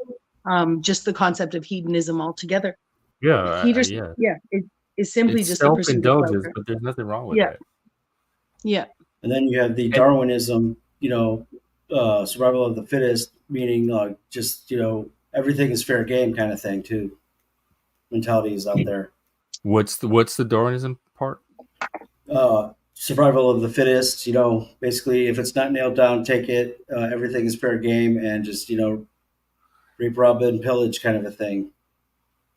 S4: Just the concept of hedonism altogether.
S1: Yeah,
S4: Hedonism, yeah, it is simply
S1: it's
S4: just the pursuit of
S1: self-indulgence,
S4: pleasure.
S1: but there's nothing wrong with
S4: Yeah,
S1: that.
S4: yeah.
S3: And then you have the
S1: And
S3: Darwinism, survival of the fittest, meaning just everything is fair game kind of thing too. Mentalities out there.
S1: what's the Darwinism part?
S3: Survival of the fittest. Basically, if it's not nailed down, take it. Everything is fair game, and just rape, rob, and pillage kind of a thing.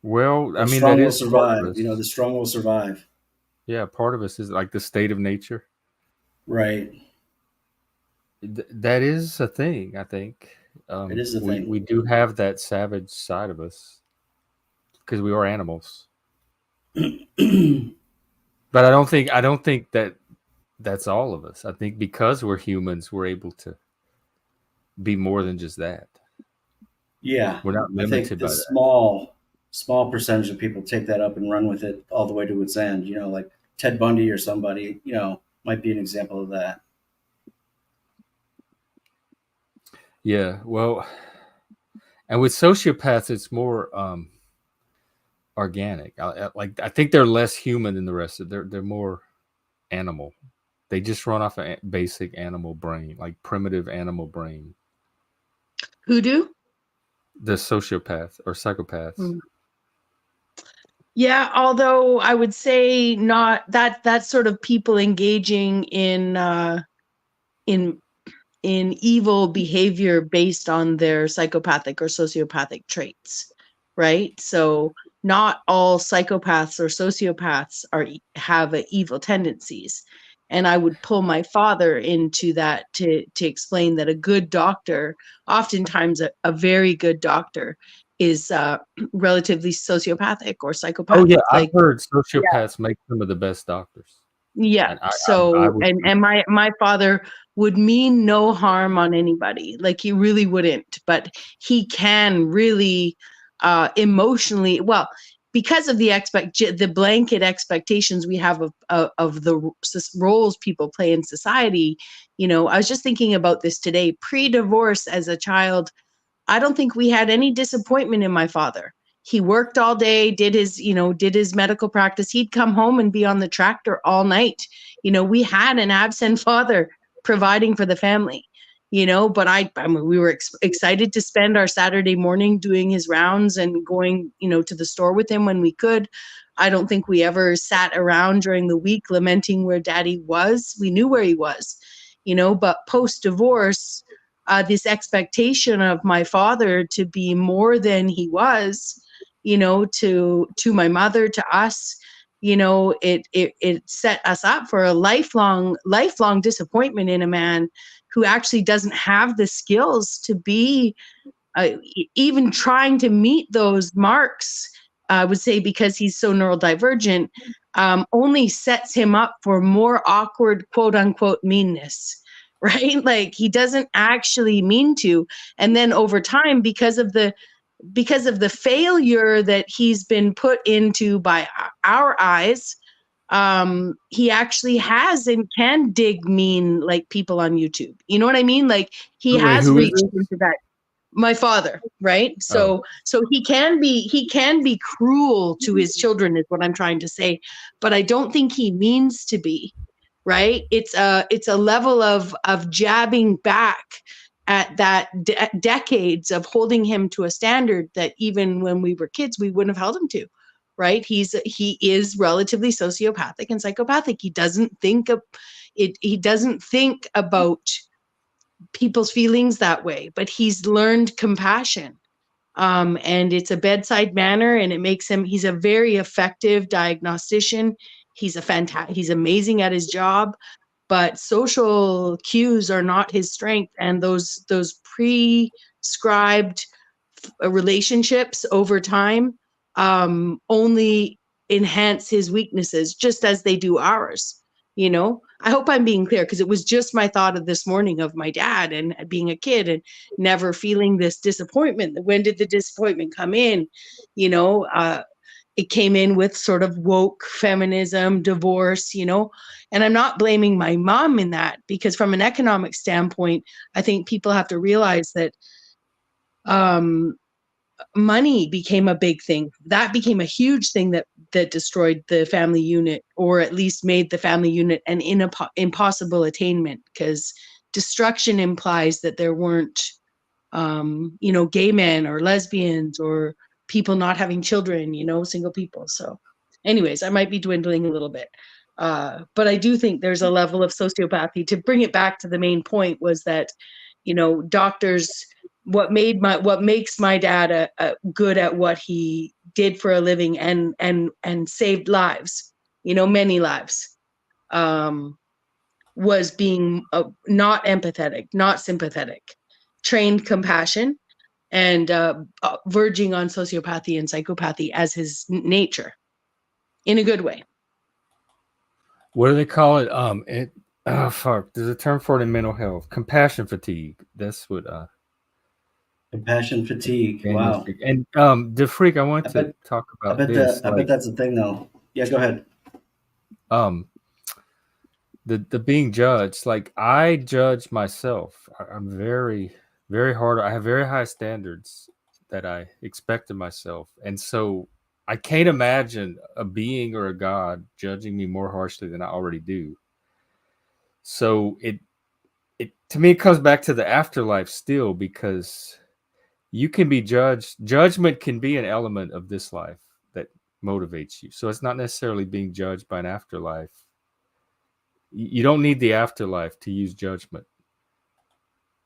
S1: Well, I
S3: The
S1: mean,
S3: strong
S1: that
S3: will
S1: is part
S3: survive.
S1: of us.
S3: The strong will survive.
S1: Yeah, part of us is like the state of nature.
S3: Right.
S1: That is a thing, I think.
S3: It is a thing.
S1: We do have that savage side of us because we are animals. But I don't think that that's all of us. I think because we're humans, we're able to be more than just that.
S3: Yeah.
S1: We're not
S3: I think
S1: limited
S3: the
S1: by that.
S3: small percentage of people take that up and run with it all the way to its end. Like Ted Bundy or somebody, might be an example of that.
S1: Yeah, well, and with sociopaths, it's more organic. I think they're less human than the rest of. They're more animal. They just run off a basic animal brain, like primitive animal brain.
S4: Who do?
S1: The sociopath or psychopaths.
S4: Mm. Yeah, although I would say not that sort of people engaging in evil behavior based on their psychopathic or sociopathic traits, right? So not all psychopaths or sociopaths have evil tendencies. And I would pull my father into that to explain that a good doctor, oftentimes a very good doctor, is relatively sociopathic or psychopathic.
S1: Oh yeah, I've
S4: Like,
S1: heard sociopaths make some of the best doctors.
S4: yeah.
S1: And I
S4: So
S1: would
S4: and my father would mean no harm on anybody. Like he really wouldn't, but he can really emotionally, well, because of the blanket expectations we have of the roles people play in society. I was just thinking about this today. Pre-divorce, as a child, I don't think we had any disappointment in my father. He worked all day, did his medical practice. He'd come home and be on the tractor all night. We had an absent father providing for the family, but I mean, we were excited to spend our Saturday morning doing his rounds and going, to the store with him when we could. I don't think we ever sat around during the week lamenting where daddy was. We knew where he was, but post-divorce, this expectation of my father to be more than he was, to my mother, to us, it set us up for a lifelong disappointment in a man who actually doesn't have the skills to be even trying to meet those marks. I would say because he's so neurodivergent, only sets him up for more awkward, quote unquote, meanness. Right? Like he doesn't actually mean to. And then over time, because of the failure that he's been put into by our eyes, he actually has and can dig mean like people on YouTube. You know what I mean? Like he
S1: Wait,
S4: has
S1: who is
S4: reached
S1: this?
S4: into that. My father, right?
S1: Oh.
S4: So he can be cruel to his children, is what I'm trying to say, but I don't think he means to be. Right? It's a level of jabbing back at that decades of holding him to a standard that even when we were kids we wouldn't have held him to. Right? He is relatively sociopathic and psychopathic. He doesn't think of it. He doesn't think about people's feelings that way, but he's learned compassion. And it's a bedside manner, and it makes him, he's a very effective diagnostician. He's amazing at his job, but social cues are not his strength. And those prescribed relationships over time only enhance his weaknesses just as they do ours. You know, I hope I'm being clear, because it was just my thought of this morning of my dad and being a kid and never feeling this disappointment. When did the disappointment come in? You know, it came in with sort of woke feminism, divorce, you know, and I'm not blaming my mom in that, because from an economic standpoint, I think people have to realize that money became a big thing. That became a huge thing that destroyed the family unit, or at least made the family unit an impossible attainment, because destruction implies that there weren't, you know, gay men or lesbians or people not having children, you know, single people. So anyways, I might be dwindling a little bit. But I do think there's a level of sociopathy. To bring it back to the main point was that, you know, doctors, what makes my dad good at what he did for a living and saved lives, you know, many lives, was being not empathetic, not sympathetic, trained compassion, and verging on sociopathy and psychopathy as his nature, in a good way.
S1: What do they call it? Oh fuck, there's a term for it in mental health. Compassion fatigue. That's what
S3: Compassion fatigue.
S1: Daniel's
S3: Wow.
S1: and DaFreak, I want to talk about this.
S3: I bet that's a thing though. Yeah, go ahead.
S1: The being judged, like I judge myself. I'm very, very hard. I have very high standards that I expect of myself. And so I can't imagine a being or a God judging me more harshly than I already do. So it to me, it comes back to the afterlife still, because you can be judged. Judgment can be an element of this life that motivates you. So it's not necessarily being judged by an afterlife. You don't need the afterlife to use judgment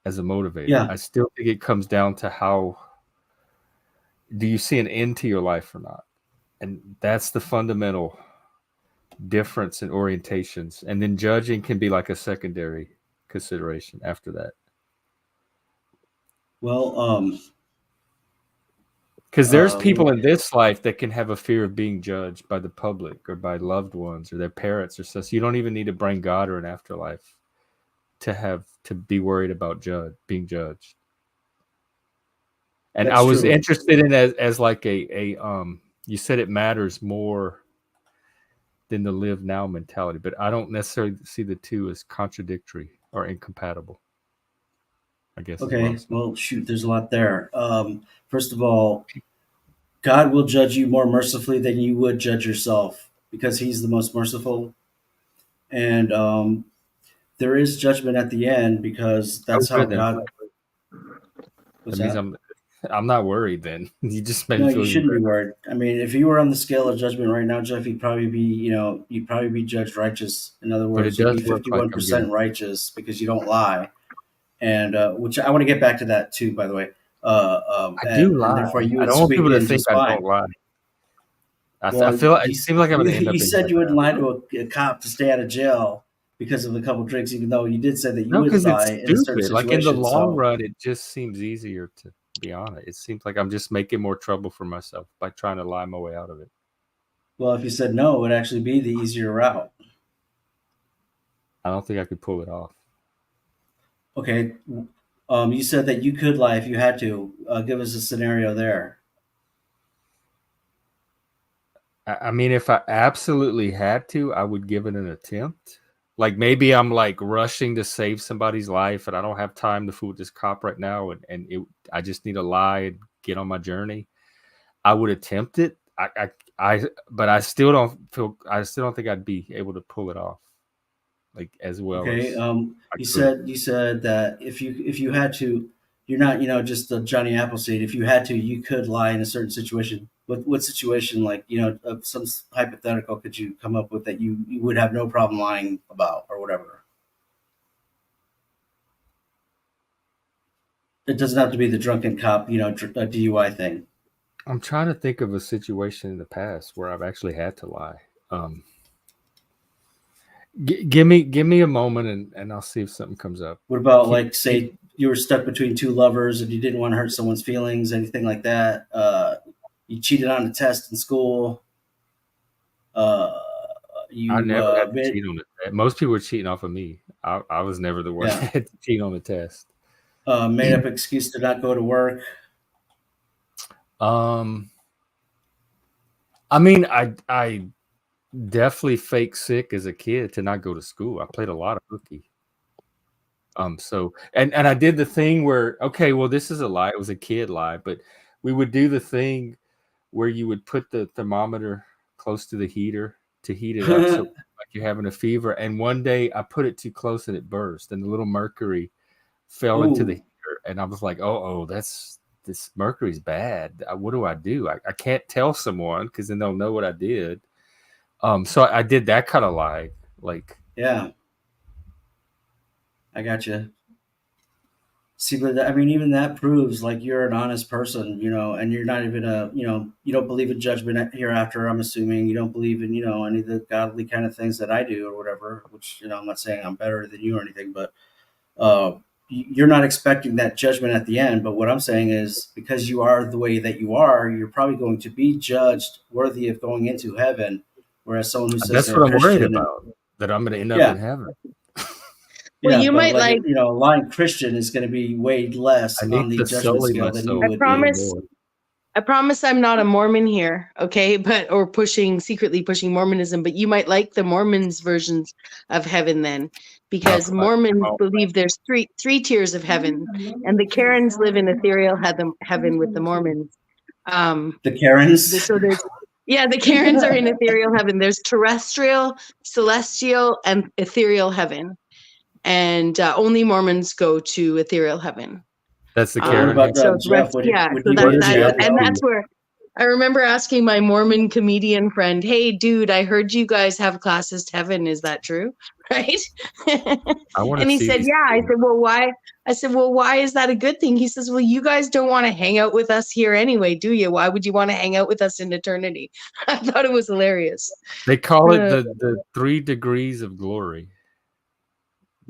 S1: as a motivator.
S3: Yeah.
S1: I still think it comes down to how do you see an end to your life or not? And that's the fundamental difference in orientations. And then judging can be like a secondary consideration after that.
S3: Well,
S1: because there's people in this life that can have a fear of being judged by the public or by loved ones or their parents or so. So you don't even need to bring God or an afterlife to be worried about being judged. And I was interested in as like you said it matters more than the live now mentality, but I don't necessarily see the two as contradictory or incompatible, I guess.
S3: Okay, well, shoot, there's a lot there. First of all, God will judge you more mercifully than you would judge yourself, because he's the most merciful. And there is judgment at the end, because that's how God...
S1: That means I'm not worried then. You just made
S3: No, you shouldn't be worried. I mean, if you were on the scale of judgment right now, Jeff, you'd probably be judged righteous. In other words, you'd be 51% righteous because you don't lie. And which I want to get back to that too, by the way.
S1: I do lie. And therefore you I don't want people to think I don't lie. I feel it seems like I'm going to end up.
S3: You said you wouldn't lie to a cop to stay out of jail because of a couple of drinks, even though you did say that you would lie in a certain situation.
S1: Like in the long run, it just seems easier to be honest. It seems like I'm just making more trouble for myself by trying to lie my way out of it.
S3: Well, if you said no, it would actually be the easier route.
S1: I don't think I could pull it off.
S3: Okay. You said that you could lie if you had to. Give us a scenario there.
S1: I mean, if I absolutely had to, I would give it an attempt. Like maybe I'm like rushing to save somebody's life and I don't have time to fool this cop right now. I just need to lie and get on my journey. I would attempt it. But I still don't think I'd be able to pull it off. Like as well.
S3: Okay. You said that if you had to, you're not, just a Johnny Appleseed. If you had to, you could lie in a certain situation. What situation, like, some hypothetical could you come up with that you would have no problem lying about or whatever? It doesn't have to be the drunken cop, a DUI thing.
S1: I'm trying to think of a situation in the past where I've actually had to lie. Give me a moment and I'll see if something comes up.
S3: What about say you were stuck between two lovers and you didn't want to hurt someone's feelings, anything like that? you cheated on a test in school.
S1: I
S3: You
S1: never had to cheat on the test. Most people were cheating off of me. I was never the one
S3: Yeah.
S1: that had to cheat on the test.
S3: Made up excuse to not go to work.
S1: I mean, I definitely fake sick as a kid to not go to school. I played a lot of hooky. So and I did the thing where, okay, well, this is a lie. It was a kid lie, but we would do the thing where you would put the thermometer close to the heater to heat it up, so like you're having a fever. And one day I put it too close and it burst, and the little mercury fell into the
S3: Ooh.
S1: heater, and I was like, oh, this mercury's bad. What do I do? I can't tell someone because then they'll know what I did. So I did that kind of lie, like.
S3: Yeah. I got you. See, but I mean, even that proves like you're an honest person, you know, and you're not even you don't believe in judgment hereafter. I'm assuming you don't believe in, any of the godly kind of things that I do or whatever. Which, I'm not saying I'm better than you or anything, but you're not expecting that judgment at the end. But what I'm saying is, because you are the way that you are, you're probably going to be judged worthy of going into heaven. Whereas someone who says
S1: That's
S3: they're
S1: what
S3: a
S1: I'm worried
S3: Christian,
S1: about, that I'm going to end up
S3: Yeah.
S1: in heaven.
S4: Well,
S3: yeah,
S4: you
S3: but
S4: might
S3: like
S4: like.
S3: a lying Christian is going to be weighed less
S1: I need
S3: on the
S1: to
S3: judgment
S1: sully
S3: scale
S1: my
S3: than you
S1: soul.
S3: would be.
S4: I promise I'm not a Mormon here, okay? Or secretly pushing Mormonism, but you might like the Mormons' versions of heaven then, because Mormons believe there's three tiers of heaven, and the Karens live in ethereal heaven with the Mormons.
S3: The Karens.
S4: The Karens are in ethereal heaven. There's terrestrial, celestial, and ethereal heaven, and only Mormons go to ethereal heaven.
S1: That's the
S3: What
S1: Karen.
S3: about Jeff?
S4: That's where I remember asking my Mormon comedian friend, "Hey, dude, I heard you guys have classes to heaven. Is that true?" Right? And he said, "Yeah." I said, "Well, why?" I said, "Well, why is that a good thing?" He says, "Well, you guys don't want to hang out with us here anyway, do you? Why would you want to hang out with us in eternity?" I thought it was hilarious.
S1: They call it the 3 degrees of glory.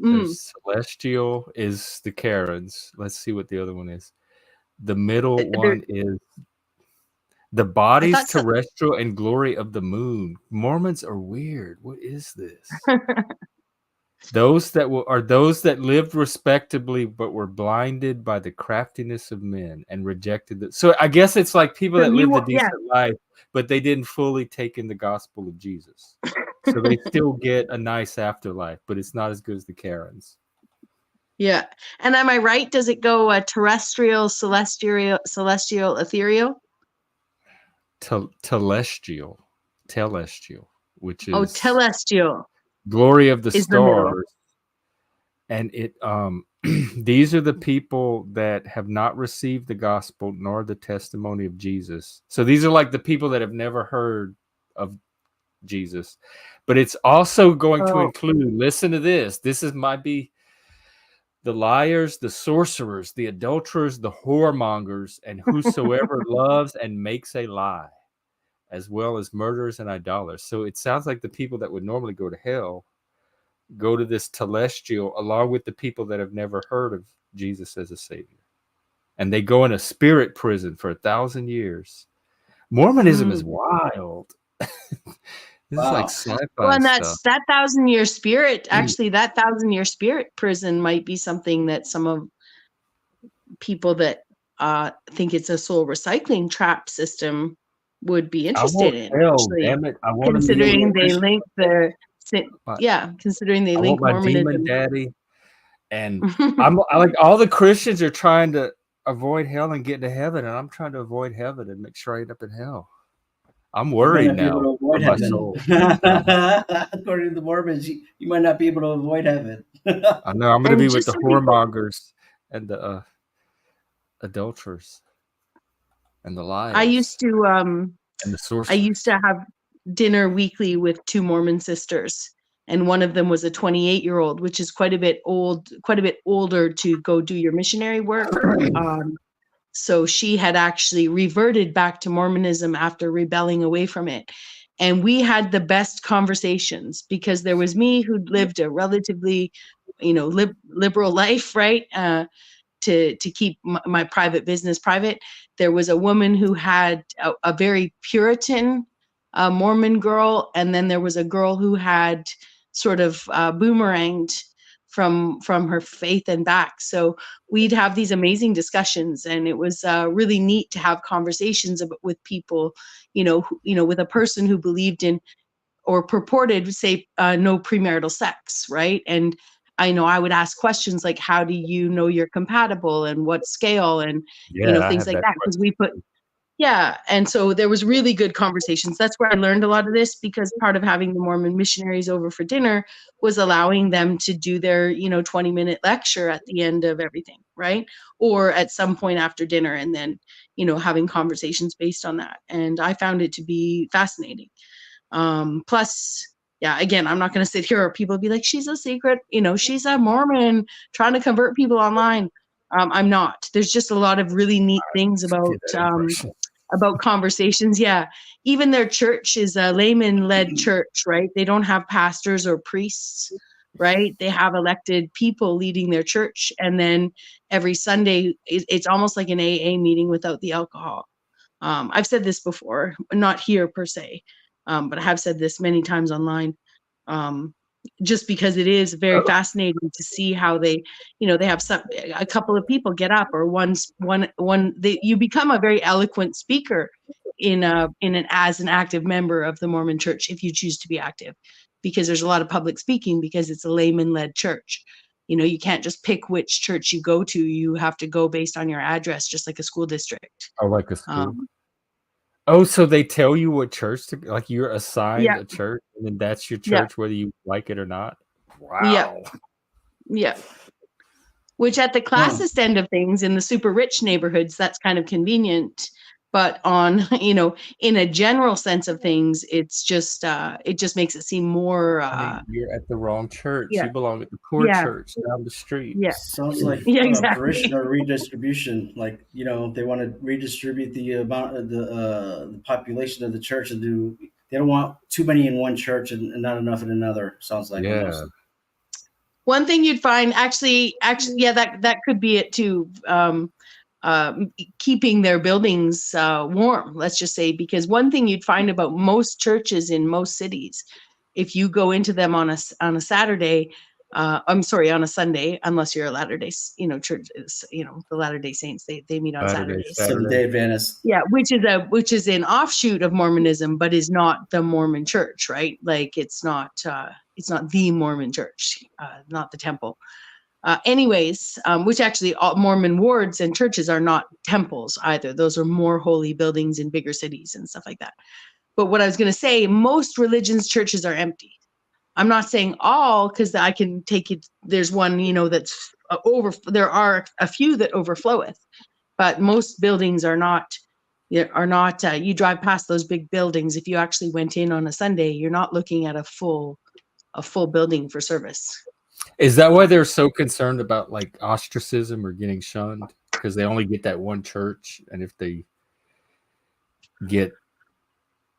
S1: There's celestial is the Karens. Let's see what the other one is. The middle one is the bodies terrestrial and glory of the moon. Mormons are weird. What is this? Those that lived respectably but were blinded by the craftiness of men and rejected the. So I guess it's like people that lived a decent life, but they didn't fully take in the gospel of Jesus. So they still get a nice afterlife, but it's not as good as the Karens.
S4: Yeah. And am I right? Does it go terrestrial, celestial, ethereal?
S1: Telestial, which is
S4: telestial.
S1: Glory of the stars. And it these are the people that have not received the gospel nor the testimony of Jesus. So these are like the people that have never heard of Jesus. But it's also going to include, listen to this. Might be the liars, the sorcerers, the adulterers, the whoremongers, and whosoever loves and makes a lie, as well as murderers and idolaters. So it sounds like the people that would normally go to hell go to this telestial, along with the people that have never heard of Jesus as a savior. And they go in a spirit prison for 1,000 years. Mormonism is wild. This is like sci-fi
S4: and
S1: stuff.
S4: That 1,000-year spirit, actually, that 1,000-year spirit prison might be something that some of people that think it's a soul recycling trap system would be interested in.
S1: Damn it. I want
S4: considering they link their considering they link Mormonism.
S1: Demon daddy. And I like all the Christians are trying to avoid hell and get to heaven, and I'm trying to avoid heaven and make sure I end up in hell. I'm worried now for my soul.
S3: According to the Mormons, you might not be able to avoid heaven.
S1: I know. I'm going to be with the whoremongers and the adulterers and the liars.
S4: I used to
S1: and the sorcerers.
S4: I used to have dinner weekly with 2 Mormon sisters, and one of them was a 28-year-old, which is quite a bit older to go do your missionary work. So she had actually reverted back to Mormonism after rebelling away from it. And we had the best conversations, because there was me who lived a relatively, liberal life, right? to keep my private business private. There was a woman who had a very Puritan Mormon girl, and then there was a girl who had sort of boomeranged from her faith and back. So we'd have these amazing discussions, and it was really neat to have conversations with people, with a person who believed in or purported, say, no premarital sex, right? And I would ask questions like, how do you know you're compatible, and what scale, and
S1: Yeah, I
S4: things
S1: have
S4: like
S1: that
S4: that, because we put and so there was really good conversations. That's where I learned a lot of this, because part of having the Mormon missionaries over for dinner was allowing them to do their 20-minute lecture at the end of everything, right? Or at some point after dinner, and then having conversations based on that. And I found it to be fascinating. Plus, again, I'm not going to sit here or people be like, she's a secret, she's a Mormon trying to convert people online. I'm not. There's just a lot of really neat things about conversations. Yeah. Even their church is a layman-led church, right? They don't have pastors or priests, right? They have elected people leading their church. And then every Sunday, it's almost like an AA meeting without the alcohol. I've said this before, not here per se, but I have said this many times online, just because it is very fascinating to see how they have a couple of people get up, or you become a very eloquent speaker as an active member of the Mormon church, if you choose to be active, because there's a lot of public speaking, because it's a layman-led church. You can't just pick which church you go to. You have to go based on your address, just like a school district.
S1: Oh, like a school. So they tell you what church to, like, you're assigned a church, and then that's your church, whether you like it or not. Wow.
S4: Yeah. Which at the classist end of things, in the super rich neighborhoods, that's kind of convenient. But on, in a general sense of things, it's just, it just makes it seem more.
S1: You're at the wrong church.
S4: Yeah.
S1: You belong at the poor church down the street.
S4: Yeah.
S3: Sounds like
S4: exactly.
S3: parishioner redistribution. Like, they want to redistribute the amount of the population of the church, and they don't want too many in one church and not enough in another. Sounds like almost.
S4: One thing you'd find, actually, that could be it too. Keeping their buildings warm, let's just say, because one thing you'd find about most churches in most cities, if you go into them on a Saturday, on a Sunday, unless you're a Latter-day, church, the Latter-day Saints, they meet on Saturdays.
S3: Seventh-day Adventist.
S4: Yeah, which is an offshoot of Mormonism, but is not the Mormon church, right? Like it's not the Mormon church, not the temple. Which actually all Mormon wards and churches are not temples either. Those are more holy buildings in bigger cities and stuff like that. But what I was going to say, most religions' churches are empty. I'm not saying all, because I can take it. There's one, that's there are a few that overfloweth, but most buildings are not. You drive past those big buildings. If you actually went in on a Sunday, you're not looking at a full building for service.
S1: Is that why they're so concerned about like ostracism or getting shunned? Because they only get that one church, and if they get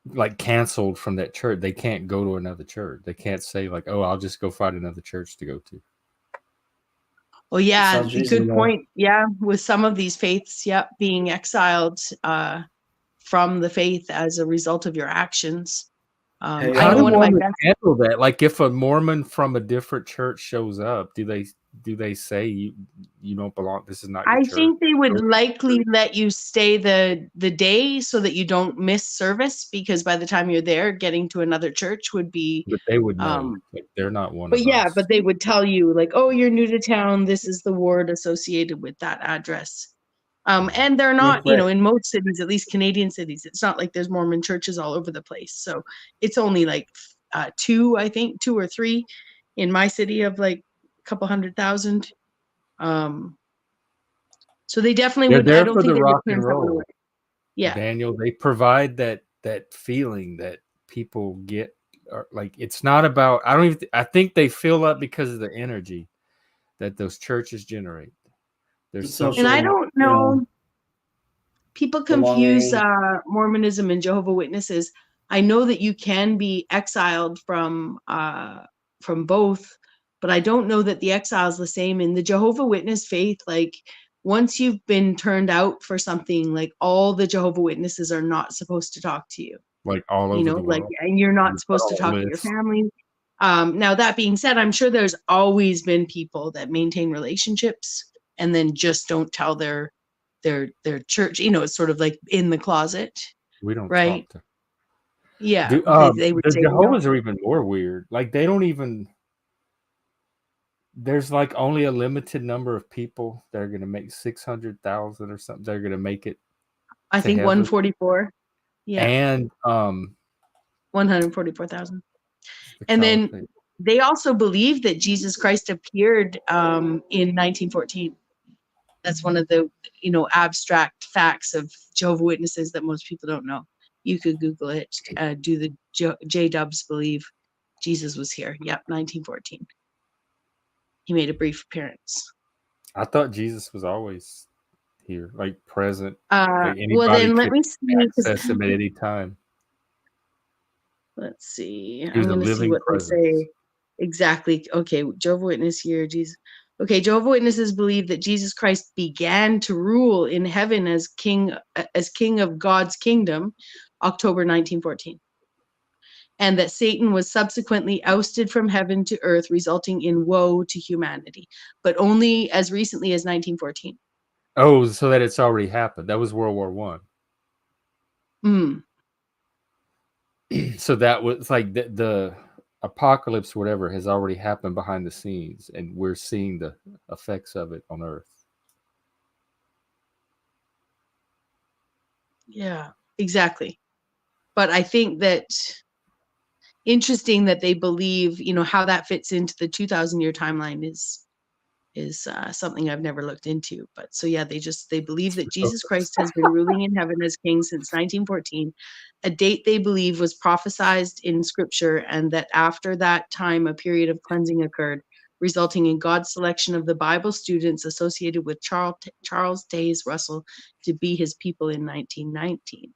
S1: like canceled from that church, they can't go to another church. They can't say like, "Oh, I'll just go find another church to go to."
S4: Well, yeah, good point. Yeah, with some of these faiths, being exiled from the faith as a result of your actions.
S1: How do Mormons handle that? Like, if a Mormon from a different church shows up, do they say you don't belong? This is not your church?
S4: I think they would likely let you stay the day so that you don't miss service, because by the time you're there, getting to another church would be.
S1: But they would know. Like, they're not one.
S4: But yeah, but they would tell you like, oh, you're new to town. This is the ward associated with that address. And they're not, in most cities, at least Canadian cities, it's not like there's Mormon churches all over the place. So it's only like two or three in my city of like a couple 100,000. So they definitely would.
S1: They're
S4: I don't
S1: for
S4: think
S1: the
S4: they
S1: rock
S4: would
S1: and roll.
S4: Yeah,
S1: Daniel, they provide that feeling that people get. Like, it's not about. I think they fill up because of the energy that those churches generate. There's
S4: and I don't know. People confuse Mormonism and Jehovah's Witnesses. I know that you can be exiled from both, but I don't know that the exile is the same. In the Jehovah's Witness faith, like once you've been turned out for something, like all the Jehovah Witnesses are not supposed to talk to you.
S1: Like all over the
S4: Like,
S1: world.
S4: and you're not
S1: You
S4: supposed
S1: put
S4: to
S1: on a
S4: talk to your
S1: list.
S4: family. Now that being said, I'm sure there's always been people that maintain relationships and then just don't tell their church. It's sort of like in the closet,
S1: We don't
S4: right?
S1: talk to.
S4: Yeah, they would
S1: The
S4: say,
S1: Jehovah's are even more weird. Like they don't even. There's like only a limited number of people that are going to make 600,000 or something. They're going to make it.
S4: I think 144. Yeah,
S1: and
S4: 144,000. And then they also believe that Jesus Christ appeared in 1914. That's one of the abstract facts of Jehovah's Witnesses that most people don't know. You could Google it. Do the J-Dubs believe Jesus was here? Yep, 1914. He made a brief appearance.
S1: I thought Jesus was always here, like present.
S4: Like
S1: anybody
S4: well, then let me see.
S1: access him at any time.
S4: Let's see.
S1: He was
S4: I'm going to see what
S1: presence.
S4: they say. Exactly. Okay, Jehovah's Witness here. Jesus. Okay, Jehovah's Witnesses believe that Jesus Christ began to rule in heaven as king of God's kingdom, October 1914. And that Satan was subsequently ousted from heaven to earth, resulting in woe to humanity, but only as recently as 1914.
S1: Oh, so that it's already happened. That was World War I. So that was like the apocalypse, whatever, has already happened behind the scenes, and we're seeing the effects of it on Earth.
S4: Yeah, exactly. But I think that interesting that they believe, how that fits into the 2,000-year timeline is something I've never looked into. But so yeah, they believe that Jesus Christ has been ruling in heaven as king since 1914, a date they believe was prophesied in scripture, and that after that time a period of cleansing occurred, resulting in God's selection of the Bible students associated with Charles Taze Russell to be his people in 1919.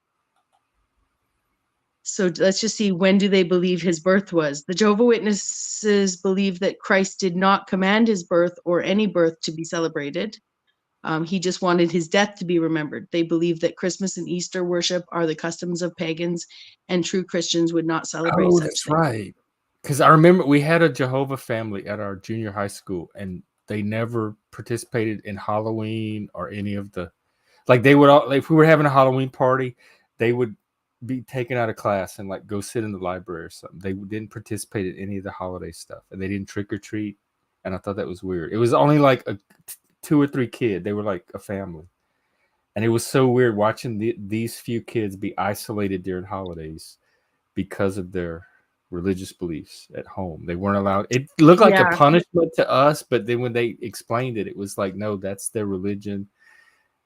S4: So let's just see, when do they believe his birth was? The Jehovah's Witnesses believe that Christ did not command his birth or any birth to be celebrated. He just wanted his death to be remembered. They believe that Christmas and Easter worship are the customs of pagans, and true Christians would not celebrate such
S1: that's
S4: things.
S1: Right. Because I remember we had a Jehovah family at our junior high school, and they never participated in Halloween or any of the, like they would all, like if we were having a Halloween party, they would be taken out of class and like go sit in the library or something. They didn't participate in any of the holiday stuff, and they didn't trick or treat. And I thought that was weird. It was only like 2 or 3 kids. They were like a family, and it was so weird watching these few kids be isolated during holidays because of their religious beliefs at home. They weren't allowed. It looked like a punishment to us, but then when they explained it, it was like, no, that's their religion.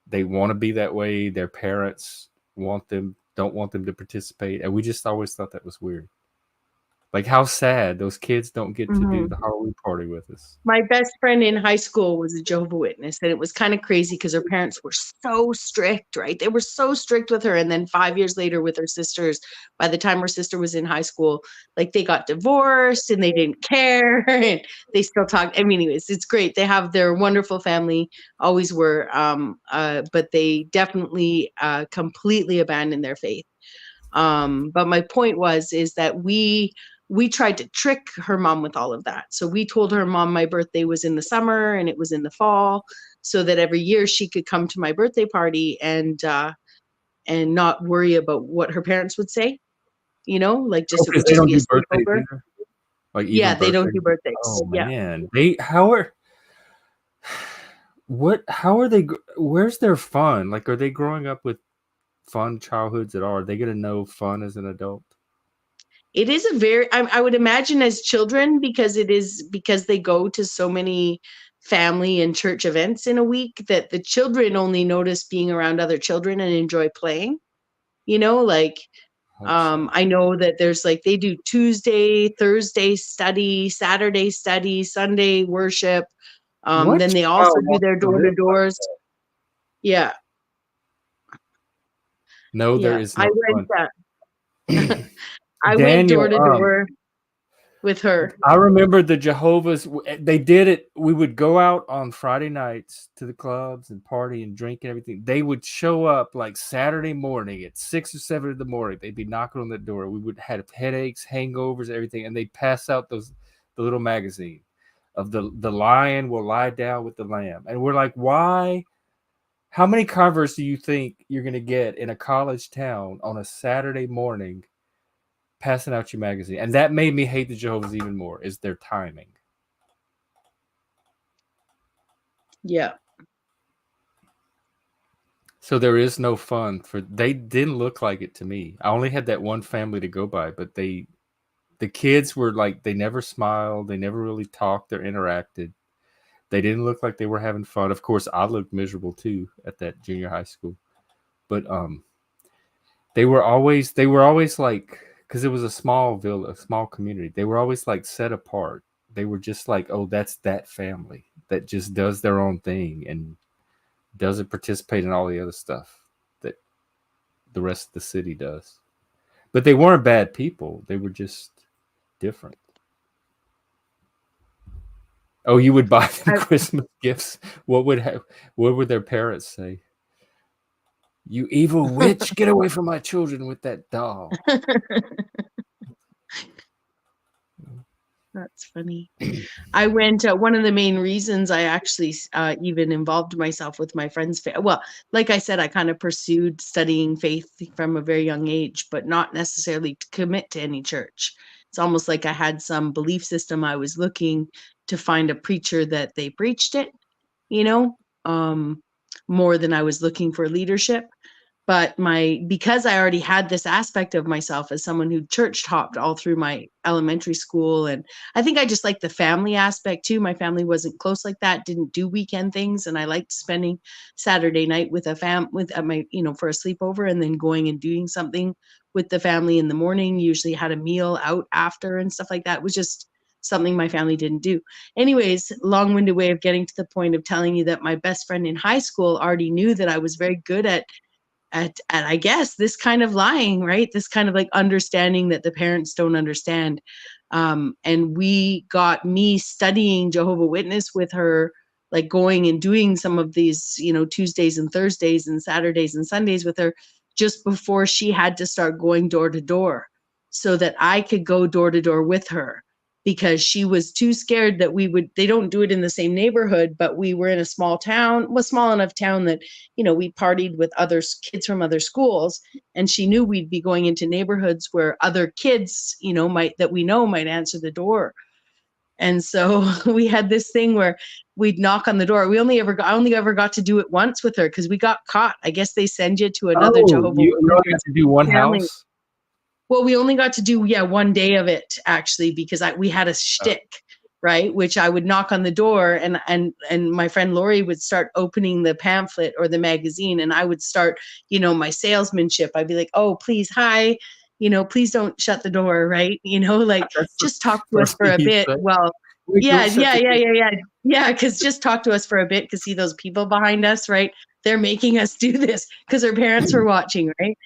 S1: They want to be that way. Their parents don't want them to participate. And we just always thought that was weird. Like, how sad those kids don't get to do the Halloween party with us.
S4: My best friend in high school was a Jehovah's Witness, and it was kind of crazy because her parents were so strict, right? They were so strict with her. And then 5 years later with her sisters, by the time her sister was in high school, like they got divorced and they didn't care and they still talk. I mean, anyways, it's great. They have their wonderful family, always were, but they definitely completely abandoned their faith. But my point is that we tried to trick her mom with all of that. So we told her mom my birthday was in the summer and it was in the fall, so that every year she could come to my birthday party and not worry about what her parents would say, like just, it would just be a sleepover.
S1: Like,
S4: yeah, they don't do birthdays.
S1: Oh man, how are they? Where's their fun? Like, are they growing up with fun childhoods at all? Are they going to know fun as an adult?
S4: It is a very, I would imagine as children, because they go to so many family and church events in a week, that the children only notice being around other children and enjoy playing, like, I know that there's like, they do Tuesday, Thursday study, Saturday study, Sunday worship. Then they also do their door-to-doors. Yeah.
S1: No, there is no fun.
S4: I went door to door. with her.
S1: I remember the Jehovah's. They did it. We would go out on Friday nights to the clubs and party and drink and everything. They would show up like Saturday morning at 6 or 7 in the morning. They'd be knocking on the door. We would have headaches, hangovers, everything, and they'd pass out the little magazine of the lion will lie down with the lamb. And we're like, why? How many converts do you think you're going to get in a college town on a Saturday morning passing out your magazine? And that made me hate the Jehovah's even more, is their timing.
S4: Yeah.
S1: So there is no fun they didn't look like it to me. I only had that one family to go by, but the kids were like, they never smiled. They never really talked or interacted. They didn't look like they were having fun. Of course, I looked miserable too at that junior high school. But they were always like, because it was a small village, a small community. They were always like set apart. They were just like, oh, that's that family that just does their own thing and doesn't participate in all the other stuff that the rest of the city does. But they weren't bad people. They were just different. Oh, you would buy them Christmas gifts. What would their parents say? You evil witch, get away from my children with that doll.
S4: That's funny. I went, one of the main reasons I actually even involved myself with my friends' faith. Well, like I said, I kind of pursued studying faith from a very young age, but not necessarily to commit to any church. It's almost like I had some belief system. I was looking to find a preacher that they preached it, more than I was looking for leadership. But because I already had this aspect of myself as someone who church hopped all through my elementary school, and I think I just liked the family aspect too. My family wasn't close like that, didn't do weekend things, and I liked spending Saturday night with my for a sleepover, and then going and doing something with the family in the morning. Usually had a meal out after and stuff like that. It was just something my family didn't do. Anyways, long-winded way of getting to the point of telling you that my best friend in high school already knew that I was very good at I guess this kind of lying, right? This kind of like understanding that the parents don't understand. And we got me studying Jehovah Witness with her, like going and doing some of these, Tuesdays and Thursdays and Saturdays and Sundays with her just before she had to start going door to door so that I could go door to door with her, because she was too scared that they don't do it in the same neighborhood, but we were in a small enough town that, we partied with other kids from other schools. And she knew we'd be going into neighborhoods where other kids, might answer the door. And so we had this thing where we'd knock on the door. I only ever got to do it once with her because we got caught. I guess they send you to another Jehovah's
S1: You only got to do one
S4: family.
S1: house?
S4: Well, we only got to do, one day of it actually, because we had a shtick, right? Which I would knock on the door and my friend Lori would start opening the pamphlet or the magazine, and I would start, my salesmanship. I'd be like, oh, please, hi, please don't shut the door, right? Just talk to us for a bit. Well, yeah. Because just talk to us for a bit, because see those people behind us, right? They're making us do this because our parents were watching, right?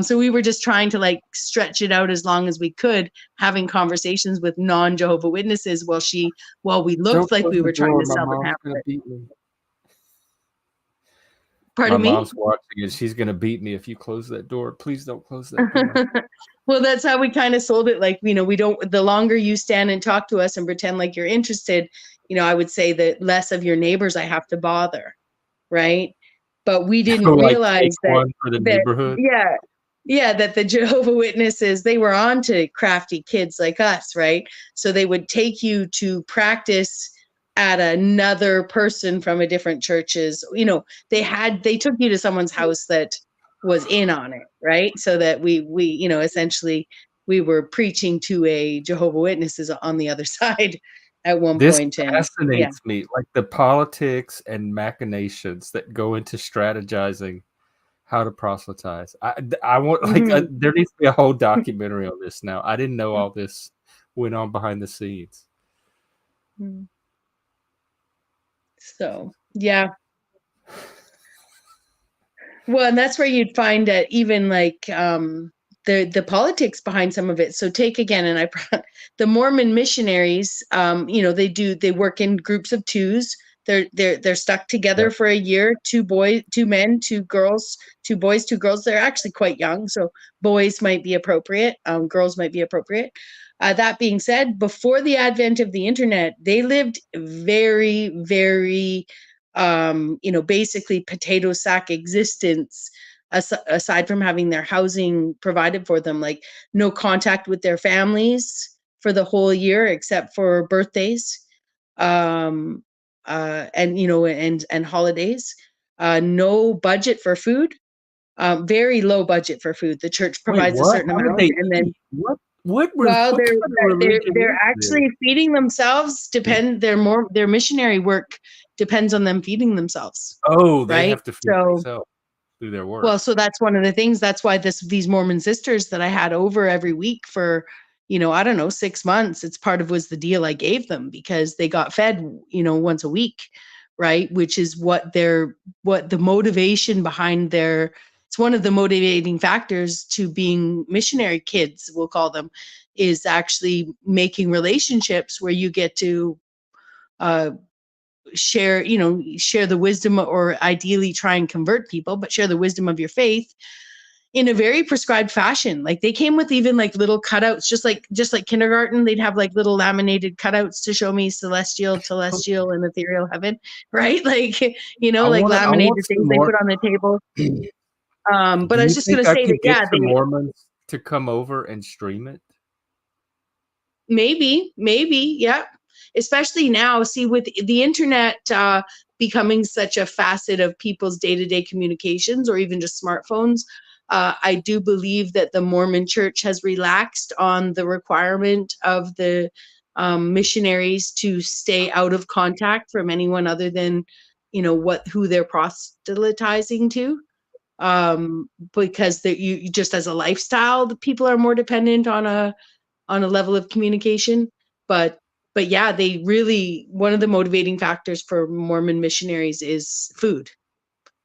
S4: So we were just trying to like stretch it out as long as we could, having conversations with non-Jehovah Witnesses while we looked like we were trying to sell the pamphlet. Pardon me?
S1: My mom's watching and she's going to beat me if you close that door. Please don't close that door.
S4: Well, that's how we kind of sold it. Like, the longer you stand and talk to us and pretend like you're interested, I would say that less of your neighbors I have to bother. Right. But we didn't realize that,
S1: for the neighborhood.
S4: That the Jehovah Witnesses, they were on to crafty kids like us, right? So they would take you to practice at another person from a different churches. They took you to someone's house that was in on it, right? So that we essentially we were preaching to a Jehovah Witnesses on the other side at one point.
S1: This fascinates me, like the politics and machinations that go into strategizing how to proselytize. I want there needs to be a whole documentary on this now. I didn't know all this went on behind the scenes.
S4: So, yeah. Well, and that's where you'd find that even like the politics behind some of it. So take again, and the Mormon missionaries, you know, they work in groups of twos. They're stuck together for a year, 2 men, 2 girls, 2 boys, 2 girls. They're actually quite young, so boys might be appropriate, girls might be appropriate. That being said, before the advent of the internet, they lived very, very, you know, basically potato sack existence, aside from having their housing provided for them, like no contact with their families for the whole year except for birthdays. And you know, and holidays, no budget for food, very low budget for food. The church
S1: Wait,
S4: provides a
S1: what?
S4: certain
S1: How did
S4: amount,
S1: they
S4: and then
S1: eat? What
S4: well,
S1: what kind of religion
S4: they're
S1: is
S4: actually feeding themselves. Their missionary work depends on them feeding themselves,
S1: Oh, they
S4: right?
S1: have to feed
S4: So
S1: themselves through their work.
S4: well, so that's one of the things. That's why these Mormon sisters that I had over every week for, you know, I don't know, 6 months. It's part of was the deal I gave them, because they got fed, you know, once a week, right? Which is what the motivation behind their. It's one of the motivating factors to being missionary kids, we'll call them, is actually making relationships where you get to share the wisdom, or ideally try and convert people, but share the wisdom of your faith in a very prescribed fashion. Like they came with even like little cutouts, just like kindergarten, they'd have like little laminated cutouts to show me celestial, telestial, and ethereal heaven, right? Like, you know, like
S1: I want
S4: laminated
S1: some
S4: things they
S1: more.
S4: put on the table. But
S1: Do
S4: I was
S1: you
S4: just going
S1: think
S4: to
S1: I
S4: say that,
S1: could get
S4: yeah,
S1: some Mormons to come over and stream it?
S4: maybe, yeah. Especially now, see, with the internet becoming such a facet of people's day-to-day communications, or even just smartphones, I do believe that the Mormon Church has relaxed on the requirement of the missionaries to stay out of contact from anyone other than, you know, who they're proselytizing to. Because you just as a lifestyle, the people are more dependent on a level of communication. But yeah, they really, one of the motivating factors for Mormon missionaries is food.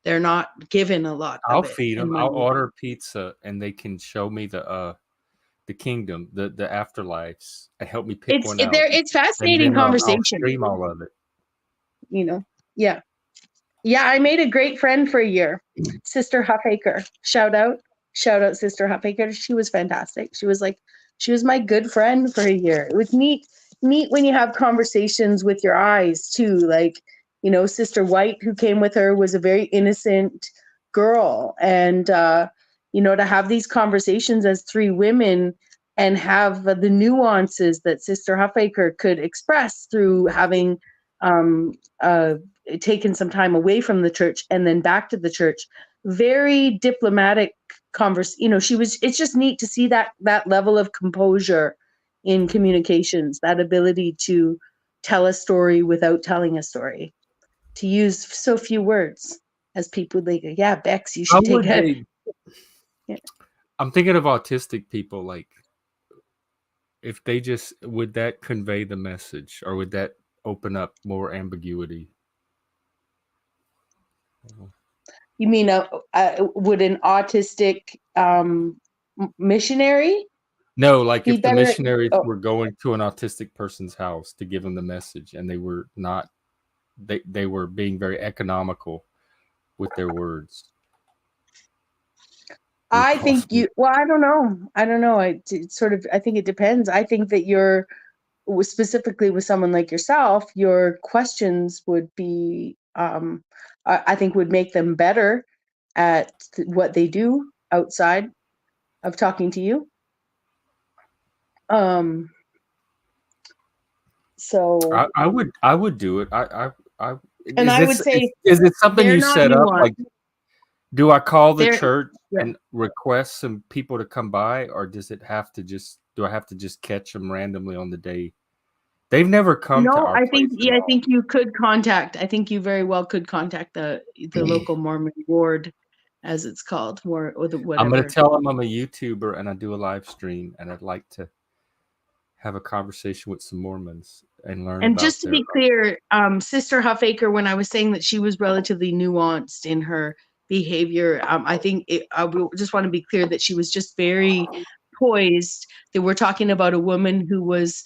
S4: They're not given a lot
S1: I'll
S4: of it
S1: feed
S4: in
S1: them. I'll
S4: money.
S1: order pizza, and they can show me the kingdom, the afterlives, and help me pick one out.
S4: It's
S1: And
S4: fascinating
S1: then I'll
S4: conversation,
S1: stream all of it.
S4: you know. Yeah. I made a great friend for a year, Sister Huffaker. Shout out Sister Huffaker. She was fantastic. She was my good friend for a year. It was neat when you have conversations with your eyes too. Like, you know, Sister White, who came with her, was a very innocent girl. And, you know, to have these conversations as 3 women and have the nuances that Sister Huffaker could express through having taken some time away from the church and then back to the church. Very diplomatic you know, it's just neat to see that level of composure in communications, that ability to tell a story without telling a story, to use so few words. As people, they go, yeah, Bexx, you
S1: How
S4: should take
S1: would they?
S4: Yeah.
S1: I'm thinking of autistic people. Like, if they just, would that convey the message, or would that open up more ambiguity?
S4: You mean would an autistic missionary
S1: No, like
S4: be
S1: if the
S4: better?
S1: missionaries
S4: Oh,
S1: were going to an autistic person's house to give them the message, and they were not, they were being very economical with their words.
S4: I think well, I don't know. It's sort of, I think it depends. I think that specifically with someone like yourself, your questions would be, I think would make them better at what they do outside of talking to you. So
S1: I would do it.
S4: and I would say
S1: is it something
S4: they're
S1: you
S4: not
S1: set up?
S4: nuanced.
S1: Like, do I call the
S4: They're
S1: church
S4: yeah.
S1: and request some people to come by, or do I have to just catch them randomly on the day? They've never come to
S4: No,
S1: our place at
S4: I
S1: all.
S4: think you could contact. I think you very well could contact the local Mormon ward, as it's called, or the whatever.
S1: I'm going to tell them I'm a YouTuber and I do a live stream, and I'd like to have a conversation with some Mormons and learn.
S4: And
S1: about
S4: just to be clear, Sister Huffaker, when I was saying that she was relatively nuanced in her behavior. I think I just want to be clear that she was just very poised, that we're talking about a woman who was,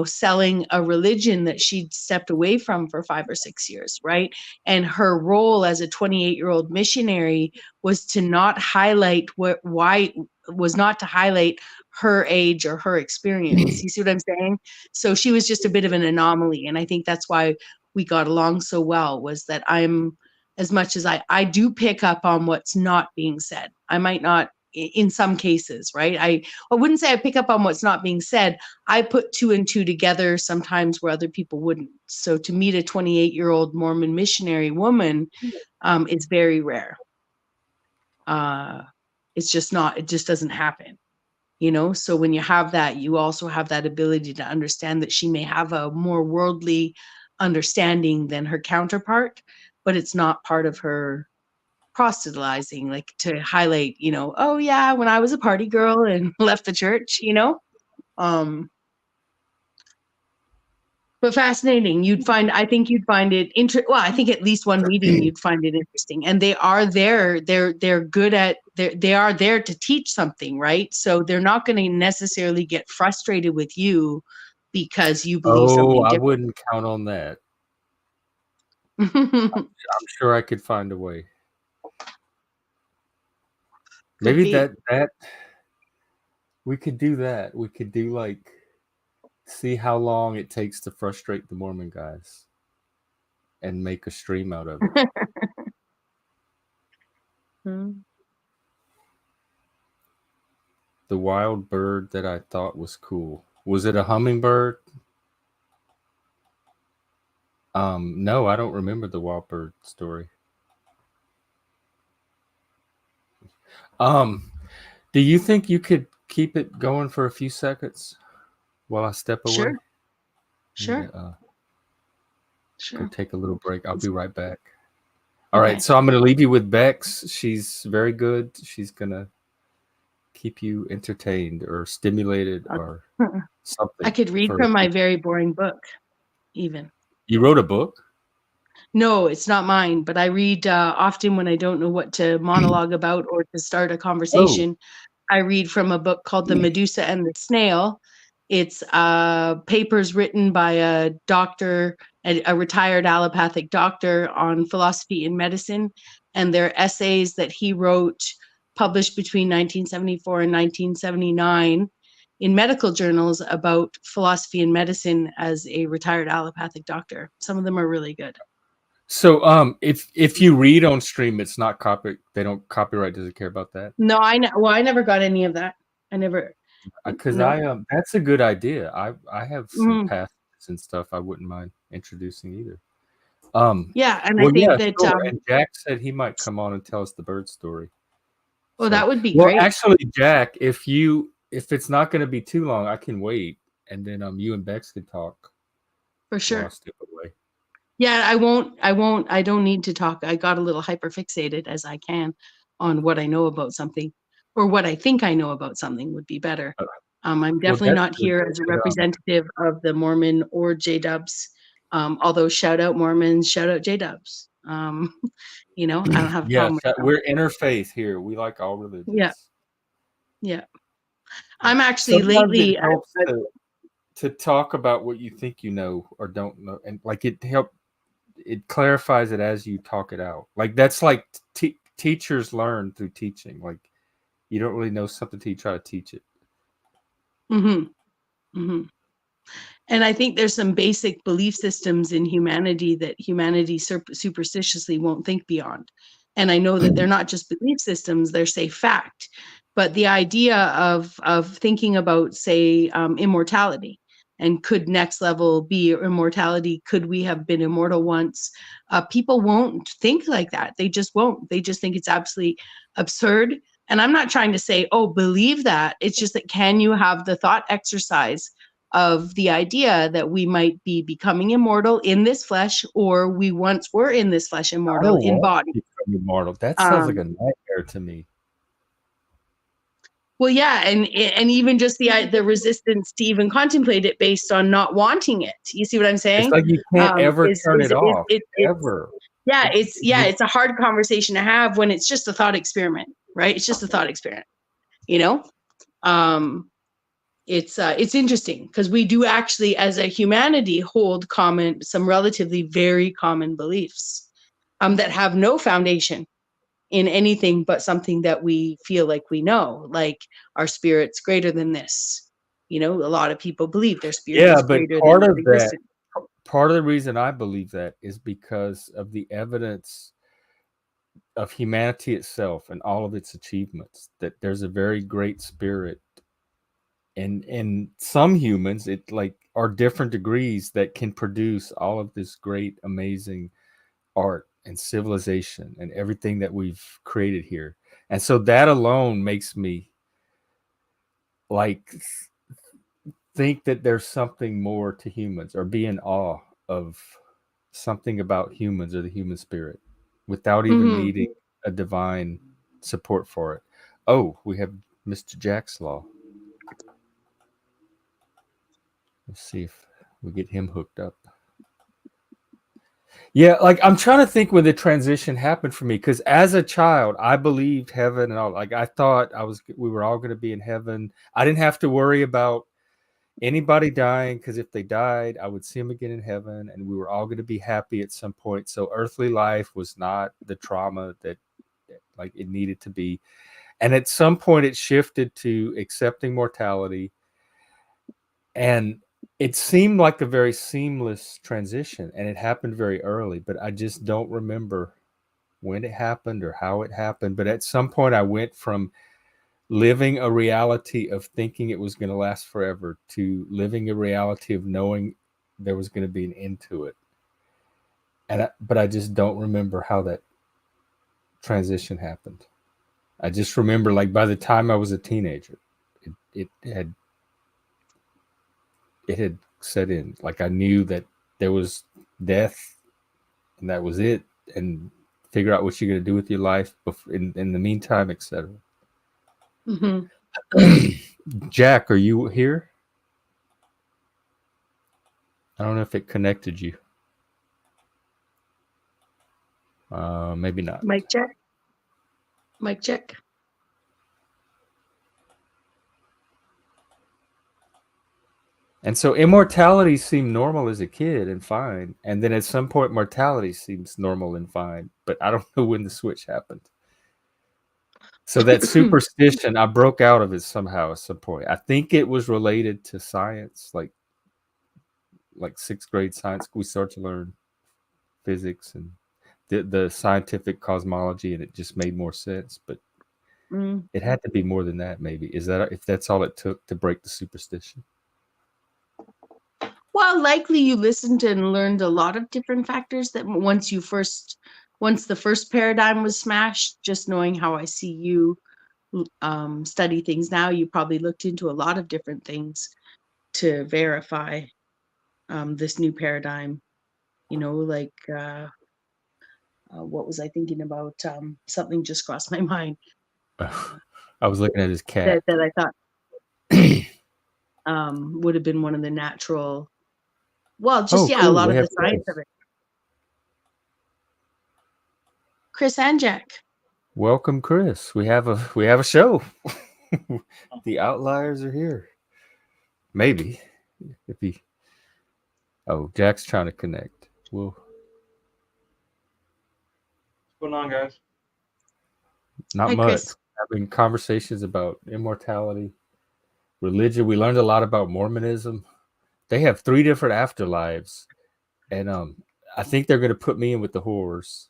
S4: selling a religion that she'd stepped away from for 5 or 6 years, right? And her role as a 28-year-old missionary was to not highlight to highlight her age or her experience. You see what I'm saying? So she was just a bit of an anomaly. And I think that's why we got along so well, was that as much as I do pick up on what's not being said. I might not in some cases, right? I wouldn't say I pick up on what's not being said. I put 2 and 2 together sometimes where other people wouldn't. So to meet a 28-year-old Mormon missionary woman is very rare. It's just not, it just doesn't happen. So when you have that, you also have that ability to understand that she may have a more worldly understanding than her counterpart, but it's not part of her proselytizing, like to highlight, oh yeah, when I was a party girl and left the church, but fascinating. I think you'd find it I think at least one meeting you'd find it interesting. And they are there. They're good at, they are there to teach something, right? So they're not going to necessarily get frustrated with you because you believe something different.
S1: I wouldn't count on that. I'm sure I could find a way. Maybe that we could do that. We could do like, see how long it takes to frustrate the Mormon guys and make a stream out of it. The wild bird that I thought was cool. Was it a hummingbird? No, I don't remember the wild bird story. Do you think you could keep it going for a few seconds while I step away?
S4: Sure.
S1: Go take a little break. I'll be right back. All right, so I'm going to leave you with Bexx. She's very good. She's going to keep you entertained or stimulated or something.
S4: I could read from my very boring book, even.
S1: You wrote a book?
S4: No, it's not mine, but I read often when I don't know what to monologue about or to start a conversation. I read from a book called The Medusa and the Snail. It's papers written by a doctor, a retired allopathic doctor on philosophy and medicine, and they're essays that he wrote, published between 1974 and 1979 in medical journals about philosophy and medicine as a retired allopathic doctor. Some of them are really good.
S1: So if you read on stream, it's not they don't copyright doesn't care about that?
S4: No, I never got any of that. I never,
S1: because that's a good idea. I have some passages and stuff I wouldn't mind introducing either.
S4: Yeah, and I think that
S1: sure. And Jack said he might come on and tell us the bird story.
S4: Well, that would be great.
S1: Actually, Jack, if it's not going to be too long, I can wait, and then you and Bexx can talk.
S4: For sure.
S1: I'll step away.
S4: Yeah, I won't. I don't need to talk. I got a little hyperfixated as I can on what I know about something, or what I think I know about something would be better. I'm definitely not here as a representative of the Mormon or J-Dubs. Although shout out Mormons, shout out J-Dubs. I don't have a problem with that.
S1: We're interfaith here. We like all religions.
S4: Yeah. I'm actually lately
S1: to talk about what you think you know or don't know, and like it clarifies it as you talk it out. Like that's like teachers learn through teaching. Like you don't really know something until you try to teach it.
S4: And I think there's some basic belief systems in humanity that humanity superstitiously won't think beyond. And I know that they're not just belief systems, they're say fact. But the idea of thinking about, say, immortality, and could next level be immortality? Could we have been immortal once? People won't think like that. They just won't. They just think it's absolutely absurd. And I'm not trying to say, oh, believe that. It's just that, can you have the thought exercise of the idea that we might be becoming immortal in this flesh, or we once were in this flesh immortal in body?
S1: Immortal. That sounds like a nightmare to me.
S4: Well, yeah, and even just the resistance to even contemplate it based on not wanting it. You see what I'm saying?
S1: It's like you can't ever turn it off. Ever.
S4: it's a hard conversation to have when it's just a thought experiment, right? It's just a thought experiment, you know. It's interesting because we do actually, as a humanity, hold some relatively very common beliefs that have no foundation in anything but something that we feel like we know, like our spirit's greater than this. You know, a lot of people believe their spirit is
S1: but
S4: greater
S1: part
S4: than
S1: of that,
S4: existence.
S1: part of the reason I believe that is because of the evidence of humanity itself and all of its achievements, that there's a very great spirit in some humans. It like are different degrees that can produce all of this great, amazing art and civilization and everything that we've created here. And so that alone makes me like think that there's something more to humans, or be in awe of something about humans or the human spirit without even needing a divine support for it. Oh, we have Mr. JacksLaw. Let's see if we get him hooked up. Yeah, like I'm trying to think when the transition happened for me, because as a child, I believed heaven and all. Like I thought we were all going to be in heaven. I didn't have to worry about anybody dying, because if they died, I would see them again in heaven, and we were all going to be happy at some point. So earthly life was not the trauma that like it needed to be. And at some point, it shifted to accepting mortality, and it seemed like a very seamless transition, and it happened very early, but I just don't remember when it happened or how it happened. But at some point I went from living a reality of thinking it was going to last forever to living a reality of knowing there was going to be an end to it. But I just don't remember how that transition happened. I just remember, like, by the time I was a teenager, it had set in. Like I knew that there was death and that was it, and figure out what you're going to do with your life in the meantime, etc. Jack, are you here? I don't know if it connected you. Maybe not.
S4: Mic check. Mic check.
S1: And so immortality seemed normal as a kid and fine. And then at some point, mortality seems normal and fine. But I don't know when the switch happened. So that superstition, I broke out of it somehow at some point. I think it was related to science, like sixth grade science. We start to learn physics and the scientific cosmology, and it just made more sense. But it had to be more than that, maybe. Is that if that's all it took to break the superstition?
S4: Well, likely you listened and learned a lot of different factors that once the first paradigm was smashed, just knowing how I see you study things now, you probably looked into a lot of different things to verify this new paradigm. You know, like what was I thinking about? Something just crossed my mind.
S1: I was looking at his cat.
S4: That I thought would have been one of the natural. Well, just
S1: cool.
S4: a lot of the science of it. Chris and Jack.
S1: Welcome, Chris. We have a show. The outliers are here. Maybe if he. Oh, Jack's trying to connect. What's
S2: going on, guys?
S1: Not
S4: Hi,
S1: much.
S4: Chris.
S1: Having conversations about immortality, religion. We learned a lot about Mormonism. They have 3 different afterlives, and I think they're going to put me in with the horrors.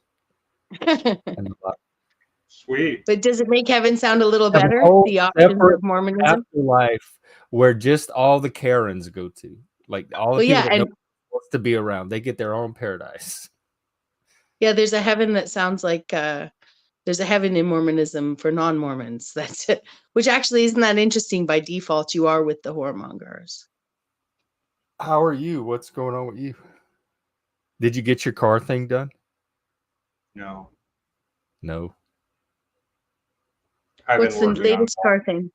S2: Sweet.
S4: But does it make heaven sound a little better? The options of Mormonism?
S1: Afterlife where just all the Karens go to. Like all the people that nobody wants to be around. They get their own paradise.
S4: Yeah, there's a heaven that sounds like there's a heaven in Mormonism for non-Mormons. That's it. Which actually isn't that interesting. By default, you are with the whoremongers.
S1: How are you? What's going on with you? Did you get your car thing done?
S2: No.
S4: What's the latest car thing?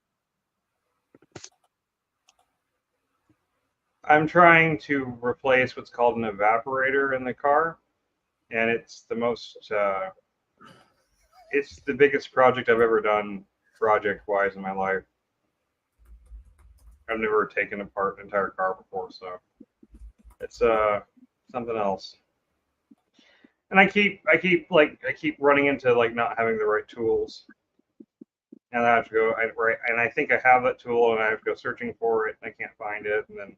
S2: I'm trying to replace what's called an evaporator in the car.
S5: and it's the most. It's the biggest project I've ever done, project-wise, in my life. I've never taken apart an entire car before, so it's something else. And I keep running into like not having the right tools, and I have to go and I think I have that tool, and I have to go searching for it, and I can't find it, and then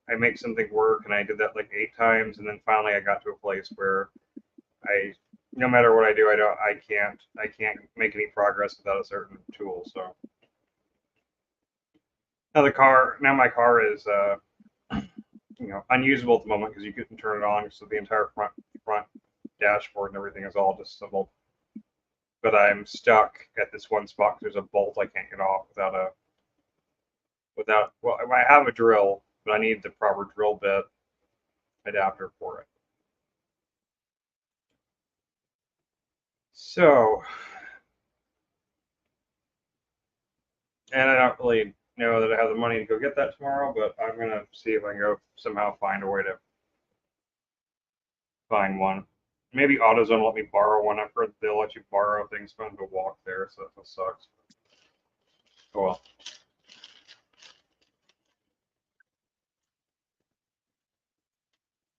S5: I make something work, and I did that like 8 times, and then finally I got to a place where no matter what I do, I can't make any progress without a certain tool. So now my car is unusable at the moment because you couldn't turn it on, so the entire front dashboard and everything is all disassembled. But I'm stuck at this one spot because there's a bolt I can't get off without. Well, I have a drill, but I need the proper drill bit adapter for it. So, and I don't really know that I have the money to go get that tomorrow, but I'm gonna see if I can go somehow find a way to find one. Maybe AutoZone will let me borrow one. I've heard they'll let you borrow things from to walk there, so that sucks. Oh well.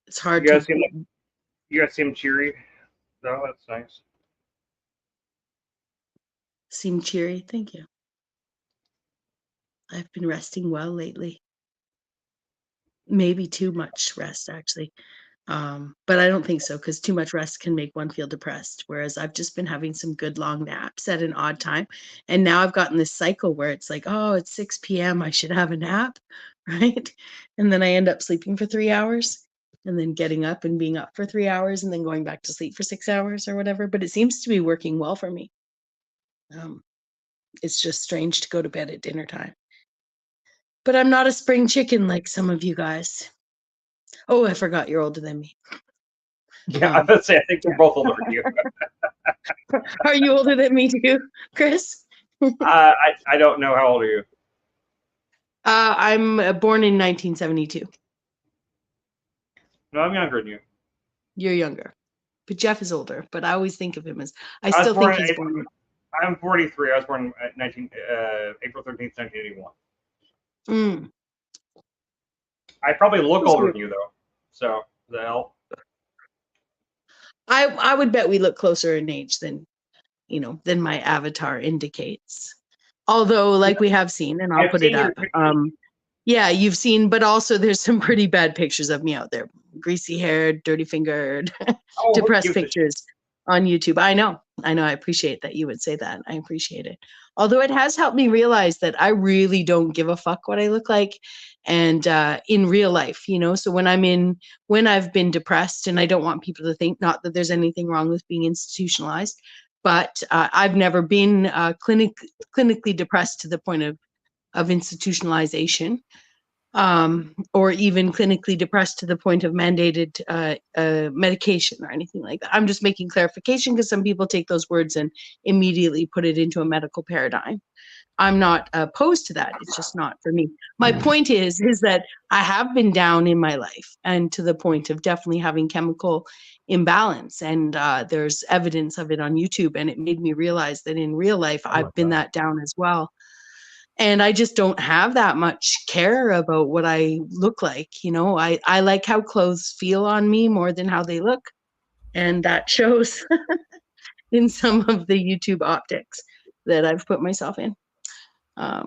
S4: It's hard
S5: You guys
S4: to
S5: seem cheery. Oh, that's nice.
S4: seem cheery. Thank you. I've been resting well lately. Maybe too much rest, actually. But I don't think so, because too much rest can make one feel depressed. Whereas I've just been having some good long naps at an odd time. And now I've gotten this cycle where it's like, oh, it's 6 p.m. I should have a nap, right? And then I end up sleeping for 3 hours and then getting up and being up for 3 hours and then going back to sleep for 6 hours or whatever. But it seems to be working well for me. It's just strange to go to bed at dinner time. But I'm not a spring chicken like some of you guys. Oh, I forgot you're older than me.
S5: Yeah, I would say I think we're both older than you.
S4: Are you older than me too, Chris?
S5: I don't know how old are you.
S4: I'm born in 1972.
S5: No, I'm younger than you.
S4: You're younger, but Jeff is older. But I always think of him as I
S5: was
S4: still
S5: born
S4: think
S5: in
S4: he's
S5: April.
S4: born.
S5: I'm 43. I was born at April 13th, 1981.
S4: Mm.
S5: I probably look
S4: That's
S5: older
S4: weird.
S5: than you though. So the hell.
S4: I would bet we look closer in age than than my avatar indicates. Although, like we have seen, and I'll
S5: I've
S4: put
S5: seen
S4: it
S5: your
S4: up.
S5: pictures.
S4: Yeah, you've seen, but also there's some pretty bad pictures of me out there. Greasy haired, dirty fingered,
S5: Oh, who
S4: depressed
S5: gives a shit?
S4: pictures on YouTube. I know. I appreciate that you would say that. I appreciate it. Although it has helped me realize that I really don't give a fuck what I look like. And in real life, so when I've been depressed, and I don't want people to think, not that there's anything wrong with being institutionalized, but I've never been clinically depressed to the point of institutionalization, or even clinically depressed to the point of mandated medication or anything like that. I'm just making clarification because some people take those words and immediately put it into a medical paradigm. I'm not opposed to that. It's just not for me. My point is that I have been down in my life, and to the point of definitely having chemical imbalance. And there's evidence of it on YouTube. And it made me realize that in real life, I've been that down as well. And I just don't have that much care about what I look like. I like how clothes feel on me more than how they look. And that shows in some of the YouTube optics that I've put myself in.
S5: I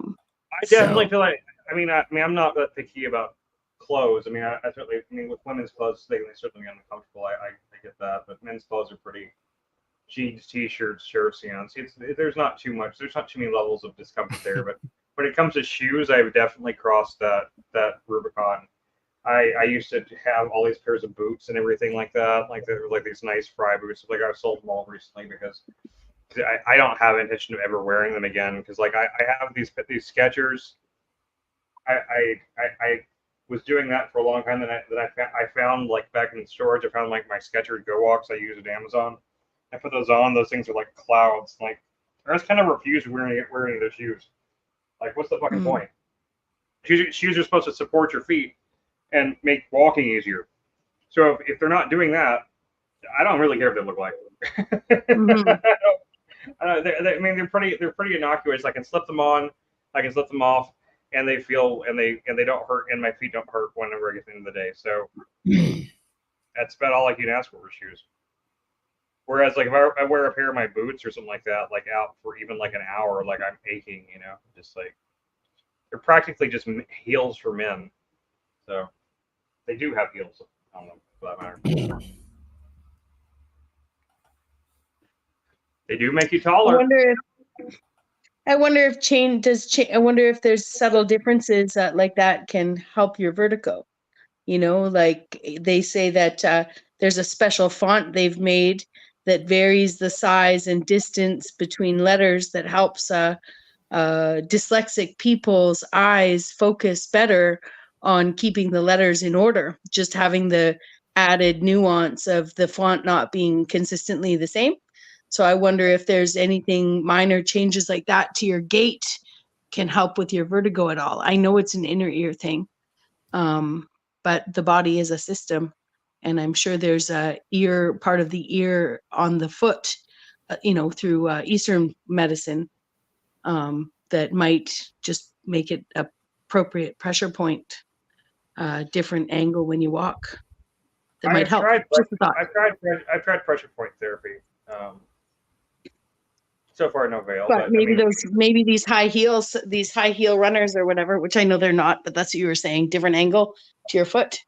S5: definitely feel like, I'm not that picky about clothes. I certainly, with women's clothes, they certainly get uncomfortable. I get that, but men's clothes are pretty jeans, t-shirts, shirts. There's not too much. There's not too many levels of discomfort there. But when it comes to shoes, I've definitely crossed that Rubicon. I used to have all these pairs of boots and everything like that. Like they were like these nice fry boots. Like I've sold them all recently because I don't have intention of ever wearing them again. Because like I have these Skechers. I was doing that for a long time. Then I found like back in storage. I found like my Skechers Go Walks I use at Amazon. I put those on. Those things are like clouds. Like I just kind of refuse wearing those shoes. Like what's the fucking point? Shoes are supposed to support your feet and make walking easier. So if they're not doing that, I don't really care if they look like them.
S4: Mhm.
S5: I mean, they're pretty innocuous. I can slip them on, I can slip them off, and they feel and they don't hurt, and my feet don't hurt whenever I get to the end of the day. So that's about all I can ask for with shoes. Whereas, like, if I wear a pair of my boots or something like that, like out for even like an hour, like I'm aching, just like they're practically just heels for men. So they do have heels on them, for that matter. They do make you
S4: I
S5: taller.
S4: wonder if I wonder if there's subtle differences like that can help your vertigo. Like they say that there's a special font they've made that varies the size and distance between letters that helps dyslexic people's eyes focus better on keeping the letters in order, just having the added nuance of the font not being consistently the same. So I wonder if there's anything minor changes like that to your gait can help with your vertigo at all. I know it's an inner ear thing, but the body is a system, and I'm sure there's a part of the ear on the foot, through Eastern medicine, that might just make it a appropriate pressure point, different angle when you walk. That might help. Just a thought.
S5: I've tried pressure point therapy. So far, no avail.
S4: But maybe these high heel runners or whatever, which I know they're not, but that's what you were saying, different angle to your foot.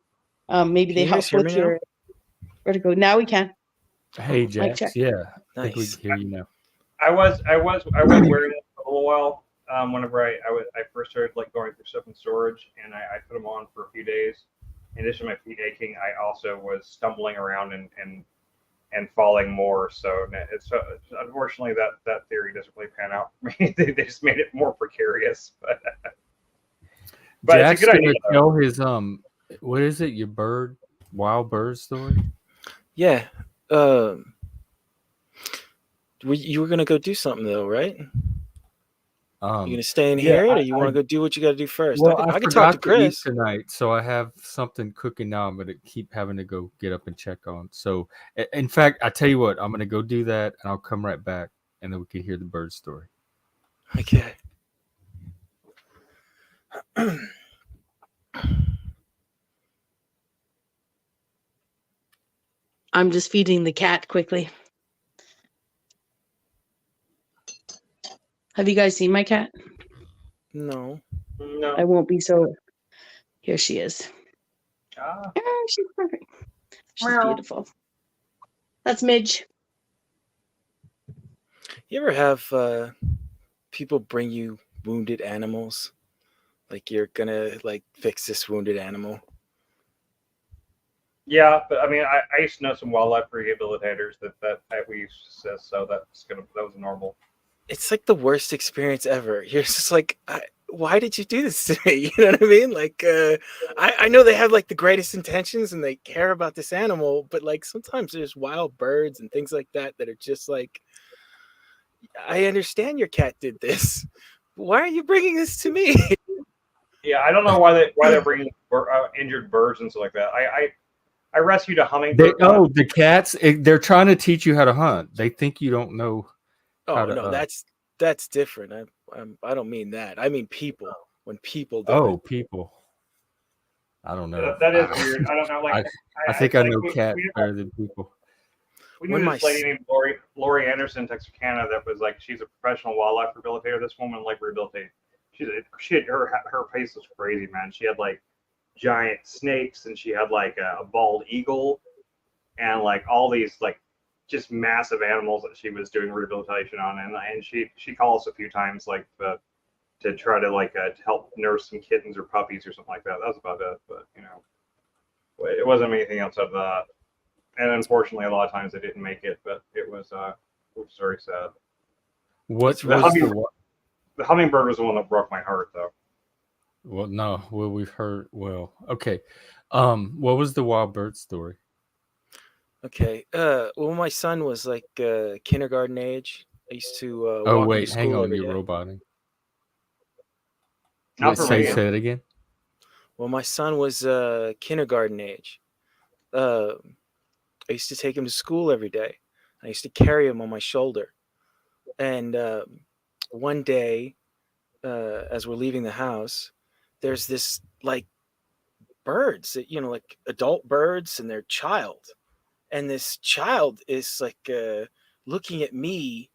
S4: Maybe they help with your vertigo. Now we can.
S1: Hey, Jacks. Yeah, I think we
S6: Nice.
S1: can hear you now.
S5: I was wearing it for a little while. Whenever I first started like going through stuff in storage, and I put them on for a few days. In addition to my feet aching, I also was stumbling around and falling more. So it's unfortunately that theory doesn't really pan out for me. They just made it more precarious. But
S1: Jack's
S5: it's a good idea.
S1: Tell his what is it? Your wild bird story?
S6: Yeah. You were gonna go do something though, right? You gonna stay in here, or you want to go do what you got to do first?
S1: Well,
S6: I could talk to Chris
S1: tonight, so I have something cooking now. I'm gonna keep having to go get up and check on. So, in fact, I tell you what, I'm gonna go do that, and I'll come right back, and then we can hear the bird story.
S6: Okay.
S4: I'm just feeding the cat quickly. Have you guys seen my cat?
S6: No.
S4: I won't be so. Here she is. She's perfect. She's beautiful. That's Midge.
S6: You ever have people bring you wounded animals? Like you're gonna fix this wounded animal?
S5: Yeah, but I mean, I used to know some wildlife rehabilitators that we used to assist, so that was normal.
S6: It's like the worst experience ever. You're just like, why did you do this to me? You know what I mean? Like, I know they have like the greatest intentions and they care about this animal, but like sometimes there's wild birds and things like that that are just like, I understand your cat did this. Why are you bringing this to me?
S5: Yeah, I don't know why they're bringing injured birds and stuff like that. I rescued a hummingbird.
S1: The cats. They're trying to teach you how to hunt. They think you don't know.
S6: No, that's different. I don't mean that. I mean people. When people do it.
S1: People. I don't know.
S5: That is weird. I don't know. Like
S1: I think I know cats better than people.
S5: We knew this lady named Lori Anderson, Texarkana, that was like, she's a professional wildlife rehabilitator. This woman rehabilitated. Her face was crazy, man. She had like giant snakes, and she had like a bald eagle, and like all these like just massive animals that she was doing rehabilitation on, and she called us a few times like to try to help nurse some kittens or puppies or something like that. That was about it, but it wasn't anything outside of that. And unfortunately, a lot of times they didn't make it, but it was very sad. The hummingbird was the one that broke my heart, though.
S1: Well, no. Well, we've heard. Well, okay. What was the wild bird story?
S6: Okay. Well, my son was like kindergarten age. I used to. Walk him to school
S1: hang on,
S6: every
S1: you're
S6: day.
S1: roboting.
S6: Say
S1: it again.
S6: Well, my son was kindergarten age. I used to take him to school every day. I used to carry him on my shoulder. And one day, as we're leaving the house, there's this like birds that, like adult birds and their child. And this child is like looking at me,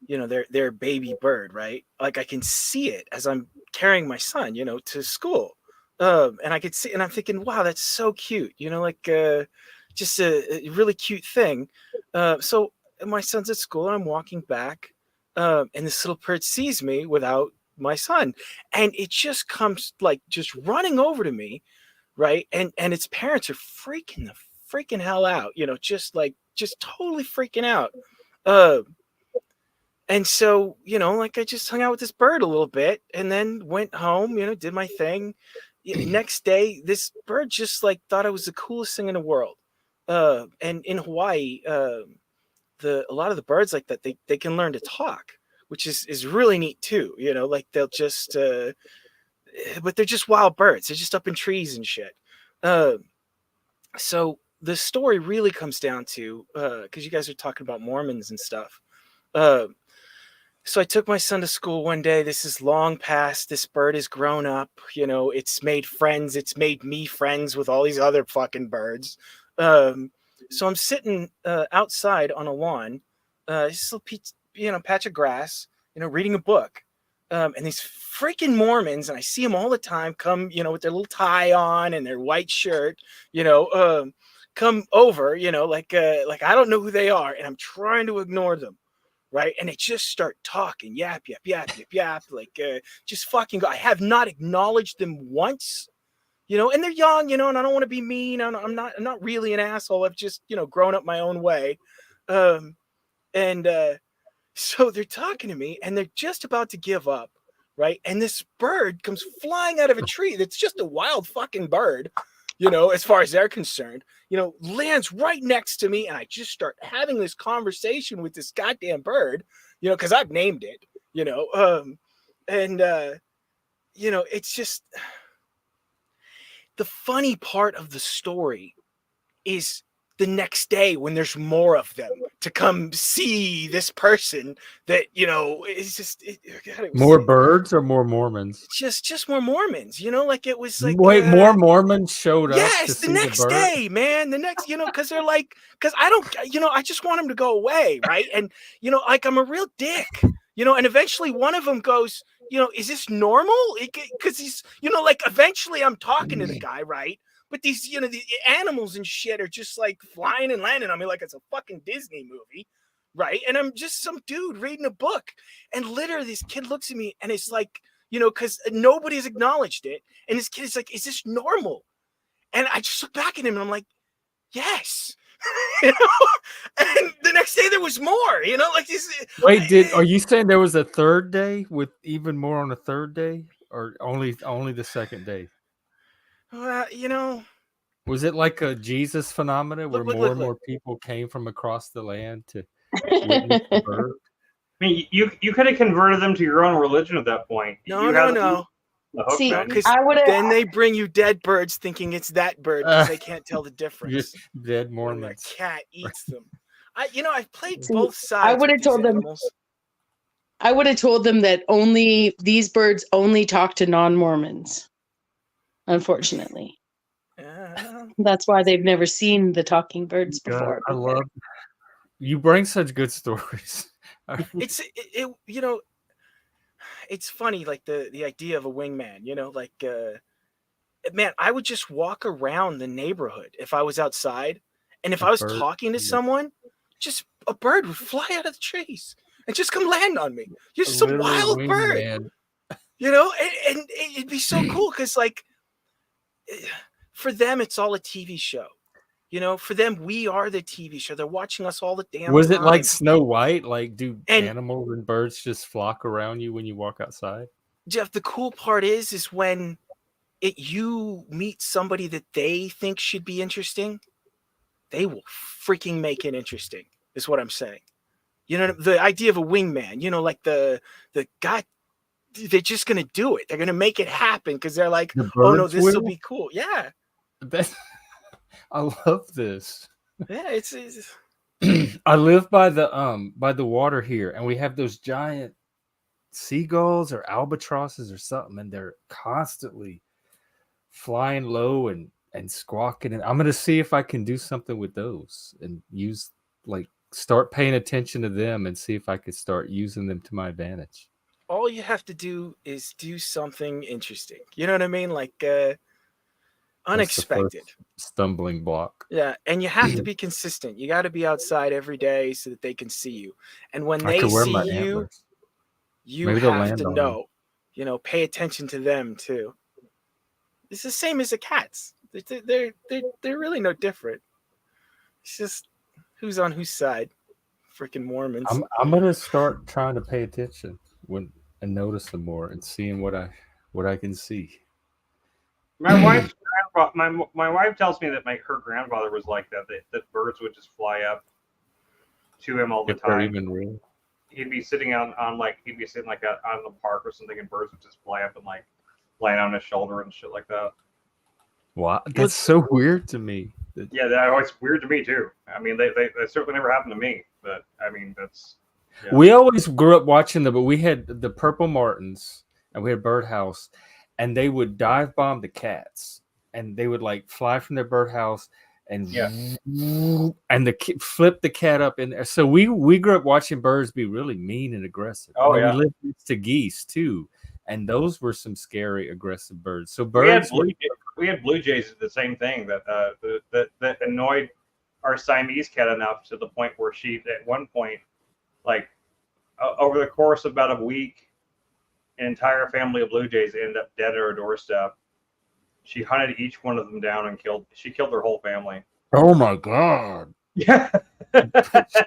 S6: their baby bird, right? Like I can see it as I'm carrying my son, to school. And I could see, and I'm thinking, wow, that's so cute, just a really cute thing. So my son's at school and I'm walking back, and this little bird sees me without my son, and it just comes like just running over to me, right? And its parents are freaking the freaking hell out, just totally freaking out. And so, like I just hung out with this bird a little bit and then went home, did my thing. Next day, this bird just like thought I was the coolest thing in the world. And in Hawaii, a lot of the birds like that, they can learn to talk, which is really neat too. Like they'll just, but they're just wild birds. They're just up in trees and shit. So the story really comes down to, because you guys are talking about Mormons and stuff. So I took my son to school one day. This is long past. This bird is grown up. It's made friends. It's made me friends with all these other fucking birds. So I'm sitting outside on a lawn, this little patch of grass, reading a book. And these freaking Mormons, and I see them all the time, come, with their little tie on and their white shirt, come over, like I don't know who they are, and I'm trying to ignore them. Right. And they just start talking, yap, like just fucking go. I have not acknowledged them once, and they're young, and I don't want to be mean. I'm not really an asshole. I've just, grown up my own way. And so they're talking to me and they're just about to give up. Right. And this bird comes flying out of a tree. That's just a wild fucking bird, as far as they're concerned, lands right next to me. And I just start having this conversation with this goddamn bird, because I've named it, it's just the funny part of the story is the next day when there's more of them to come see this person that, it's just
S1: more birds or more Mormons?
S6: Just more Mormons, like it was like
S1: more Mormons showed up.
S6: Yes, the next day, man. The next, because they're like, because I don't, I just want them to go away, right? And like I'm a real dick, and eventually one of them goes, is this normal? Because he's, like eventually I'm talking to the guy, right? But these, the animals and shit are just like flying and landing on me like it's a fucking Disney movie, right? And I'm just some dude reading a book, and literally this kid looks at me and it's like, because nobody's acknowledged it, and this kid is like, is this normal? And I just look back at him and I'm like, yes. And the next day there was more, like this.
S1: Wait, are you saying there was a third day with even more on the third day, or only the second day? Was it like a Jesus phenomenon where more and more people came from across the land to witness the bird?
S5: I mean, you could have converted them to your own religion at that point.
S6: No. See, then they bring you dead birds thinking it's that bird because they can't tell the difference.
S1: Dead Mormons.
S6: The cat eats them. I've played both sides.
S4: I would have told them. I would have told them that these birds only talk to non-Mormons. Unfortunately, that's why they've never seen the talking birds before.
S1: I love you. Bring such good stories.
S6: It's funny, like the idea of a wingman, man, I would just walk around the neighborhood if I was outside, and if I was talking to someone, just a bird would fly out of the trees and just come land on me. Just some wild bird, and it'd be so cool because, like, for them, it's all a TV show. For them, we are the TV show. They're watching us all the damn time.
S1: Was it like Snow White? Like, do animals and birds just flock around you when you walk outside?
S6: Jeff, the cool part is when you meet somebody that they think should be interesting, they will freaking make it interesting, is what I'm saying. The idea of a wingman, like the guy, they're just going to do it. They're going to make it happen because they're like, oh, no, this will be cool. Yeah.
S1: I love this.
S6: Yeah, it's
S1: I live by the water here, and we have those giant seagulls or albatrosses or something, and they're constantly flying low and squawking. And I'm gonna see if I can do something with those and use start paying attention to them and see if I could start using them to my advantage.
S6: all you have to do is do something interesting. You know what I mean? Like
S1: That's the first
S6: unexpected.
S1: stumbling block.
S6: Yeah, and you have to be consistent. You got to be outside every day so that they can see you. And when
S1: I
S6: they
S1: could wear
S6: see
S1: my
S6: you,
S1: antlers.
S6: you
S1: Maybe they'll
S6: have
S1: land
S6: to
S1: on me.
S6: know. You know, pay attention to them too. It's the same as the cats. They're really no different. It's just who's on whose side. Freaking Mormons.
S1: I'm gonna start trying to pay attention and notice them more and seeing what I can see.
S5: My wife's my wife tells me that her grandfather was like that. That birds would just fly up to him all the
S1: If they're
S5: time.
S1: even real.
S5: He'd be sitting he'd be sitting out in the park or something, and birds would just fly up and like land on his shoulder and shit like that.
S1: Wow, that's so weird to me.
S5: Yeah, it's weird to me too. I mean, they certainly never happened to me, but I mean that's. Yeah.
S1: We always grew up watching them, but we had the purple martins and we had birdhouse, and they would dive bomb the cats, and they would like fly from their birdhouse and flip the cat up in there. So we grew up watching birds be really mean and aggressive.
S5: Oh, yeah.
S1: We lived next to geese too, and those were some scary aggressive birds. So birds.
S5: We had blue jays did the same thing that annoyed our Siamese cat enough to the point where she at one point, like over the course of about a week, an entire family of blue jays ended up dead at her doorstep. She hunted each one of them down and killed their whole family.
S1: Oh my God.
S5: Yeah.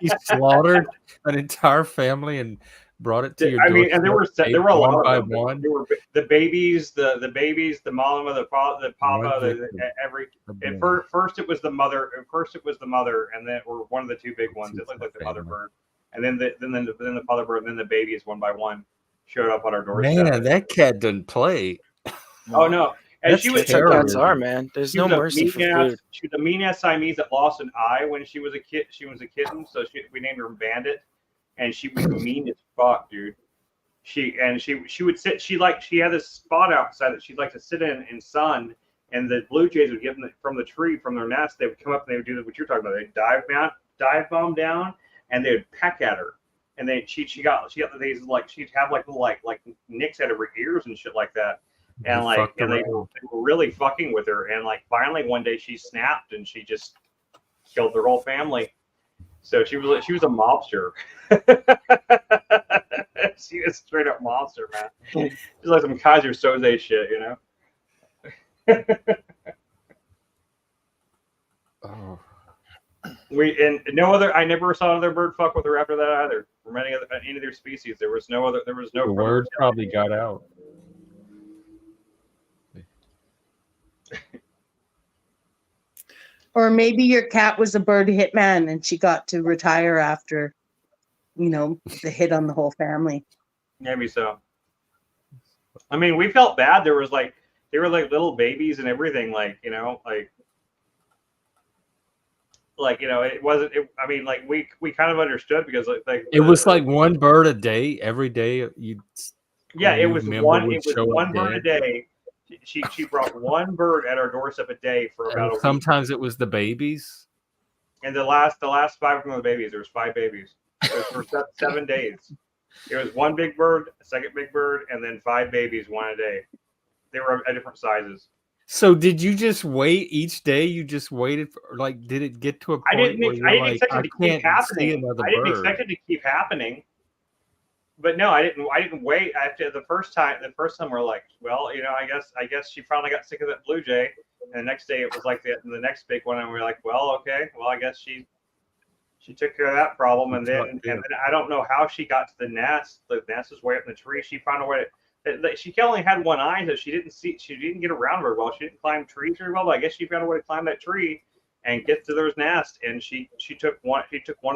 S1: She slaughtered an entire family and brought it to your door.
S5: I mean, and there were a lot
S1: by
S5: of them.
S1: one.
S5: There were the babies, the mama, the papa, first it was the mother. First it was the mother, and then or one of the two big ones. It looked like the mother bird, and then the father bird, and then the babies one by one showed up on our doorstep.
S1: Man, that cat doesn't play.
S5: Oh no. And she was
S6: cats are, man. There's no mercy for food.
S5: She was a mean-ass Siamese that lost an eye when she was a kid. She was a kitten, so we named her Bandit, and she was mean as fuck, dude. She would sit. She had this spot outside that she'd like to sit in sun, and the blue jays would get from the tree from their nest. They would come up and they would do what you're talking about. They'd dive bomb down, and they would peck at her. And then she got these she'd have little nicks out of her ears and shit like that. And they were really fucking with her, and finally one day she snapped and she just killed their whole family. So she was a mobster. She was a straight up monster, man. She's like some Kaiser Soze shit, you know.
S1: Oh.
S5: I never saw another bird fuck with her after that either. From any of their species, there was no.
S1: The word probably got out.
S4: Or maybe your cat was a bird hitman and she got to retire after, the hit on the whole family.
S5: Maybe so. I mean, we felt bad. They were like little babies and everything. It wasn't. I mean, we kind of understood because
S1: it was like one bird a day every day.
S5: It was one bird a day. She brought one bird at our doorstep a day for about a week.
S1: Sometimes it was the babies.
S5: And the last 5 of them were babies. There was 5 babies. It was for 7 days. It was one big bird, a second big bird, and then 5 babies, one a day. They were at different sizes.
S1: So did you just wait each day? You just waited for, did it get to a point
S5: I didn't expect it to keep happening. I didn't expect it to keep happening. But no, I didn't wait after the first time. The first time we're like, well, I guess she finally got sick of that blue jay. And the next day it was like the next big one, and we're like, well, okay, well, I guess she took care of that problem. And then I don't know how she got to the nest. The nest was way up in the tree. She found a way. She only had one eye, so she didn't get around very well. She didn't climb trees very well. But I guess she found a way to climb that tree and get to their nest. And she took one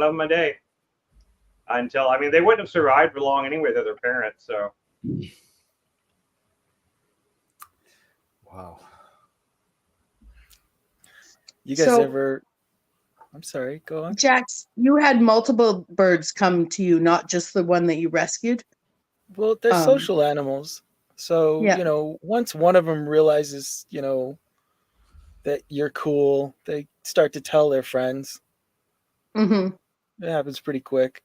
S5: of them a day. Until they wouldn't have survived for long anyway. They're their parents, so.
S1: Wow.
S6: You guys ever? I'm sorry. Go on.
S4: Jax, you had multiple birds come to you, not just the one that you rescued.
S6: Well, they're social animals. So,
S4: yeah.
S6: you know, once one of them realizes, you know, that you're cool, they start to tell their friends.
S4: Mm-hmm.
S6: It happens pretty quick.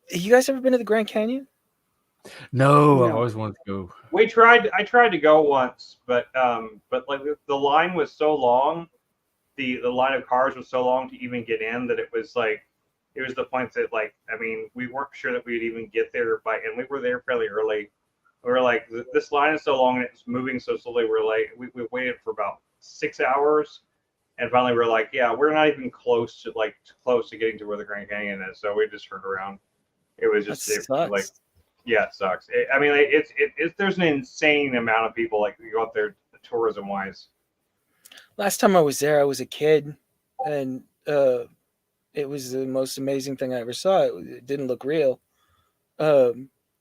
S6: You guys ever been to the Grand Canyon?
S1: No, I've
S4: No.
S1: always wanted to go.
S5: We tried. I tried to go once, but like the line was so long, the line of cars was so long to even get in that it was the point that like I mean we weren't sure that we'd even get there by, and we were there fairly early. We were like, this line is so long and it's moving so slowly. We're like, we waited for about 6 hours, and finally we're like, yeah, we're not even close to getting to where the Grand Canyon is. So we just turned around. It was just like, yeah, it sucks. I mean, there's an insane amount of people like you go up there tourism wise.
S6: Last time I was there, I was a kid, and it was the most amazing thing I ever saw. It didn't look real, but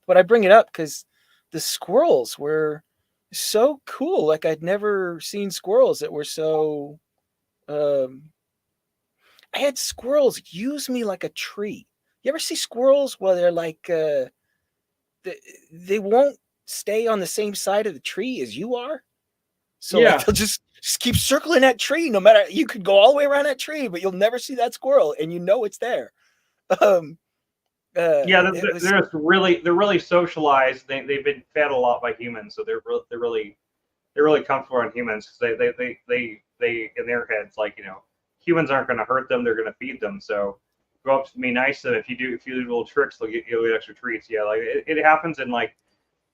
S6: I bring it up because the squirrels were so cool. Like I'd never seen squirrels that were so. I had squirrels use me like a tree. You ever see squirrels where they're like they won't stay on the same side of the tree as you are? So
S5: Yeah.
S6: like, they'll just keep circling that tree. No matter, you could go all the way around that tree, but you'll never see that squirrel, and you know it's there.
S5: Yeah, they're really socialized. They've been fed a lot by humans, so they're really comfortable on humans because they in their heads like, you know, humans aren't going to hurt them, they're going to feed them. So go up to be nice to them. If you do little tricks, you'll get extra treats. Yeah, like it happens in like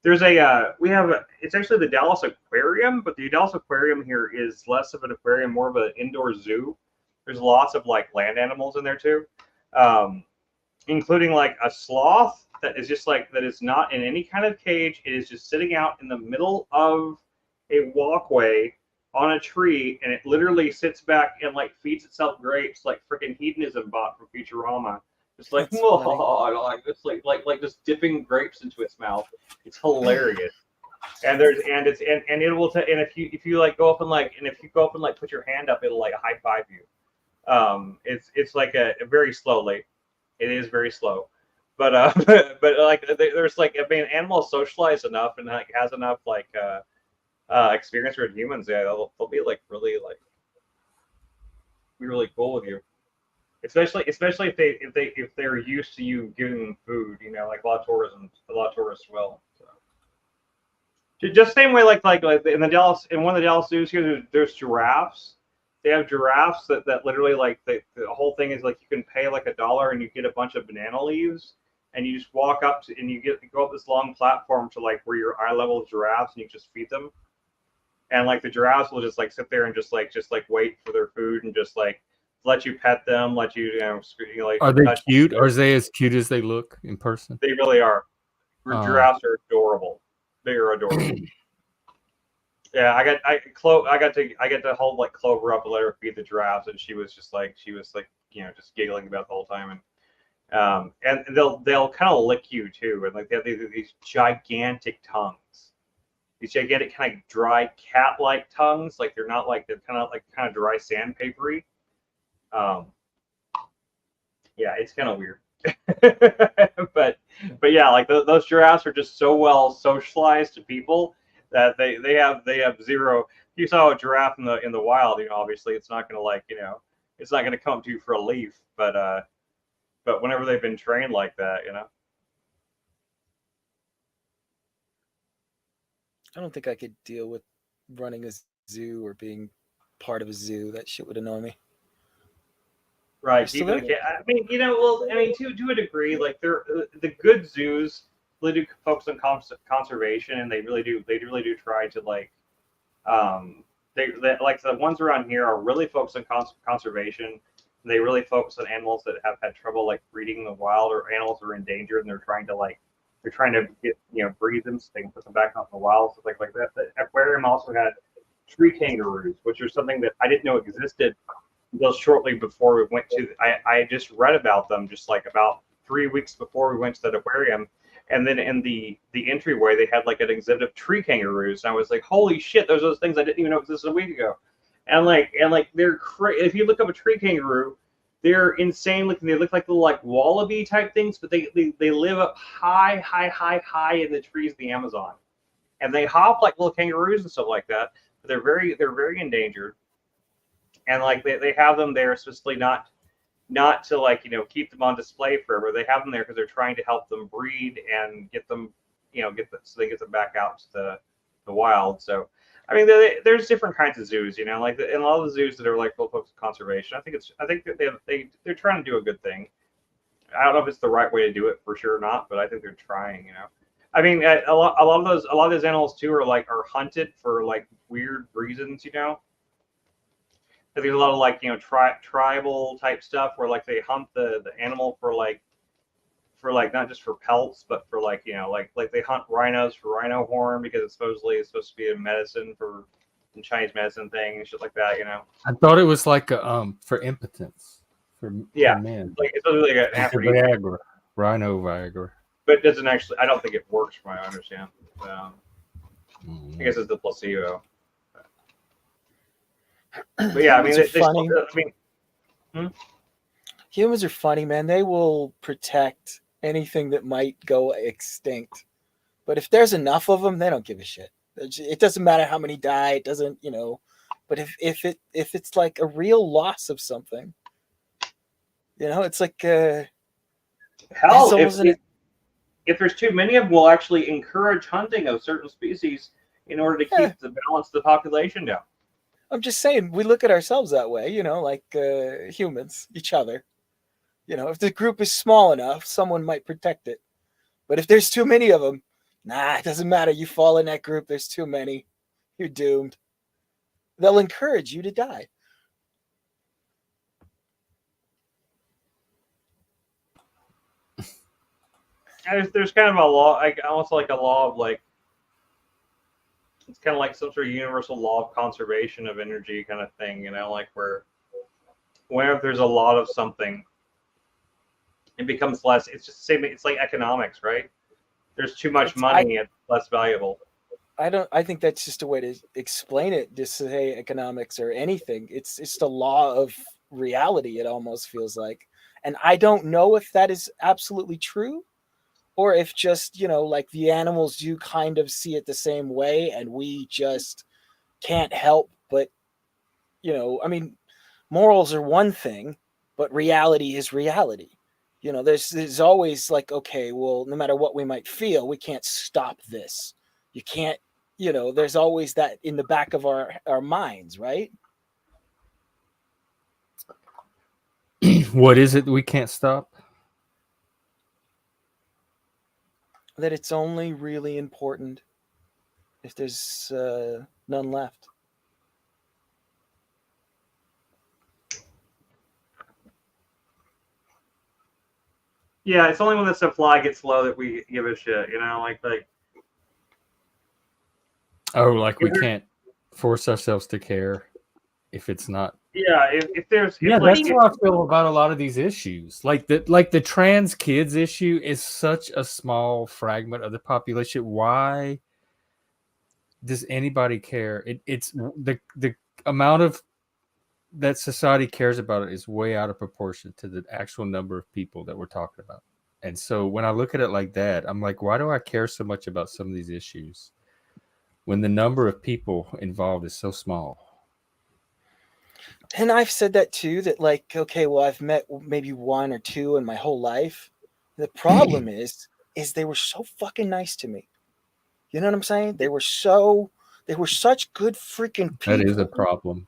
S5: there's it's actually the Dallas Aquarium, but the Dallas Aquarium here is less of an aquarium, more of an indoor zoo. There's lots of like land animals in there too. Including like a sloth that is just like, that is not in any kind of cage. It is just sitting out in the middle of a walkway on a tree, and it literally sits back and like feeds itself grapes, like freaking hedonism bot from Futurama. Just like, like it's like just dipping grapes into its mouth. It's hilarious. And it will and if you like go up and like put your hand up, it'll like high five you. It's like a very slowly. It is very slow, but but like there's like, I mean, animals socialize enough and like has enough like experience with humans. Yeah, they'll be like really be really cool with you, especially if they're used to you giving them food. You know, like a lot of tourists will. So. Just same way like in one of the Dallas zoos here, there's giraffes. They have giraffes that literally like the whole thing is like you can pay like $1 and you get a bunch of banana leaves, and you just walk up to, and you go up this long platform to like where your eye level giraffes, and you just feed them, and like the giraffes will just like sit there and just like wait for their food and just like let you pet them, let you, like.
S1: Are they cute? Are they as cute as they look in person?
S5: They really are. Giraffes are adorable. They are adorable. Yeah, I got to hold like Clover up and let her feed the giraffes, and she was like, you know, just giggling about the whole time, and they'll kind of lick you too, and like they have these gigantic tongues, these gigantic kind of dry cat-like tongues, like they're kind of dry sandpapery. Yeah, it's kind of weird. but yeah, like those giraffes are just so well socialized to people that they have zero. If you saw a giraffe in the wild, you know, obviously it's not gonna it's not gonna come to you for a leaf, but whenever they've been trained like that, you know.
S6: I don't think I could deal with running a zoo or being part of a zoo. That shit would annoy me.
S5: Right. Even I mean, you know, well, I mean, to a degree, like the good zoos really do focus on conservation, and they really do try to like, they like the ones around here are really focused on conservation. They really focus on animals that have had trouble like breeding in the wild, or animals that are endangered, and they're trying to get, you know, breed them so they can put them back out in the wild, stuff like that. The aquarium also had tree kangaroos, which are something that I didn't know existed until shortly before we went to. I just read about them just like about 3 weeks before we went to that aquarium. And then in the entryway, they had like an exhibit of tree kangaroos. And I was like, holy shit, those are those things I didn't even know existed a week ago. and they're if you look up a tree kangaroo, they're insane looking. They look like little like wallaby type things, but they live up high in the trees of the Amazon, and they hop like little kangaroos and stuff like that. But they're very endangered, and like they have them there specifically not to like keep them on display forever. They have them there because they're trying to help them breed and get them so they get them back out to the wild. So I mean, there's different kinds of zoos, like in a lot of the zoos that are like full focus conservation. I think that they're trying to do a good thing. I don't know if it's the right way to do it for sure or not, but I think they're trying. I mean, a lot of those animals too are hunted for like weird reasons. There's a lot of like tribal type stuff where like they hunt the animal for not just for pelts, but for like they hunt rhinos for rhino horn because it's supposed to be a medicine for some Chinese medicine thing and shit like that.
S1: I thought it was like for impotence for men.
S5: Like it's supposed to be like an aphrodisiac.
S1: Viagra, rhino Viagra.
S5: But it doesn't actually. I don't think it works, from what I understand. I guess it's the placebo. But yeah, I mean,
S6: funny.
S5: Hmm?
S6: Humans are funny, man. They will protect anything that might go extinct. But if there's enough of them, they don't give a shit. It doesn't matter how many die. It doesn't, But if it's like a real loss of something, it's like
S5: hell. If there's too many of them, we'll actually encourage hunting of certain species in order to keep the balance of the population down.
S6: I'm just saying, we look at ourselves that way, like humans, each other. If the group is small enough, someone might protect it. But if there's too many of them, it doesn't matter. You fall in that group, there's too many. You're doomed. They'll encourage you to die.
S5: There's kind of a law, almost like a law of like, it's kind of like some sort of universal law of conservation of energy kind of thing, like where whenever there's a lot of something, it becomes less. It's just the same. It's like economics, right? There's too much money, it's less valuable.
S6: I think that's just a way to explain it. Just to say economics or anything. It's the law of reality. It almost feels like, and I don't know if that is absolutely true, or if just like the animals do kind of see it the same way, and we just can't help but I mean, morals are one thing, but reality is reality. There's always like, okay, well, no matter what we might feel, we can't stop this. You can't, there's always that in the back of our minds, right?
S1: What is it we can't stop?
S6: That it's only really important if there's none left.
S5: Yeah, it's only when the supply gets low that we give a shit,
S1: like we can't force ourselves to care if it's not.
S5: Yeah, if there's
S1: that's how I feel about a lot of these issues. Like the trans kids issue is such a small fragment of the population. Why does anybody care? It's the amount of that society cares about it is way out of proportion to the actual number of people that we're talking about. And so when I look at it like that, I'm like, why do I care so much about some of these issues when the number of people involved is so small?
S6: And I've said that too, that like, okay, well, I've met maybe one or two in my whole life. The problem is they were so fucking nice to me. You know what I'm saying? They were such good freaking people.
S1: That is a problem.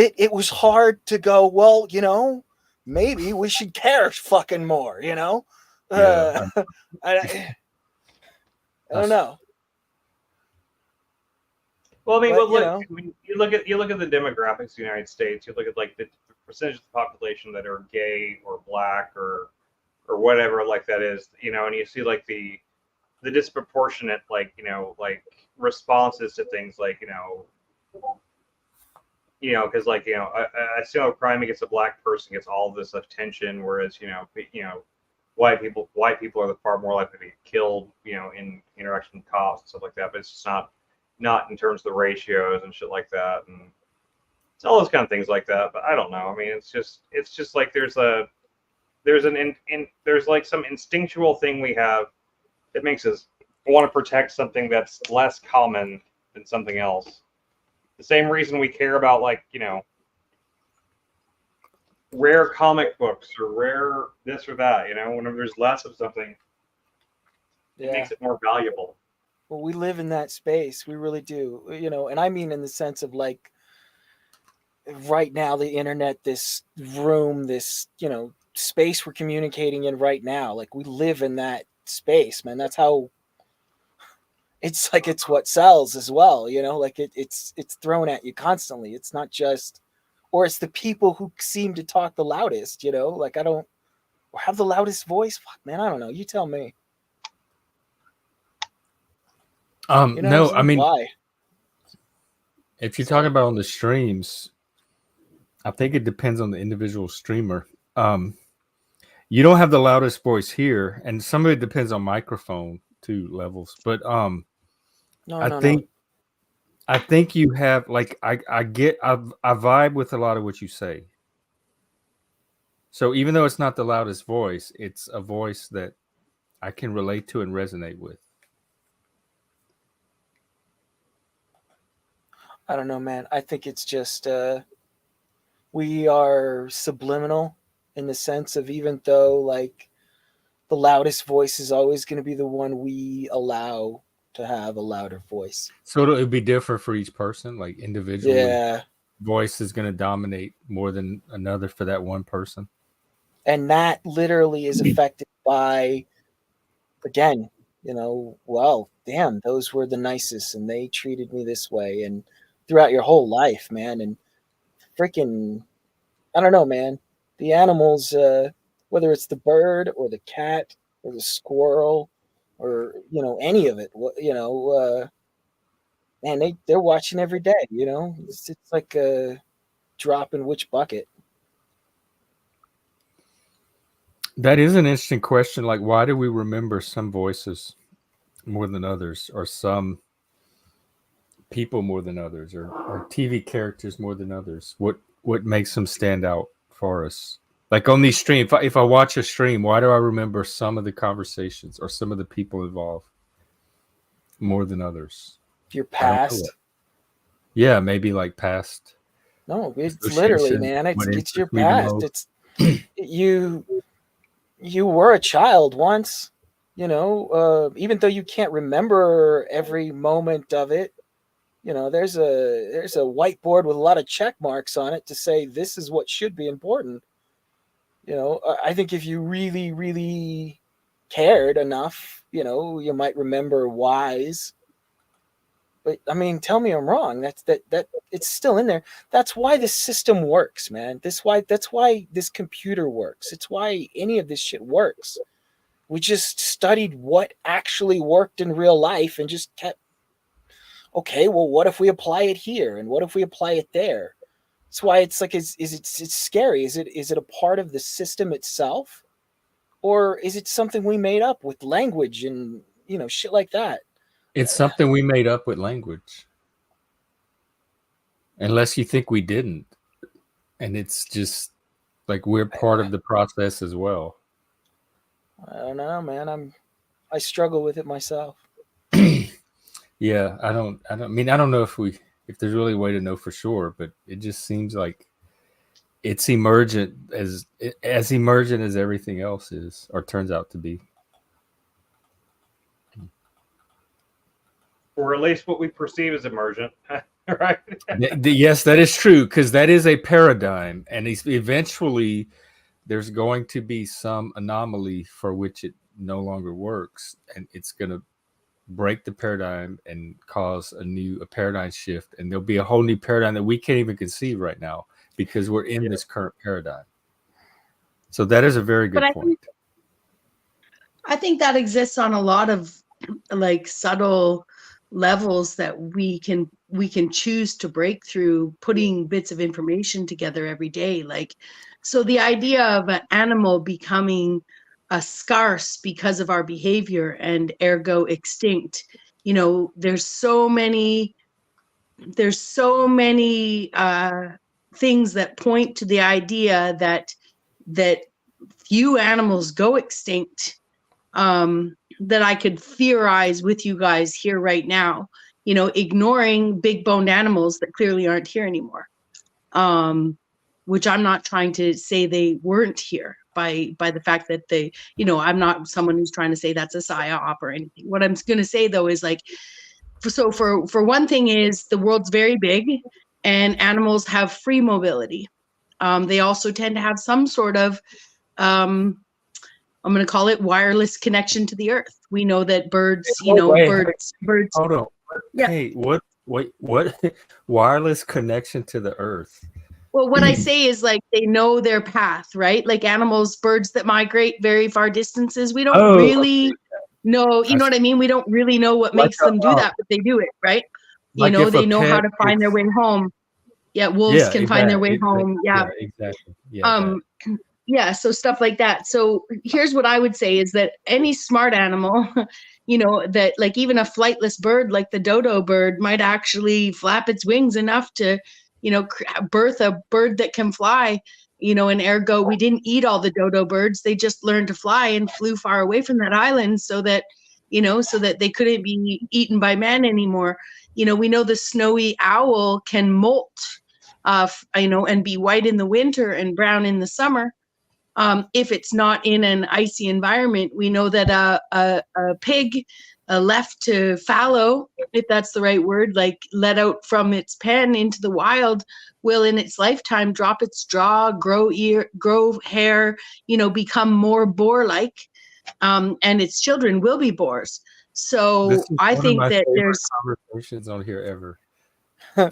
S6: It was hard to go, well, maybe we should care fucking more,
S1: Yeah,
S6: I don't know.
S5: Well, I mean,
S6: But,
S5: you look at the demographics of the United States. You look at like the percentage of the population that are gay or black or whatever like that is, and you see like the disproportionate like responses to things like because like a serial crime against a black person gets all this attention, whereas white people are far more likely to be killed in interaction with cops and stuff like that. But it's just not in terms of the ratios and shit like that. And It's all those kind of things like that. But I don't know. I mean, it's just like there's like some instinctual thing we have that makes us want to protect something that's less common than something else. The same reason we care about, like, you know, rare comic books or rare this or that, you know, whenever there's less of something, it makes it more valuable.
S6: Well, we live in that space. We really do. You know, and I mean in the sense of like right now, the internet, this room, this, you know, space we're communicating in right now. Like we live in that space, man. That's how it's like, it's what sells as well, you know, like it's thrown at you constantly. It's not just, or it's the people who seem to talk the loudest, you know, like I don't or have the loudest voice. Fuck, man, I don't know. You tell me. You know
S1: No, I mean,
S6: why?
S1: if you're talking about on the streams, I think it depends on the individual streamer. You don't have the loudest voice here, and some of it depends on microphone too, levels. But I think you have, like, I vibe with a lot of what you say. So even though it's not the loudest voice, it's a voice that I can relate to and resonate with.
S6: I don't know, man. I think it's just we are subliminal in the sense of, even though like the loudest voice is always going to be the one we allow to have a louder voice.
S1: So it'll be different for each person, like individually.
S6: Yeah.
S1: Voice is going to dominate more than another for that one person.
S6: And that literally is affected by, again, you know, well, damn, those were the nicest and they treated me this way. And throughout your whole life, man. And freaking, I don't know, man. The animals, whether it's the bird or the cat or the squirrel or, you know, any of it, you know, man, they're watching every day, you know. It's like a drop in which bucket.
S1: That is an interesting question. Like, why do we remember some voices more than others, or some people more than others, or TV characters more than others? What makes them stand out for us? Like on these streams, if I watch a stream, why do I remember some of the conversations or some of the people involved more than others?
S6: Your past.
S1: Yeah, maybe like past.
S6: No, it's literally, man. It's your past. It's you were a child once, you know, even though you can't remember every moment of it, you know, there's a whiteboard with a lot of check marks on it to say this is what should be important. You know, I think if you really, really cared enough, you know, you might remember whys. But I mean, tell me I'm wrong. That it's still in there. That's why this system works, man. That's why this computer works. It's why any of this shit works. We just studied what actually worked in real life and just kept, okay, well, what if we apply it here? And what if we apply it there? That's why it's like, it's scary. Is it a part of the system itself? Or is it something we made up with language and, you know, shit like that?
S1: It's something we made up with language. Unless you think we didn't. And it's just like we're part of the process as well.
S6: I don't know, man. I struggle with it myself.
S1: Yeah, I don't know if there's really a way to know for sure, but it just seems like it's emergent as emergent as everything else is, or turns out to be.
S5: Or at least what we perceive as emergent, right?
S1: Yes, that is true, because that is a paradigm, and eventually there's going to be some anomaly for which it no longer works, and it's going to break the paradigm and cause a paradigm shift, and there'll be a whole new paradigm that we can't even conceive right now because we're in this current paradigm. So that is a very good point.
S4: I think that exists on a lot of like subtle levels that we can choose to break through putting bits of information together every day. Like, so the idea of an animal becoming scarce because of our behavior and ergo extinct, you know, there's so many things that point to the idea that few animals go extinct, that I could theorize with you guys here right now, ignoring big boned animals that clearly aren't here anymore. Which I'm not trying to say they weren't here by the fact that they, I'm not someone who's trying to say that's a psyop or anything. What I'm going to say though is like, so for one thing is the world's very big and animals have free mobility. They also tend to have some sort of, I'm going to call it wireless connection to the earth. We know that birds, birds.
S1: Hold on.
S4: Yeah.
S1: Hey, what wireless connection to the earth?
S4: Well, what I say is like they know their path, right? Like animals, birds that migrate very far distances. We don't really know, you know what I mean? We don't really know what makes them do that, but they do it, right?
S1: Like
S4: they know how to find their way home. Yeah, wolves can find their way home. Yeah,
S1: exactly.
S4: Yeah, so stuff like that. So here's what I would say is that any smart animal, that like even a flightless bird like the dodo bird might actually flap its wings enough to, birth a bird that can fly, and ergo we didn't eat all the dodo birds. They just learned to fly and flew far away from that island so that they couldn't be eaten by man anymore. We know the snowy owl can molt, and be white in the winter and brown in the summer. If it's not in an icy environment. We know that a pig left to fallow, if that's the right word, like let out from its pen into the wild, will in its lifetime drop its jaw, grow hair, become more boar-like, and its children will be boars. So I think that there's
S1: conversations on here ever.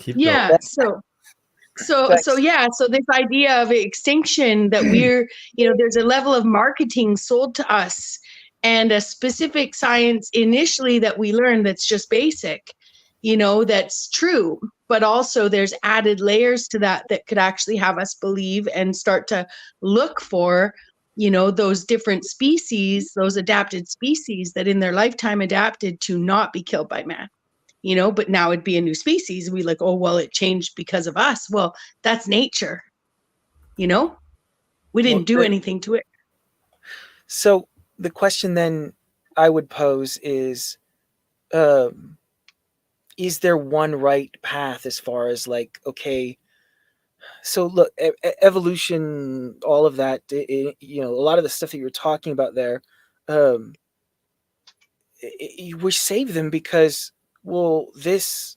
S4: Yeah. So this idea of extinction that we're, there's a level of marketing sold to us and a specific science initially that we learned that's just basic, that's true. But also there's added layers to that could actually have us believe and start to look for, those different species, those adapted species that in their lifetime adapted to not be killed by man. But now it'd be a new species. We like, oh, well, it changed because of us. Well, that's nature. We didn't do anything to it.
S6: So the question then I would pose is there one right path as far as like, okay, so look, evolution, all of that, a lot of the stuff that you were talking about there, we save them because, well, this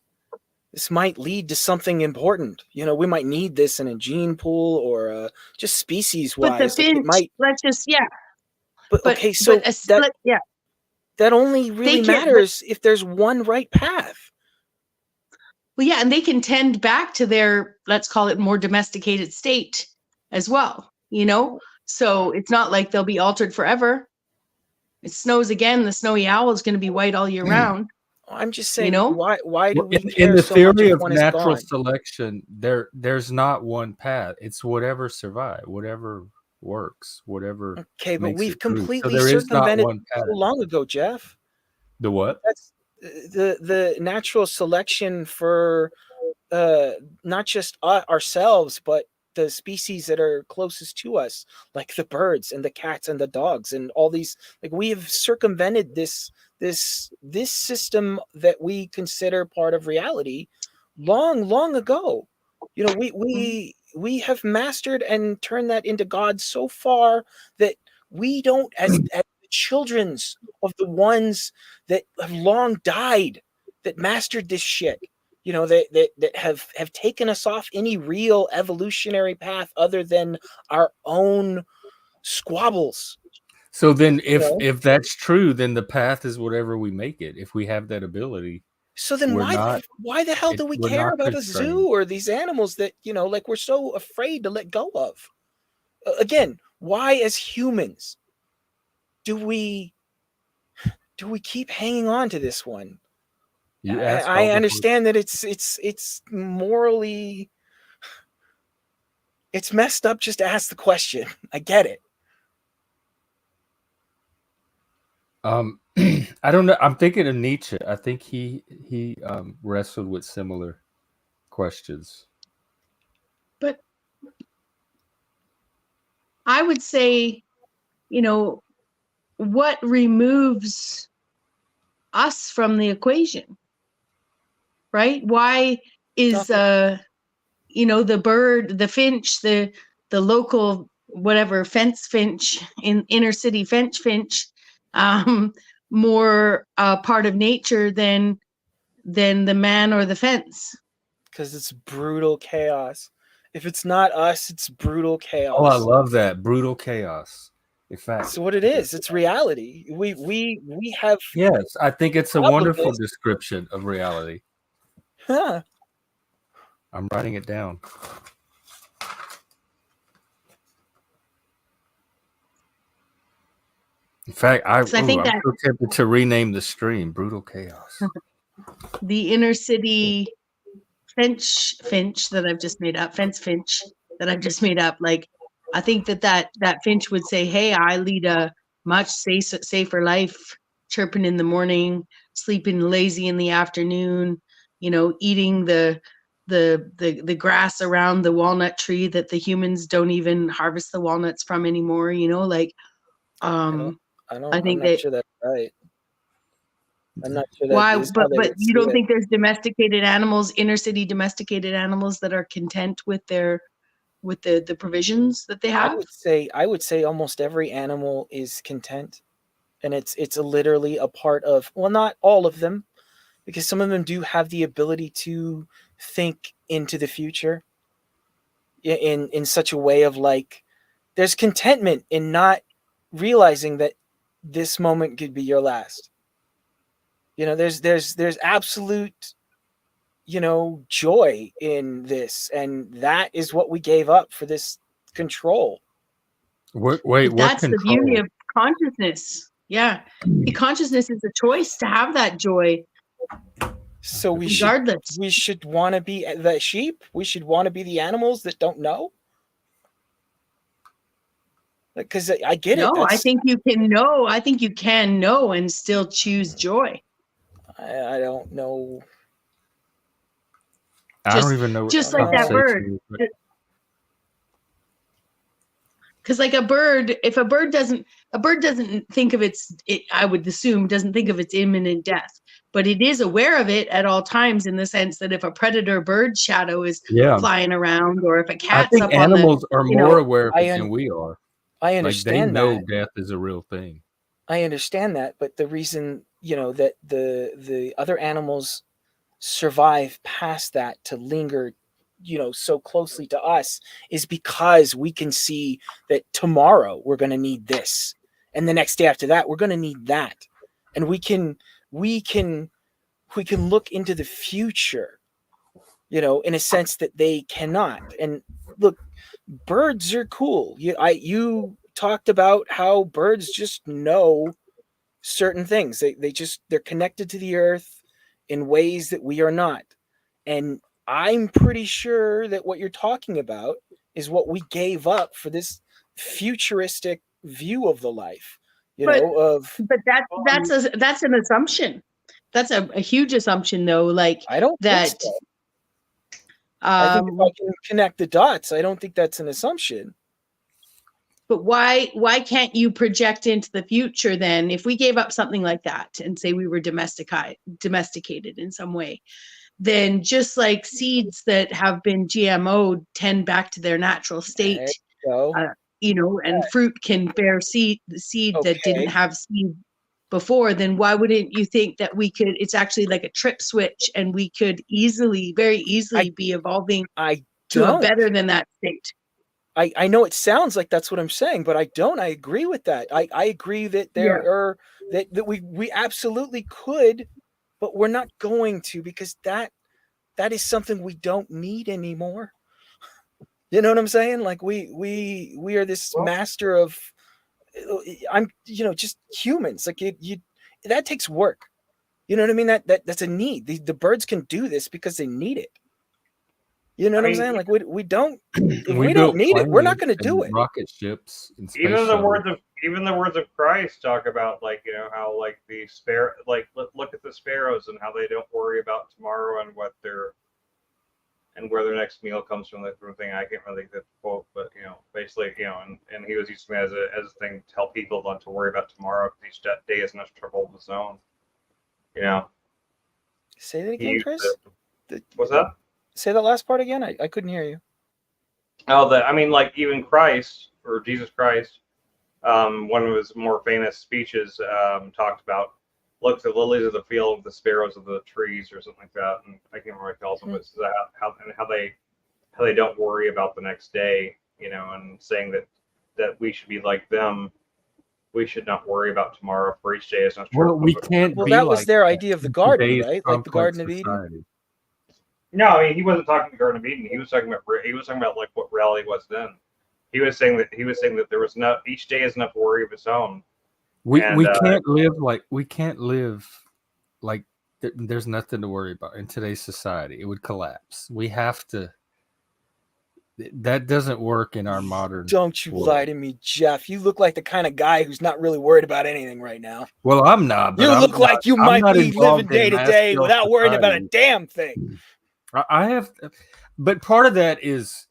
S6: might lead to something important. We might need this in a gene pool or just species wise.
S4: But the finch,
S6: But okay, so that only really matters if there's one right path.
S4: Well, yeah, and they can tend back to their, let's call it, more domesticated state as well. So it's not like they'll be altered forever. It snows again, the snowy owl is going to be white all year round.
S6: I'm just saying, why do we care
S1: in the
S6: so
S1: theory
S6: much
S1: of natural selection? There's not one path. It's whatever survives, whatever works, whatever.
S6: Okay, but we've completely
S1: so
S6: circumvented so long ago, Jeff.
S1: The what?
S6: That's the natural selection for not just ourselves, but the species that are closest to us, like the birds and the cats and the dogs and all these. Like, we have circumvented this system that we consider part of reality long ago. We have mastered and turned that into God so far that we don't, as the children's of the ones that have long died, that mastered this shit, that have taken us off any real evolutionary path other than our own squabbles.
S1: So then if that's true, then the path is whatever we make it, if we have that ability.
S6: So then why the hell do we care about a zoo or these animals that, like, we're so afraid to let go of? Again, why as humans do we keep hanging on to this one? I understand that it's morally, it's messed up just to ask the question. I get it.
S1: I don't know. I'm thinking of Nietzsche. I think he wrestled with similar questions.
S4: But I would say, you know, what removes us from the equation, right? Why is you know, the bird, the finch, the local whatever fence finch in inner city finch more part of nature than the man or the fence?
S6: Because it's brutal chaos. If it's not us, it's brutal chaos.
S1: Oh, I love that. Brutal chaos. In fact,
S6: That's what it is. It's reality. We have.
S1: Yes, I think it's a wonderful description of reality.
S6: Huh.
S1: I'm writing it down. In fact, I'm so tempted to rename the stream "Brutal Chaos."
S4: The inner city finch that I've just made up, fence finch that I've just made up. Like, I think that finch would say, "Hey, I lead a much safer life, chirping in the morning, sleeping lazy in the afternoon, you know, eating the grass around the walnut tree that the humans don't even harvest the walnuts from anymore, you know, like I think
S6: I'm not sure that's right. I'm not sure that
S4: why,
S6: is
S4: but
S6: how they would
S4: you
S6: see
S4: don't
S6: it.
S4: think there's domesticated animals, inner city domesticated animals that are content with their the provisions that they have?
S6: I would say almost every animal is content, and it's literally a part of, well, not all of them, because some of them do have the ability to think into the future in such a way of like, there's contentment in not realizing that this moment could be your last. You know, there's absolute, you know, joy in this, and that is what we gave up for this control.
S1: Wait,
S4: that's the beauty of consciousness. Yeah, consciousness is a choice to have that joy.
S6: So we should want to be the sheep. We should want to be the animals that don't know. Because I get it.
S4: No, I think you can know. I think you can know and still choose joy.
S6: I don't know.
S1: I don't even know.
S4: Just like that bird. Because like a bird, if a bird doesn't think of I would assume doesn't think of its imminent death, but it is aware of it at all times, in the sense that if a predator bird shadow is flying around, or if a cat's
S1: I think animals are more aware of it than we are.
S6: I understand
S1: they know death is a real thing.
S6: I understand that, but the reason, you know, that the other animals survive past that to linger, you know, so closely to us is because we can see that tomorrow we're going to need this, and the next day after that we're going to need that, and we can look into the future, you know, in a sense that they cannot. And look, birds are cool. You talked about how birds just know certain things. They're connected to the earth in ways that we are not. And I'm pretty sure that what you're talking about is what we gave up for this futuristic view of the life.
S4: But that's an assumption. That's a huge assumption, though. Like,
S6: I don't think so. I think if I can connect the dots, I don't think that's an assumption.
S4: But why can't you project into the future then? If we gave up something like that and say we were domesticated in some way, then just like seeds that have been GMO'd tend back to their natural state, you know, and fruit can bear seed that didn't have seed before, then why wouldn't you think that we could, it's actually like a trip switch, and we could very easily be evolving to a better than that state?
S6: I know it sounds like that's what I'm saying, but I don't. I agree with that. I agree that there are that we absolutely could, but we're not going to, because that is something we don't need anymore. You know what I'm saying? Like we are this master of, just humans. Like you that takes work. You know what I mean? That's a need. The birds can do this because they need it. You know what I'm saying? Like we don't. If we don't need it, we're not going to do it.
S1: Rocket ships. And space
S5: even the words of Christ talk about, like, you know, how like the look at the sparrows and how they don't worry about tomorrow and what they're and where their next meal comes from, that sort of thing. I can't really think of the quote, but basically, and he was using it as a thing to help people not to worry about tomorrow, because each day is enough trouble of its own.
S6: Say that
S5: He
S6: again,
S5: used
S6: Chris.
S5: what's that?
S6: Say that last part again. I couldn't hear you.
S5: Oh, like even Christ, or Jesus Christ, one of his more famous speeches talked about, look, the lilies of the field, the sparrows of the trees, or something like that. And I can't remember what he calls them, but it's how they don't worry about the next day, and saying that we should be like them. We should not worry about tomorrow, for each day is not
S1: Well,
S5: trouble.
S1: we can't.
S6: Well,
S1: be
S6: that was
S1: like
S6: their
S1: that
S6: idea of the
S1: in
S6: garden,
S1: today's
S6: right? Like the
S1: complex
S6: Garden of Eden.
S1: society.
S5: No, I mean, he wasn't talking Garden of Eden. He was talking about like what reality was then. He was saying that there was no, each day is enough worry of its own.
S1: We
S5: And,
S1: can't live like there's nothing to worry about in today's society. It would collapse. We have to. That doesn't work in our modern.
S6: Don't you
S1: world.
S6: lie to me, Jeff. You look like the kind of guy who's not really worried about anything right now.
S1: Well, I'm not. But
S6: You look like you might be living
S1: involved
S6: day
S1: in
S6: to day
S1: mass-scale
S6: without worrying about a
S1: society.
S6: damn thing.
S1: I have, but part of that is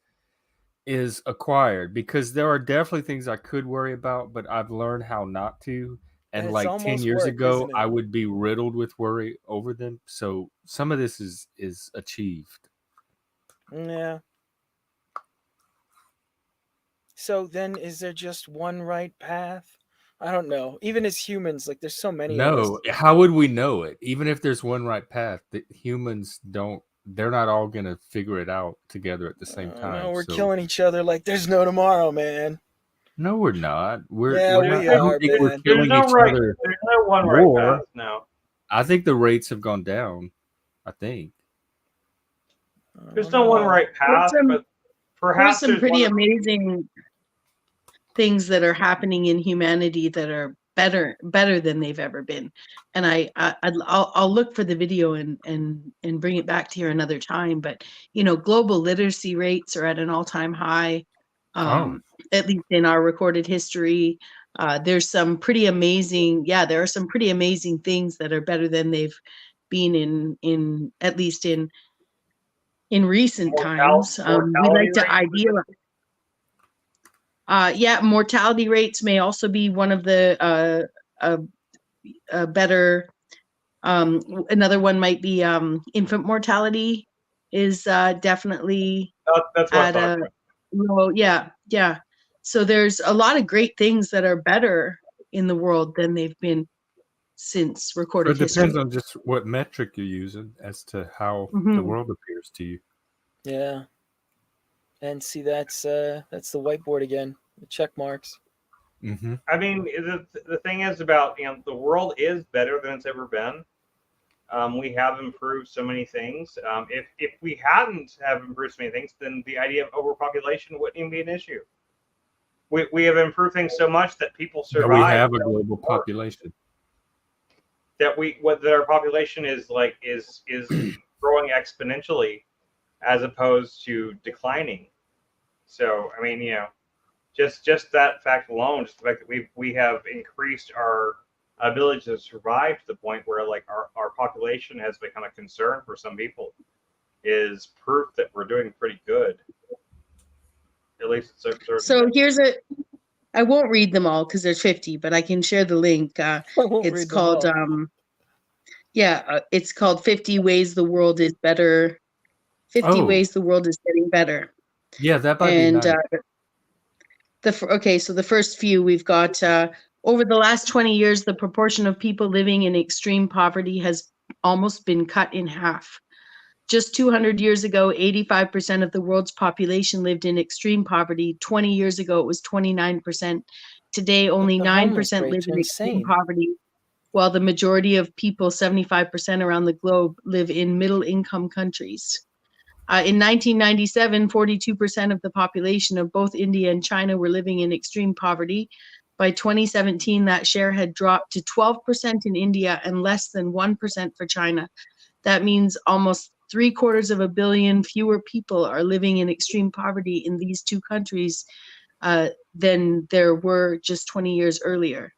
S1: acquired, because there are definitely things I could worry about, but I've learned how not to. And
S6: it's
S1: like 10
S6: almost
S1: years
S6: work,
S1: ago,
S6: isn't it?
S1: I would be riddled with worry over them. So some of this is achieved.
S6: Yeah. So then, is there just one right path? I don't know. Even as humans, like there's so many of us.
S1: No, how would we know it? Even if there's one right path, the humans don't. They're not all gonna figure it out together at the same time.
S6: No, we're killing each other like there's no tomorrow, man.
S1: No, we're not.
S6: We
S1: I
S6: are,
S1: don't think we're
S6: man.
S1: killing each other.
S5: There's no one
S1: more.
S5: right path. No.
S1: I think the rates have gone down. I think.
S5: There's no one right path, but perhaps
S4: there's some pretty
S5: one...
S4: amazing things that are happening in humanity that are better than they've ever been. And I'll look for the video and bring it back to you another time. But global literacy rates are at an all-time high, at least in our recorded history. There's some pretty amazing, there are some pretty amazing things that are better than they've been in at least in recent times. We like to idealize. Mortality rates may also be one of the better. Another one might be infant mortality is definitely
S5: that's what
S4: at a low. Yeah. So there's a lot of great things that are better in the world than they've been since recorded history.
S1: It depends on just what metric you're using as to how the world appears to you.
S6: Yeah. And see, that's the whiteboard again, the check marks.
S1: Mm-hmm.
S5: I mean, the thing is about the world is better than it's ever been. We have improved so many things. If we hadn't have improved so many things, then the idea of overpopulation wouldn't even be an issue. We have improved things so much that people survive.
S1: We have a global population.
S5: That our population is growing exponentially, as opposed to declining. So I mean, just that fact alone, just the fact that we have increased our ability to survive to the point where like our population has become a concern for some people, is proof that we're doing pretty good. At least it's certain.
S4: So I won't read them all because there's 50, but I can share the link. It's called it's called 50 Ways the World is Better. 50 Ways the World is Getting Better.
S1: Yeah, that might be nice.
S4: So the first few we've got over the last 20 years, the proportion of people living in extreme poverty has almost been cut in half. Just 200 years ago, 85% of the world's population lived in extreme poverty. 20 years ago, it was 29%. Today, only 9% live in extreme poverty, while the majority of people, 75% around the globe, live in middle-income countries. In 1997, 42% of the population of both India and China were living in extreme poverty. By 2017, that share had dropped to 12% in India and less than 1% for China. That means almost 750 million fewer people are living in extreme poverty in these two countries than there were just 20 years earlier.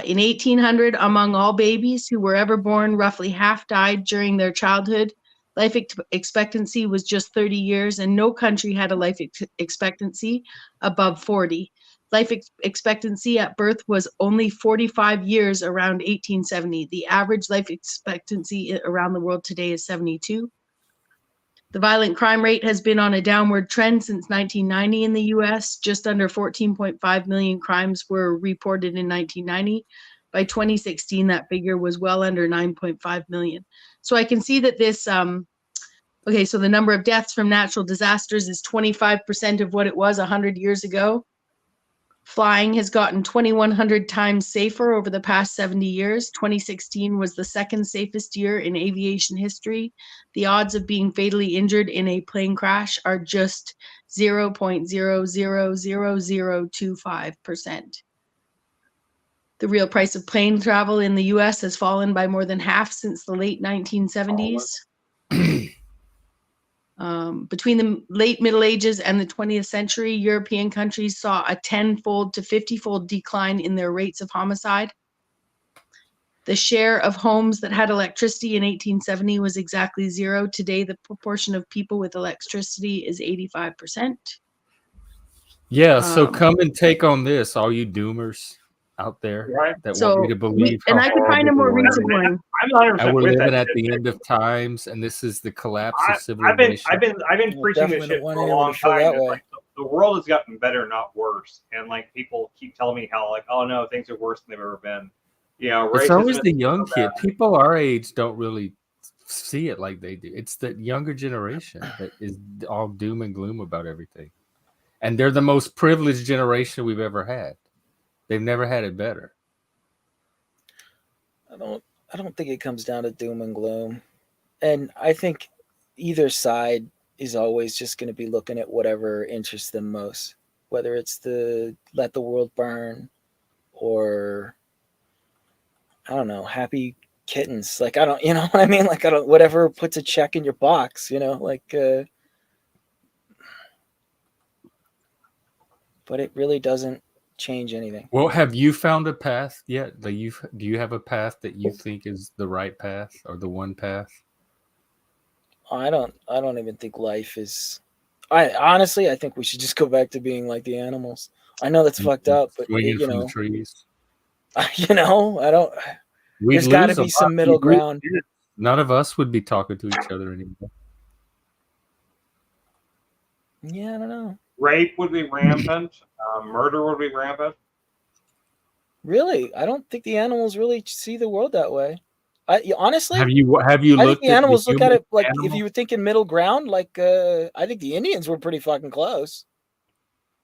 S4: In 1800, among all babies who were ever born, roughly half died during their childhood. life expectancy was just 30 years, and no country had a life expectancy above 40. Life expectancy at birth was only 45 years around 1870. The average life expectancy around the world today is 72. The violent crime rate has been on a downward trend since 1990 in the US. Just under 14.5 million crimes were reported in 1990. By 2016, that figure was well under 9.5 million. So I can see that this, okay, so the number of deaths from natural disasters is 25% of what it was 100 years ago. Flying has gotten 2,100 times safer over the past 70 years. 2016 was the second safest year in aviation history. The odds of being fatally injured in a plane crash are just 0.000025%. The real price of plane travel in the US has fallen by more than half since the late 1970s. Between the late Middle Ages and the 20th century, European countries saw a 10-fold to 50-fold decline in their rates of homicide. The share of homes that had electricity in 1870 was exactly 0. Today, the proportion of people with electricity is 85%.
S1: Yeah, so come and take on this, all you doomers out there that want me to believe.
S4: And I can find a more recent one.
S5: I'm 100%
S1: and we're
S5: with
S1: living
S5: that
S1: at the
S5: shit.
S1: end of times, and this is the collapse of
S5: I've
S1: civilization.
S5: been preaching this shit for a long time. That like, the world has gotten better, not worse. And like people keep telling me how like, oh no, things are worse than they've ever been. You know,
S1: it's always the
S5: is
S1: young
S5: so
S1: kid.
S5: bad.
S1: People our age don't really see it like they do. It's the younger generation that is all doom and gloom about everything. And they're the most privileged generation we've ever had. They've never had it better.
S6: I don't think it comes down to doom and gloom. And I think either side is always just going to be looking at whatever interests them most, whether it's the let the world burn or I don't know, happy kittens. Like, I don't, you know what I mean? Like, I don't, whatever puts a check in your box, you know, like, but it really doesn't change anything.
S1: Well, have you found a path yet? Do you have a path that you think is the right path or the one path?
S6: I don't even think life is. I think we should just go back to being like the animals. I know that's fucked up, but
S1: swinging from the trees.
S6: You know, I don't. There's got to be some middle ground.
S1: None of us would be talking to each other anymore.
S6: Yeah, I don't know.
S5: Rape would be rampant. Murder would be rampant.
S6: Really, I don't think the animals really see the world that way. Honestly,
S1: have you looked?
S6: I think the animals look at it like
S1: animal?
S6: If you were thinking middle ground, like I think the Indians were pretty fucking close.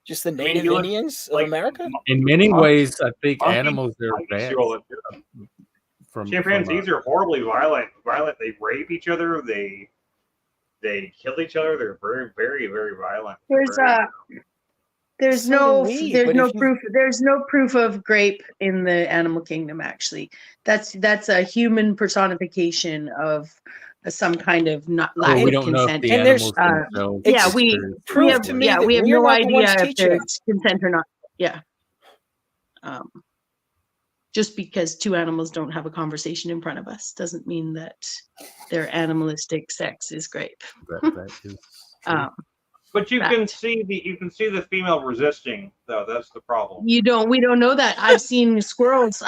S6: Just the native Indians of America.
S1: In many ways, I think animals are advanced.
S5: Chimpanzees are horribly violent. They rape each other. They kill each other. They're very, very, very violent.
S4: There's no proof of grape in the animal kingdom. Actually, that's a human personification of some kind of lack of consent.
S1: And there's
S4: we have no idea if there's consent or not. Yeah. Just because two animals don't have a conversation in front of us doesn't mean that their animalistic sex is grape.
S1: That is
S5: but you can see the female resisting, though. That's the problem.
S4: We don't know that. I've seen squirrels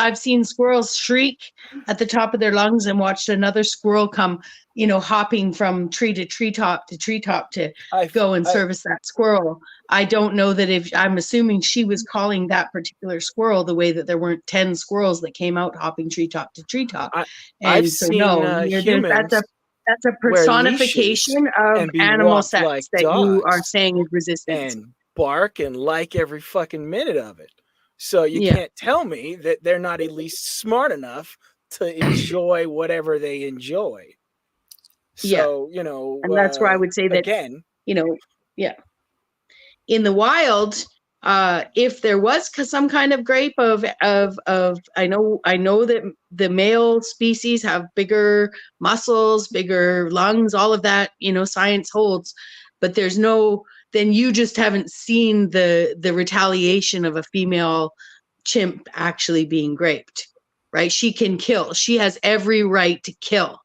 S4: shriek at the top of their lungs and watched another squirrel come, hopping from tree to treetop to go and service that squirrel. I don't know that I'm assuming she was calling that particular squirrel the way that there weren't 10 squirrels that came out hopping treetop to treetop. That's a personification of animal sex that you are saying is resistance.
S6: And bark and like every fucking minute of it. So you can't tell me that they're not at least smart enough to enjoy whatever they enjoy. So,
S4: and that's where I would say that,
S6: again,
S4: in the wild, if there was some kind of grape of I know that the male species have bigger muscles, bigger lungs, all of that, science holds, but then you just haven't seen the retaliation of a female chimp actually being graped, right? She can kill. She has every right to kill.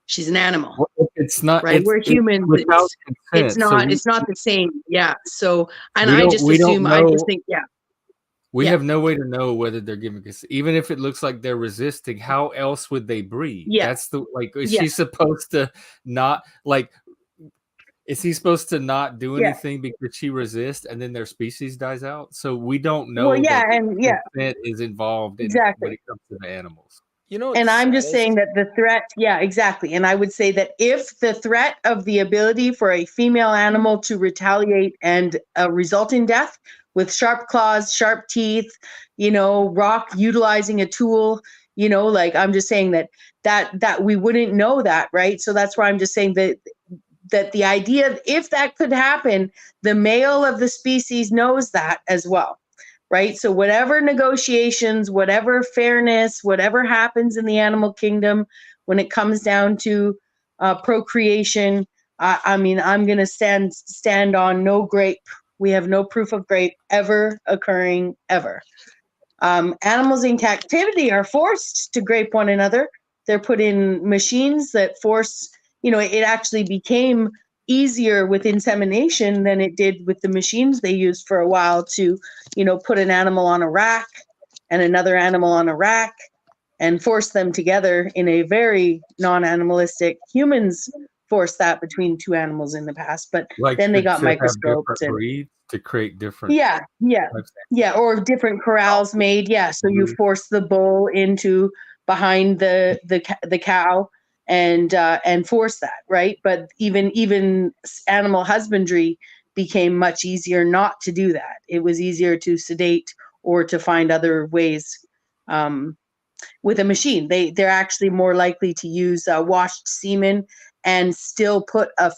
S4: She's an animal.
S1: Well, it's not
S4: right. We're humans.
S1: without consent.
S4: It's not. It's not the same. Yeah. So, and
S1: we
S4: I
S1: don't-
S4: just
S1: we don't
S4: assume. I just
S1: know-
S4: think. Yeah.
S1: We
S4: Yeah.
S1: have no way to know whether they're giving consent. Even if it looks like they're resisting, how else would they breed?
S4: Yeah.
S1: That's the like. Is
S4: Yeah.
S1: she supposed to not like? Is he supposed to not do
S4: Yeah.
S1: anything because she resists and then their species dies out? So we don't know
S4: Well, yeah,
S1: that
S4: and yeah,
S1: consent is involved in
S4: exactly.
S1: when it comes to the animals.
S6: You know, what's
S4: And I'm just
S6: saddest?
S4: saying that the threat, yeah, exactly. And I would say that if the threat of the ability for a female animal to retaliate and result in death with sharp claws, sharp teeth, Rock utilizing a tool, like I'm just saying that we wouldn't know that, right? So that's why I'm just saying that the idea, if that could happen, the male of the species knows that as well. Right. So whatever negotiations, whatever fairness, whatever happens in the animal kingdom, when it comes down to procreation, I mean, I'm going to stand on no grape. We have no proof of grape ever occurring ever. Animals in captivity are forced to grape one another. They're put in machines that force, it actually became easier with insemination than it did with the machines they used for a while to, put an animal on a rack and another animal on a rack and force them together in a very non-animalistic. Humans forced that between two animals in the past, but
S1: Like
S4: then they got
S1: to have
S4: microscopes
S1: different
S4: and
S1: breeds to create different.
S4: yeah, or different corrals made. Yeah, so you force the bull into behind the cow and force that, right? But even animal husbandry became much easier not to do that. It was easier to sedate or to find other ways. With a machine, they're actually more likely to use washed semen and still put the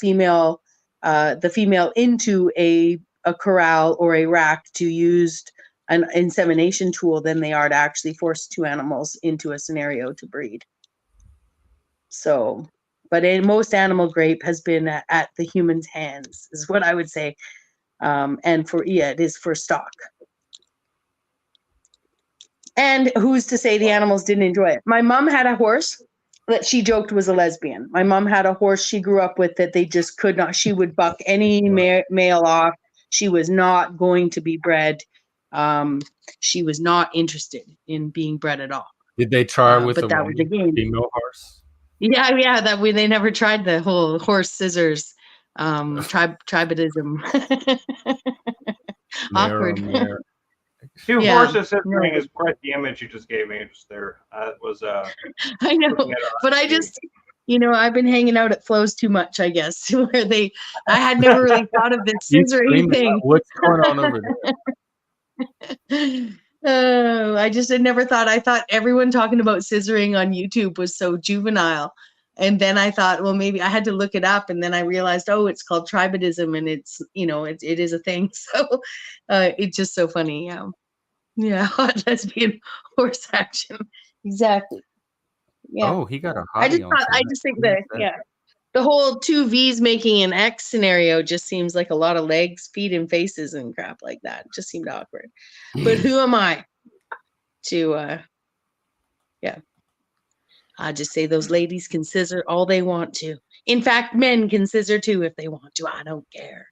S4: female into a corral or a rack to use an insemination tool than they are to actually force two animals into a scenario to breed. So, but most animal grape has been at the human's hands, is what I would say. And it is for stock. And who's to say the animals didn't enjoy it? My mom had a horse that she joked was a lesbian. My mom had a horse she grew up with that they just could not. She would buck any male off. She was not going to be bred. She was not interested in being bred at all.
S1: Did they try with
S4: but that was the game.
S1: Female horse?
S4: Yeah, that way they never tried the whole horse scissors, tribadism. Awkward.
S5: Two horses scissoring is quite the image you just gave me just there. It was
S4: I know, but I just I've been hanging out at Flo's too much, I guess, where I had never really thought of this scissoring thing.
S1: What's going on over there?
S4: I just had never thought. I thought everyone talking about scissoring on YouTube was so juvenile. And then I thought, well, maybe I had to look it up. And then I realized, oh, it's called tribadism, and it's, it is a thing. So it's just so funny. Yeah. Hot lesbian horse action. Exactly. Yeah.
S1: Oh, he got a hottie
S4: I just think that, the whole two V's making an X scenario just seems like a lot of legs, feet, and faces and crap like that. It just seemed awkward. But who am I to, I just say those ladies can scissor all they want to. In fact, men can scissor too if they want to. I don't care.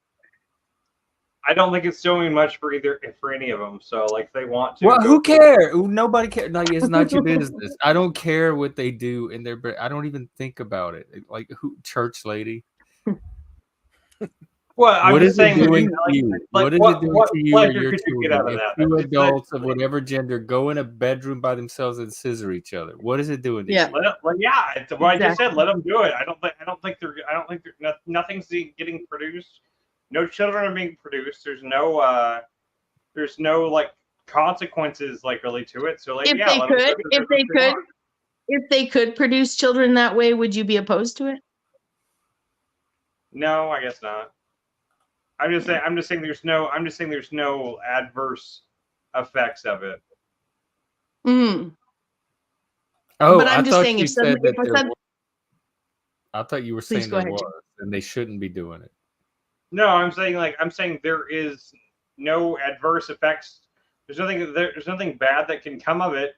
S5: I don't think it's doing much for any of them. So, like, if they want to.
S1: Well, who cares? Nobody cares. Like, it's not your business. I don't care what they do in their. I don't even think about it. Like, who? Church lady.
S5: Well, I'm
S1: what
S5: just
S1: is
S5: saying,
S1: it doing to you? What is it doing to you or your children? If two adults of whatever gender go in a bedroom by themselves and scissor each other, what is it doing to you?
S5: It's what I just said. Let them do it. I don't think nothing's getting produced. No children are being produced. There's no like consequences like really to it. So like,
S4: if they could produce children that way, would you be opposed to it?
S5: No, I guess not. I'm just saying there's no adverse effects of it.
S4: Mm.
S1: Oh,
S4: but I'm just saying
S1: I thought you were saying there was, and they shouldn't be doing it.
S5: No, I'm saying there is no adverse effects. There's nothing bad that can come of it.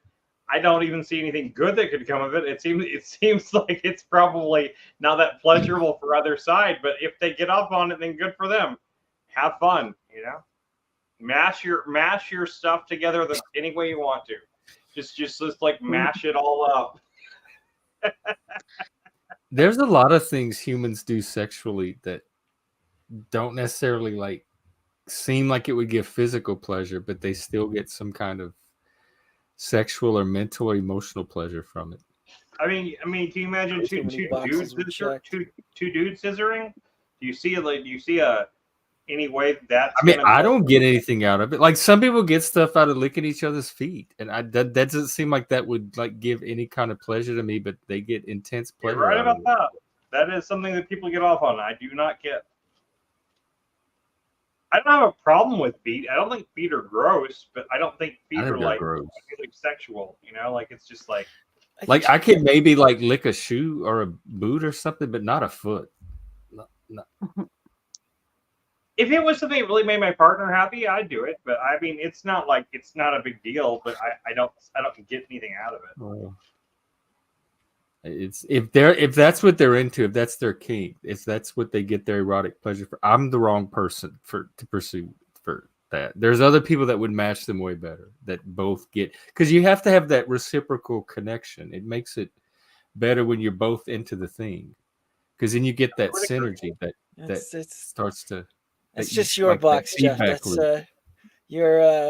S5: I don't even see anything good that could come of it. It seems like it's probably not that pleasurable for other side, but if they get off on it, then good for them. Have fun, you know. Mash your stuff together any way you want to. Just like mash it all up.
S1: There's a lot of things humans do sexually that don't necessarily like seem like it would give physical pleasure, but they still get some kind of sexual or mental or emotional pleasure from it.
S5: I mean, can you imagine two dudes scissoring? Do you see any way that's?
S1: I mean, I don't get anything out of it. Like some people get stuff out of licking each other's feet, and that doesn't seem like that would like give any kind of pleasure to me. But they get intense pleasure.
S5: You're right about that. That is something that people get off on. I do not get. I don't have a problem with feet. I don't think feet are gross, but I don't think feet are like sexual. You know, like it's just like
S1: I could maybe like lick a shoe or a boot or something, but not a foot. No.
S5: If it was something that really made my partner happy, I'd do it. But I mean, it's not a big deal. But I don't get anything out of it.
S1: Well, it's if that's what they're into, if that's their kink, if that's what they get their erotic pleasure for, I'm the wrong person to pursue for that. There's other people that would match them way better, that both get, because you have to have that reciprocal connection. It makes it better when you're both into the thing, because then you get that synergy that starts to.
S6: It's just your box, Jeff. That's you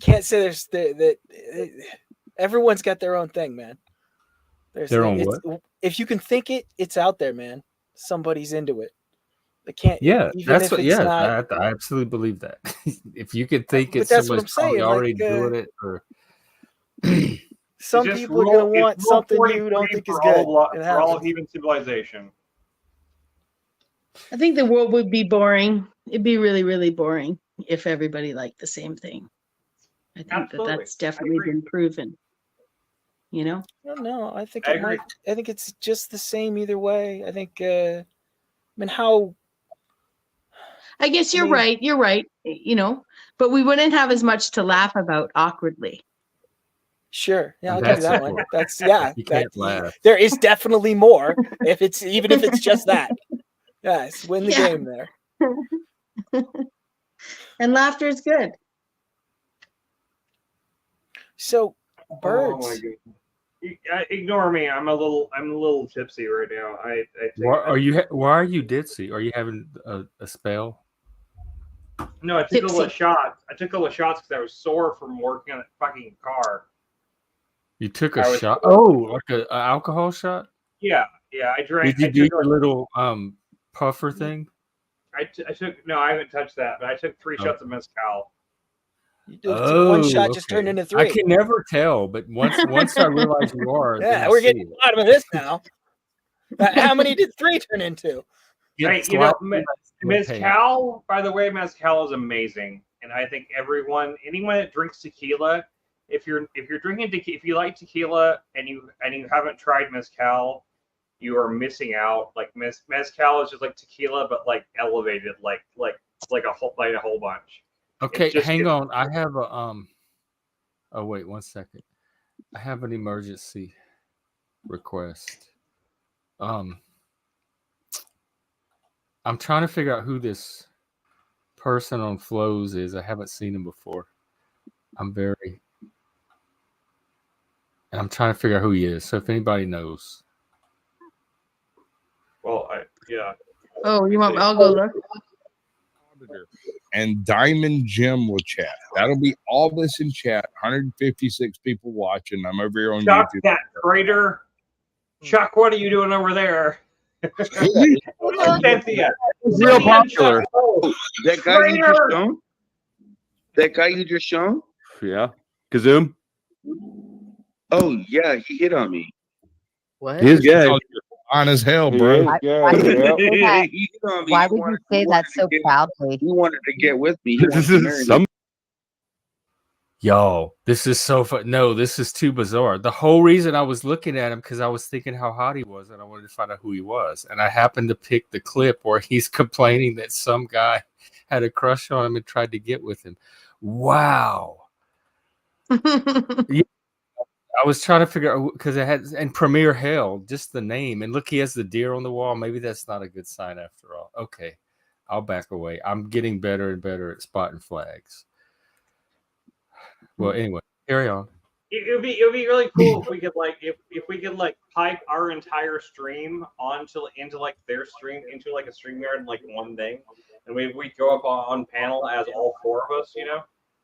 S6: can't say that everyone's got their own thing, man.
S1: Their own what?
S6: If you can think it, it's out there, man. Somebody's into it. They can't.
S1: Yeah, that's what. Yeah, not, I absolutely believe that. If you could think it's somebody's probably already doing it, or
S6: some people are going to want something you don't think is good.
S5: For all of human civilization.
S4: I think the world would be boring. It'd be really, really boring if everybody liked the same thing. I think that's definitely been proven. You know?
S6: No, I think I think it's just the same either way. I think. I mean, how?
S4: I guess you're right. You're right. You know, but we wouldn't have as much to laugh about awkwardly.
S6: Sure. Yeah, I'll give you that one. That's
S1: You can't laugh.
S6: There is definitely more. Even if it's just that. Yes, win the game there.
S4: And laughter is good.
S6: So birds.
S5: Oh my goodness. Ignore me. I'm a little tipsy right now.
S1: Why are you ditzy? Are you having a spell?
S5: No, I took a little shots. I took a little shots because I was sore from working on that fucking car.
S1: You took a shot? Oh, like an alcohol shot?
S5: Yeah. I drank.
S1: Did you do your little puffer thing?
S5: I took. No, I haven't touched that. But I took 3 shots of mezcal.
S6: One shot just turned into 3.
S1: I can never tell, but once I realize you are,
S6: yeah, we're getting to the bottom of this now. How many did 3 turn into?
S5: Hey, you know, mezcal. By the way, mezcal is amazing, and I think anyone that drinks tequila, if you're drinking tequila, if you like tequila and you haven't tried mezcal, you are missing out. Like mezcal is just like tequila, but like elevated, like a whole bunch.
S1: Okay, hang on. I have a Oh wait, 1 second. I have an emergency request. I'm trying to figure out who this person on Flows is. I haven't seen him before. I'm trying to figure out who he is. So if anybody knows.
S5: Well, yeah.
S4: Oh, you want? I'll go look.
S7: And Diamond Jim will chat. That'll be all this in chat. 156 people watching. I'm over here on
S5: Chuck,
S7: YouTube.
S5: that traitor. Chuck, what are you doing over there?
S8: Real popular. That guy you just shown? That guy you just shown?
S9: Yeah. Kazoom?
S8: Oh, yeah, he hit on me.
S10: What?
S7: He's gay. On as hell, bro.
S8: Why would you say that so proudly? He wanted to get with me.
S1: Yo, this is so fun. No, this is too bizarre. The whole reason I was looking at him because I was thinking how hot he was and I wanted to find out who he was. And I happened to pick the clip where he's complaining that some guy had a crush on him and tried to get with him. Wow. Yeah, I was trying to figure out because it had and Premier Hell, just the name, and look, he has the deer on the wall. Maybe that's not a good sign after all. Okay, I'll back away. I'm getting better and better at spotting flags. Well, anyway, carry on.
S5: It would be really cool if we could if we could pipe our entire stream into like their stream into like a StreamYard in like one thing, and we go up on panel as all four of us,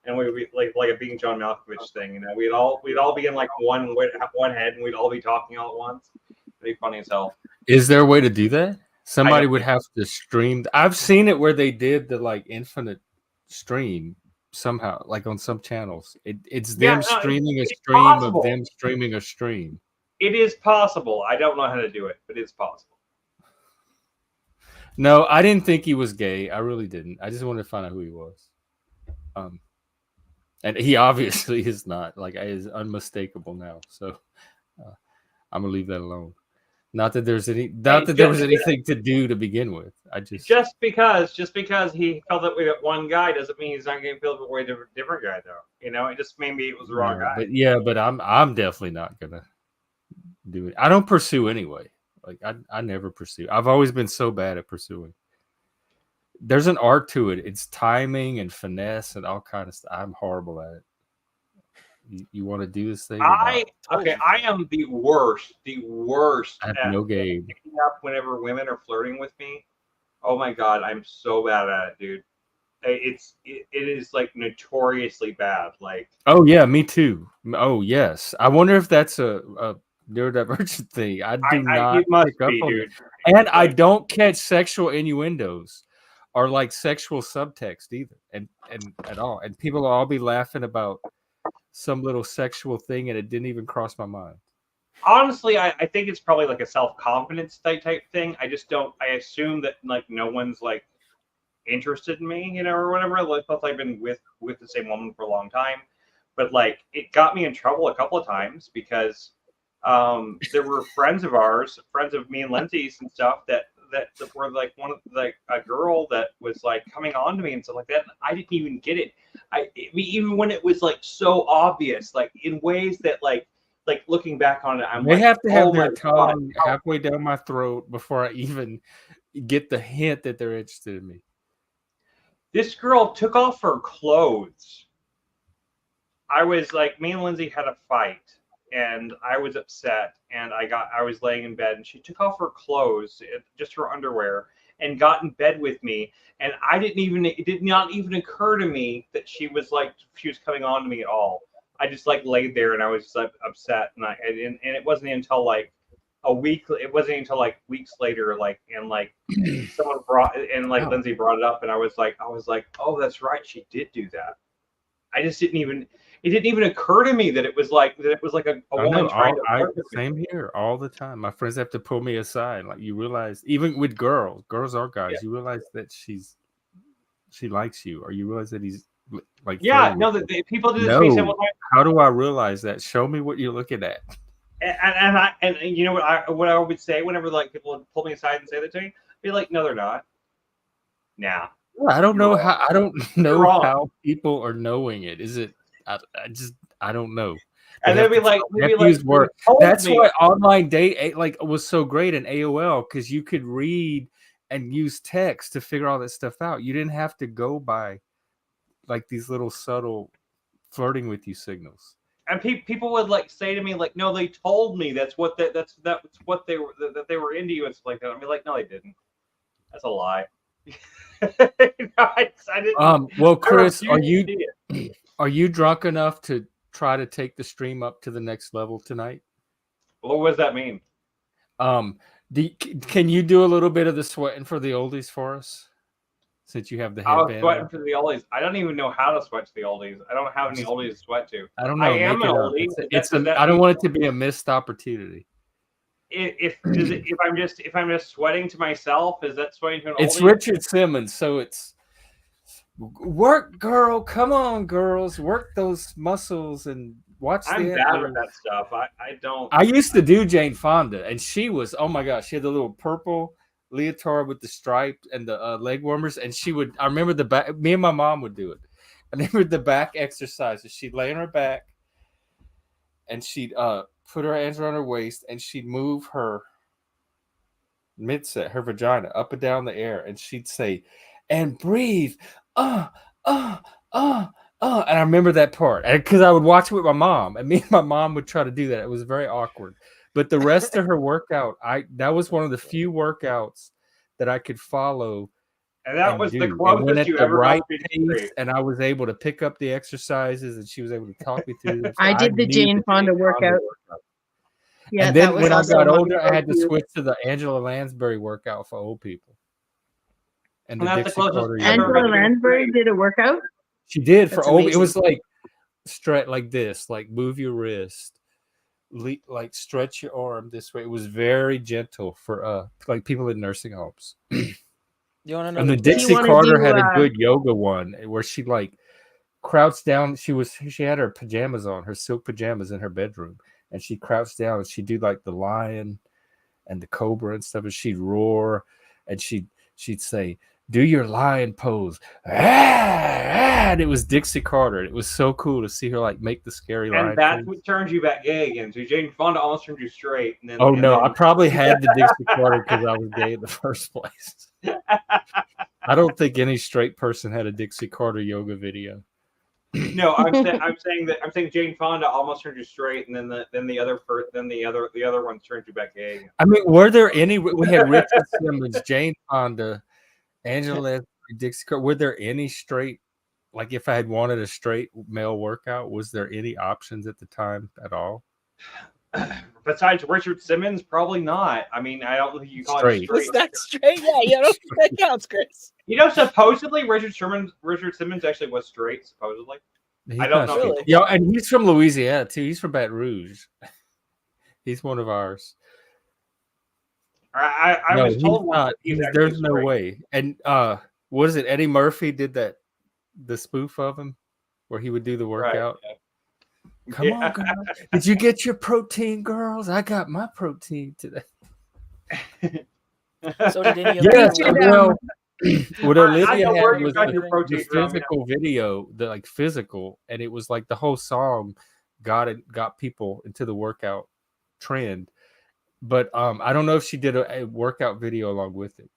S5: and we'd be like a Being John Malkovich thing, we'd all be in like one head, and we'd all be talking all at once. It'd be funny as hell.
S1: Is there a way to do that? Somebody would have to stream. I've seen it where they did the like infinite stream somehow, like on some channels. It's them streaming a stream of them streaming a stream.
S5: It is possible. I don't know how to do it, but it's possible.
S1: No, I didn't think he was gay. I really didn't. I just wanted to find out who he was. And he obviously is not. Like, is unmistakable now. So I'm gonna leave that alone. Not that there's there was anything to do to begin with. Just
S5: because he felt that way with one guy doesn't mean he's not going to feel that way with a different guy, though. It just maybe it was the wrong guy.
S1: But I'm definitely not gonna do it. I don't pursue anyway. Like I never pursue. I've always been so bad at pursuing. There's an art to it. It's timing and finesse and all kind of stuff. I'm horrible at it. You want to do this thing?
S5: I am the worst. I
S1: have no game.
S5: Picking up whenever women are flirting with me. Oh my god, I'm so bad at it, dude. It is like notoriously bad. Like,
S1: oh yeah, me too. Oh yes, I wonder if that's a neurodivergent thing. I do not pick up on it, and I don't catch sexual innuendos or like sexual subtext either, and at all. And people will all be laughing about some little sexual thing, and it didn't even cross my mind.
S5: Honestly, I think it's probably like a self-confidence type thing. I just don't. I assume that like no one's like interested in me, or whatever. Like, plus I've been with the same woman for a long time, but like it got me in trouble a couple of times because there were friends of ours, friends of me and Lindsay's and stuff that were like a girl that was like coming on to me and stuff like that. And I didn't even get it. Even when it was like so obvious, like in ways that like looking back on it,
S1: they have to have their tongue halfway down my throat before I even get the hint that they're interested in me.
S5: This girl took off her clothes. I was like, me and Lindsay had a fight, and I was upset, and I was laying in bed, and she took off her clothes, just her underwear, and got in bed with me, and it did not even occur to me that she was coming on to me at all. I just like laid there, and I was just like upset, and it wasn't until like a week. It wasn't until like weeks later, someone brought and like Lindsay brought it up, and I was like, oh, that's right, she did do that. I just didn't even. It didn't even occur to me that it was like a woman trying to flirt with me.
S1: Same here all the time. My friends have to pull me aside. Like, you realize, even with girls or guys, you realize that she likes you, or you realize that he's like.
S5: Yeah, no, people do this to me several times.
S1: How do I realize that? Show me what you're looking at.
S5: And you know what I would say whenever like people would pull me aside and say that to me, I'd be like, no, they're not. Nah.
S1: I don't know how people are knowing it. Is it? I don't know.
S5: And they'd be like,
S1: that's why online date was so great in AOL, because you could read and use text to figure all that stuff out. You didn't have to go by like these little subtle flirting with you signals.
S5: And people would like say to me like, no, they told me that's what they were, that they were into you and stuff like that. I'd be like, no, they didn't. That's a lie. I didn't.
S1: Well, Chris, are you drunk enough to try to take the stream up to the next level tonight?
S5: What does that mean?
S1: Can you do a little bit of the sweating for the oldies for us? Since you have the headband.
S5: Sweating for the oldies. I don't even know how to sweat to the oldies. I don't have any oldies to sweat to.
S1: I don't know.
S5: I am an oldie.
S1: I don't want it to be a missed opportunity.
S5: If I'm just sweating to myself, is that sweating to an oldie?
S1: It's Richard Simmons, so it's work, girl. Come on, girls, work those muscles and watch.
S5: I'm bad with that stuff. I don't.
S1: I used to do Jane Fonda, and she was, oh my gosh, she had the little purple leotard with the stripe and the leg warmers, and she would. I remember the back. Me and my mom would do it. I remember the back exercises. She'd lay on her back, and she'd put her hands around her waist, and she'd move her midset, her vagina, up and down the air, and she'd say, "And breathe, and I remember that part because I would watch it with my mom, and me and my mom would try to do that. It was very awkward, but the rest of her workout, that was one of the few workouts that I could follow.
S5: And that was the
S1: It
S5: closest
S1: went at
S5: you
S1: the
S5: ever
S1: right
S5: got to
S1: pace,
S5: straight.
S1: and I was able to pick up the exercises, and she was able to talk me through them. So
S4: I did the
S1: knew
S4: Jane Fonda workout. Yeah,
S1: and
S4: that
S1: then
S4: was
S1: when I
S4: also
S1: got
S4: one
S1: older, I had to
S4: of
S1: switch to the Angela Lansbury workout for old people. And the
S5: that's the
S1: Dixie
S5: closest
S1: Carter.
S5: I've ever
S4: Angela Lansbury did a workout.
S1: She did for
S4: That's
S1: old. It
S4: amazing.
S1: was like stretch like this, like move your wrist, like stretch your arm this way. It was very gentle for like people in nursing homes.
S6: You want to know?
S1: And the
S6: the
S1: Dixie
S4: wanna
S1: Carter
S4: do,
S1: had a good yoga one where she like crouched down. She had her pajamas on, her silk pajamas in her bedroom, and she crouched down and she'd do like the lion and the cobra and stuff, and she'd roar and she'd say, "Do your lion pose." And it was Dixie Carter. It was so cool to see her like make the scary lion
S5: And that's
S1: pose.
S5: what turns you back gay again. So Jane Fonda almost turned you straight. And then,
S1: Oh
S5: and
S1: no,
S5: then,
S1: I probably had the Dixie Carter because I was gay in the first place. I don't think any straight person had a Dixie Carter yoga video.
S5: No, I'm saying Jane Fonda almost turned you straight, and then the other ones turned you back gay.
S1: I mean, were there any? We had Richard Simmons, Jane Fonda, Angela Lansbury, Dixie Carter. Were there any straight? Like, if I had wanted a straight male workout, was there any options at the time at all?
S5: Besides Richard Simmons, probably not. I mean, I don't think you call it straight.
S6: Was that straight? Yeah, that counts, Chris.
S5: Supposedly Richard Simmons actually was straight. Supposedly, I don't know.
S6: Really.
S1: Yeah, and he's from Louisiana too. He's from Baton Rouge. He's one of ours.
S5: I was told once
S1: there's no way. And what is it? Eddie Murphy did the spoof of him where he would do the workout.
S5: Right, yeah.
S1: Come on, girl. Did you get your protein, girls? I got my protein today.
S6: So did any other
S1: Yes,
S6: people-
S1: what Olivia
S5: know
S1: had
S5: where you
S1: was
S5: got your protein
S1: the
S5: from,
S1: physical video, the physical, and it was like the whole song got people into the workout trend. But I don't know if she did a workout video along with it.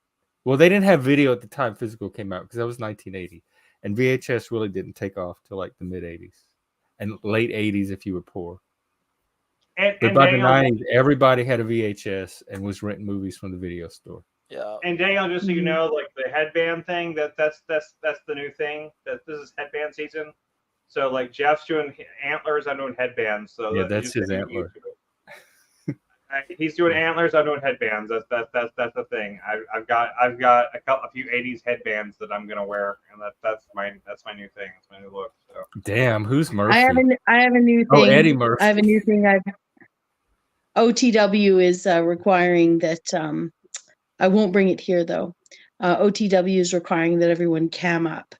S1: Well, they didn't have video at the time physical came out because that was 1980, and VHS really didn't take off till like the mid 80s and late 80s if you were poor. But by the 90s, everybody had a VHS and was renting movies from the video store.
S6: Yeah.
S5: And Daniel, just so you know, like the headband thing, that's the new thing. That this is headband season. So like Jeff's doing antlers, I'm doing headbands. So
S1: yeah, that's his antler.
S5: He's doing antlers, I'm doing headbands. That's the thing. I've got a few 80s headbands that I'm gonna wear, and that's my new thing. That's my new look. So.
S1: Damn, who's Murphy?
S4: I have a new thing.
S1: Oh, Eddie Murphy.
S4: I have a new thing. OTW is requiring that. I won't bring it here though. OTW is requiring that everyone cam up,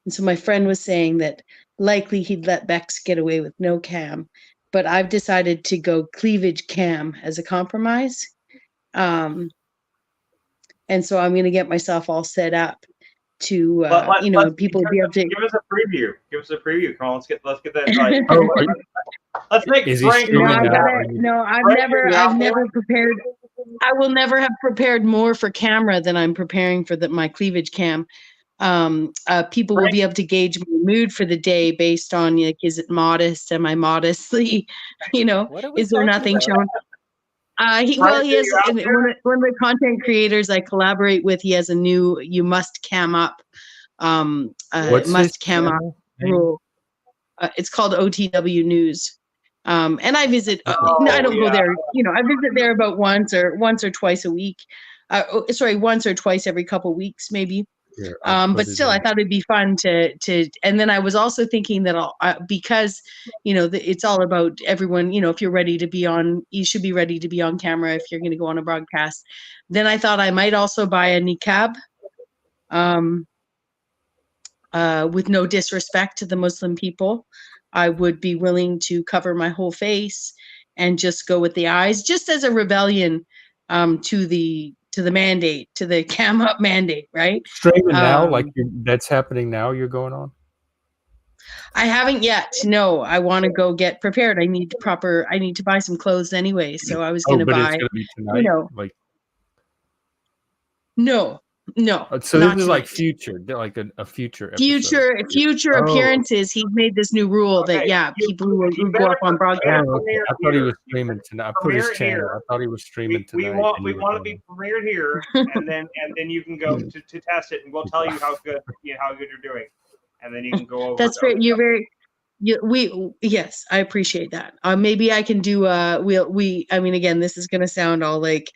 S4: and so my friend was saying that likely he'd let Bexx get away with no cam, but I've decided to go cleavage cam as a compromise. And so I'm going to get myself all set up to, people be able to
S5: give us a preview. Give us a preview. Come on, let's get that. Let's make Frank.
S4: I've never prepared. I will never have prepared more for camera than I'm preparing for my cleavage cam. People will be able to gauge my mood for the day based on, like, is it modest? Am I modestly, is there nothing shown? He has one of the content creators I collaborate with. He has a new "you must cam up," must cam up rule. It's called OTW News, and I visit. I don't go there. I visit there about once or twice a week. Once or twice every couple weeks, maybe. But still, I thought it'd be fun to. And then I was also thinking that because it's all about everyone. If you're ready to be on, you should be ready to be on camera if you're going to go on a broadcast. Then I thought I might also buy a niqab. With no disrespect to the Muslim people, I would be willing to cover my whole face and just go with the eyes, just as a rebellion to the mandate, to the cam up mandate, right?
S1: Straight now, like that's happening now. You're going on.
S4: I haven't yet. No, I want to go get prepared. I need to buy some clothes anyway. So I was going to
S1: but it's
S4: buy,
S1: gonna be tonight. Like
S4: no,
S1: so
S4: not
S1: this is like
S4: tonight.
S1: future, like a future episode.
S4: Future appearances. He's made this new rule that people who go up on broadcast.
S1: Oh, okay. I thought he was streaming tonight. I put his channel. I thought he was streaming tonight.
S5: We want to be premiered here, and then you can go to test it, and we'll tell you how good you're doing, and then you can go over.
S4: That's fair. You're very. Yes, I appreciate that. Maybe I can do I mean, again, this is gonna sound all like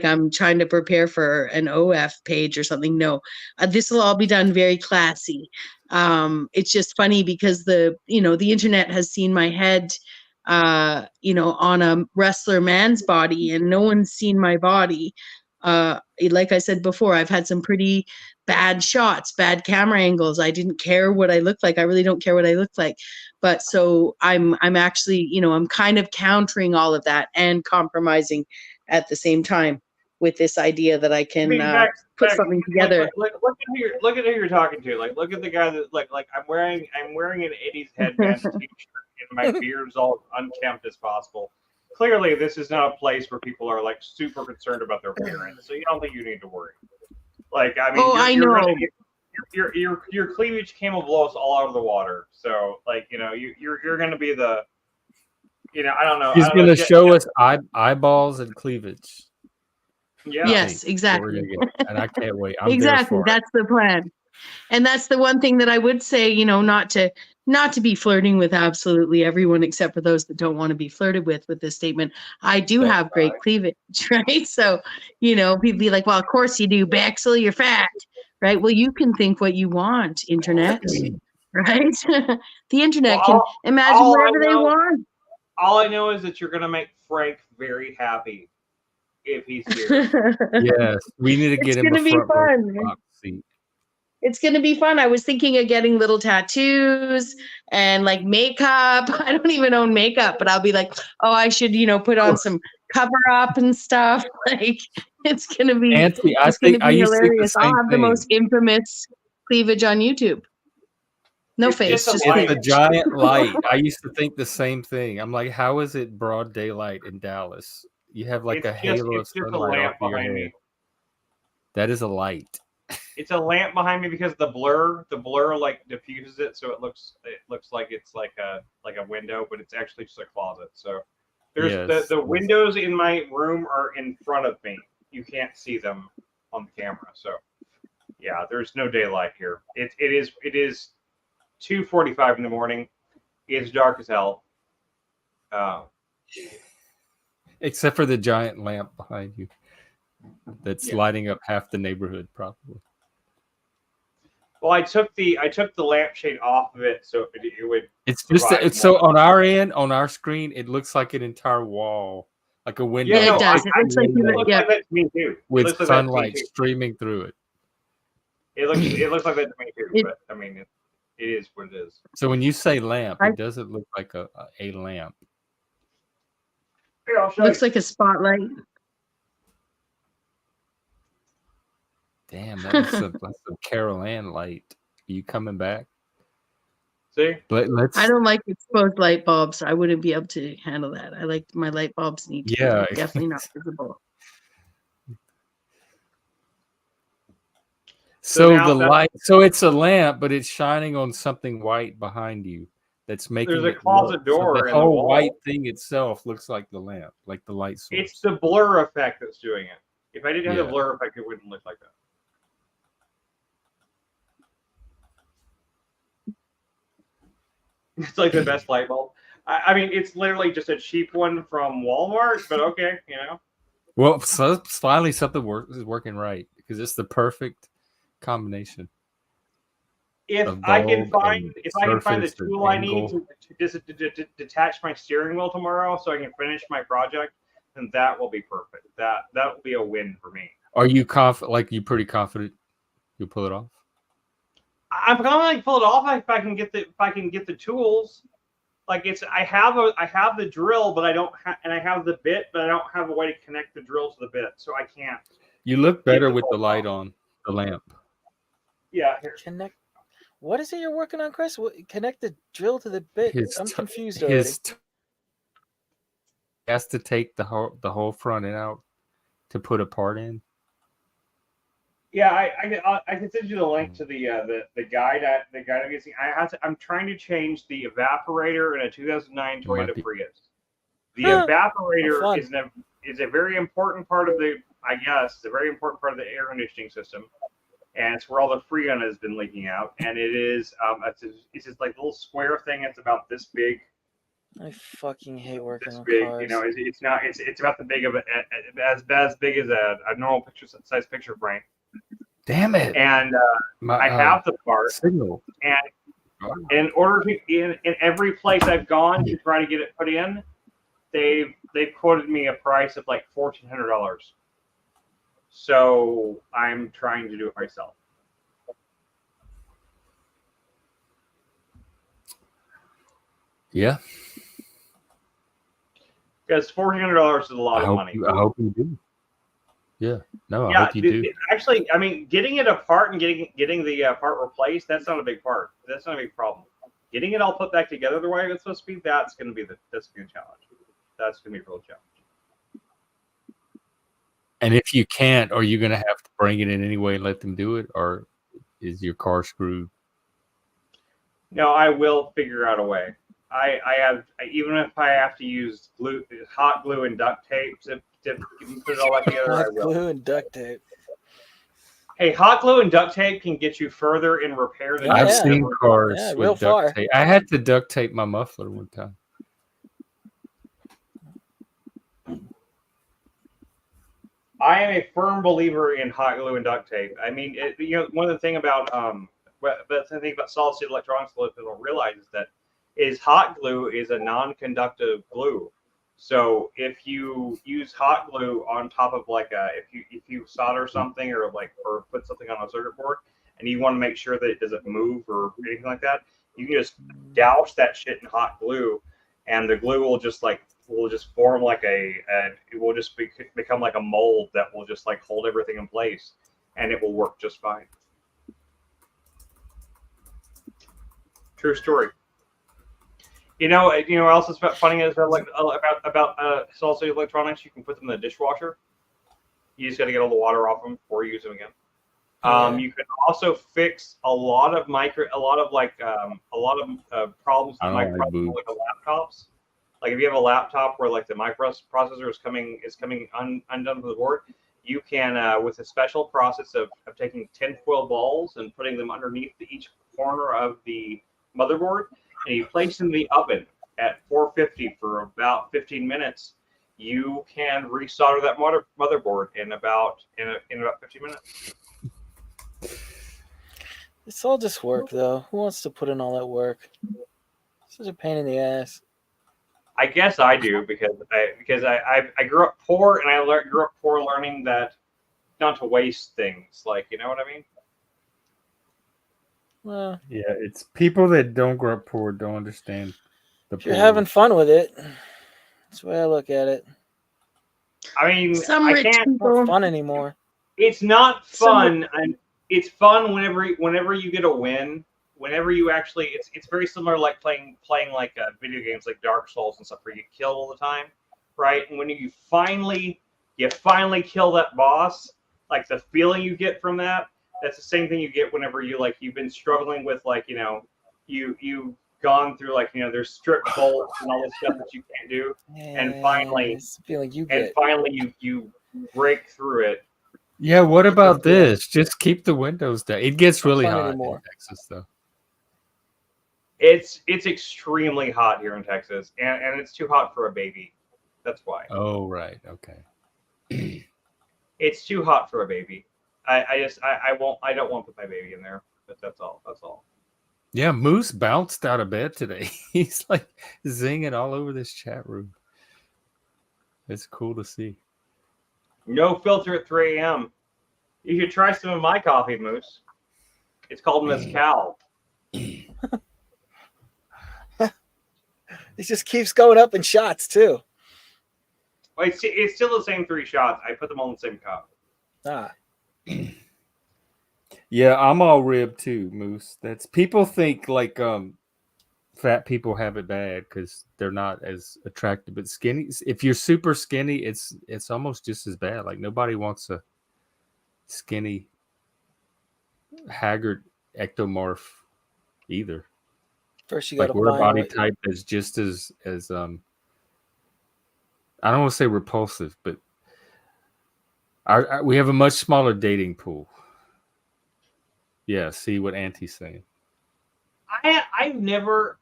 S4: I'm trying to prepare for an OF page or something. No, this will all be done very classy. It's just funny because the internet has seen my head on a wrestler man's body, and no one's seen my body. Like I said before, I've had some pretty bad shots, bad camera angles. I didn't care what I looked like. I really don't care what I look like. But so I'm actually, I'm kind of countering all of that and compromising at the same time with this idea that I can put something together.
S5: Look at who you're talking to. Like, look at the guy that like I'm wearing an 80s headband t-shirt and my beard's all unkempt as possible. Clearly, this is not a place where people are like super concerned about their appearance, so you don't think you need to worry. Like, I mean,
S4: I know.
S5: Your cleavage came will blow us all out of the water. So, like, you're going to be the, I don't know.
S1: He's going to show us eyeballs and cleavage.
S5: Yeah.
S4: Yes, exactly.
S1: And I can't wait. I'm
S4: exactly. That's the plan. And that's the one thing that I would say, not to be flirting with absolutely everyone except for those that don't want to be flirted with this statement. I do have great cleavage, right? So, people be like, well, of course you do, Bexx, you're fat, right? Well, you can think what you want, internet, right? The internet can imagine whatever they want.
S5: All I know is that you're going to make Frank very happy if he's here.
S1: Yes, we need to get him a front row seat.
S4: It's going to be fun. I was thinking of getting little tattoos and like makeup. I don't even own makeup, but I'll be like, oh, I should, put on some cover up and stuff. Like, it's going to be, hilarious. I'll have the most infamous cleavage on YouTube. No face.
S1: It's a giant light. I used to think the same thing. I'm like, how is it broad daylight in Dallas? You have like a halo of sunlight off your head. That is a light.
S5: It's a lamp behind me because the blur like diffuses it, so it looks like it's like a window, but it's actually just a closet. So there's the windows in my room are in front of me. You can't see them on the camera. So yeah, there's no daylight here. It is 2:45 in the morning. It's dark as hell.
S1: Except for the giant lamp behind you that's lighting up half the neighborhood, probably.
S5: Well, I took the lampshade off of it, so it would.
S1: It's just so on our end, on our screen, it looks like an entire wall, like a window.
S4: Yeah, it does. It looks like
S5: that to me too.
S1: With sunlight streaming through it.
S5: It looks like that to me too. But I mean, it is what it is.
S1: So when you say lamp, it doesn't look like a lamp.
S5: Here, I'll show
S4: looks
S5: you.
S4: like a spotlight.
S1: Damn, that's a Carol Ann light. Are you coming back?
S5: See?
S1: But
S4: I don't like exposed light bulbs. I wouldn't be able to handle that. I like my light bulbs need to be definitely not visible.
S1: So the light, so it's a lamp, but it's shining on something white behind you. That's making
S5: there's a closet door.
S1: So the whole white thing itself looks like the lamp, like the light source.
S5: It's the blur effect that's doing it. If I didn't have the blur effect, it wouldn't look like that. It's like the best light bulb. I mean, it's literally just a cheap one from Walmart, but okay,
S1: Well, so finally something is working right because it's the perfect combination.
S5: If I can find the tool I need to detach my steering wheel tomorrow, so I can finish my project, then that will be perfect. That will be a win for me.
S1: Are you confident? Like, you pretty confident you'll pull it off?
S5: I'm gonna pull it off if I can get the tools. Like, I have the drill, but I don't and I have the bit, but I don't have a way to connect the drill to the bit, so I can't.
S1: You look better with the light on, the lamp.
S5: Yeah, here.
S6: What is it you're working on, Chris? Connect the drill to the bit. I'm confused already.
S1: He has to take the whole front end out to put a part in.
S5: Yeah, I can send you the link to the guide I'm using. I'm trying to change the evaporator in a 2009 Toyota Prius. The evaporator is a very important part of the air conditioning system, and it's where all the freon has been leaking out. And it is it's just like a little square thing. It's about this big.
S6: I fucking hate working on
S5: big,
S6: cars.
S5: You know, it's about the big of as big as a normal size picture frame.
S1: Damn it!
S5: And I have the part.
S1: Signal.
S5: And in order to in every place I've gone to try to get it put in, they've quoted me a price of like $1,400. So I'm trying to do it myself.
S1: Yeah.
S5: Because $1,400 is a lot of money.
S1: I hope you do. Yeah. No, I hope you do.
S5: Actually, I mean, getting it apart and getting the part replaced, that's not a big part. That's not a big problem. Getting it all put back together the way it's supposed to be, that's going to be a challenge. That's going to be a real challenge.
S1: And if you can't, are you going to have to bring it in anyway and let them do it, or is your car screwed?
S5: No, I will figure out a way. I have, even if I have to use hot glue and duct tape to put it all back together, I will.
S6: Hot glue and duct tape.
S5: Hey, hot glue and duct tape can get you further in repair than
S1: I've seen cars with duct tape. I had to duct tape my muffler one time.
S5: I am a firm believer in hot glue and duct tape. I mean, one of the thing about solid state electronics, what people don't realize is hot glue is a non-conductive glue. So if you use hot glue on top of if you solder something or put something on a circuit board and you want to make sure that it doesn't move or anything like that, you can just douse that shit in hot glue, and the glue will just form it will just become like a mold that will just hold everything in place, and it will work just fine. True story. You know what else is funny is about solid state electronics? You can put them in the dishwasher. You just got to get all the water off them before you use them again. You can also fix a lot of problems with laptops. Like if you have a laptop where the microprocessor is coming undone from the board, you can with a special process of taking tinfoil balls and putting them underneath each corner of the motherboard, and you place them in the oven at 450 for about 15 minutes, you can resolder that motherboard in about 15 minutes.
S6: It's all just work, though. Who wants to put in all that work? It's such a pain in the ass.
S5: I guess I do because I grew up poor, and I grew up poor learning that not to waste things. You know what I mean?
S6: Well,
S1: yeah, it's people that don't grow up poor don't understand the.
S6: If you're having fun with it, that's the way I look at it.
S5: I mean, I can't.
S6: It's not fun anymore.
S5: It's not fun. It's fun whenever you get a win. Whenever you actually, it's very similar playing video games like Dark Souls and stuff where you get killed all the time, right? And when you finally kill that boss, the feeling you get from that, that's the same thing you get whenever you've been struggling with you've gone through there's strip bolts and all this stuff that you can't do, and finally you break through it.
S1: Yeah, what about this? Just keep the windows down. It gets really hot in Texas, though.
S5: It's extremely hot here in Texas, and it's too hot for a baby. That's why.
S1: Oh, right. Okay.
S5: It's too hot for a baby. I don't want to put my baby in there, but that's all.
S1: Yeah, Moose bounced out of bed today. He's zinging all over this chat room. It's cool to see.
S5: No filter at 3 a.m. You should try some of my coffee, Moose. It's called Mezcal.
S6: It just keeps going up in shots too.
S5: Well, it's still the same 3 shots. I put them all in the same cup.
S1: Yeah, I'm all rib too, Moose. That's people think like fat people have it bad because they're not as attractive, but skinny. If you're super skinny, it's almost just as bad. Like nobody wants a skinny, haggard ectomorph either.
S6: First, you got
S1: Like
S6: to
S1: we're a
S6: find
S1: body
S6: what.
S1: type that's just as I don't want to say repulsive, but we have a much smaller dating pool. Yeah, see what Auntie's saying.
S5: I've never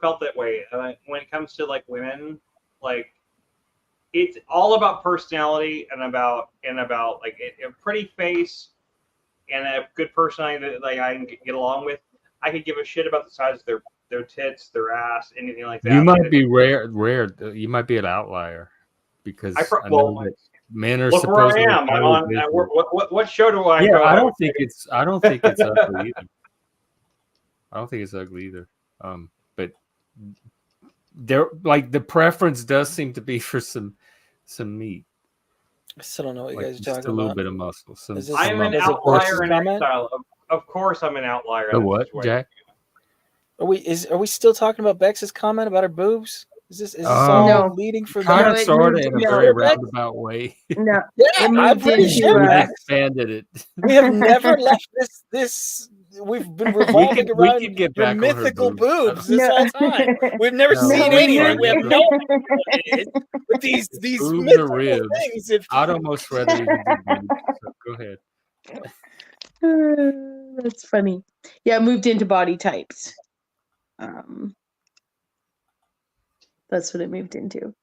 S5: felt that way when it comes to like women. Like it's all about personality and about like a pretty face and a good personality that like I can get along with. I could give a shit about the size of their tits, their ass, anything like that.
S1: You might be rare. You might be an outlier because I know that men are
S5: look where I
S1: supposedly
S5: am. I'm on. What show do I
S1: yeah,
S5: go?
S1: I don't think it's ugly either. I don't think it's ugly either. But there, like the preference does seem to be for some meat.
S6: I still don't know what you
S1: Like
S6: guys are
S1: just
S6: talking
S1: a little
S6: about.
S1: bit of muscle.
S5: I'm an outlier in exile. Of course, I'm an outlier.
S1: The what, Jack?
S6: Are we still talking about Bex's comment about her boobs? Is this all
S4: No.
S6: leading for
S1: kind
S6: that?
S1: of sort of in a very roundabout way?
S4: No,
S6: Yeah,
S4: it
S6: I'm
S4: moved
S6: pretty
S4: into,
S6: sure
S1: We've expanded it.
S6: we have never left this. We've been revolving
S1: we
S6: around
S1: could get
S6: your
S1: back on her
S6: mythical
S1: boobs.
S6: boobs this whole time. We've never
S1: No,
S6: seen
S1: no,
S6: any of
S1: no,
S6: it. We have
S1: never.
S6: no idea what it is. But these
S1: Boobs or
S6: mythical
S1: ribs.
S6: things. If
S1: I'd almost rather even do boobs. So go ahead.
S4: That's funny. Yeah, moved into body types. That's what it moved into.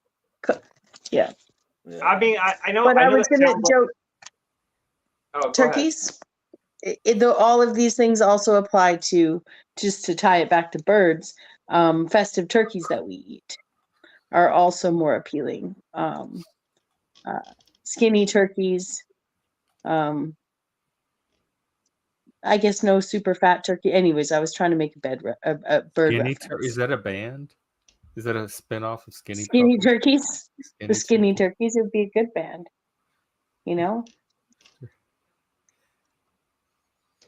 S4: Yeah.
S5: I mean, I know.
S4: But I was
S5: that
S4: going to
S5: sounds
S4: joke.
S5: like, oh,
S4: Turkeys. Though all of these things also apply to, just to tie it back to birds, festive turkeys that we eat are also more appealing. Skinny turkeys. I guess no super fat turkey. Anyways, I was trying to make a bird
S1: Skinny
S4: reference.
S1: is that a band? Is that a spinoff of Skinny
S4: Skinny
S1: Puppy?
S4: turkeys. The skinny turkeys would be a good band. You know.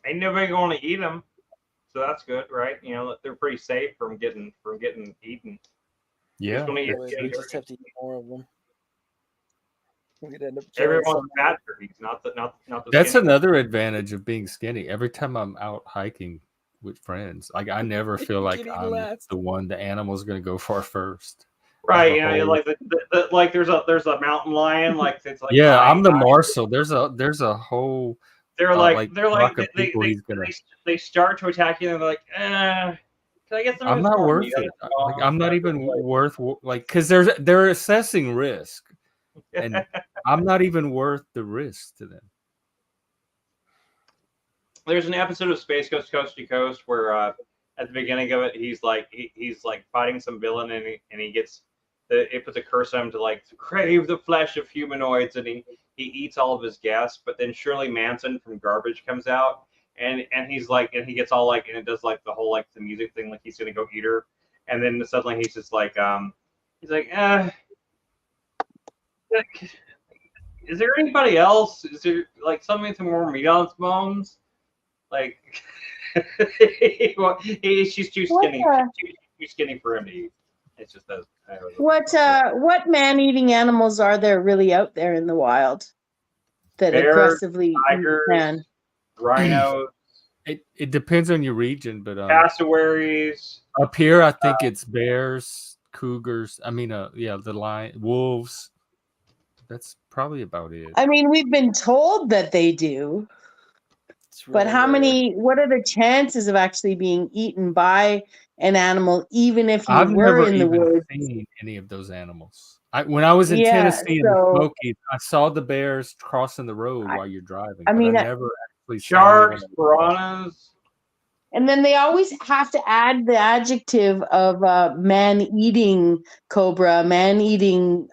S5: ain't nobody going to eat them, so that's good, right? You know, they're pretty safe from getting eaten.
S1: Yeah,
S6: we just have to eat more of them. We could end up
S5: everyone's fat turkeys, not the
S1: That's
S5: skinny.
S1: another advantage of being skinny. Every time I'm out hiking with friends, like I never feel like I'm the one the animal's going to go for first.
S5: Right, you know, like like there's a mountain lion, like it's like
S1: yeah, I'm the Marshal. There's a whole.
S5: They're like they start to attack you, and they're like, can I get some?
S1: I'm not worth it. Like I'm not even worth like because they're assessing risk, and I'm not even worth the risk to them.
S5: There's an episode of Space Ghost Coast to Coast where at the beginning of it, he's like fighting some villain, and he gets it puts a curse on him to like crave the flesh of humanoids, and he eats all of his guests. But then Shirley Manson from Garbage comes out, and he's like, and he gets all like, and it does like the whole like the music thing, like he's gonna go eat her, and then suddenly he's just like he's like is there anybody else? Is there like something with more meat on its bones? Like she's too skinny. She's too skinny for him to eat. It's just that.
S4: What man-eating animals are there really out there in the wild that
S5: Bears,
S4: aggressively
S5: tigers,
S4: man?
S5: Rhinos.
S1: It depends on your region, but
S5: cassowaries.
S1: Up here, I think it's bears, cougars. I mean, the lion, wolves. That's probably about it.
S4: I mean, we've been told that they do. But how many? What are the chances of actually being eaten by an animal, even if you were in the woods?
S1: I've never seen any of those animals. When I was in Tennessee in the Smokies, I saw the bears crossing the road while you're driving. I never actually
S5: sharks, piranhas.
S4: And then they always have to add the adjective of man-eating cobra, man-eating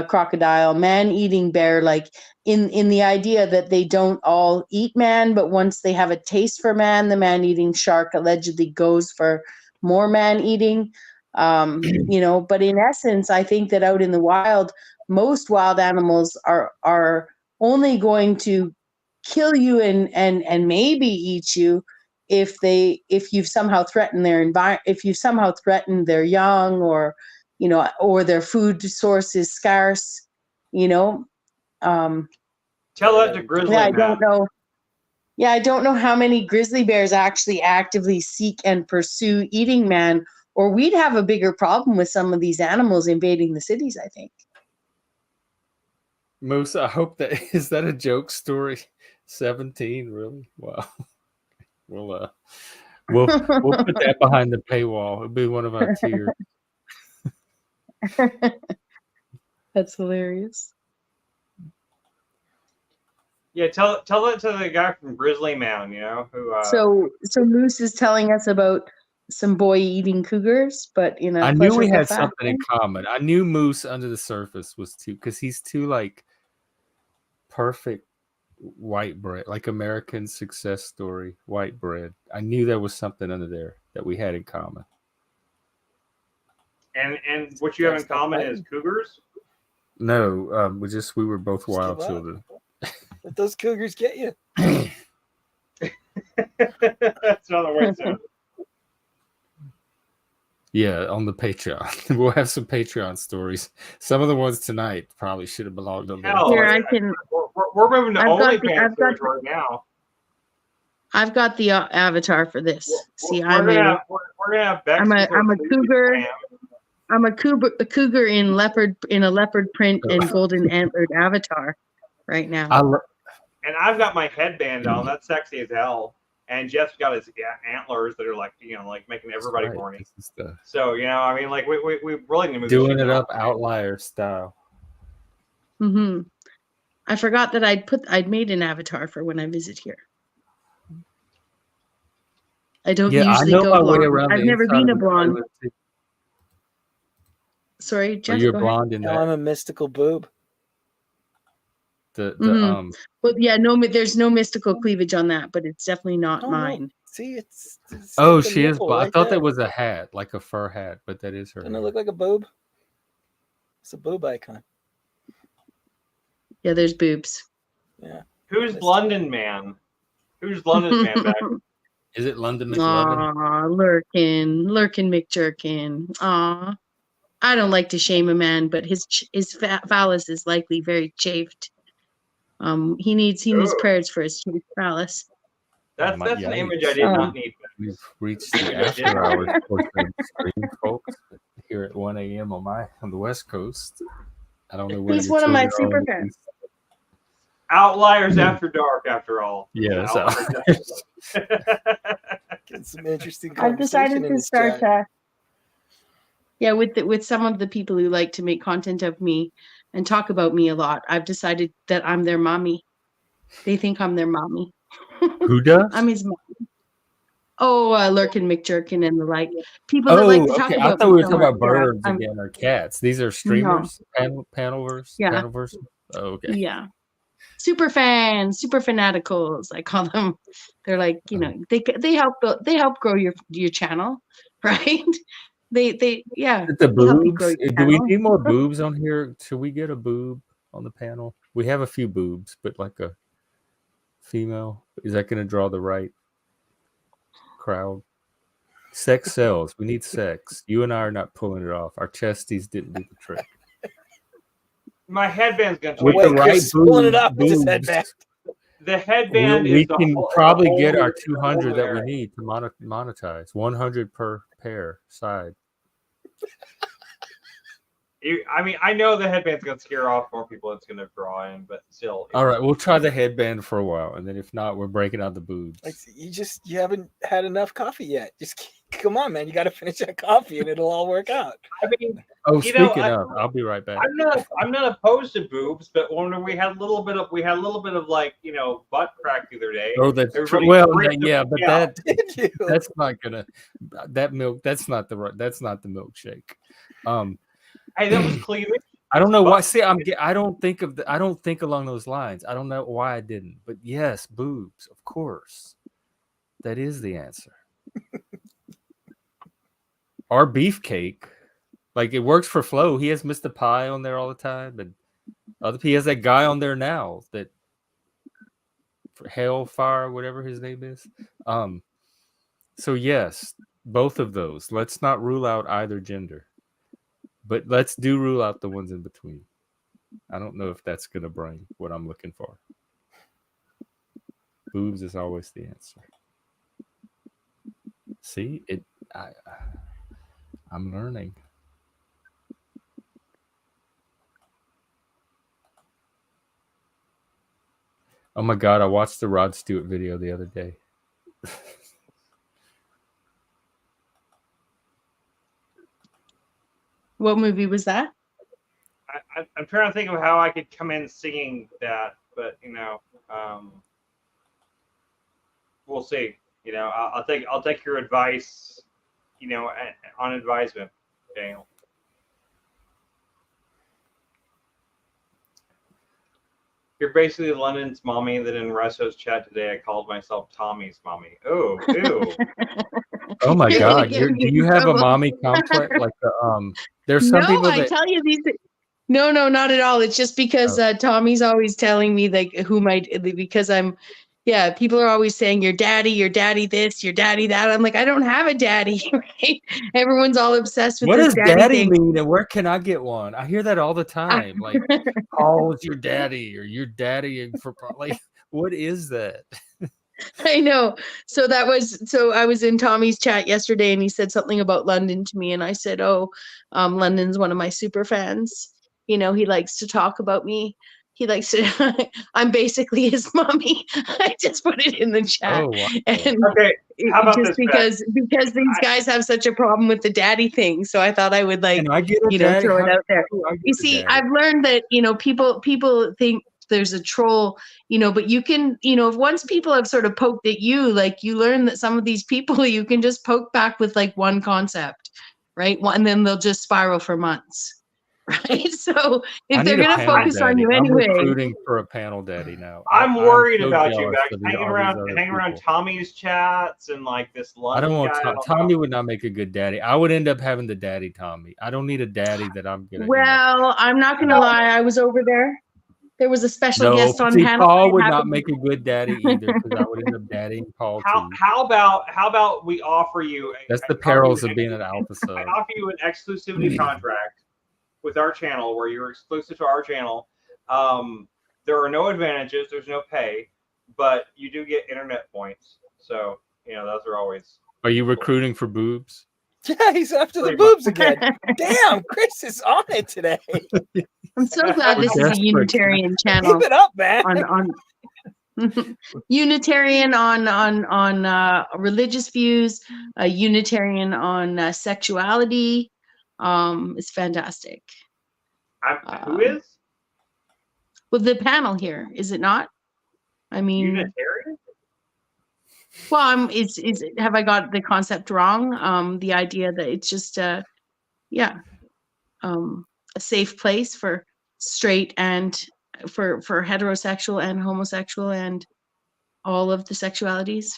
S4: crocodile, man-eating bear, like in the idea that they don't all eat man, but once they have a taste for man, the man-eating shark allegedly goes for more man-eating. But in essence, I think that out in the wild, most wild animals are only going to kill you and maybe eat you if you've somehow threatened their if you've somehow threatened their young, or or their food source is scarce,
S5: Tell that to grizzly
S4: I
S5: man.
S4: don't know. Yeah, I don't know how many grizzly bears actually actively seek and pursue eating man, or we'd have a bigger problem with some of these animals invading the cities, I think.
S1: Moose, I hope that is that a joke story? 17, really? Wow. We'll put that behind the paywall. It'll be one of our tiers.
S4: That's hilarious.
S5: Yeah, tell that to the guy from Grizzly Man, who.
S4: So Moose is telling us about some boy eating cougars, but
S1: I knew we had something in common. I knew Moose under the surface was too, because he's too like perfect white bread, like American success story white bread. I knew there was something under there that we had in common.
S5: And what you have in common is cougars?
S1: No, we were both wild children.
S6: Let those cougars get you.
S5: That's another way to say it.
S1: Yeah, on the Patreon. We'll have some Patreon stories. Some of the ones tonight probably should have belonged on there.
S4: Here, I can.
S5: We're moving to OnlyFans right now.
S4: I've got the avatar for this. See,
S5: we're gonna have Bexx.
S4: I'm a cougar. I'm a cougar in a leopard print and golden antlered avatar right now.
S5: And I've got my headband on. That's sexy as hell. And Jeff's got his antlers that are like making everybody horny. So I mean, like we really need to move
S1: doing it up outlier style.
S4: Mm-hmm. I forgot that I'd made an avatar for when I visit here. I don't usually go blonde. I've never been a blonde. Sorry, Jeff.
S1: You're blonde in
S6: that. I'm a mystical boob.
S4: Well, yeah, there's no mystical cleavage on that, but it's definitely not mine.
S6: No. See, it's
S1: she is. Right I thought that was a hat, like a fur hat, but that is her.
S6: Doesn't it look like a boob? It's a boob icon.
S4: Yeah, there's boobs.
S6: Yeah.
S5: Who's London Man? Who's London Man back?
S1: Is it London McLovin?
S4: Aw, Lurkin Mcjerkin. Aw, I don't like to shame a man, but his phallus is likely very chafed. He needs prayers for his phallus.
S5: That's an image I did not need.
S1: We've reached the after hours portion of the stream, folks. Here at 1 a.m. on the West Coast. I don't know where
S4: he's one of my super fans.
S5: Outliers after dark, after all.
S1: Yes.
S6: Get some interesting.
S4: I've decided to start. With some of the people who like to make content of me and talk about me a lot. I've decided that I'm their mommy. They think I'm their mommy.
S1: Who does?
S4: I'm his mom. Lurkin Mcjerkin and the like. People that like to talk about.
S1: I thought we were talking about birds again or cats. These are streamers, panelverse.
S4: Yeah.
S1: Panelverse. Oh, okay.
S4: Yeah. Super fans, super fanaticals. I call them. They're like, they help grow your channel, right? They
S1: The boobs. Do we need more boobs on here? Should we get a boob on the panel? We have a few boobs, but like a female. Is that going to draw the right crowd? Sex sells. We need sex. You and I are not pulling it off. Our chesties didn't do the trick.
S5: My headband's going to
S1: with the right
S6: pulling it up with his headband.
S5: The headband
S1: we can probably get our 200 that we need to monetize. 100 per pair side.
S5: I know the headband's going to scare off more people. It's going to draw in, but still.
S1: All right, we'll try the headband for a while, and then if not, we're breaking out the boobs.
S6: Like, you haven't had enough coffee yet. Just come on, man. You got to finish that coffee, and it'll all work out.
S1: Speaking of, I'll be right back.
S5: I'm not opposed to boobs, but when we had a little bit of like butt crack the other day.
S1: Oh, that's true. Well, yeah, but that's not gonna milk. That's not the milkshake.
S5: Hey, that was cleavage.
S1: I don't know why. See, I don't think along those lines. I don't know why I didn't. But yes, boobs, of course. That is the answer. Our beefcake, like it works for Flo. He has Mr. Pie on there all the time, and he has that guy on there now that Hellfire, whatever his name is. So yes, both of those. Let's not rule out either gender, but let's rule out the ones in between. I don't know if that's gonna bring what I'm looking for. Boobs is always the answer. See it. I'm learning. Oh my god! I watched the Rod Stewart video the other day.
S4: What movie was that?
S5: I'm trying to think of how I could come in singing that, but we'll see. I'll take your advice. On advisement, Daniel. You're basically London's mommy. That in Resso's chat today, I called myself Tommy's mommy. Oh, ew.
S1: Oh my god! Do you have a mommy complex? Like there's some people that.
S4: I tell you these. No, not at all. It's just because Tommy's always telling me because I'm. Yeah, people are always saying your daddy this, your daddy that. I'm like, I don't have a daddy, right? Everyone's all obsessed with
S1: What
S4: this
S1: does daddy mean, and where can I get one? I hear that all the time. Like, Paul's your daddy, or your daddy for like, what is that?
S4: I know. So I was in Tommy's chat yesterday, and he said something about London to me, and I said, London's one of my super fans. He likes to talk about me. He likes to. I'm basically his mommy. I just put it in the chat.
S1: Oh, wow.
S5: And okay, how about
S4: just because these guys have such a problem with the daddy thing, so I thought I would throw it out there. You see, I've learned that people think there's a troll, but you can, if once people have sort of poked at you, like you learn that some of these people you can just poke back with like one concept, right? And then they'll just spiral for months. Right, so if they're gonna focus on you anyway,
S1: I'm recruiting for a panel daddy now.
S5: I'm worried about you guys hanging around Tommy's chats and like this. London
S1: I don't want Tommy would not make a good daddy. I would end up having the daddy Tommy. I don't need a daddy that I'm gonna.
S4: Well, I'm not gonna lie. I was over there. There was a special guest on panel.
S1: Paul would not make a good daddy either because I would end up daddying Paul too.
S5: How about we offer you?
S1: That's the perils of being an alpha sub.
S5: I offer you an exclusivity contract with our channel, where you're exclusive to our channel. There are no advantages. There's no pay, but you do get internet points. So those are always.
S1: Are you recruiting for boobs?
S6: Yeah, he's after the boobs again. Damn, Chris is on it today.
S4: I'm so glad this is a Unitarian channel.
S6: Keep it up, man.
S4: On Unitarian on religious views, Unitarian on sexuality. It's fantastic.
S5: Who is?
S4: Well, the panel here, is it not? I mean,
S5: Unitarian.
S4: Well, have I got the concept wrong? The idea that it's just a safe place for straight and for heterosexual and homosexual and all of the sexualities.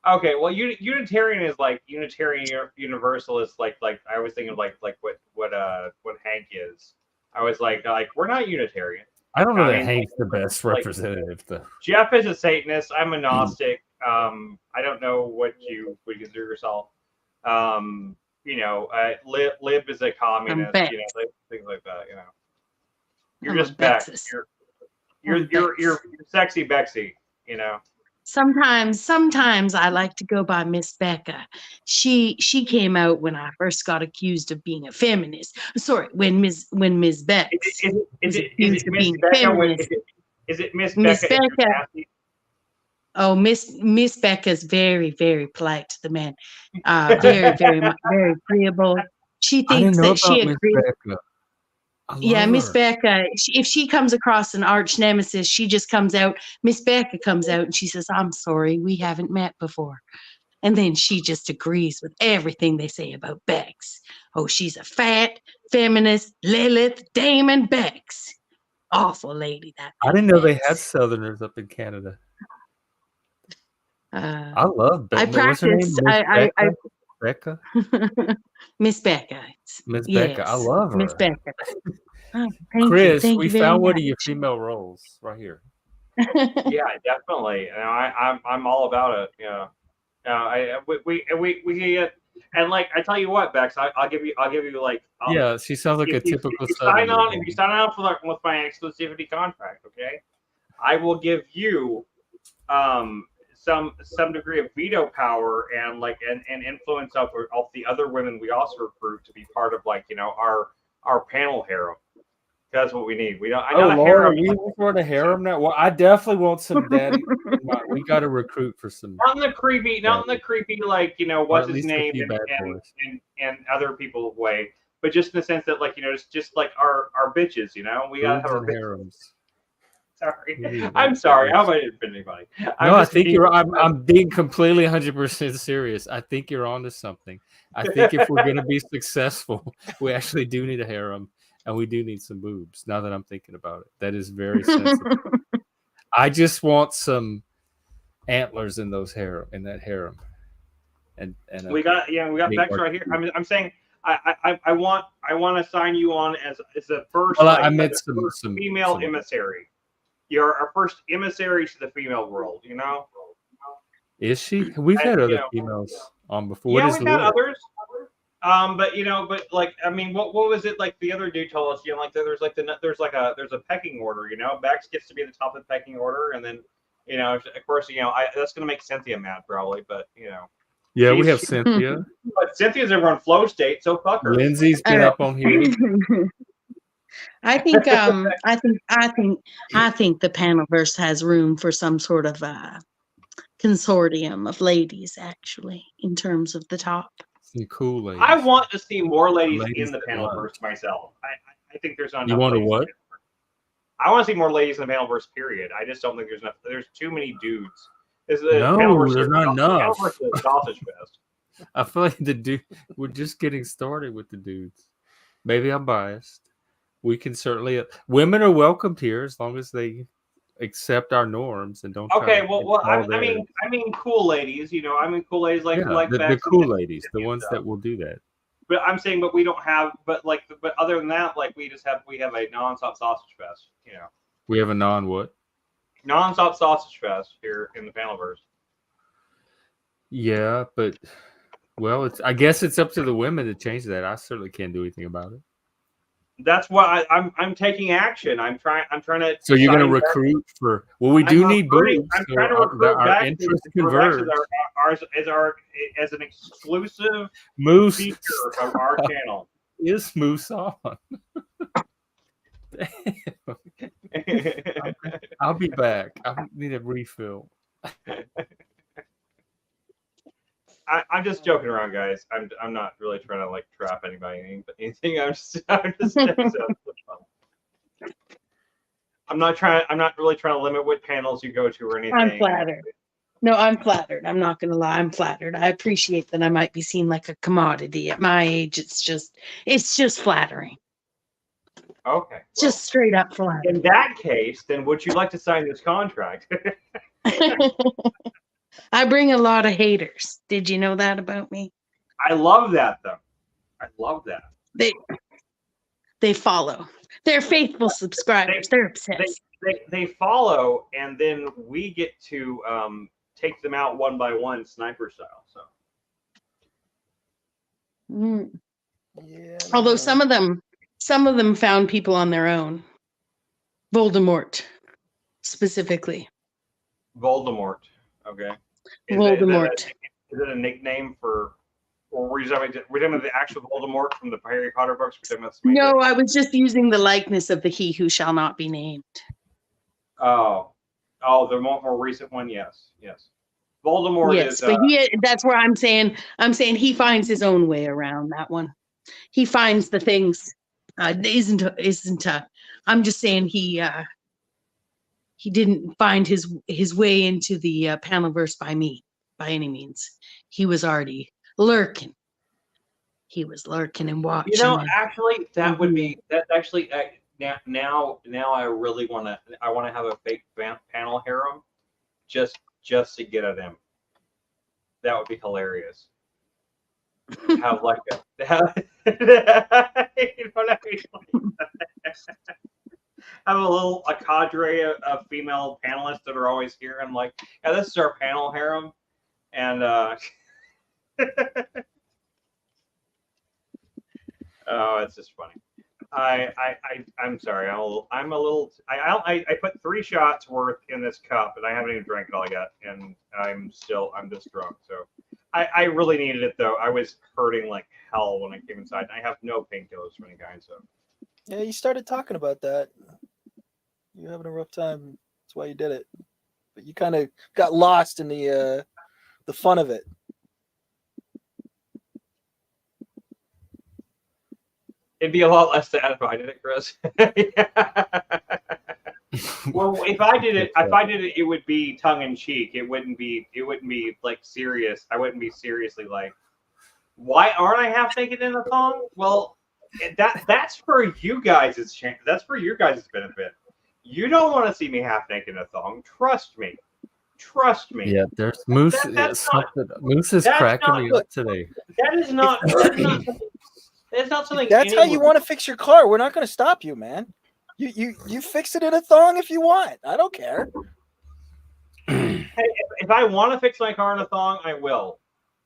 S5: Okay, well, Unitarian is like Unitarian Universalist. Like I was thinking of like what Hank is. I was like we're not Unitarian.
S1: I don't know that Hank's the best representative.
S5: Jeff is a Satanist. I'm a Gnostic. I don't know what you would consider yourself. Lib is a communist. Things like that. You're just Bexx. You're sexy Bexy.
S4: Sometimes I like to go by Miss Becca. She came out when I first got accused of being a feminist. Sorry, when Miss Bexx was accused of being a feminist.
S5: Is it Miss Becca?
S4: Oh, Miss Becca's very, very polite to the men. Very, very, very agreeable. She thinks that she agrees. Yeah, Miss Becca, if she comes across an arch nemesis, she just comes out. Miss Becca comes out and she says, "I'm sorry, we haven't met before." And then she just agrees with everything they say about Bexx. Oh, she's a fat, feminist, Lilith, Damon Bexx. Awful lady, that.
S1: I didn't know they had Southerners up in Canada. I love Becca.
S4: I practiced.
S1: Becca?
S4: Miss Becca.
S1: Miss Becca. I love her.
S4: Miss Becca. Oh,
S1: Chris, we found one of your female roles right here.
S5: Yeah, definitely. I'm all about it. Yeah. We and like I tell you what, Bex, I'll give you like
S1: Yeah, she sounds like a typical
S5: if you sign
S1: Southerner.
S5: on if you sign on for like with my exclusivity contract, okay, I will give you some degree of veto power and like and influence of the other women we also recruit to be part of like our panel harem. That's what we need. We don't. I
S1: Oh
S5: got a
S1: Lord,
S5: harem.
S1: are we for the harem now? Well, I definitely want some daddy. We got to recruit for some.
S5: Not in the creepy, like
S1: or
S5: what's
S1: at
S5: his
S1: least a
S5: name
S1: few bad boys.
S5: and other people way, but just in the sense that like just like our bitches, we gotta have
S1: Boobs
S5: our
S1: and
S5: bitches.
S1: harems.
S5: Sorry, I'm sorry. I hope I didn't offend anybody.
S1: No, I think you're. I'm being completely 100% serious. I think you're onto something. I think if we're gonna be successful, we actually do need a harem, and we do need some boobs. Now that I'm thinking about it, that is very sensible. I just want some antlers in that harem, and
S5: we got Bexx right here. I'm saying I want to sign you on as the first.
S1: Well,
S5: like,
S1: I meant
S5: some female emissary. You're our first emissary to the female world.
S1: Is she? We've had other females on before.
S5: Yeah,
S1: what is
S5: we've had
S1: Lil?
S5: others. But like, I mean, what was it like? The other dude told us, like there's a pecking order. Bexx gets to be the top of the pecking order, and then, of course, that's gonna make Cynthia mad probably, but
S1: Yeah, we have Cynthia.
S5: But Cynthia's over on flow state, so fuck her.
S1: Lindsay's been up on here.
S4: I think the Panelverse has room for some sort of consortium of ladies, actually, in terms of the top.
S1: Some cool ladies.
S5: I want to see more ladies in the Panelverse myself. I think there's not enough.
S1: You want to what?
S5: I want to see more ladies in the Panelverse. Period. I just don't think there's enough. There's too many dudes.
S1: No, there's not enough.
S5: The Panelverse is a sausage fest.
S1: I feel like we're just getting started with the dudes. Maybe I'm biased. We can certainly women are welcomed here as long as they accept our norms and don't.
S5: Okay, I mean, cool ladies. Cool ladies like
S1: the cool ladies, the ones that will do that.
S5: But I'm saying, but we don't have. But other than that, like we have a nonstop sausage fest.
S1: We have a what?
S5: Nonstop sausage fest here in the Panelverse.
S1: Yeah, but I guess it's up to the women to change that. I certainly can't do anything about it.
S5: That's why I'm taking action. I'm trying to.
S1: So you're going to recruit for? Well, we do need boobs.
S5: I'm trying to recruit
S1: our interest converge
S5: as an exclusive
S1: Moose
S5: feature of our channel.
S1: Is Moose on? I'll be back. I need a refill.
S5: I'm just joking around, guys. I'm not really trying to like trap anybody. Anything. I'm not really trying to limit what panels you go to or anything.
S4: I'm flattered. No, I'm flattered. I'm not gonna lie. I'm flattered. I appreciate that I might be seen like a commodity at my age. It's just flattering.
S5: Okay.
S4: Just straight up flattering.
S5: In that case, then would you like to sign this contract?
S4: I bring a lot of haters. Did you know that about me?
S5: I love that, though. I love that.
S4: They follow. They're faithful subscribers. They're obsessed.
S5: They follow, and then we get to take them out one by one, sniper style. So.
S4: Yeah. Although some of them found people on their own. Voldemort, specifically.
S5: Voldemort. Okay.
S4: Voldemort.
S5: Is it a nickname for, or were you talking about the actual Voldemort from the Harry Potter books?
S4: No, I was just using the likeness of the He Who Shall Not Be Named.
S5: Oh, the more recent one. Yes. Voldemort
S4: yes,
S5: is.
S4: But that's where I'm saying he finds his own way around that one. He finds the things. I'm just saying he didn't find his way into the Panelverse by any means. He was already lurking. He was lurking and watching.
S5: Actually, that would be that. Actually, now I really want to. I want to have a fake panel harem, just to get at him. That would be hilarious. Have like have a cadre of female panelists that are always here. I'm like, yeah, this is our panel harem, and oh, it's just funny. I'm sorry. I put 3 shots worth in this cup, and I haven't even drank it all yet, and I'm just drunk. So I really needed it though. I was hurting like hell when I came inside. And I have no painkillers for any kind. So
S6: Yeah, you started talking about that. You're having a rough time. That's why you did it. But you kind of got lost in the fun of it.
S5: it'd be a lot less sad if I did it, Chris. Well, if I did it, it would be tongue in cheek. It wouldn't be like serious. I wouldn't be seriously like, why aren't I half naked in a thong? Well, that's for you guys. That's for your guys' benefit. You don't want to see me half naked in a thong. Trust me.
S1: Yeah, there's Moose. Moose is cracking me up today.
S5: That is not. That's not something.
S6: That's how you want to fix your car. We're not going to stop you, man. You fix it in a thong if you want. I don't care.
S5: Hey, if I want to fix my car in a thong, I will.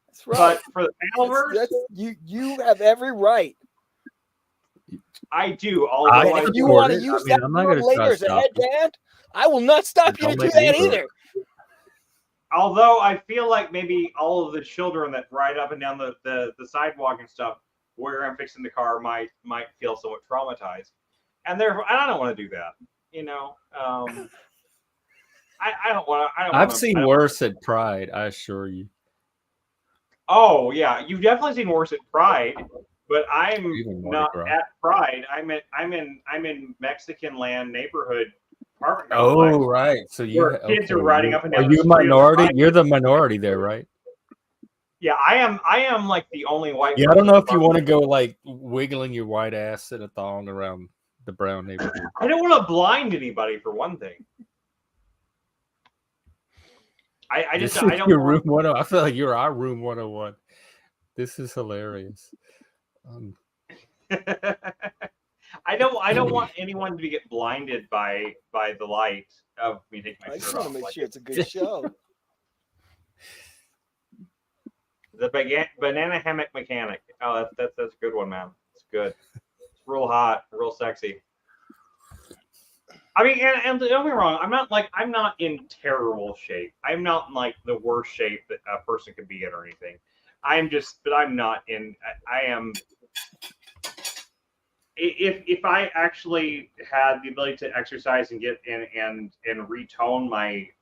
S6: That's right.
S5: But for the panelverse,
S6: you have every right.
S5: I do. Although
S6: if you want to use that later as a headband, I will not stop you to do that either.
S5: Although I feel like maybe all of the children that ride up and down the sidewalk and stuff where I'm fixing the car might feel somewhat traumatized. And therefore, I don't want to do that. You know, I don't want to.
S1: I've seen worse at Pride, I assure you.
S5: Oh yeah, you've definitely seen worse at Pride, but I'm not at Pride. I'm in Mexican land neighborhood apartment.
S1: Oh right, so
S5: kids are riding up and down.
S1: Are you a minority? You're the minority there, right?
S5: Yeah, I am like the only white.
S1: Yeah, I don't know if you want to go like wiggling your white ass in a thong around the brown neighborhood.
S5: I don't want to blind anybody for one thing. I don't.
S1: Your room 101. I feel like you're our room 101. This is hilarious.
S5: I don't want anyone to get blinded by the light of me taking my shirt off.
S6: I just want to make sure it's a good show.
S5: The banana hammock mechanic. Oh, that's a good one, man. It's good. It's real hot, real sexy. I mean, and don't get me wrong. I'm not in terrible shape. I'm not in like the worst shape that a person could be in or anything. But I'm not in. I am. If I actually had the ability to exercise and get in and retone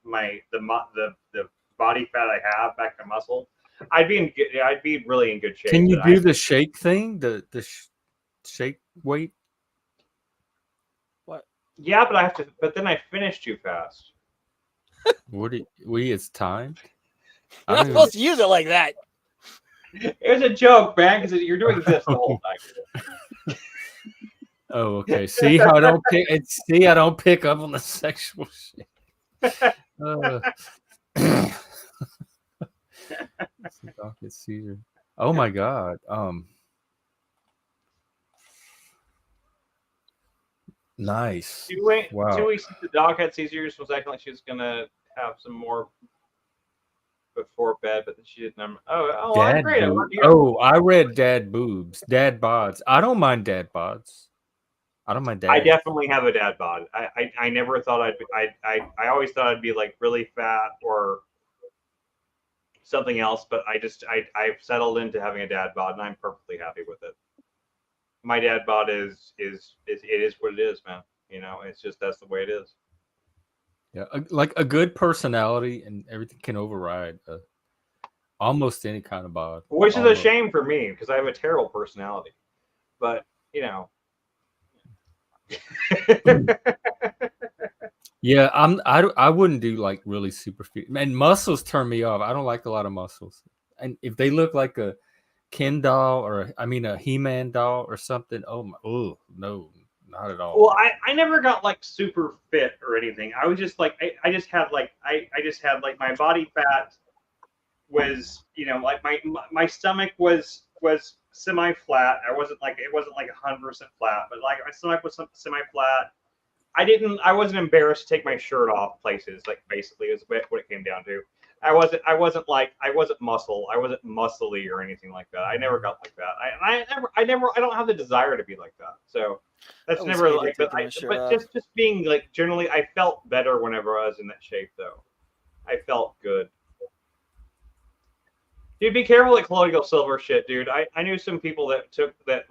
S5: the body fat I have back to muscle, I'd be really in good shape.
S1: Can you do the shake thing? The shake weight?
S6: What?
S5: Yeah, but then I finish too fast.
S1: It's timed?
S6: You're not supposed to use it like that.
S5: It was a joke, man, because you're doing this the whole time.
S1: Oh, okay. See how I don't pick up on the sexual shit. Oh my God. Nice.
S5: 2 weeks since the dog had seizures, was acting like she was gonna have some more before bed, but then she didn't. I'm great.
S1: I read dad boobs, dad bods. I don't mind dad bods. I don't mind dad.
S5: I definitely have a dad bod. I never thought I always thought I'd be like really fat or something else, but I've settled into having a dad bod and I'm perfectly happy with it. My dad bod is what it is, man. You know, it's just that's the way it is.
S1: Yeah, like a good personality and everything can override almost any kind of bod.
S5: Which is a shame for me because I have a terrible personality. But you know.
S1: Yeah, I wouldn't do like really super fit. And muscles turn me off. I don't like a lot of muscles. And if they look like a Ken doll or a He-Man doll or something, no, not at all.
S5: Well, I never got like super fit or anything. I was just like I just had like my body fat was, you know, like my stomach was semi-flat. It wasn't like 100% flat, but like my stomach was semi-flat. I wasn't embarrassed to take my shirt off places. Like basically, is what it came down to. I wasn't muscle. I wasn't muscly or anything like that. I never got like that. I don't have the desire to be like that. So that's
S6: I
S5: never
S6: hated
S5: like.
S6: taking my shirt off.
S5: Just being like generally, I felt better whenever I was in that shape though. I felt good. Dude, be careful with colloidal silver shit, dude. I knew some people that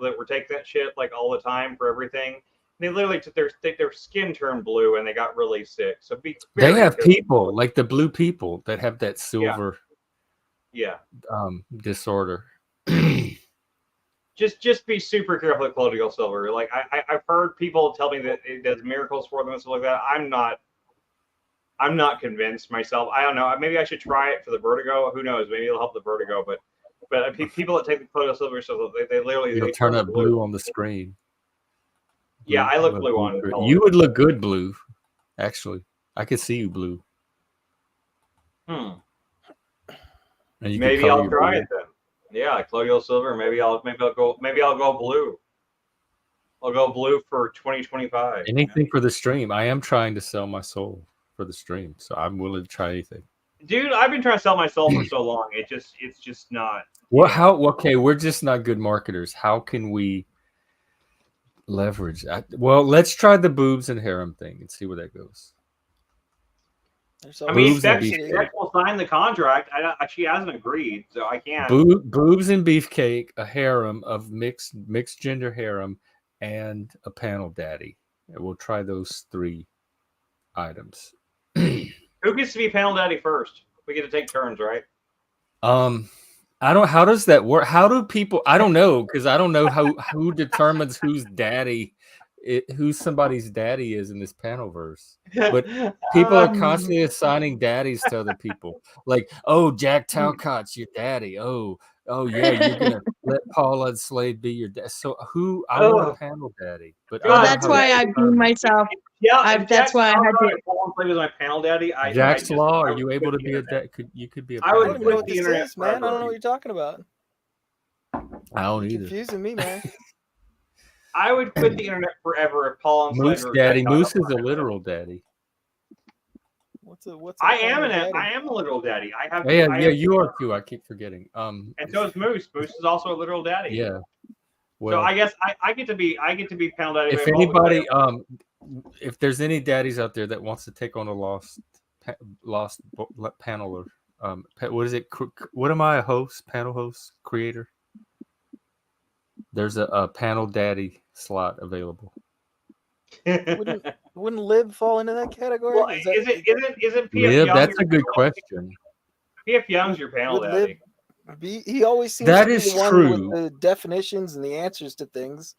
S5: were taking that shit like all the time for everything. They literally took their skin turned blue and they got really sick. So be
S1: They
S5: very
S1: have
S5: careful.
S1: people like the blue people that have that silver
S5: Yeah.
S1: disorder.
S5: Just be super careful with colloidal silver. Like I've heard people tell me that it does miracles for them and stuff like that. I'm not convinced myself. I don't know. Maybe I should try it for the vertigo. Who knows? Maybe it'll help the vertigo. But people that take the colloidal silver stuff, they literally
S1: You'll turn up blue on the screen.
S5: Yeah, I look blue on color.
S1: You would look good blue, actually. I could see you blue.
S5: And
S1: you
S5: maybe I'll try it then. Yeah, colloidal silver. Maybe I'll go blue. I'll go blue for 2025.
S1: Anything for the stream. I am trying to sell my soul for the stream, so I'm willing to try anything.
S5: Dude, I've been trying to sell my soul for so long. It's just not.
S1: Well, okay, we're just not good marketers. How can we leverage? Well, let's try the boobs and harem thing and see where that goes.
S5: I mean, Bexx will sign the contract. She hasn't agreed, so I can't.
S1: Boobs and beefcake, a harem of mixed gender harem, and a panel daddy. And we'll try those 3 items.
S5: Who gets to be panel daddy first? We get to take turns, right?
S1: How does that work? How do people? I don't know, because I don't know who determines who's daddy, who somebody's daddy is in this panelverse. But people are constantly assigning daddies to other people. Like, oh, Jack Talcott's your daddy. Oh yeah, you're gonna let Paula Slade be your dad. So who? I want a panel daddy. But
S4: that's why I beat myself.
S5: Yeah,
S4: that's why I had to.
S5: Paula Slade was my panel daddy.
S1: JacksLaw, are you able to be a dad? You could be a.
S5: I would
S6: know what this is, man. I don't know what you're talking about.
S1: I don't either.
S6: Confusing me, man.
S5: I would quit the internet forever if Paul
S1: Moose daddy. Moose is a literal daddy.
S5: I am a literal daddy. I have.
S1: Yeah, you are too. I keep forgetting.
S5: And so is Moose. Moose is also a literal daddy.
S1: Yeah. Well,
S5: so I guess I get to be panel daddy.
S1: If anybody, if there's any daddies out there that wants to take on a lost paneler, what is it? What am I? A host, panel host, creator? There's a panel daddy slot available.
S6: Wouldn't Lib fall into that category?
S5: Well, isn't PF
S1: Lib?
S5: Young?
S1: That's a good question.
S5: PF Young's your panel daddy.
S6: He always seems
S1: that
S6: to be
S1: is
S6: the one
S1: true.
S6: with the definitions and the answers to things.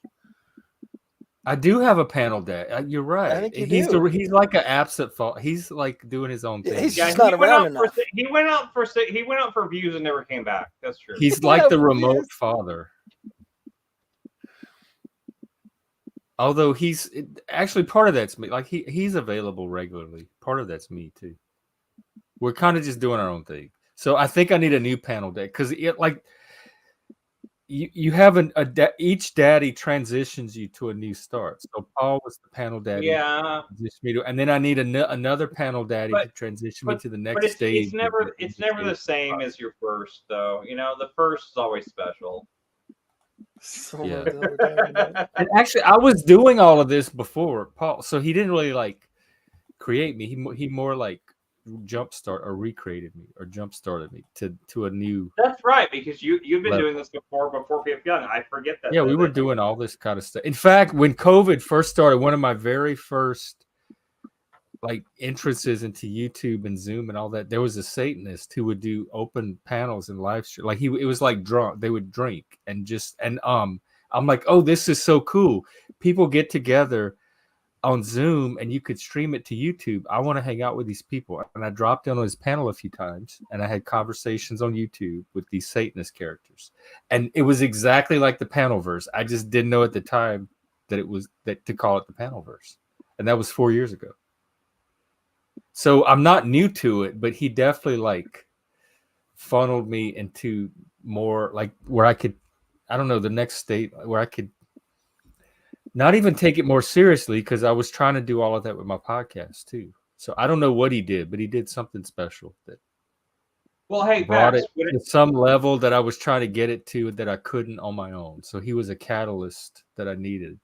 S1: I do have a panel daddy. You're right.
S6: I think
S1: he's like an absent fault. He's like doing his own thing.
S6: He's just not around enough.
S5: He went out for views and never came back. That's true.
S1: He's like the remote father. Although he's actually part of that's me. Like he's available regularly. Part of that's me too. We're kind of just doing our own thing. So I think I need a new panel daddy because you have each daddy transitions you to a new start. So Paul was the panel daddy.
S5: Yeah.
S1: And then I need another panel daddy to transition me to the next stage.
S5: It's never the same as your first, though. You know, the first is always special.
S1: Yeah. And actually, I was doing all of this before Paul, so he didn't really create me. He more recreated me or jump started me to a new.
S5: That's right, because you've been doing this before PF Young. I forget that.
S1: Yeah, we were doing all this kind of stuff. In fact, when COVID first started, one of my very first entrances into YouTube and Zoom and all that, there was a Satanist who would do open panels and live stream. It was like drunk. They would drink and I'm like, oh, this is so cool. People get together on Zoom and you could stream it to YouTube. I want to hang out with these people. And I dropped in on his panel a few times and I had conversations on YouTube with these Satanist characters. And it was exactly like the Panelverse. I just didn't know at the time that it was to call it the Panelverse. And that was 4 years ago. So I'm not new to it, but he definitely funneled me into more where I could, I don't know, the next state where I could not even take it more seriously, because I was trying to do all of that with my podcast too. So I don't know what he did, but he did something special that
S5: Well, hey,
S1: brought
S5: Bexx,
S1: it to some level that I was trying to get it to that I couldn't on my own. So he was a catalyst that I needed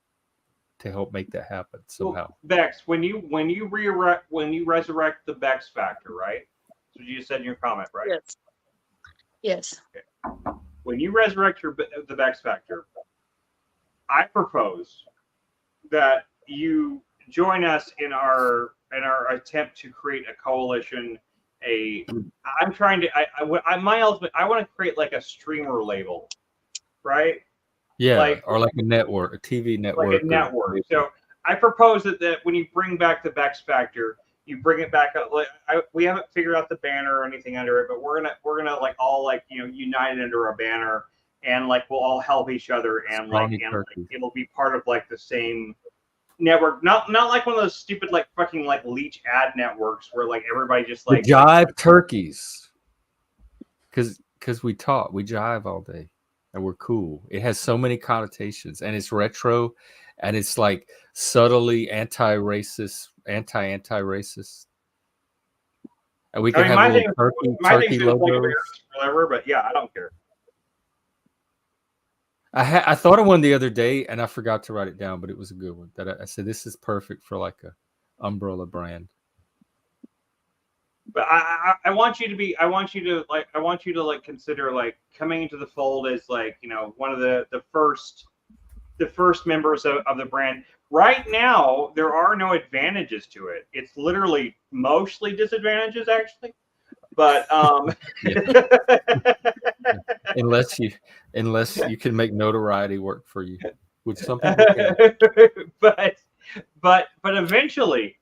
S1: to help make that happen somehow.
S5: Bexx, when you resurrect the Bexx factor, right? So you said in your comment, right?
S4: Yes. Yes.
S5: Okay. When you resurrect the Bexx factor, I propose that you join us in our attempt to create a coalition. I'm trying to. My ultimate. I want to create like a streamer label, right?
S1: Yeah, or like a network, a TV network.
S5: Like a network. So I propose that when you bring back the Bexx factor, you bring it back up. Like, we haven't figured out the banner or anything under it, but we're gonna like all like unite under a banner, and like we'll all help each other, and like it'll be part of like the same network. Not like one of those stupid like fucking like leech ad networks where like everybody just like
S1: the jive turkeys. Because we jive all day. And we're cool. It has so many connotations, and it's retro, and it's like subtly anti-racist, anti-racist. And we can have a little turkey logos.
S5: Whatever, but yeah, I don't care.
S1: I thought of one the other day, and I forgot to write it down, but it was a good one. That I said this is perfect for like a umbrella brand.
S5: But I want you to like consider like coming into the fold as like one of the first members of the brand. Right now, there are no advantages to it. It's literally mostly disadvantages, actually. But
S1: unless you can make notoriety work for you, which some people can.
S5: but eventually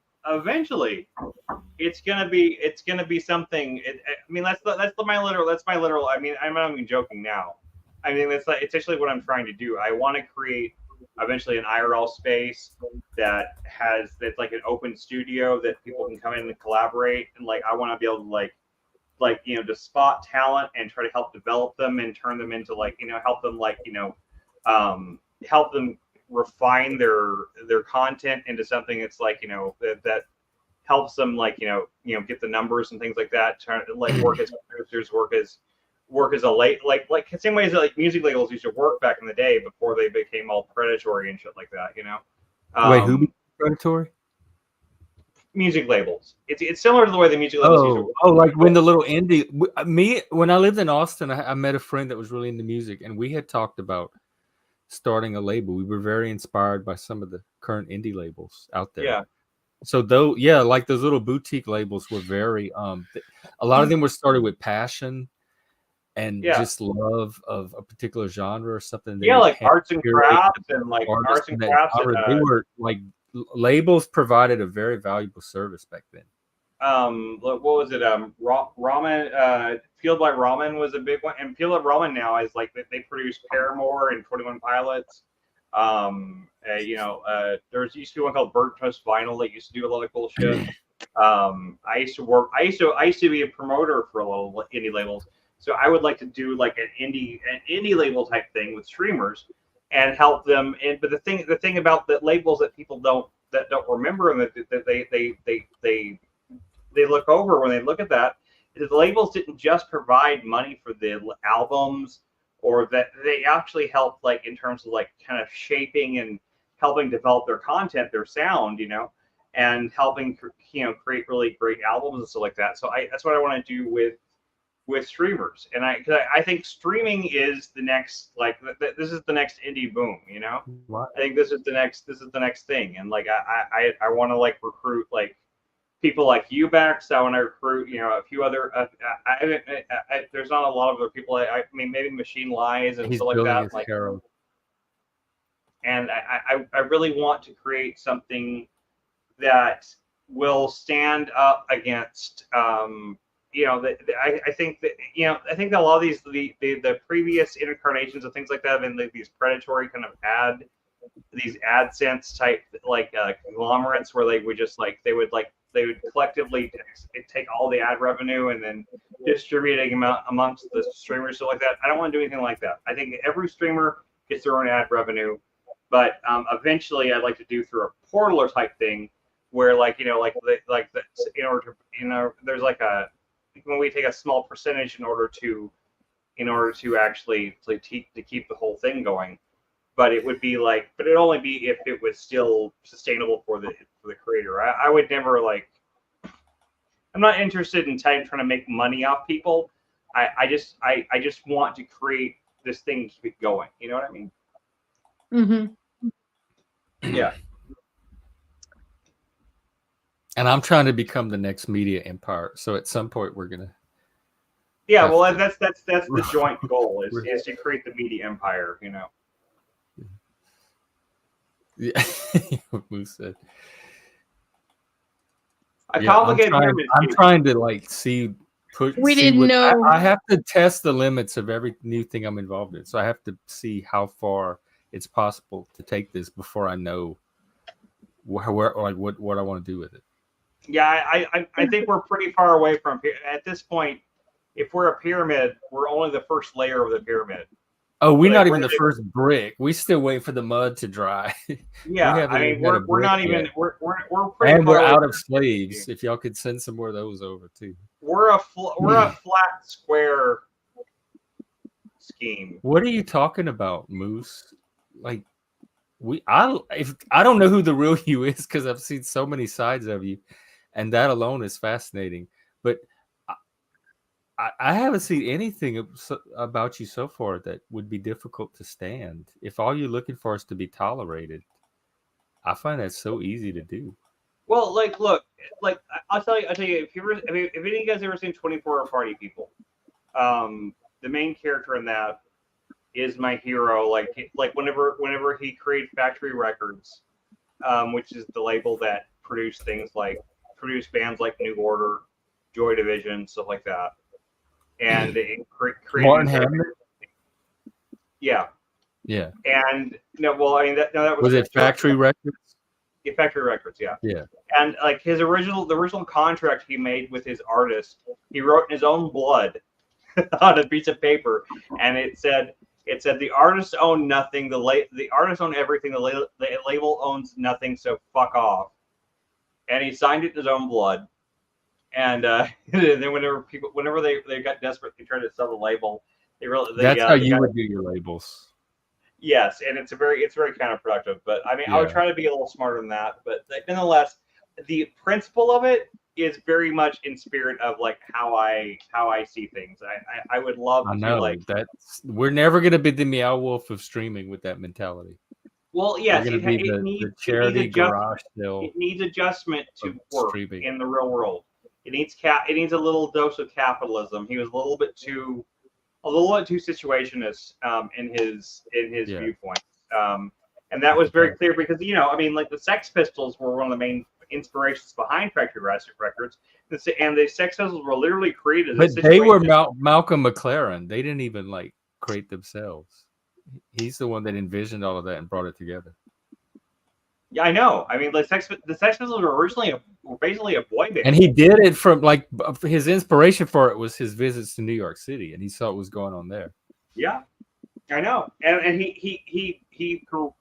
S5: it's gonna be something. I mean, that's my literal. I mean, I'm not even joking now. I mean, it's actually what I'm trying to do. I want to create eventually an IRL space that's like an open studio that people can come in and collaborate, and like I want to be able to to spot talent and try to help develop them and turn them into help them help them refine their content into something that's that helps them get the numbers and things like that, trying to work as producers, work as a late like same way as like music labels used to work back in the day before they became all predatory and shit like that.
S1: Wait, who became predatory?
S5: Music labels. It's similar to the way the music labels used to work.
S1: Oh, like when the little indie. When I lived in Austin, I met a friend that was really into music, and we had talked about starting a label. We were very inspired by some of the current indie labels out there.
S5: Yeah.
S1: So like those little boutique labels were very a lot of them were started with passion and just love of a particular genre or something.
S5: Like arts and crafts and like arts and crafts.
S1: They were like labels provided a very valuable service back then.
S5: What was it? Ramen. Fueled by Ramen was a big one, and Fueled by Ramen now is like they produce Paramore and 21 Pilots. There used to be one called Burnt Toast Vinyl that used to do a lot of cool shit. I used to be a promoter for a lot of indie labels, so I would like to do like an indie label type thing with streamers and help them. But the thing about the labels that people don't remember and that they look over when they look at that is the labels didn't just provide money for the albums, or that they actually helped like in terms of like kind of shaping and helping develop their content, their sound, and helping create really great albums and stuff like that. So that's what I want to do with streamers, and I think streaming is the next this is the next indie boom.
S1: What?
S5: I think this is the next thing, and like I want to like recruit like people like you, Bexx. I want to recruit a few other. There's not a lot of other people. I mean, maybe Machine Lies and stuff like that. Like, and I really want to create something that will stand up against. I think that a lot of these the previous incarnations of things like that have been like these predatory kind of AdSense type conglomerates where they would just they would collectively take all the ad revenue and then distribute it amongst the streamers, stuff like that. I don't want to do anything like that. I think every streamer gets their own ad revenue, But eventually, I'd like to do through a portaler type thing, where like in order to there's like when we take a small percentage in order to actually to keep the whole thing going. But it would be but it'd only be if it was still sustainable for the creator. I would never I'm not interested in trying to make money off people. I just want to create this thing and keep it going. You know what I mean?
S4: Mm-hmm.
S5: Yeah.
S1: And I'm trying to become the next media empire. So at some point we're gonna.
S5: Yeah, well, that's the joint goal is to create the media empire. You know.
S1: Yeah, what Moose said.
S5: I'm trying
S1: to see.
S4: We didn't know.
S1: I have to test the limits of every new thing I'm involved in. So I have to see how far it's possible to take this before I know what I want to do with it.
S5: Yeah, I think we're pretty far away from at this point. If we're a pyramid, we're only the first layer of the pyramid.
S1: Oh, we're not even the first brick. We still wait for the mud to dry.
S5: Yeah, we're not even.
S1: Yet.
S5: We're pretty.
S1: And we're out of slaves. If y'all could send some more of those over too.
S5: We're a flat square scheme.
S1: What are you talking about, Moose? I don't know who the real you is because I've seen so many sides of you, and that alone is fascinating. But I haven't seen anything about you so far that would be difficult to stand. If all you're looking for is to be tolerated, I find that so easy to do.
S5: Well, look, I'll tell you, if any of you guys ever seen 24 Hour Party People, the main character in that is my hero. Whenever he created Factory Records, which is the label that produced bands like New Order, Joy Division, stuff like that. And it created
S1: Martin Hamner.
S5: Yeah. And that
S1: was it Factory Records?
S5: Yeah, Factory Records. Yeah. And the original contract he made with his artist, he wrote in his own blood on a piece of paper, and it said the artists own nothing, the artists own everything, the label owns nothing, so fuck off. And he signed it in his own blood. And then whenever they got desperate, they tried to sell the label. That's
S1: how you would do your labels.
S5: Yes, and it's very counterproductive. But I mean, I would try to be a little smarter than that. But nonetheless, the principle of it is very much in spirit of how I see things. I would love to
S1: that we're never going to be the Meow Wolf of streaming with that mentality.
S5: Well, yes,
S1: it
S5: needs adjustment to work streaming in the real world. It needs a little dose of capitalism. He was a little bit too situationist in his viewpoint, and that was very clear because the Sex Pistols were one of the main inspirations behind Factory Records, and the Sex Pistols were literally created.
S1: But they were Malcolm McLaren. They didn't even create themselves. He's the one that envisioned all of that and brought it together.
S5: Yeah, I know. I mean, the Sex Pistols were originally basically a boy band,
S1: and he did it from his inspiration for it was his visits to New York City, and he saw what was going on there.
S5: Yeah, I know. And he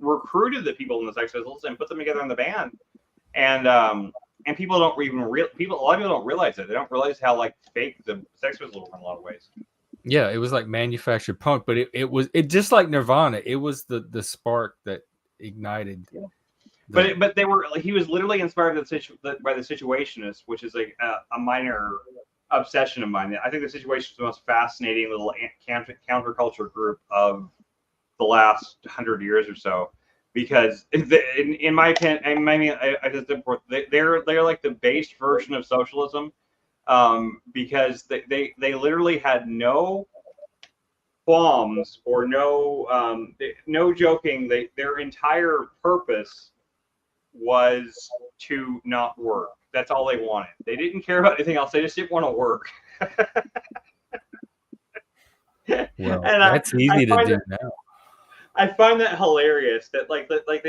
S5: recruited the people in the Sex Pistols and put them together in the band, and people don't even a lot of people don't realize it. They don't realize how fake the Sex Pistols were in a lot of ways. Yeah,
S1: it was like manufactured punk, but it was just like Nirvana. It was the spark that ignited.
S5: Yeah. But they were he was literally inspired by the Situationists, which is a minor obsession of mine. I think the Situationists is the most fascinating little counterculture group of the last 100 years or so, because in my opinion, they're like the base version of socialism, because they literally had no qualms or no joking. Their entire purpose was to not work. That's all they wanted. They didn't care about anything else. They just didn't want to work.
S1: Well, that's easy to do now.
S5: I find that hilarious that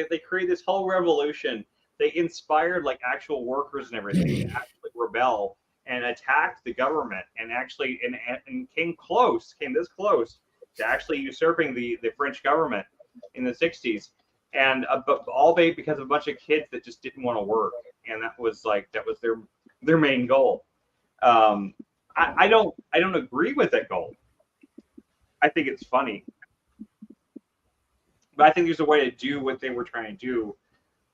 S5: they created this whole revolution. They inspired actual workers and everything to actually rebel and attack the government and actually and came this close to actually usurping the French government in the 60s. and but all because of a bunch of kids that just didn't want to work, and that was their main goal. I don't agree with that goal. I think it's funny, but I think there's a way to do what they were trying to do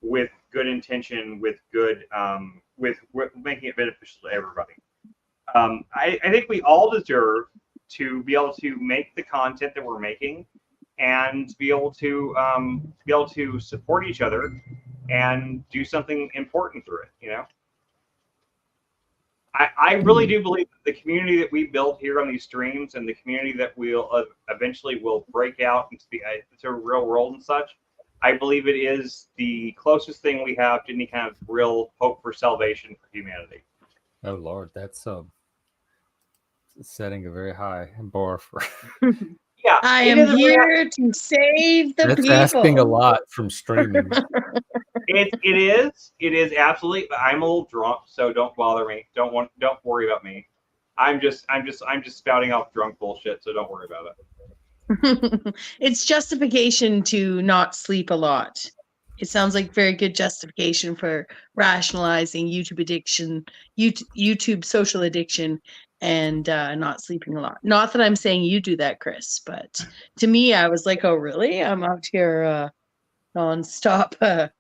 S5: with good intention, with good with making it beneficial to everybody. I think we all deserve to be able to make the content that we're making, and be able to support each other and do something important through it. You know, I really do believe that the community that we build here on these streams, and the community that we'll eventually will break out into the real world and such, I believe it is the closest thing we have to any kind of real hope for salvation for humanity.
S1: Oh Lord, that's setting a very high bar for.
S5: Yeah,
S4: I am here to save the
S1: That's
S4: people.
S1: asking a lot from streaming.
S5: It is absolutely. But I'm a little drunk, so don't bother me. Don't worry about me. I'm just spouting off drunk bullshit, so don't worry about it.
S4: It's justification to not sleep a lot. It sounds like very good justification for rationalizing YouTube addiction, YouTube social addiction, and not sleeping a lot. Not that I'm saying you do that, Chris, but to me, I was like, oh, really? I'm out here nonstop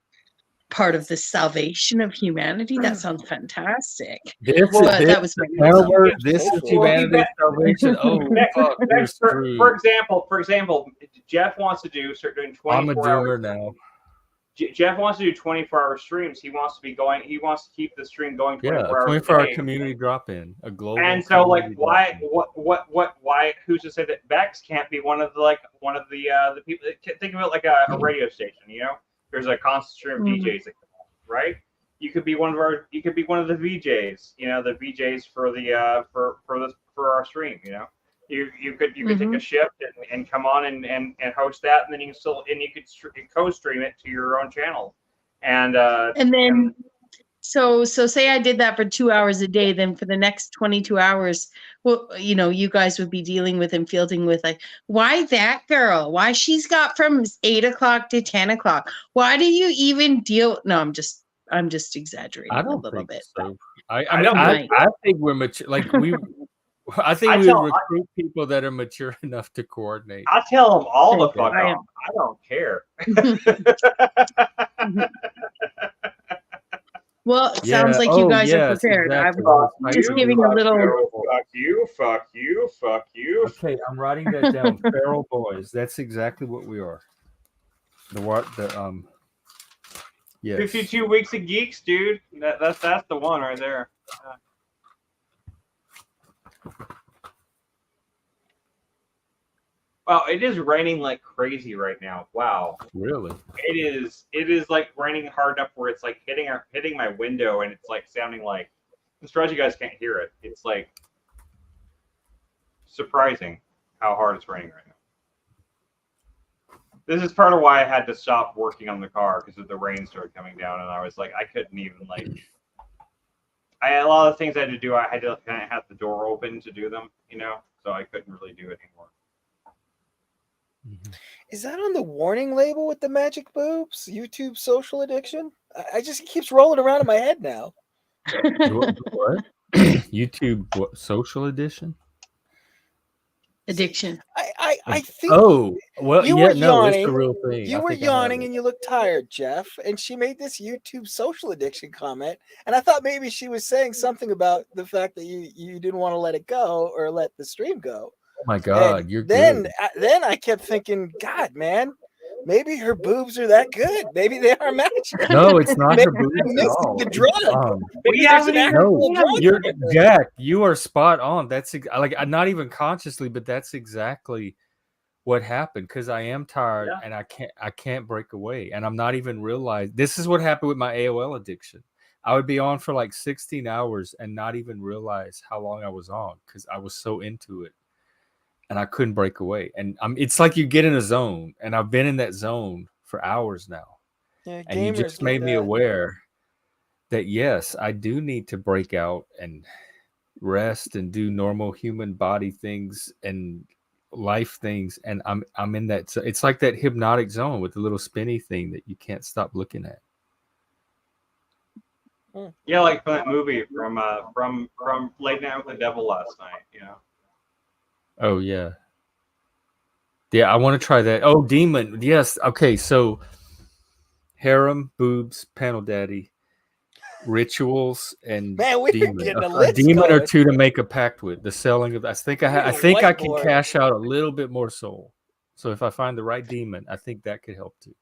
S4: part of the salvation of humanity. That sounds fantastic.
S1: This
S4: was
S1: is humanity's salvation. Oh, fuck, we're screwed.
S5: For example, Jeff wants to do 24
S1: I'm a doomer
S5: hours.
S1: now.
S5: Jeff wants to do 24-hour streams. He wants to keep the stream going 24 hours.
S1: 24-hour community drop-in, a global.
S5: And so, like, why? Who's to say that Bexx can't be one of the people? Think of it like a radio station. You know, there's a constant stream of DJs, that come on, right? You could be one of the VJs. You know, the VJs for our stream. You know. You could take a shift and come on and host that, and then you could co-stream it to your own channel, and
S4: then so say I did that for 2 hours a day, then for the next 22 hours, well, you know, you guys would be dealing with and fielding with like, why that girl? Why she's got from 8 o'clock to 10 o'clock? Why do you even deal? No, I'm just exaggerating a little bit.
S1: So. I think we're mature. Like we. I think we recruit people that are mature enough to coordinate.
S5: I'll tell them all the fuck off. I don't care.
S4: Well, it sounds like you guys are prepared.
S1: Exactly.
S4: I'm just giving a little.
S5: Fuck you.
S1: Okay, I'm writing that down. Feral boys. That's exactly what we are. Yes.
S5: 52 weeks of geeks, dude. That's the one right there. Wow, it is raining like crazy right now. Wow.
S1: Really?
S5: It is like raining hard enough where it's like hitting my window, and it's like sounding like, I'm surprised you guys can't hear it. It's like surprising how hard it's raining right now. This is part of why I had to stop working on the car, because the rain started coming down, and I was like, I couldn't even a lot of things I had to do, I had to kind of have the door open to do them, you know, so I couldn't really do it anymore.
S6: Is that on the warning label with the magic boobs? YouTube social addiction? I just, it keeps rolling around in my head now.
S1: What? YouTube social edition?
S4: Addiction.
S6: I think.
S1: Oh, well,
S6: you
S1: yeah,
S6: were
S1: no,
S6: yawning.
S1: it's the real thing.
S6: You were yawning and you looked tired, Jeff. And she made this YouTube social addiction comment, and I thought maybe she was saying something about the fact that you didn't want to let it go or let the stream go.
S1: Oh my God,
S6: and
S1: you're
S6: then
S1: good.
S6: Then I kept thinking, God, man, maybe her boobs are that good. Maybe they are magic.
S1: No, it's not her
S6: Maybe
S1: boobs
S6: I'm
S1: at
S6: missing
S1: all.
S6: the drug. Maybe
S5: We
S6: there's
S5: haven't
S6: an
S5: even-
S6: actual drug.
S1: You're Jack. You are spot on. That's like not even consciously, but that's exactly what happened. Because I am tired and I can't break away, and I'm not even realizing. This is what happened with my AOL addiction. I would be on for like 16 hours and not even realize how long I was on because I was so into it, and I couldn't break away. And it's like you get in a zone, and I've been in that zone for hours now.
S6: Yeah,
S1: and you just made me aware that yes, I do need to break out and rest and do normal human body things and life things, and I'm in that. So it's like that hypnotic zone with the little spinny thing that you can't stop looking at.
S5: Yeah, like from that movie from Late Night with the Devil last night. You know.
S1: Oh yeah. Yeah, I want to try that. Oh, demon. Yes. Okay, so harem, boobs, panel daddy, rituals, and
S6: Man, we're
S1: demon.
S6: getting a
S1: A
S6: list
S1: demon or
S6: going.
S1: two to make a pact with. The selling of. I think I
S6: We're
S1: think I can
S6: whiteboard.
S1: cash out a little bit more soul. So if I find the right demon, I think that could help too.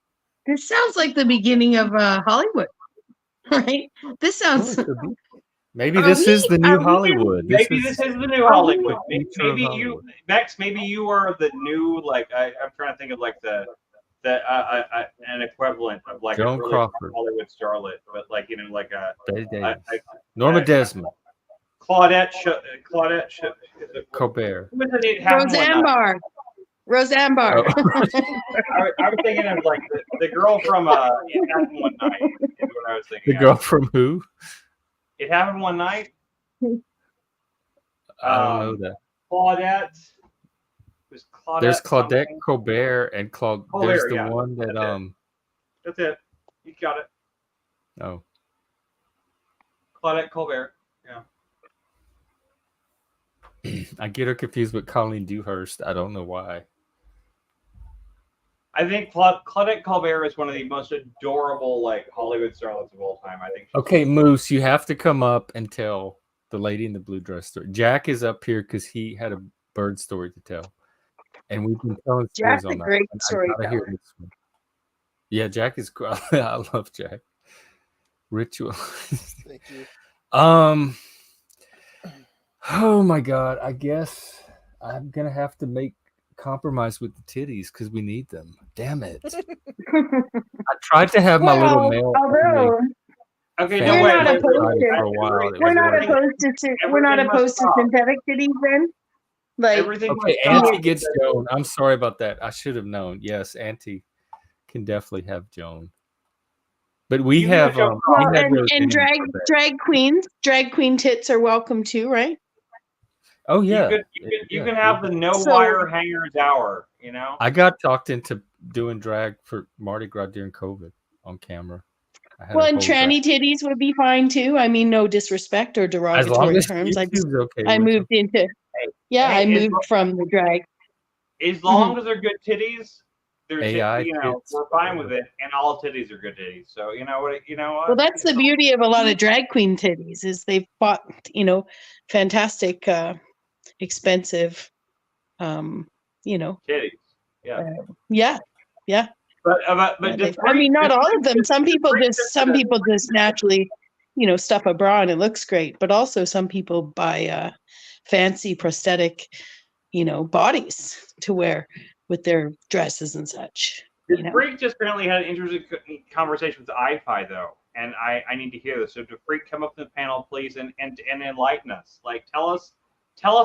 S4: This sounds like the beginning of Hollywood, right? This sounds.
S1: Maybe this is the new Hollywood.
S5: Maybe this is the new Hollywood. Maybe
S1: Hollywood.
S5: you, Bexx. Maybe you are the new I'm trying to think of like an equivalent of like
S1: Joan
S5: a really
S1: Crawford.
S5: Hollywood starlet, but like like a
S1: Betty Davis.
S5: uh,
S1: Norma Desmond.
S5: Claudette
S1: Colbert.
S5: Who was the name? Happened one
S4: Roseanne
S5: night.
S4: Barr. Roseanne Barr.
S5: I was thinking of like the girl from It Happened One Night. Is what I was thinking.
S1: The girl from who?
S5: It Happened One Night.
S1: I don't know that.
S5: Claudette. Was Claudette
S1: There's Claudette
S5: something?
S1: Colbert and Claude.
S5: Colbert,
S1: There's the
S5: yeah.
S1: one that
S5: That's it. You got it.
S1: Oh.
S5: Claudette Colbert.
S1: I get her confused with Colleen Dewhurst. I don't know why.
S5: I think Claudette Colbert is one of the most adorable like Hollywood starlets of all time. I think.
S1: Okay, Moose, you have to come up and tell the lady in the blue dress story. Jack is up here because he had a bird story to tell, and we've been telling stories
S4: Jack's
S1: on
S4: a
S1: that.
S4: great
S1: I gotta
S4: storyteller.
S1: hear this one. Yeah, Jack is. I love Jack. Ritual.
S6: Thank you.
S1: Oh my God! I guess I'm gonna have to make compromise with the titties because we need them. Damn it! I tried to have my little male.
S4: although
S5: Okay,
S4: we're
S5: no, wait,
S4: not
S5: wait,
S4: opposed
S5: wait,
S4: to,
S1: for a while. It
S4: we're
S1: was
S4: not
S1: working.
S4: opposed to we're not
S5: Everything must
S4: opposed to
S5: stop.
S4: synthetic titties then. Like
S5: Everything
S1: Okay,
S5: must stop.
S1: Auntie gets Joan. I'm sorry about that. I should have known. Yes, Auntie can definitely have Joan. But we
S5: You
S1: have
S5: can have
S4: well,
S1: we have
S4: and
S1: Roseanne
S4: drag
S1: for that.
S4: drag queen tits are welcome too, right?
S1: Oh yeah.
S5: You can have the no
S4: So-
S5: wire hangers hour. You know.
S1: I got talked into doing drag for Mardi Gras during COVID on camera. I had
S4: Well,
S1: a
S4: and
S1: whole
S4: tranny
S1: drag.
S4: titties would be fine too. I mean, no disrespect or
S1: As long
S4: derogatory
S1: as
S4: terms.
S1: YouTube's okay.
S4: I
S1: with
S4: moved
S1: them.
S4: into I
S5: Hey,
S4: moved from the drag.
S5: As long as they're good titties, they're
S1: AI
S5: you know
S1: tits.
S5: we're fine with it, and all titties are good titties. So you know what?
S4: Well, that's the beauty of a lot of drag queen titties is they've bought, fantastic, expensive,
S5: titties. Yeah.
S4: yeah.
S5: But
S4: I mean, not all of them. Some people just naturally, stuff a bra and it looks great. But also some people buy fancy prosthetic, bodies to wear with their dresses and such.
S5: DaFreak just apparently had an interesting conversation with IFI though, and I need to hear this. So DaFreak, come up to the panel, please, and enlighten us. Like, tell us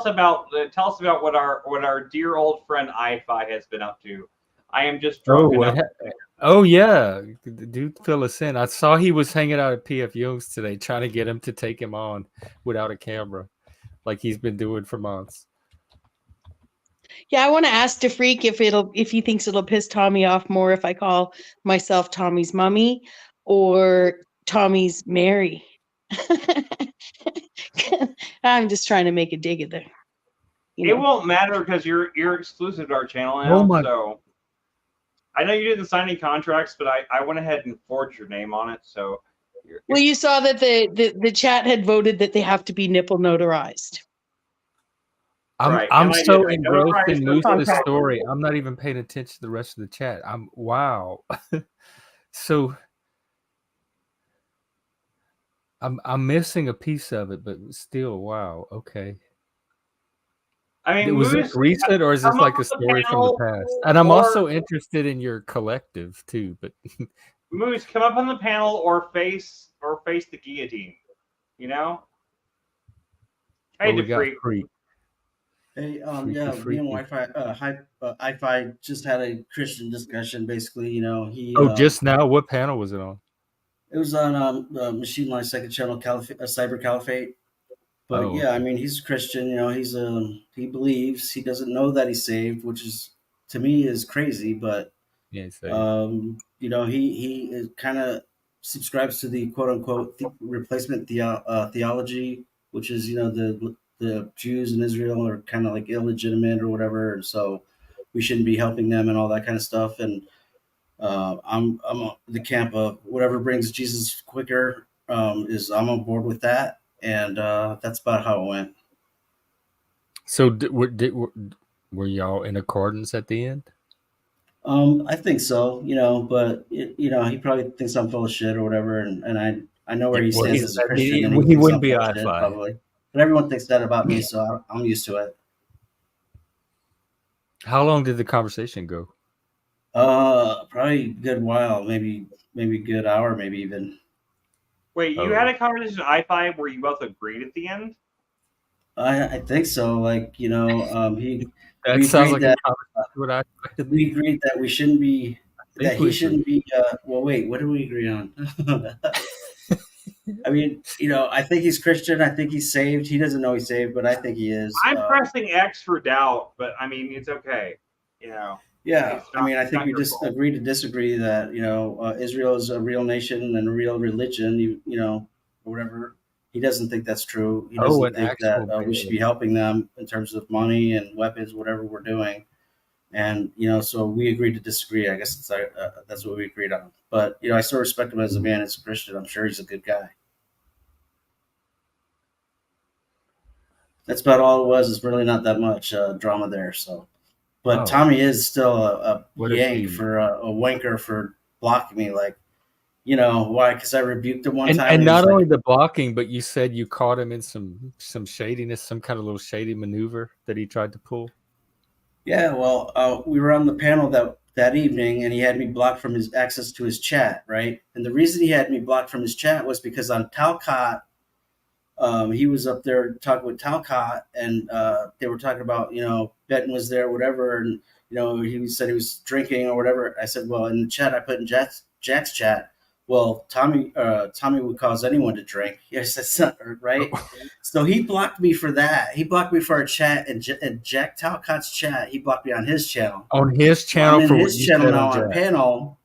S5: about what our dear old friend IFI has been up to. I am just drunk enough.
S1: Oh yeah, dude, fill us in. I saw he was hanging out at PF Young's today, trying to get him to take him on without a camera, like he's been doing for months.
S4: Yeah, I want to ask DaFreak if he thinks it'll piss Tommy off more if I call myself Tommy's mummy or Tommy's Mary. I'm just trying to make a dig at there.
S5: It won't matter because you're exclusive to our channel now. So I know you didn't sign any contracts, but I went ahead and forged your name on it. So
S4: well, you saw that the chat had voted that they have to be nipple notarized.
S1: I'm so engrossed in Moose's story. I'm not even paying attention to the rest of the chat. Wow. So I'm missing a piece of it, but still, wow. Okay.
S5: I mean,
S1: was this recent or is this like a story from the past? And I'm also interested in your collective too. But
S5: Moose, come up on the panel or face the guillotine. Hey, DaFreak.
S3: Hey, yeah, me and Wi-Fi just had a Christian discussion. Basically, he.
S1: Just now, what panel was it on?
S3: It was on Machine Line Second Channel Cyber Caliphate. But
S1: Oh,
S3: yeah, I
S1: okay.
S3: mean, he's a Christian. You know, he believes. He doesn't know that he's saved, which is to me is crazy. But
S1: Yeah, so
S3: you know, he kind of subscribes to the quote unquote replacement theology, which is, you know, the Jews in Israel are kind of like illegitimate or whatever, and so we shouldn't be helping them and all that kind of stuff. And I'm the camp of whatever brings Jesus quicker. Is I'm on board with that, and that's about how it went.
S1: so were y'all in accordance at the end?
S3: I think so, you know, but you know, he probably thinks I'm full of shit or whatever, and I know where
S1: Yeah,
S3: he
S1: well,
S3: stands
S1: he's,
S3: as a
S1: I
S3: Christian,
S1: mean,
S3: and he
S1: he
S3: thinks
S1: wouldn't
S3: I'm
S1: be
S3: full of
S1: eye to
S3: shit
S1: eye.
S3: probably. But everyone thinks that about me, so I'm used to it.
S1: How long did the conversation go?
S3: Probably a good while, maybe a good hour, maybe even.
S5: Wait, you had
S1: Oh,
S5: a conversation with I5 where you both agreed at the end?
S3: I think so. Like, you know,
S1: that
S3: we
S1: sounds
S3: agreed
S1: like a
S3: that
S1: conversation what I expected.
S3: we agreed that we shouldn't be
S1: I
S3: that
S1: think
S3: he
S1: we agree.
S3: shouldn't be. Well, wait, what did we agree on? I mean, you know, I think he's Christian. I think he's saved. He doesn't know he's saved, but I think he is.
S5: I'm pressing X for doubt, but I mean, it's okay. You know,
S3: Yeah,
S5: it's
S3: I mean, I
S5: it's
S3: think
S5: not
S3: we
S5: your
S3: just
S5: fault.
S3: agree to disagree that, you know, Israel is a real nation and a real religion. You know, or whatever. He doesn't think that's true. He
S1: Oh,
S3: doesn't
S1: an
S3: think that
S1: actual
S3: we should
S1: bear.
S3: be helping them in terms of money and weapons, whatever we're doing. And you know, so we agreed to disagree. I guess that's what we agreed on. But you know, I still respect him as a man, as a Christian. I'm sure he's a good guy. That's about all it was. It's really not that much drama there. So, but
S1: Oh,
S3: Tommy is still a
S1: what if
S3: yank
S1: he
S3: for a wanker for blocking me. Like, you know why? Because I rebuked him one time,
S1: and
S3: and he was
S1: not
S3: like,
S1: only the blocking, but you said you caught him in some shadiness, some kind of little shady maneuver that he tried to pull.
S3: "Yeah, well, we were on the panel that evening, and he had me blocked from his access to his chat, right? And the reason he had me blocked from his chat was because on Talcott, he was up there talking with Talcott, and they were talking about, you know, Benton was there, whatever, and you know, he said he was drinking or whatever. I said, well, in the chat, I put in Jack's chat. Well, Tommy would cause anyone to drink. Yes, that's not right. So he blocked me for that. He blocked me for our chat and Jack Talcott's chat. He blocked me on his channel.
S1: On his
S3: So I'm
S1: channel
S3: in
S1: for what
S3: his
S1: you
S3: channel
S1: said
S3: now
S1: on
S3: on a
S1: Jack.
S3: panel,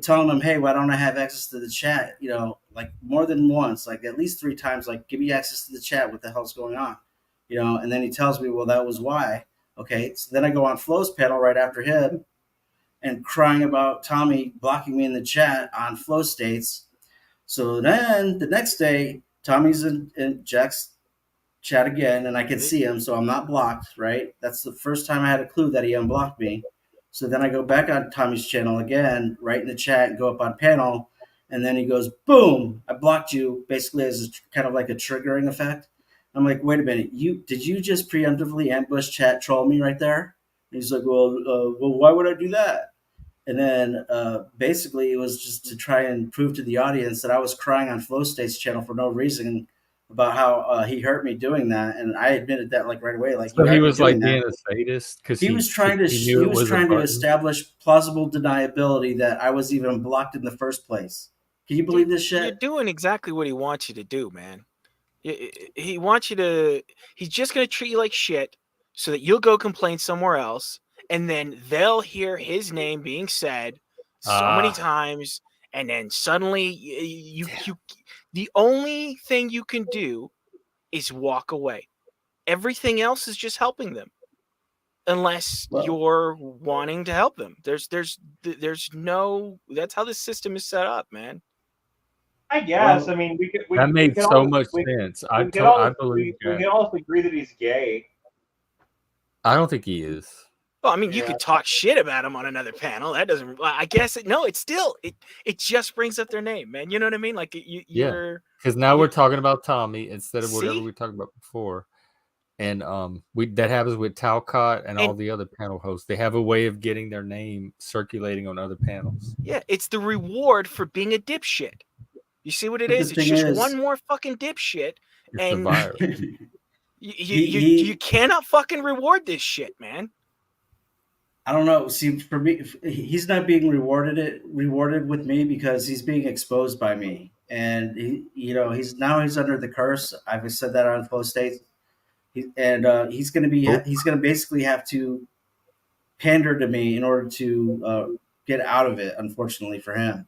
S3: telling them, hey, why don't I have access to the chat? You know, like more than once, like at least 3 times, like give me access to the chat. What the hell's going on? You know, and then he tells me, well, that was why. Okay, so then I go on Flo's panel right after him and crying about Tommy blocking me in the chat on Flo States. So then the next day, Tommy's in Jack's chat again, and I can see him, so I'm not blocked, right? That's the first time I had a clue that he unblocked me. So then I go back on Tommy's channel again, right in the chat, and go up on panel, and then he goes, boom, I blocked you, basically as a, kind of like a triggering effect. I'm like, wait a minute, did you just preemptively ambush chat troll me right there? And he's like, well, why would I do that? And then basically it was just to try and prove to the audience that I was crying on Flow State's channel for no reason about how he hurt me doing that, and I admitted that like right away, like
S1: So
S3: you
S1: he
S3: had me
S1: was like
S3: doing that.
S1: being a sadist because
S3: He was trying to
S1: he knew
S3: he
S1: it
S3: was
S1: was a
S3: trying to
S1: button.
S3: establish plausible deniability that I was even blocked in the first place. Can you believe
S6: Dude,
S3: this
S6: you're
S3: shit?
S6: doing exactly what he wants you to do, man. He wants you to. He's just gonna treat you like shit, so that you'll go complain somewhere else, and then they'll hear his name being said so many times, and then suddenly you the only thing you can do is walk away. Everything else is just helping them, unless
S3: Well,
S6: you're wanting to help them. There's no. That's how the system is set up, man.
S5: I guess. I
S3: well,
S5: mean,
S1: That
S5: we
S1: made
S5: could
S1: so
S5: all
S1: much
S5: we,
S1: sense.
S5: we could
S1: I
S5: all
S1: believe
S5: we
S1: that.
S5: could all agree that he's gay.
S1: I don't think he is.
S6: Well, I mean, you
S5: Yeah.
S6: could talk shit about him on another panel. That doesn't. I guess it just brings up their name, man. You know what I mean? Like
S1: Yeah,
S6: you're
S1: because now
S6: you
S1: we're talking about Tommy instead of whatever
S6: see,
S1: we talked about before. And that happens with Talcott and all
S6: and
S1: the other panel hosts. They have a way of getting their name circulating on other panels.
S6: yeah, it's the reward for being a dipshit. You see what it
S3: but the
S6: is? It's
S3: thing
S6: just one
S3: is,
S6: more fucking dipshit,
S1: It's the
S6: and
S1: virus.
S6: you cannot fucking reward this shit, man.
S3: I don't know. See, for me, he's not being rewarded with me because he's being exposed by me. and he's under the curse. I've said that on post states, he's going to basically have to pander to me in order to get out of it. Unfortunately for him,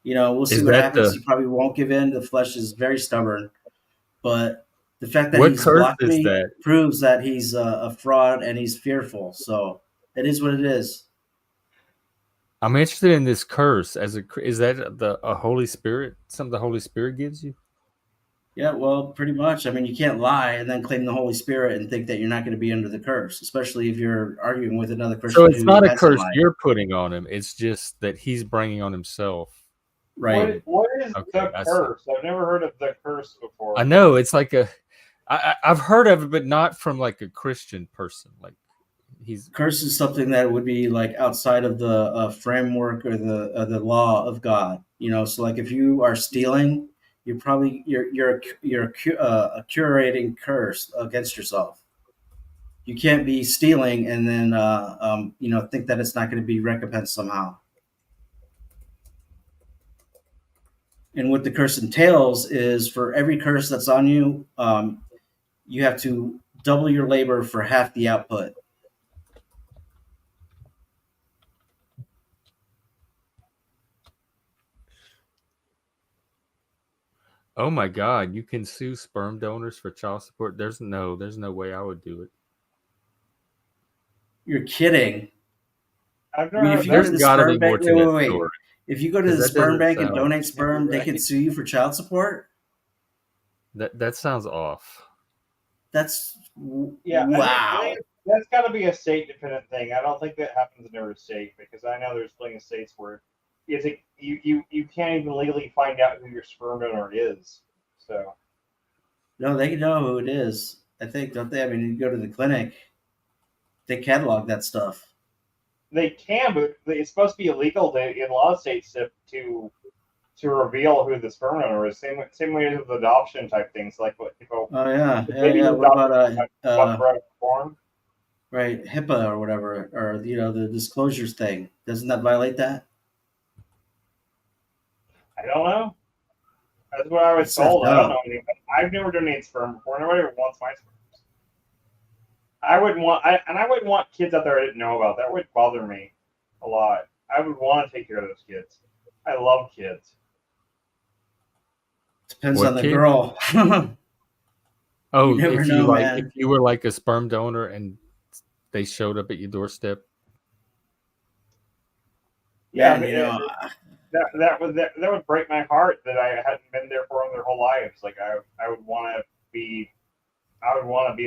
S3: we'll see
S1: Is
S3: what
S1: that
S3: happens.
S1: the
S3: He probably won't give in. The flesh is very stubborn, but the fact that
S1: what
S3: he's
S1: curse
S3: blocked
S1: is
S3: me
S1: that?
S3: proves that he's a fraud and he's fearful. So it is what it is.
S1: I'm interested in this curse. Is that a Holy Spirit? Something the Holy Spirit gives you?
S3: Yeah, well, pretty much. I mean, you can't lie and then claim the Holy Spirit and think that you're not going to be under the curse, especially if you're arguing with another
S1: So
S3: Christian
S1: it's
S3: who
S1: not a
S3: hasn't
S1: curse
S3: lied.
S1: you're putting on him. It's just that he's bringing on himself.
S3: Right.
S5: What is
S1: Okay,
S5: the
S1: I see.
S5: curse? I've never heard of the curse before.
S1: I know it's like I've heard of it, but not from like a Christian person. Like
S3: Curse is something that would be like outside of the framework or the law of God. So like if you are stealing, you're curating curse against yourself. You can't be stealing and then think that it's not going to be recompensed somehow. And what the curse entails is for every curse that's on you, you have to double your labor for half the output.
S1: oh my God, you can sue sperm donors for child support. There's no way I would do it.
S3: You're kidding.
S5: I've
S3: I
S5: never
S3: mean,
S5: heard
S3: if you go
S1: There's
S3: to the
S1: got to be
S3: sperm
S1: more
S3: bank,
S1: to that
S3: wait.
S1: story.
S3: If you go to
S1: 'Cause
S3: the
S1: that
S3: sperm
S1: doesn't
S3: bank and
S1: sound-
S3: donate sperm, they can
S6: right.
S3: sue you for child support.
S1: That sounds off.
S3: That's
S5: Yeah, I
S3: wow.
S5: think that's got to be a state-dependent thing. I don't think that happens in every state because I know there's plenty of states where you can't even legally find out who your sperm donor is. So
S3: No, they know who it is. I think, don't they? I mean, you go to the clinic, they catalog that stuff.
S5: they can, but it's supposed to be illegal in a lot of states to reveal who the sperm donor is. Same way with adoption type things, like what
S3: Oh yeah,
S5: the
S3: yeah,
S5: baby
S3: yeah.
S5: was
S3: What
S5: adopted
S3: about
S5: born.
S3: right, HIPAA or whatever, or the disclosures thing? Doesn't that violate that?
S5: I don't know. That's what I was
S3: It's so
S5: told. I don't
S3: dumb.
S5: know anything. I've never donated sperm before. Nobody ever wants my sperm. I wouldn't want kids out there I didn't know about. That would bother me a lot. I would want to take care of those kids. I love kids.
S3: Depends
S1: What
S3: on the
S1: kid?
S3: girl.
S1: Oh,
S3: You never know, man.
S1: if you were like a sperm donor and they showed up at your doorstep.
S5: Yeah,
S3: Man,
S5: that would break my heart that I hadn't been there for them their whole lives. Like I would want to be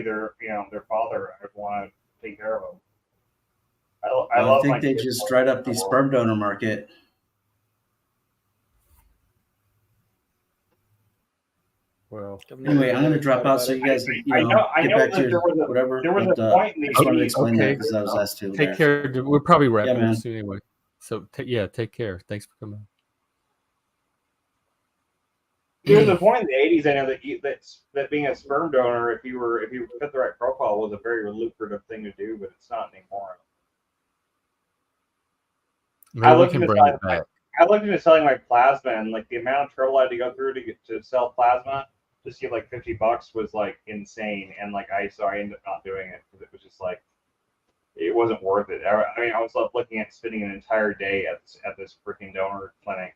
S5: their their father. I would want to take care of them. I
S3: I
S5: love
S3: think
S5: my
S3: they
S5: kids
S3: just
S5: more
S3: dried
S5: than
S3: up the
S5: the world.
S3: sperm donor market.
S1: Well,
S3: Anyway, I'm going to drop out so you guys,
S5: I know
S3: get back
S5: that
S3: to
S5: there was a
S3: whatever.
S5: there was
S3: But
S5: a point in
S3: I
S5: the
S3: just wanted to
S5: 80s.
S3: explain that
S1: okay.
S3: because I was asked to.
S1: Take care. We're probably wrapping
S3: man.
S1: up soon anyway. So take care. Thanks for coming.
S5: There was a point in the 80s. I know that being a sperm donor, if you fit the right profile, was a very lucrative thing to do, but it's not anymore.
S1: Maybe we can bring it back.
S5: I looked into selling my plasma, and like the amount of trouble I had to go through to sell plasma just to get like $50 was like insane, and like I ended up not doing it because it was just like it wasn't worth it. I mean, I was looking at spending an entire day at this freaking donor clinic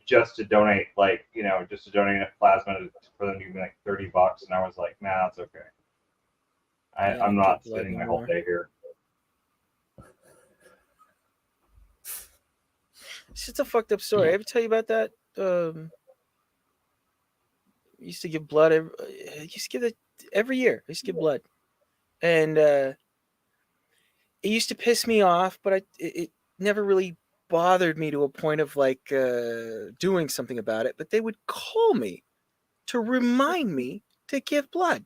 S5: just to donate enough plasma for them to give me like $30, and I was like, nah, that's okay. I'm not spending my whole day here.
S6: It's just a fucked up story. I ever tell you about that? I used to give blood. I used to give it every year. I used to give blood, and it used to piss me off, but it never really bothered me to a point of like doing something about it. But they would call me to remind me to give blood.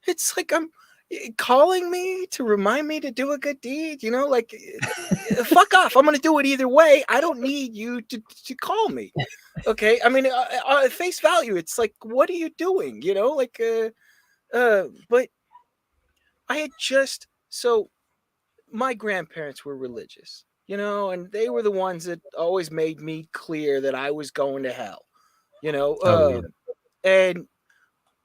S6: It's like I'm calling me to remind me to do a good deed, like fuck off. I'm gonna do it either way. I don't need you to call me. Okay, I mean, at face value, it's like, what are you doing? But I had so my grandparents were religious, and they were the ones that always made me clear that I was going to hell. you know.
S1: Oh,
S6: And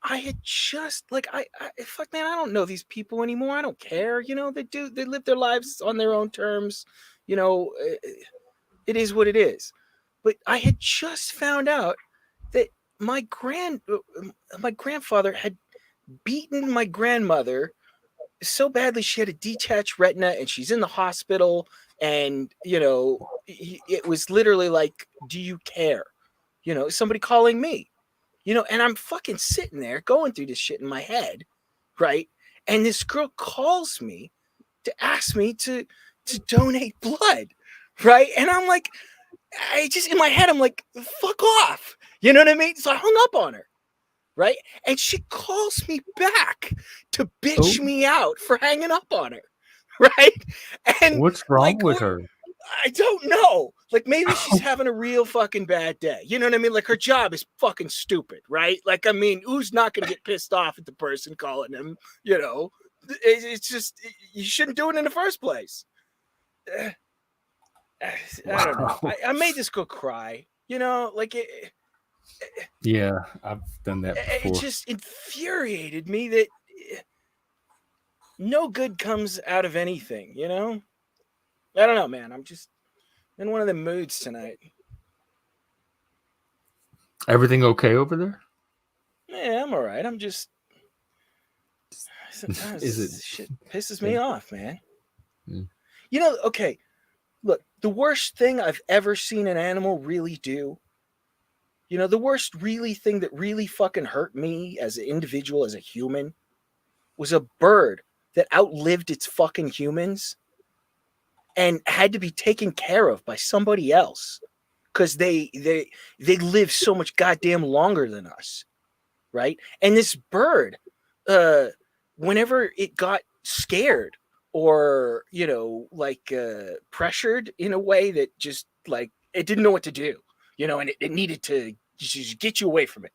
S6: I had just like I fuck man, I don't know these people anymore. I don't care, you know. They live their lives on their own terms, you know. It is what it is. But I had just found out that my grandfather had beaten my grandmother so badly she had a detached retina and she's in the hospital, and you know, it was literally like, do you care? You know, somebody calling me, you know, and I'm fucking sitting there going through this shit in my head, right? And this girl calls me to ask me to donate blood, right? And I'm like, I just in my head, I'm like, fuck off. You know what I mean? So I hung up on her, right? And she calls me back to bitch me out for hanging up on her, right? And
S1: what's wrong
S6: like,
S1: with her?
S6: I don't know. Like maybe she's having a real fucking bad day. You know what I mean? Like her job is fucking stupid, right? Like, I mean, who's not going to get pissed off at the person calling him? You know, it's just, you shouldn't do it in the first place. I don't know. I made this girl cry. You know, like
S1: Yeah, I've done that
S6: it
S1: before.
S6: just infuriated me that no good comes out of anything. You know, I don't know, man. I'm just in one of the moods tonight.
S1: Everything okay over there?
S6: Yeah, I'm all right. I'm just sometimes
S1: Is it
S6: shit pisses me off, man.
S1: Mm.
S6: You know, okay, look, the worst thing I've ever seen an animal really do, you know, the worst really thing that really fucking hurt me as an individual, as a human, was a bird that outlived its fucking humans and had to be taken care of by somebody else because they live so much goddamn longer than us, right? And this bird, whenever it got scared or, you know, like pressured in a way that just like it didn't know what to do, you know, and it needed to just get you away from it,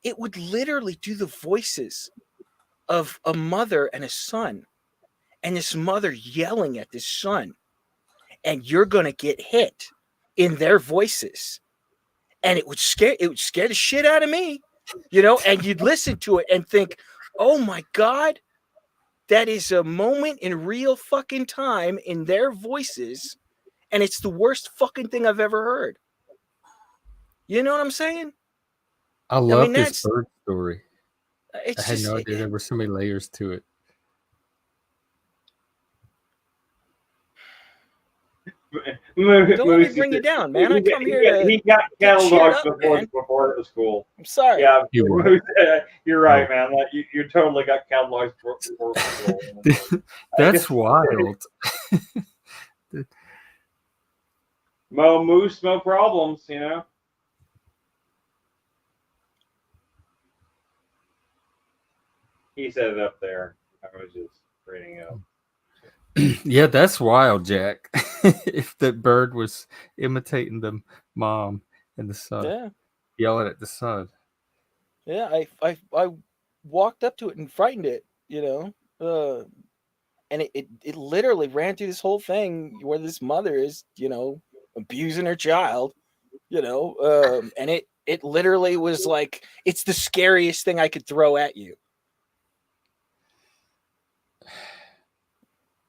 S6: it would literally do the voices of a mother and a son, and this mother yelling at this son, and you're gonna get hit in their voices, and it would scare the shit out of me, you know. And you'd listen to it and think, oh my god, that is a moment in real fucking time in their voices, and it's the worst fucking thing I've ever heard. You know what I'm saying?
S1: I love
S6: mean,
S1: this bird story. I
S6: it's
S1: had
S6: just
S1: no idea there were so many layers to it.
S6: Don't let me bring you down, man. I come here to
S5: he got
S6: get
S5: cattle
S6: cheered
S5: dogs
S6: up, man.
S5: before it was cool.
S6: I'm sorry.
S5: Yeah,
S1: You were.
S5: you're right, man. Like, you totally got cattle dogs before it was cool.
S1: That's wild.
S5: Moose, no problems, you know. He said it up there. I was just reading up.
S1: Yeah, that's wild, Jack. If the bird was imitating the mom and the son,
S6: Yeah,
S1: yelling at the son.
S6: yeah. I walked up to it and frightened it, you know, and it literally ran through this whole thing where this mother is, you know, abusing her child, you know, and it literally was like, it's the scariest thing I could throw at you.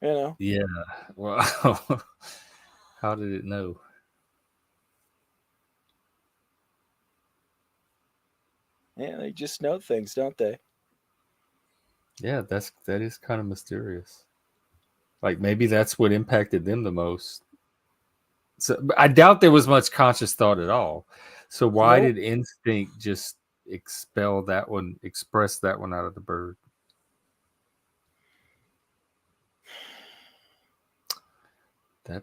S6: You know?
S1: Yeah. Wow. How did it know?
S6: Yeah, they just know things, don't they?
S1: Yeah, that is kind of mysterious. Like maybe that's what impacted them the most. So I doubt there was much conscious thought at all. So why
S6: Nope.
S1: did instinct just express that one out of the bird? That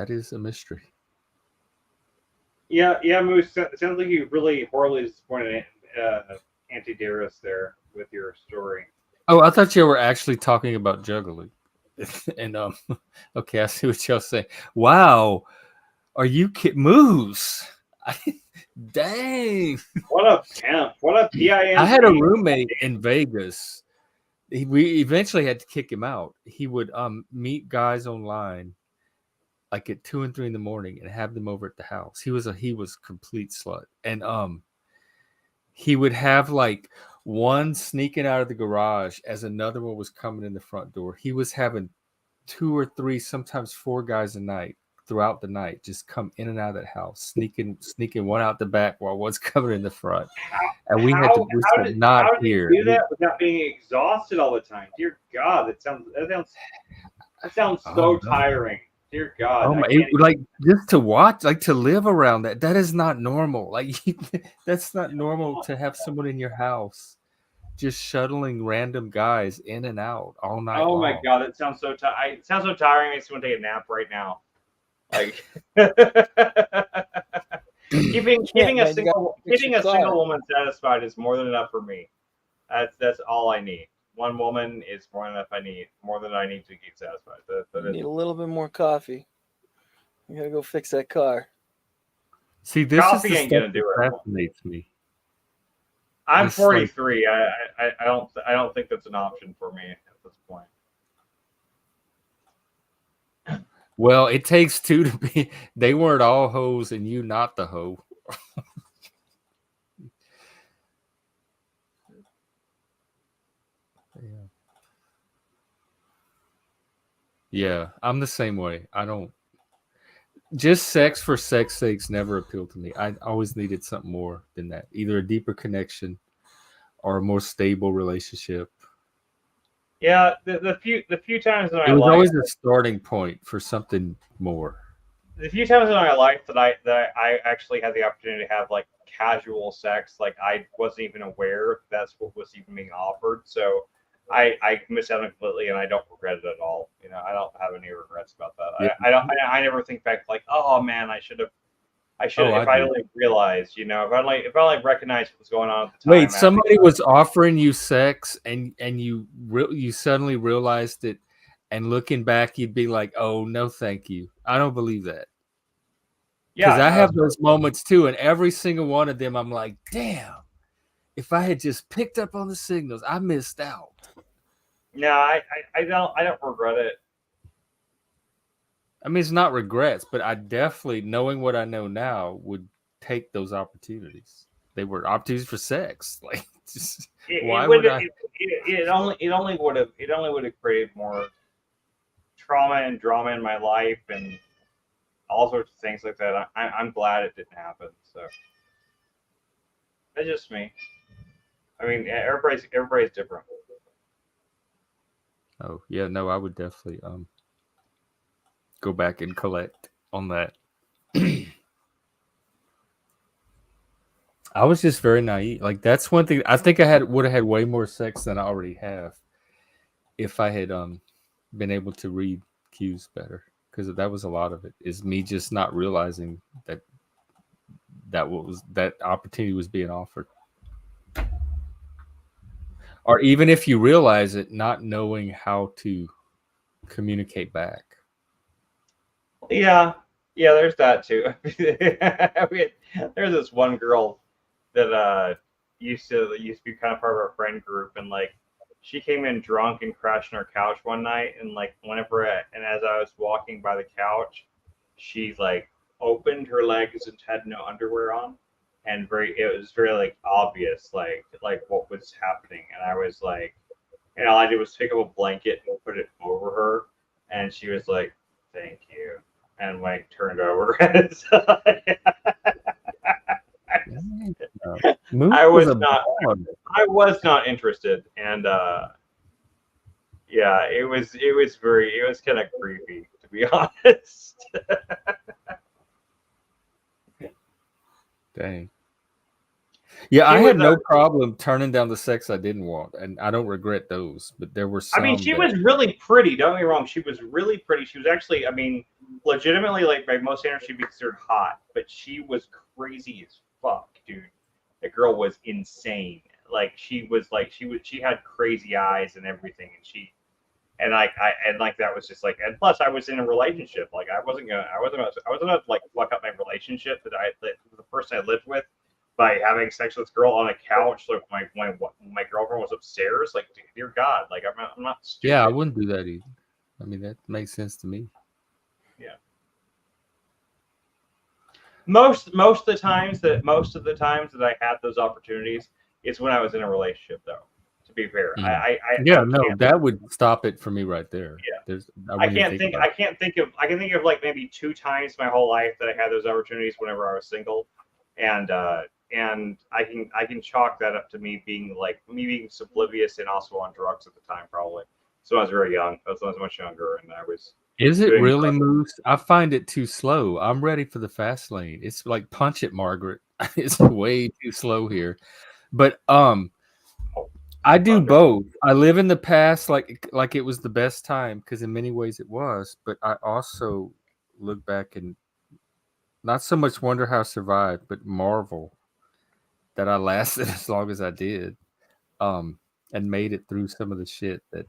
S1: is a mystery.
S5: Yeah, Moose. It sounds like you really horribly disappointed Auntie Dearest there with your story.
S1: Oh, I thought you were actually talking about juggling. And okay, I see what y'all say. Wow, are you kidding? Moose? Dang!
S5: What a pimp! What a pimp!
S1: I had a roommate in Vegas. We eventually had to kick him out. He would meet guys online, like at 2 and 3 in the morning and have them over at the house. He was complete slut. And he would have like one sneaking out of the garage as another one was coming in the front door. He was having 2 or 3, sometimes 4 guys a night throughout the night just come in and out of that house, sneaking one out the back while one's coming in the front. And we had to not here.
S5: How did he do that without being exhausted all the time? Dear God, that sounds so tiring. Dear God.
S1: Oh my, like just to watch, like to live around that is not normal. Like that's not normal to have someone in your house just shuttling random guys in and out all night long.
S5: My God, that sounds so tiring. It sounds so tiring. Makes me want to take a nap right now. Like keeping a single woman satisfied is more than enough for me. That's all I need. One woman is more than enough. I need more than I need to get satisfied.
S6: I need a little bit more coffee. I gotta go fix that car.
S1: See, this
S5: coffee
S1: is
S5: ain't gonna do it.
S1: Fascinates me.
S5: I'm 43. I don't think that's an option for me at this point.
S1: Well, it takes 2 to be. They weren't all hoes, and you not the hoe. Yeah, I'm the same way. I don't. Just sex for sex sake's never appealed to me. I always needed something more than that. Either a deeper connection or a more stable relationship.
S5: Yeah, the few times in my life,
S1: it was always a starting point for something more.
S5: The few times in my life that I actually had the opportunity to have like casual sex, like I wasn't even aware that's what was even being offered. So I missed out completely, and I don't regret it at all. You know, I don't have any regrets about that. Yeah. I never think back like, oh man, I should have if I only realized, you know, if I only recognized what was going on at the time.
S1: Wait, somebody was offering you sex, and you suddenly realized it, and looking back, you'd be like, oh no, thank you. I don't believe that. Because I have those moments too, and every single one of them, I'm like, damn, if I had just picked up on the signals, I missed out.
S5: No, I don't regret it.
S1: I mean, it's not regrets, but I definitely, knowing what I know now, would take those opportunities. They were opportunities for sex. Like, just,
S5: it only would have created more trauma and drama in my life and all sorts of things like that. I'm glad it didn't happen. So that's just me. I mean, everybody's different.
S1: Oh yeah, no, I would definitely go back and collect on that. I was just very naive. Like that's one thing. I think I would have had way more sex than I already have if I had been able to read cues better. Because that was a lot of it. Is me just not realizing that opportunity was being offered. Or even if you realize it, not knowing how to communicate back.
S5: Yeah, there's that too. There's this one girl that used to be kind of part of our friend group, and like she came in drunk and crashed on our couch one night, and like as I was walking by the couch, she like opened her legs and had no underwear on. And it was very like obvious, like what was happening. And I was like, and all I did was pick up a blanket and put it over her, and she was like, "Thank you," and like turned over. I was not interested, and yeah, it was kind of creepy, to be honest.
S1: Dang. Yeah, I had no problem turning down the sex I didn't want, and I don't regret those. But there were some.
S5: I mean, she was really pretty. Don't get me wrong; she was really pretty. She was actually, I mean, legitimately, like by most standards, she'd be considered hot. But she was crazy as fuck, dude. The girl was insane. Like she had crazy eyes and everything, and that was just like, and plus I was in a relationship. Like I wasn't gonna like fuck up my relationship that the person I lived with by having sex with this girl on a couch. Like my girlfriend was upstairs. Like, dear God, like I'm not stupid.
S1: Yeah, I wouldn't do that either. I mean, that makes sense to me.
S5: Yeah. most of the times that I had those opportunities is when I was in a relationship, though. To be fair, I
S1: that would stop it for me right there.
S5: Yeah.
S1: I
S5: can think of like maybe 2 times my whole life that I had those opportunities whenever I was single, and I can chalk that up to me being oblivious and also on drugs at the time, probably. So I was very young. I was much younger, and I was.
S1: Is it really, Moose? I find it too slow. I'm ready for the fast lane. It's like Punch It, Margaret. It's way too slow here. But I do both. I live in the past like it was the best time, because in many ways it was. But I also look back and not so much wonder how I survived, but marvel that I lasted as long as I did, and made it through some of the shit that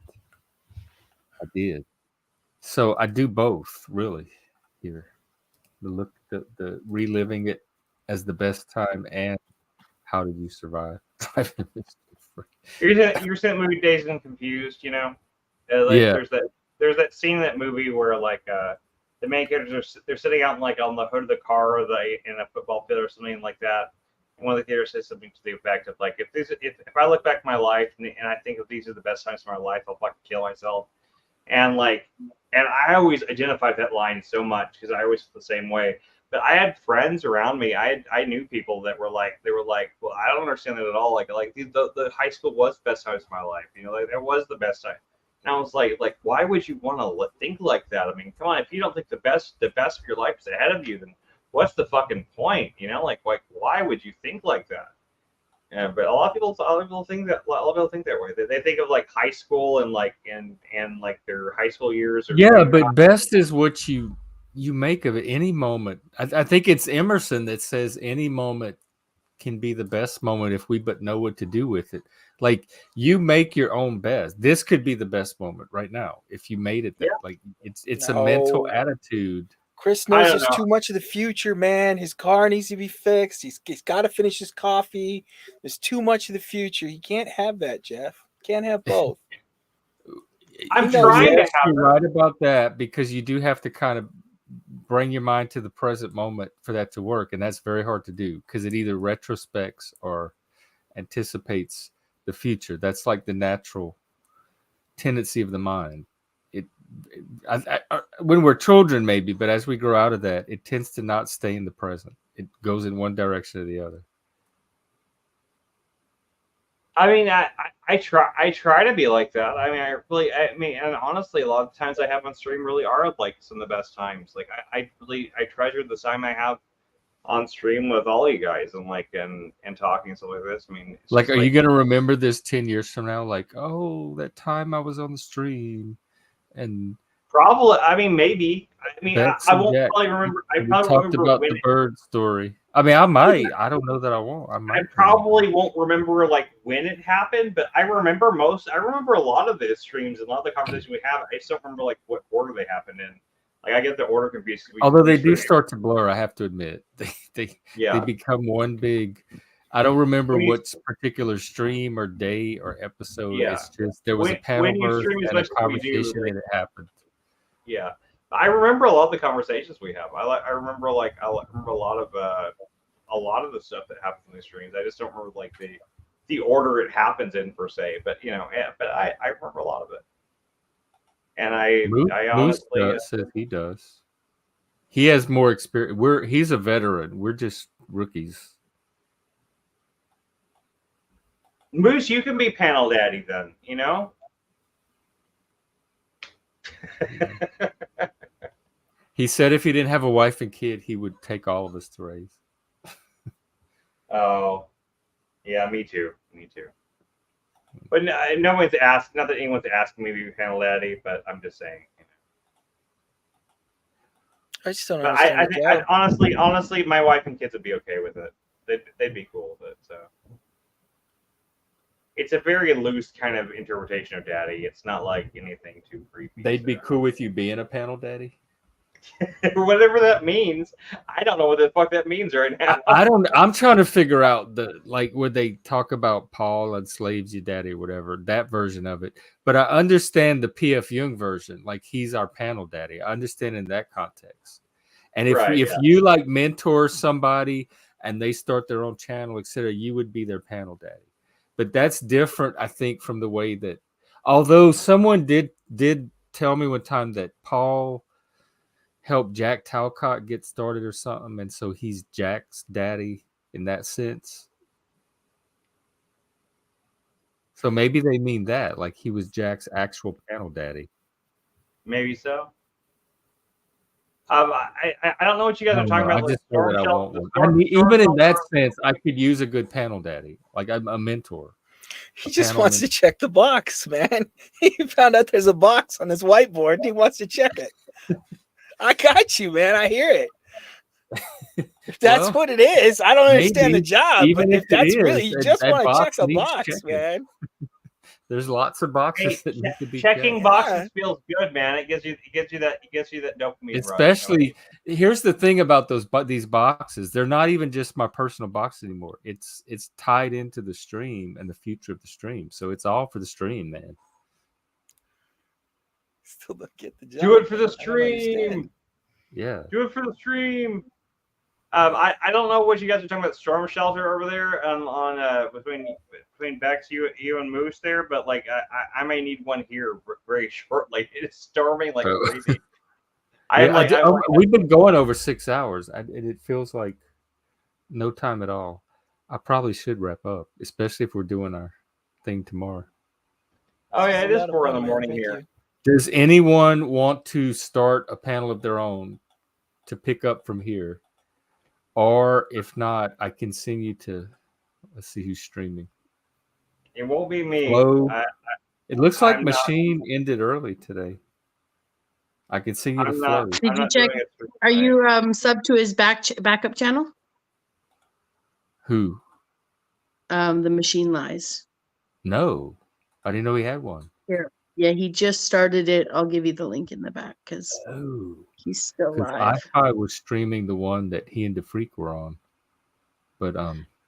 S1: I did. So I do both, really, here. The reliving it as the best time, and how did you survive?
S5: You're saying the movie Dazed and Confused, you know?
S1: Yeah.
S5: There's that scene in that movie where the main characters they're sitting out on the hood of the car, or in a football field or something like that. And one of the characters says something to the effect of like, if I look back at my life and I think of these are the best times of my life, I'll fucking kill myself. And I always identified that line so much because I always feel the same way. But I had friends around me. I knew people that were like, well, I don't understand that at all. Like the high school was the best times of my life. You know, like it was the best time. And I was like, why would you want to think like that? I mean, come on, if you don't think the best of your life is ahead of you, then what's the fucking point? You know, like why would you think like that? Yeah, but a lot of people think that way. They think of like high school and like their high school years.
S1: But best is what you make of it. Any moment. I think it's Emerson that says any moment can be the best moment if we but know what to do with it. Like, you make your own best. This could be the best moment right now if you made it that. Like it's a mental attitude.
S6: Chris knows there's too much of the future, man. His car needs to be fixed. He's got to finish his coffee. There's too much of the future. He can't have that, Jeff. Can't have both.
S5: I'm trying to have
S1: you're right about that, because you do have to kind of bring your mind to the present moment for that to work, and that's very hard to do because it either retrospects or anticipates the future. That's like the natural tendency of the mind. When we're children, maybe, but as we grow out of that, it tends to not stay in the present. It goes in one direction or the other.
S5: I mean, I try to be like that. I mean, and honestly, a lot of times I have on stream really are like some of the best times. Like I treasure the time I have on stream with all you guys and talking and stuff like this. I mean,
S1: are you gonna remember this 10 years from now? Like, oh, that time I was on the stream, and
S5: probably. I mean, maybe. I mean, I won't probably remember. I probably
S1: talked about the bird story. I mean, I might. I don't know that I won't. I
S5: probably won't remember like when it happened, but I remember a lot of the streams and a lot of the conversations we have. I just don't remember like what order they happened in. Like I get the order confused.
S1: Although they do start to blur, I have to admit. They become one big. I don't remember what particular stream or day or episode.
S5: Yeah.
S1: It's just there was a panel and a conversation and it happened.
S5: Yeah. I remember a lot of the conversations we have. I remember a lot of the stuff that happens in the streams. I just don't remember like the order it happens in per se. But I remember a lot of it. And I honestly
S1: says he does. He has more experience. He's a veteran. We're just rookies.
S5: Moose, you can be panel daddy then, you know?
S1: He said if he didn't have a wife and kid, he would take all of us to raise.
S5: Oh, yeah, me too. But no one's asked. Not that anyone's asking me to be panel daddy, but I'm just saying.
S6: I just don't understand.
S5: I think honestly, my wife and kids would be okay with it. They'd be cool with it. So it's a very loose kind of interpretation of daddy. It's not like anything too creepy.
S1: They'd be cool with you being a panel daddy?
S5: Whatever that means. I don't know what the fuck that means right now.
S1: I'm trying to figure out where they talk about Paul enslaves you daddy or whatever, that version of it. But I understand the P.F. Jung version, like he's our panel daddy. I understand in that context. And if
S5: Right,
S1: if you like mentor somebody and they start their own channel, etc., you would be their panel daddy. But that's different, I think, from the way that, although someone did tell me one time that Paul helped Jack Talcott get started or something, and so he's Jack's daddy in that sense. So maybe they mean that, like he was Jack's actual panel daddy.
S5: Maybe so. I don't know what you guys are talking about.
S1: I
S5: Like
S1: just know
S5: storm
S1: that I
S5: shelter,
S1: want one.
S5: storm
S1: Even in that
S5: shelter.
S1: sense, I could use a good panel daddy, like I'm a mentor.
S6: He just wants to check the box, man. He found out there's a box on his whiteboard. He wants to check it. I got you, man. I hear it. If that's what it is, I don't understand the job.
S1: Even
S6: but if that's
S1: it
S6: really,
S1: is,
S6: you just want to check a
S1: needs
S6: box,
S1: checking.
S6: man.
S1: There's lots of boxes that need to be
S5: checking
S1: checked.
S5: boxes feels good, man. It gives you that dopamine.
S1: Especially, here's the thing about these boxes. They're not even just my personal box anymore. It's tied into the stream and the future of the stream. So it's all for the stream, man.
S6: Still don't get the job.
S5: Do it for the stream.
S1: Yeah.
S5: Do it for the stream. I don't know what you guys are talking about, storm shelter over there on between Bexx, you and Moose there, but like I may need one here very shortly. It is storming like crazy.
S1: We've been going over 6 hours, and it feels like no time at all. I probably should wrap up, especially if we're doing our thing tomorrow.
S5: Oh yeah, it is 4 in the morning here.
S1: Does anyone want to start a panel of their own to pick up from here? Or if not, I can send you to, let's see who's streaming.
S5: It won't be me.
S1: It looks like Machine ended early today. I can send you to Flo.
S4: Did you check? Are you sub to his backup channel?
S1: Who?
S4: The Machine Lies.
S1: No, I didn't know he had one.
S4: Here. Yeah, he just started it. I'll give you the link in the back because he's still live.
S1: I was streaming the one that he and DaFreak were on, but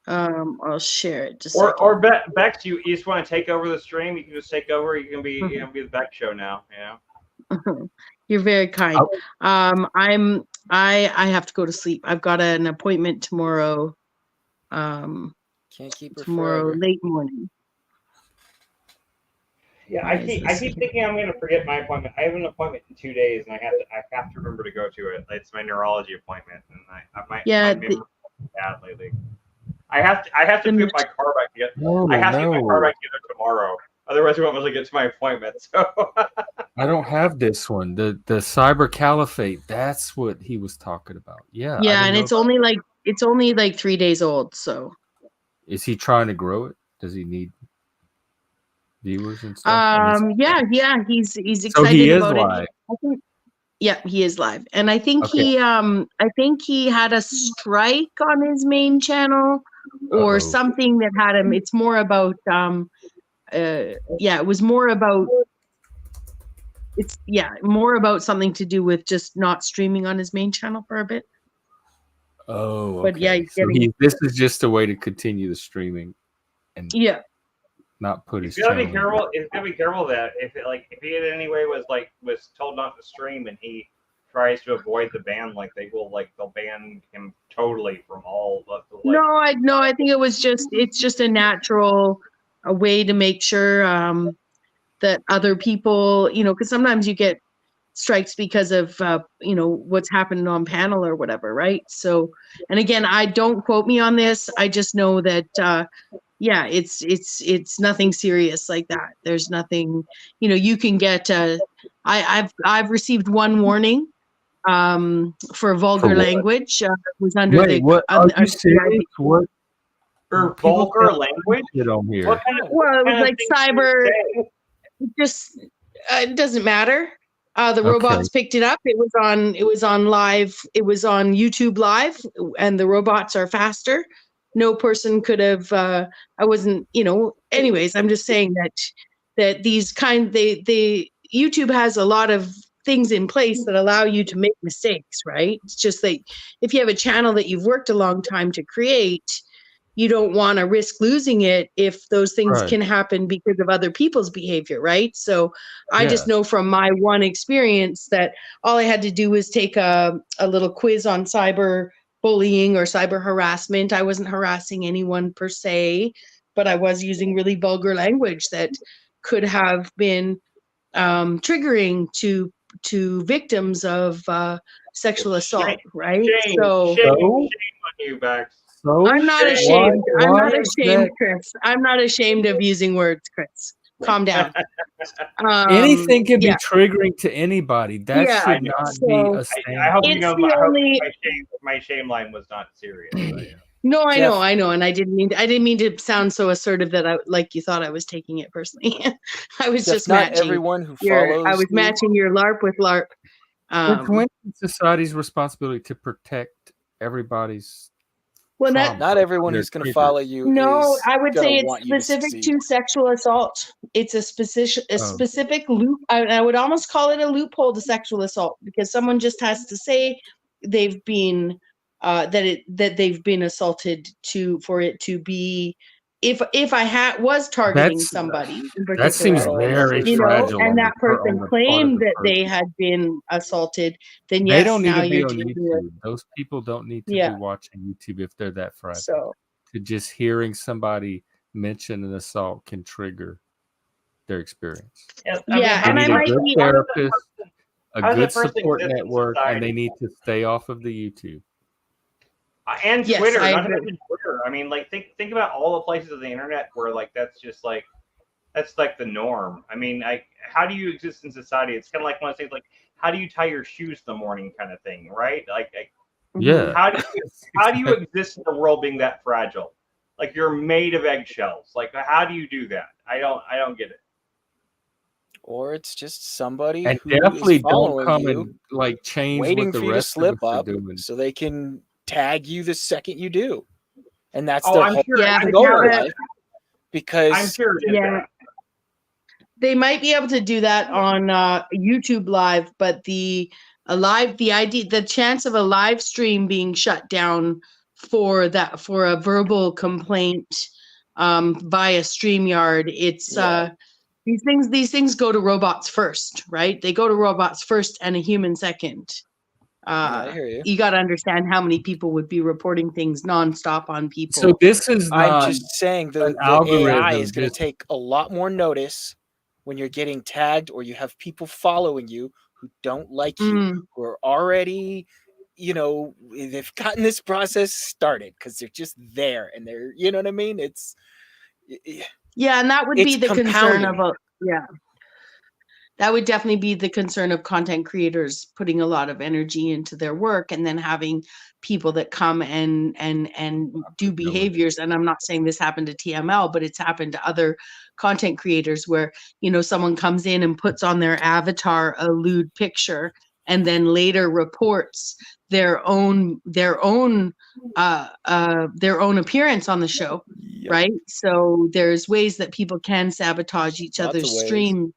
S4: I'll share it. Just
S5: or Bexx, you just want to take over the stream? You can just take over. You can be be the Bexx show now. You know.
S4: You're very kind. I have to go to sleep. I've got an appointment tomorrow.
S6: Can't keep her
S4: tomorrow
S6: forever.
S4: Late morning.
S5: Yeah, I keep thinking I'm going to forget my appointment. I have an appointment in 2 days, and I have to remember to go to it. It's my neurology appointment, and I might remember bad lately. I have to get my car back together. I have to get my car back together tomorrow. Otherwise, I won't be able to get to my appointment. So
S1: I don't have this one. The Cyber Caliphate. That's what he was talking about. Yeah.
S4: Yeah, and it's only like 3 days old. So
S1: is he trying to grow it? Does he need viewers and stuff?
S4: Yeah, he's excited
S1: so he is
S4: about
S1: live.
S4: it. I think, yeah, he is live, and I think he had a strike on his main channel or something that had him. It's more about it was more about more about something to do with just not streaming on his main channel for a bit.
S1: Oh,
S4: but yeah,
S1: this is just a way to continue the streaming, and not put his.
S5: He's gotta be careful. He's gotta be careful that if he in any way was told not to stream and he tries to avoid the ban, they'll ban him totally from all of the.
S4: No, I think it's just a natural way to make sure that other people, because sometimes you get strikes because of what's happened on panel or whatever, right? So, and again, I don't quote me on this. I just know that it's nothing serious like that. There's nothing, you can get. I've received one warning for vulgar language. It was under
S1: what
S5: for vulgar language?
S1: On here.
S5: What kind of,
S4: it was like cyber. It doesn't matter. The robots picked it up. It was on live. It was on YouTube Live, and the robots are faster. No person could have. I wasn't. Anyways, I'm just saying that these the YouTube has a lot of things in place that allow you to make mistakes, right? It's just like if you have a channel that you've worked a long time to create, you don't want to risk losing it if those things
S1: Right.
S4: can happen because of other people's behavior, right? So I just
S1: Yeah.
S4: know from my one experience that all I had to do was take a little quiz on cyber bullying or cyber harassment. I wasn't harassing anyone per se, but I was using really vulgar language that could have been triggering to victims of sexual assault, right?
S5: Shame
S4: So
S5: on you, Bexx.
S1: So
S4: I'm not
S5: Shame.
S4: ashamed. I'm
S1: why
S4: not
S1: is
S4: ashamed,
S1: that?
S4: Chris. I'm not ashamed of using words, Chris. Calm down.
S1: Anything can
S4: Yeah,
S1: be triggering to anybody. That
S4: yeah.
S1: should not be
S4: So
S1: a
S5: I
S1: standard.
S5: hope you
S4: it's
S5: know.
S4: the
S5: I hope
S4: only.
S5: my shame line was not serious.
S4: No, I
S6: Jeff.
S4: know, and I didn't mean to sound so assertive that I like you thought I was taking it personally. I was
S6: Jeff,
S4: just
S6: not
S4: matching
S6: everyone who
S4: I
S6: follows
S4: was
S6: you.
S4: matching your LARP with LARP.
S1: It's when it's society's responsibility to protect everybody's
S4: Well,
S1: trauma.
S6: Not everyone
S1: their
S6: who's going to
S1: triggers.
S6: follow you
S4: no,
S6: is
S4: I would
S6: going
S4: say
S6: to
S4: it's
S6: want you to
S4: specific
S6: succeed.
S4: to sexual assault. It's a specific loop. I would almost call it a loophole to sexual assault because someone just has to say they've been that they've been assaulted for it to be. If I was targeting
S1: That's
S4: somebody in
S1: that seems
S4: particular,
S6: Well, in the
S1: very
S6: first
S1: fragile
S4: and
S1: on
S4: that
S1: the on
S4: person
S1: the part of
S4: claimed
S1: the
S4: that they
S1: person.
S4: had been assaulted, then
S1: They
S4: yes,
S1: don't need
S4: now
S1: to be
S4: you're
S1: on
S4: taking it.
S1: YouTube. Those people don't need to
S4: Yeah.
S1: be watching YouTube if they're that fragile.
S4: So
S1: To just hearing somebody mention an assault can trigger their experience.
S4: yeah,
S1: They
S4: and I
S1: need a
S4: might
S1: good
S4: be.
S1: therapist, a
S5: how does
S1: good
S5: that person
S1: support
S5: exist in
S1: network, and
S5: society?
S1: they need to stay off of the YouTube.
S5: And
S4: Yes,
S5: Twitter,
S4: I
S5: not to
S4: agree.
S5: mention Twitter. I mean, like think about all the places of the internet where like that's like the norm. I mean, how do you exist in society? It's kind of like one of those things like how do you tie your shoes in the morning kind of thing, right? Like
S1: Yeah.
S5: how do you exist in the world being that fragile? Like you're made of eggshells. Like how do you do that? I don't get it.
S6: Or it's just somebody
S1: And
S6: who
S1: definitely
S6: is
S1: don't
S6: following
S1: come
S6: you,
S1: and like change
S6: waiting
S1: what the
S6: for you to
S1: rest of us
S6: slip
S1: are
S6: up
S1: doing.
S6: so they can tag you the second you do. And that's
S5: Oh,
S6: their
S5: I'm
S6: whole
S5: sure.
S4: Yeah, but
S5: I'm
S6: goal
S4: now
S6: in
S4: that
S6: life. Because
S5: I'm sure it is
S4: Yeah.
S5: that.
S4: they might be able to do that on YouTube Live, but the chance of a live stream being shut down for a verbal complaint via StreamYard, it's
S6: Yeah.
S4: these things go to robots first, right? They go to robots first and a human second.
S6: I hear you.
S4: You got to understand how many people would be reporting things nonstop on people.
S1: So this is
S6: I'm
S1: not
S6: just saying
S1: an
S6: the AI
S1: algorithm.
S6: is going to take a lot more notice when you're getting tagged or you have people following you who don't like you, who are already, they've gotten this process started because they're just there and they're, you know what I mean? It's
S4: Yeah, and that would be
S6: it's
S4: the concern of
S6: compounding.
S4: that would definitely be the concern of content creators putting a lot of energy into their work and then having people that come and do behaviors. And I'm not saying this happened to TML, but it's happened to other content creators where, someone comes in and puts on their avatar a lewd picture and then later reports their own appearance on the show.
S6: Yep.
S4: Right. So there's ways that people can sabotage each
S6: Lots of
S4: other's
S6: ways.
S4: stream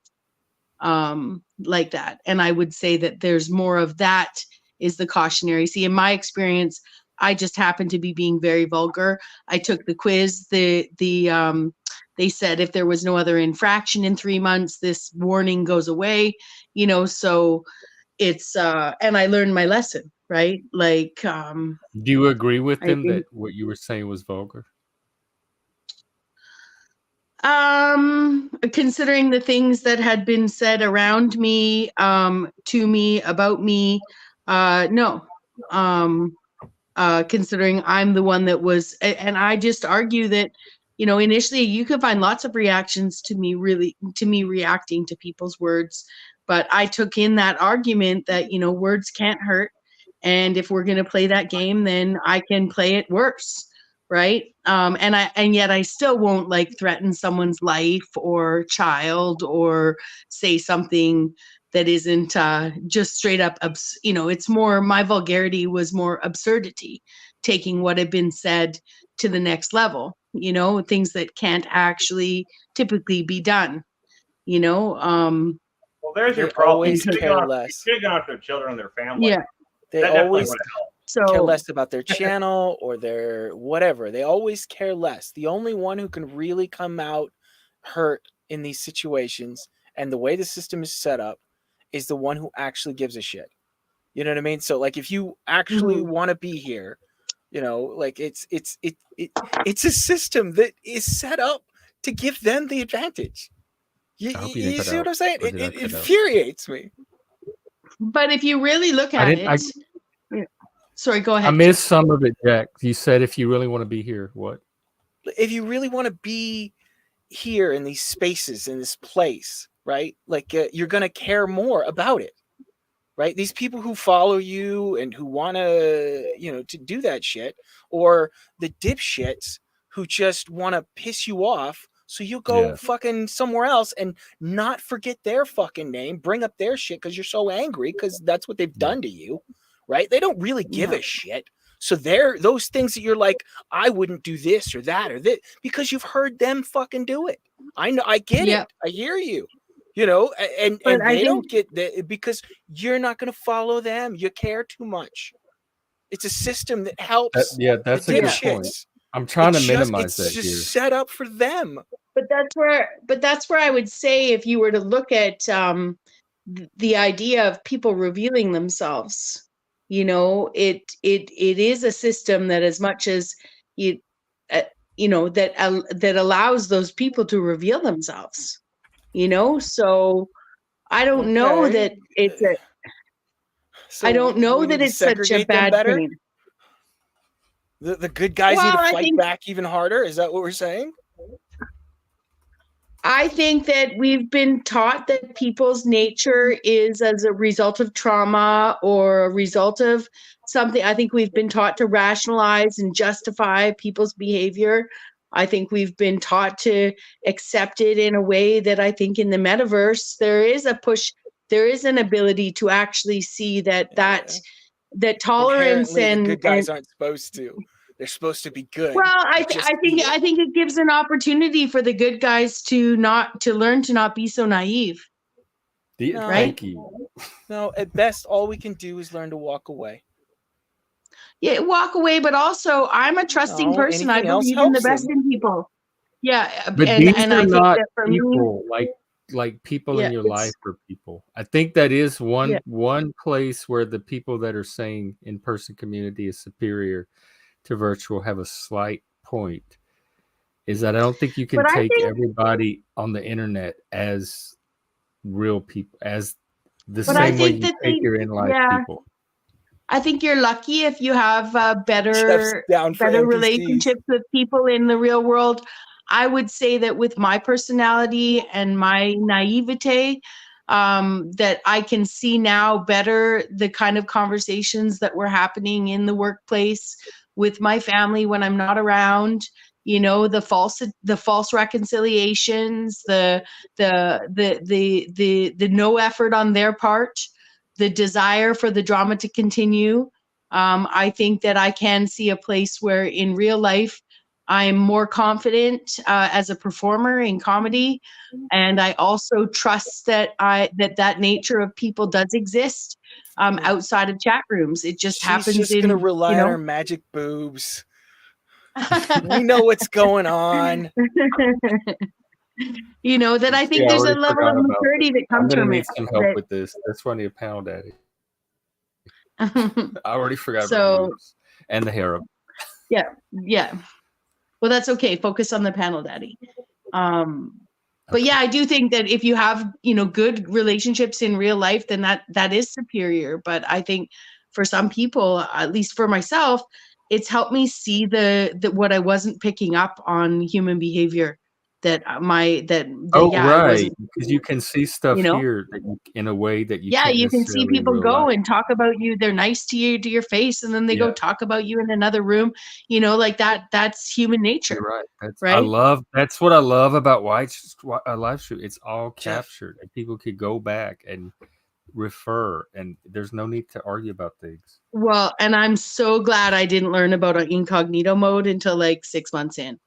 S4: like that. And I would say that there's more of that is the cautionary. See, in my experience, I just happened to be being very vulgar. I took the quiz. They said if there was no other infraction in 3 months, this warning goes away, so it's and I learned my lesson, right? Like
S1: Do you agree with
S4: I
S1: them
S4: think
S1: that what you were saying was vulgar?
S4: considering the things that had been said around me, to me, about me, no. Considering I'm the one that was, and I just argue that, initially you could find lots of reactions to me reacting to people's words, but I took in that argument that, words can't hurt. And if we're going to play that game, then I can play it worse. Right. And yet I still won't like threaten someone's life or child or say something that isn't just straight up, it's more, my vulgarity was more absurdity, taking what had been said to the next level, things that can't actually typically be done,
S5: Well, there's your
S6: They
S5: problem. You
S6: always
S5: should have
S6: care
S5: gone
S6: less.
S5: after their children and their family.
S4: Yeah.
S6: They
S5: That definitely
S6: always
S5: would have helped.
S6: care
S4: So
S6: less about their channel or their whatever. They always care less. The only one who can really come out hurt in these situations and the way the system is set up is the one who actually gives a shit. You know what I mean? So like if you actually want to be here, you know, like it's a system that is set up to give them the advantage. You see what I'm saying? It infuriates me.
S4: but if you really look at it, sorry, go ahead.
S1: I missed some of it, Jack. You said if you really want to be here, what?
S6: If you really want to be here in these spaces, in this place, right? Like you're going to care more about it, right? These people who follow you and who want to, you know, to do that shit, or the dipshits who just want to piss you off. So you go fucking somewhere else and not forget their fucking name, bring up their shit because you're so angry because that's what they've done to you, right? They don't really give a shit. So they're those things that you're like, I wouldn't do this or that or that because you've heard them fucking do it. I know, I get it. I hear you, you know, and they don't get that because you're not going to follow them. You care too much. It's a system that helps.
S1: That's a good point. I'm trying to minimize that
S6: here. It's just set up for them.
S4: But that's where I would say if you were to look at the idea of people revealing themselves, you know, it is a system that as much as you know that allows those people to reveal themselves, you know. So I don't know that it's a. So I don't know that it's such a bad thing.
S6: The good guys need to fight back even harder. Is that what we're saying?
S4: I think that we've been taught that people's nature is as a result of trauma or a result of something. I think we've been taught to rationalize and justify people's behavior. I think we've been taught to accept it in a way that I think in the metaverse, there is a push, there is an ability to actually see that tolerance
S6: the good guys aren't supposed to. They're supposed to be good.
S4: Well, I think it gives an opportunity for the good guys to learn to not be so naive.
S6: Right?
S1: Thank you.
S6: No, at best, all we can do is learn to walk away.
S4: Yeah, walk away, but also I'm a trusting person. I believe in the best in people. Yeah,
S1: but these are not people like people in your life are people. I think that is one place where the people that are saying in-person community is superior to virtual have a slight point, is that I don't think you can take everybody on the internet as real people, as the same way you take your in-life people.
S4: I think you're lucky if you have better relationships with people in the real world. I would say that with my personality and my naivete, that I can see now better the kind of conversations that were happening in the workplace with my family when I'm not around, you know, the false reconciliations, the no effort on their part, the desire for the drama to continue. I think that I can see a place where in real life, I'm more confident as a performer in comedy. And I also trust that that nature of people does exist outside of chat rooms. It just happens.
S6: She's just going to rely on her magic boobs. We know what's going on.
S4: You know, that I think there's a level of maturity that comes from it.
S1: I'm going to need some help with this. That's why I need a pound daddy. I already forgot about the boobs and the hair up.
S4: Yeah. Well, that's okay. Focus on the panel daddy. But yeah, I do think that if you have, you know, good relationships in real life, then that is superior. But I think for some people, at least for myself, it's helped me see the what I wasn't picking up on human behavior. Right,
S1: because you can see stuff here in a way that you can't
S4: you can see people go and talk about you. They're nice to you, to your face, and then they go talk about you in another room. You know, like that's human nature.
S1: You're right. That's what I love about a live stream. It's all captured, and people could go back and refer, and there's no need to argue about things.
S4: Well, and I'm so glad I didn't learn about an incognito mode until like 6 months in.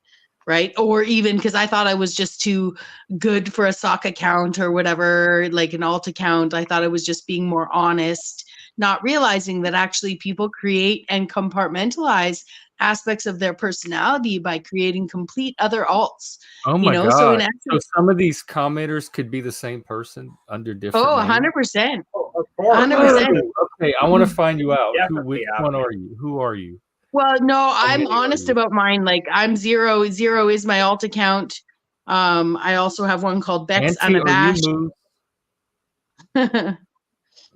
S4: Right. Or even because I thought I was just too good for a sock account or whatever, like an alt account. I thought I was just being more honest not realizing that actually people create and compartmentalize aspects of their personality by creating complete other alts.
S1: Oh
S4: You
S1: my
S4: know, so in
S1: God. So
S4: essence,
S1: some of these commenters could be the same person under different
S4: oh,
S1: names?
S4: 100%.
S5: Of course.
S4: 100%.
S1: Okay, I want to find you out.
S5: Definitely
S1: Which
S5: have
S1: one
S5: to.
S1: are you? Who are you?
S4: Well, no, I'm
S1: many are
S4: honest
S1: you?
S4: about mine. Like I'm zero. Zero is my alt account. I also have one called Bexx
S1: Nancy, are you
S4: Unabashed.
S1: Moose?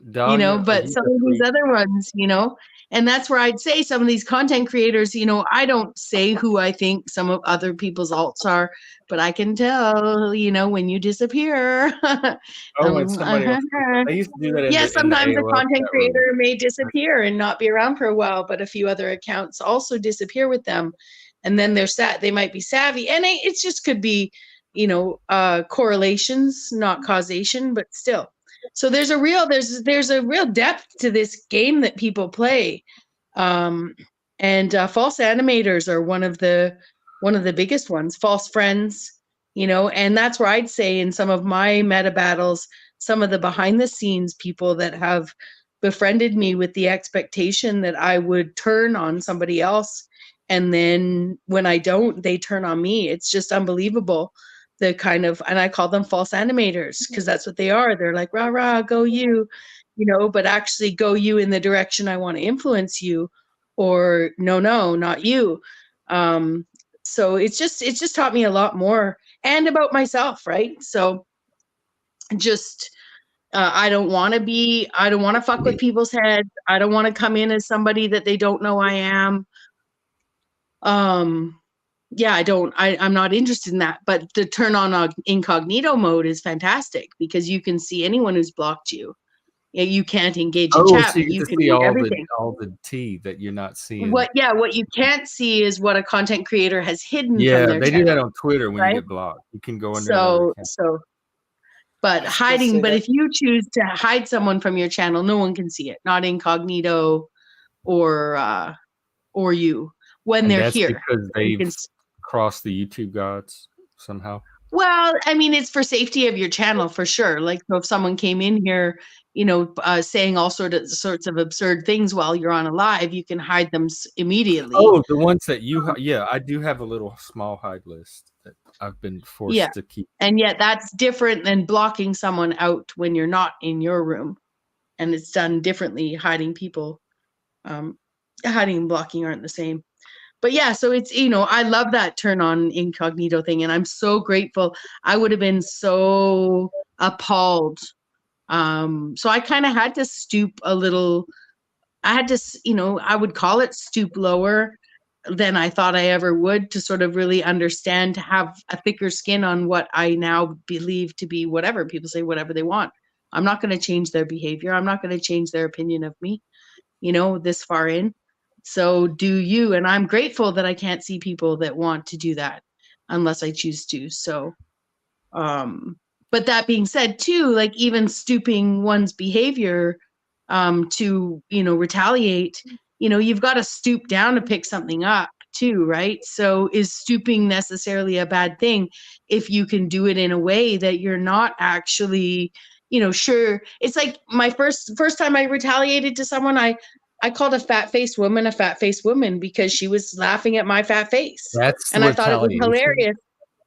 S4: You
S1: Dahlia,
S4: know,
S1: are
S4: but
S1: you
S4: some of these
S1: DaFreak?
S4: other ones, you know, and that's where I'd say some of these content creators, you know, I don't say who I think some of other people's alts are, but I can tell, you know, when you disappear.
S1: Oh, and somebody else. I used to do that in
S4: Yeah,
S1: the
S4: sometimes a
S1: AOL
S4: content
S1: chat room.
S4: creator may disappear and not be around for a while, but a few other accounts also disappear with them. And then they're they might be savvy. And it just could be, you know, correlations, not causation, but still. So there's a real depth to this game that people play. And false animators are one of the biggest ones, false friends, you know, and that's where I'd say in some of my meta battles, some of the behind the scenes people that have befriended me with the expectation that I would turn on somebody else. And then when I don't, they turn on me. It's just unbelievable. The kind of, and I call them false animators because that's what they are. They're like, rah, rah, go you know, but actually go you in the direction I want to influence you, or no, not you. So it's just taught me a lot more and about myself, right? So just I don't want to fuck with people's heads. I don't want to come in as somebody that they don't know I am. Yeah, I'm not interested in that. But the turn on incognito mode is fantastic because you can see anyone who's blocked you. You can't engage in
S1: Oh,
S4: chat,
S1: so you
S4: but you
S1: get to
S4: can
S1: see
S4: read
S1: all
S4: everything.
S1: the tea that you're not seeing.
S4: What you can't see is what a content creator has hidden from
S1: Yeah,
S4: their
S1: they
S4: channel.
S1: do that on Twitter when
S4: right?
S1: you get blocked. You can go under another account.
S4: But
S6: I was gonna
S4: hiding,
S6: say
S4: but
S6: that-
S4: if you choose to hide someone from your channel, no one can see it. Not incognito or you when
S1: And
S4: they're
S1: that's
S4: here.
S1: because
S4: You
S1: they've
S4: can
S1: crossed the YouTube gods somehow.
S4: Well, I mean, it's for safety of your channel for sure. Like, so if someone came in here, you know, saying all sorts of absurd things while you're on a live, you can hide them immediately.
S1: Oh, the ones that you, yeah, I do have a little small hide list that I've been forced to keep.
S4: And yet that's different than blocking someone out when you're not in your room, and it's done differently. Hiding people, hiding and blocking aren't the same. But yeah, so it's, you know, I love that turn on incognito thing, and I'm so grateful. I would have been so appalled. So I kind of had to stoop a little. I had to, you know, I would call it stoop lower than I thought I ever would to sort of really understand, to have a thicker skin on what I now believe to be whatever. People say whatever they want. I'm not going to change their behavior. I'm not going to change their opinion of me, you know, this far in. So do you. And I'm grateful that I can't see people that want to do that unless I choose to. So, but that being said too, like even stooping one's behavior to, you know, retaliate, you know, you've got to stoop down to pick something up too, right? So is stooping necessarily a bad thing if you can do it in a way that you're not actually, you know, sure. It's like my first time I retaliated to someone, I called a fat-faced woman because she was laughing at my fat face.
S1: That's
S4: and I thought it was
S1: retaliation.
S4: hilarious.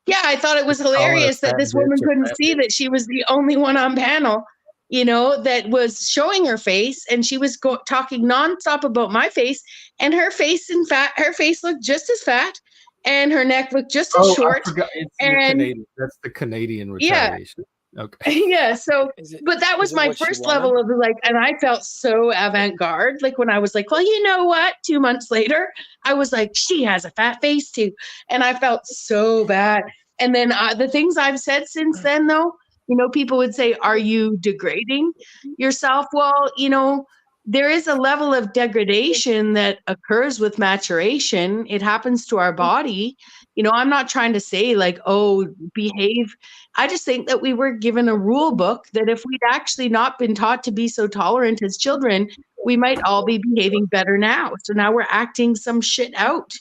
S4: Yeah, I thought it was hilarious that this woman couldn't see that she was the only one on panel, you know, that was showing her face, and she was talking nonstop about my face, and her face looked just as fat, and her neck looked just as short.
S1: I forgot. It's
S4: and
S1: that's the Canadian retaliation. Okay.
S4: Yeah, so but that was my first level of like, and I felt so avant-garde, like when I was like, well, you know what, 2 months later I was like, she has a fat face too, and I felt so bad. And then the things I've said since then, though, you know, people would say, are you degrading yourself? Well, you know, there is a level of degradation that occurs with maturation. It happens to our body. You know, I'm not trying to say like, oh, behave. I just think that we were given a rule book that if we'd actually not been taught to be so tolerant as children, we might all be behaving better now. So now we're acting some shit out,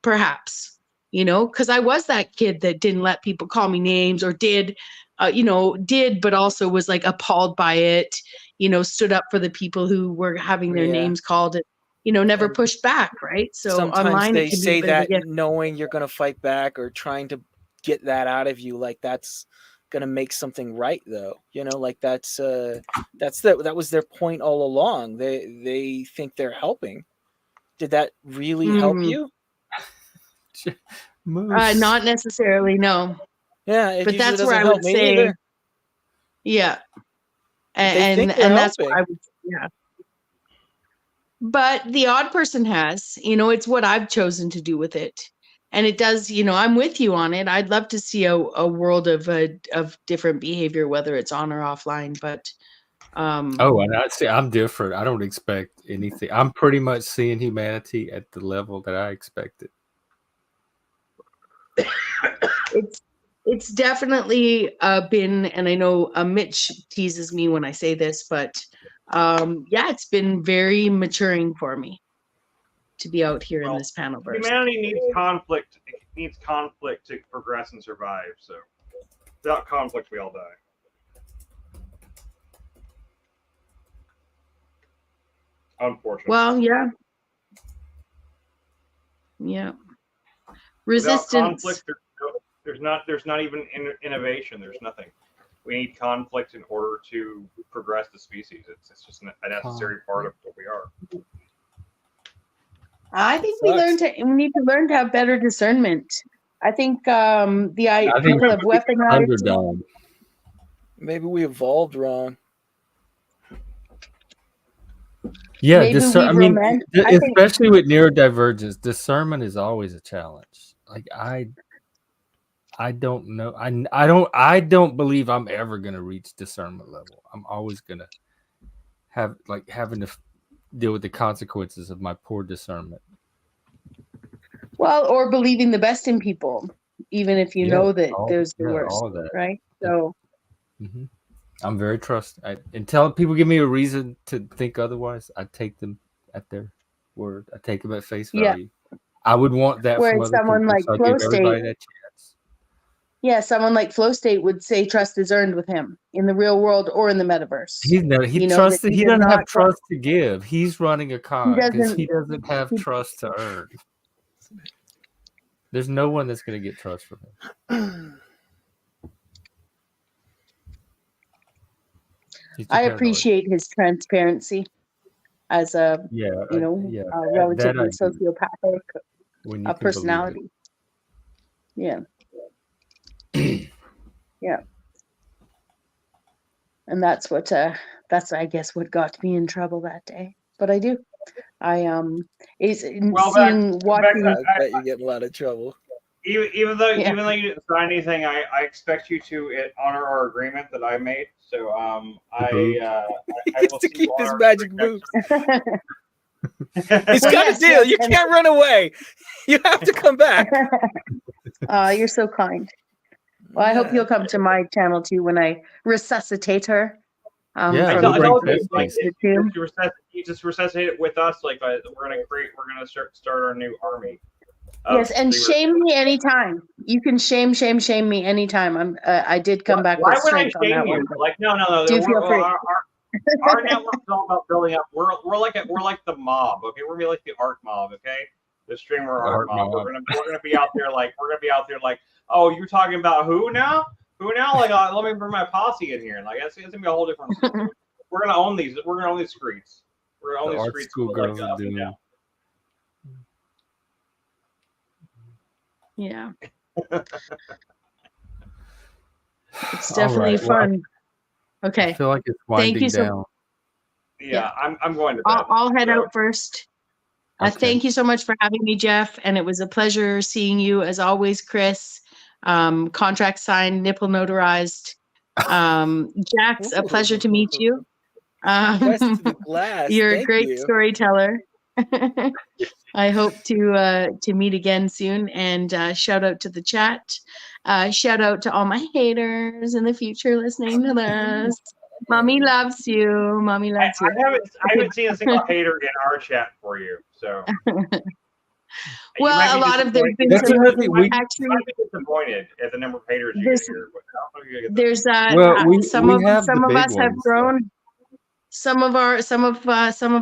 S4: perhaps. you know, because I was that kid that didn't let people call me names, or did, but also was like appalled by it, you know, stood up for the people who were having their names called, and, you know, never pushed back, right? So
S6: sometimes
S4: online,
S6: they
S4: it can be
S6: say
S4: a bit of a
S6: that
S4: gift.
S6: knowing you're going to fight back or trying to get that out of you, like that's going to make something right, though. You know, like that was their point all along. They think they're helping. Did that really help you?
S4: Not necessarily, no.
S6: Yeah, it
S4: but
S6: usually
S4: that's
S6: doesn't
S4: where I
S6: help
S4: would
S6: me
S4: say,
S6: either.
S4: yeah,
S6: They think
S4: and
S6: they're
S4: that's what
S6: helping.
S4: I would, yeah. But the odd person has, you know, it's what I've chosen to do with it. And it does, you know, I'm with you on it. I'd love to see a world of different behavior, whether it's on or offline. But
S1: oh, and I'm different. I don't expect anything. I'm pretty much seeing humanity at the level that I expected.
S4: It's definitely been, and I know Mitch teases me when I say this, but yeah, it's been very maturing for me to be out here in this panel verse.
S5: Humanity needs conflict. It needs conflict to progress and survive. So without conflict, we all die. Unfortunately.
S4: Well, yeah. Resistance.
S5: Without conflict, there's not even innovation. There's nothing. We need conflict in order to progress the species. It's just a necessary part of what we are.
S4: I think we need to learn to have better discernment. I think people have weaponized.
S6: Maybe we evolved wrong.
S1: Yeah, especially with neurodivergence, discernment is always a challenge. Like I don't know. I don't believe I'm ever gonna reach discernment level. I'm always gonna having to deal with the consequences of my poor discernment.
S4: Well, or believing the best in people, even if you know that there's the worst,
S1: all of that.
S4: Right? So
S1: I'm very until people give me a reason to think otherwise, I take them at their word. I take them at face value. I would want that from other
S4: someone
S1: people,
S4: like
S1: so I
S4: Flow
S1: give everybody
S4: State,
S1: that chance.
S4: Yeah, someone like Flow State would say trust is earned with him in the real world or in the metaverse.
S1: He doesn't have trust to give. He's running a con because he doesn't have trust to earn. There's no one that's going to get trust from him.
S4: I appreciate his transparency as a relatively sociopathic personality. Yeah. Yeah. And that's I guess what got me in trouble that day. But I do. Watching.
S6: I bet you get in a lot of trouble.
S5: Even though you didn't sign anything, I expect you to honor our agreement that I made. So I will
S6: to keep his magic boots. He's got a deal. You can't run away. You have to come back.
S4: You're so kind. Well, I hope you'll come to my channel too when I resuscitate her.
S5: You just resuscitate it with us. Like we're gonna start our new army.
S4: Yes, and shame me anytime. You can shame me anytime. I did come back with strength on that one.
S5: Like no.
S4: Do feel free.
S5: Our network is all about building up. We're like the mob. Okay, we're gonna be like the art mob. Okay, the streamer art mob. We're gonna be out there like oh, you're talking about who now? Like let me bring my posse in here. Like it's gonna be a whole different system. We're gonna own these. We're gonna own these streets. We're gonna own these streets.
S1: School girls are doing.
S4: Yeah. It's definitely fun. Okay.
S1: I feel like it's winding down.
S5: Yeah, I'm going to bed.
S4: I'll head out first. Thank you so much for having me, Jeff. And it was a pleasure seeing you as always, Chris. Contract signed, nipple notarized. Jax, a pleasure to meet you. You're a great storyteller. I hope to meet again soon. And shout out to the chat. Shout out to all my haters in the future listening to this. Mommy loves you. Mommy loves you.
S5: I haven't seen a single hater in our chat for you. So You might
S4: Well, a
S5: be
S4: lot of there's
S5: disappointed.
S4: been
S1: That's
S4: some
S1: another thing.
S5: You
S4: actually.
S5: might be disappointed at the number of haters you get
S4: This
S5: here. But I don't know if you're gonna get that.
S4: there's
S1: Well,
S4: some
S1: we
S4: of
S1: have the big
S4: us have
S1: ones.
S4: grown. Some of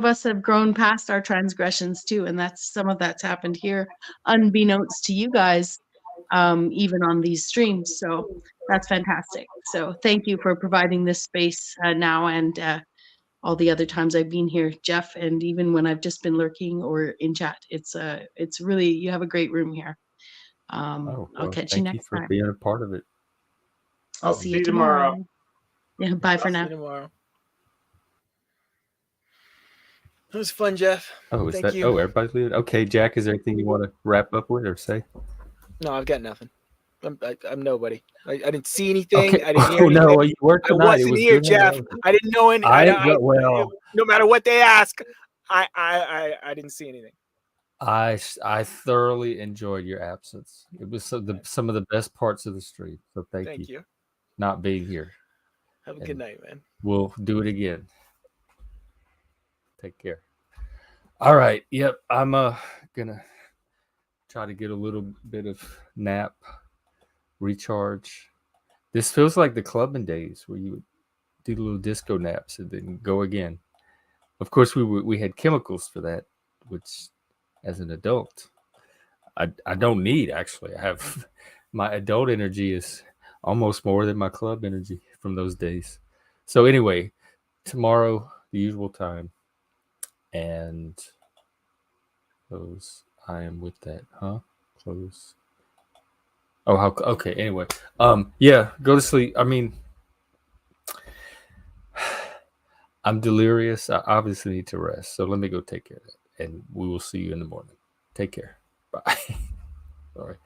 S4: us have grown past our transgressions too, and some of that's happened here, unbeknownst to you guys, even on these streams. So that's fantastic. So thank you for providing this space now and all the other times I've been here, Jeff, and even when I've just been lurking or in chat. It's really, you have a great room here.
S1: Oh,
S4: I'll
S1: well,
S4: catch you
S1: thank you
S4: next
S1: for
S4: time.
S1: being a part of it.
S4: I'll see you tomorrow. Yeah, bye for
S6: See
S4: now.
S6: you tomorrow. It was fun, Jeff.
S1: Oh, is
S6: Thank
S1: that?
S6: you.
S1: Oh, everybody's leaving. Okay, Jack, is there anything you want to wrap up with or say?
S6: No, I've got nothing. I'm nobody. I didn't see anything.
S1: Okay.
S6: I didn't hear
S1: Oh
S6: anything.
S1: no, you were
S6: I
S1: tonight. It
S6: wasn't
S1: was
S6: here,
S1: good hanging out
S6: Jeff.
S1: with you.
S6: I didn't know any.
S1: Well,
S6: no matter what they ask, I didn't see anything.
S1: I thoroughly enjoyed your absence. It was some of the best parts of the stream. So thank you not being here.
S6: Have a good night, man.
S1: We'll do it again. Take care. All right. Yep. I'm gonna try to get a little bit of nap, recharge. This feels like the clubbing days where you would do little disco naps and then go again. Of course, we had chemicals for that, which, as an adult, I don't need. Actually, I have my adult energy is almost more than my club energy from those days. So anyway, tomorrow the usual time, and close. I am with that, huh? Close. Oh, how? Okay. Anyway, yeah, go to sleep. I mean, I'm delirious. I obviously need to rest. So let me go take care of it. And we will see you in the morning. Take care. Bye. Sorry.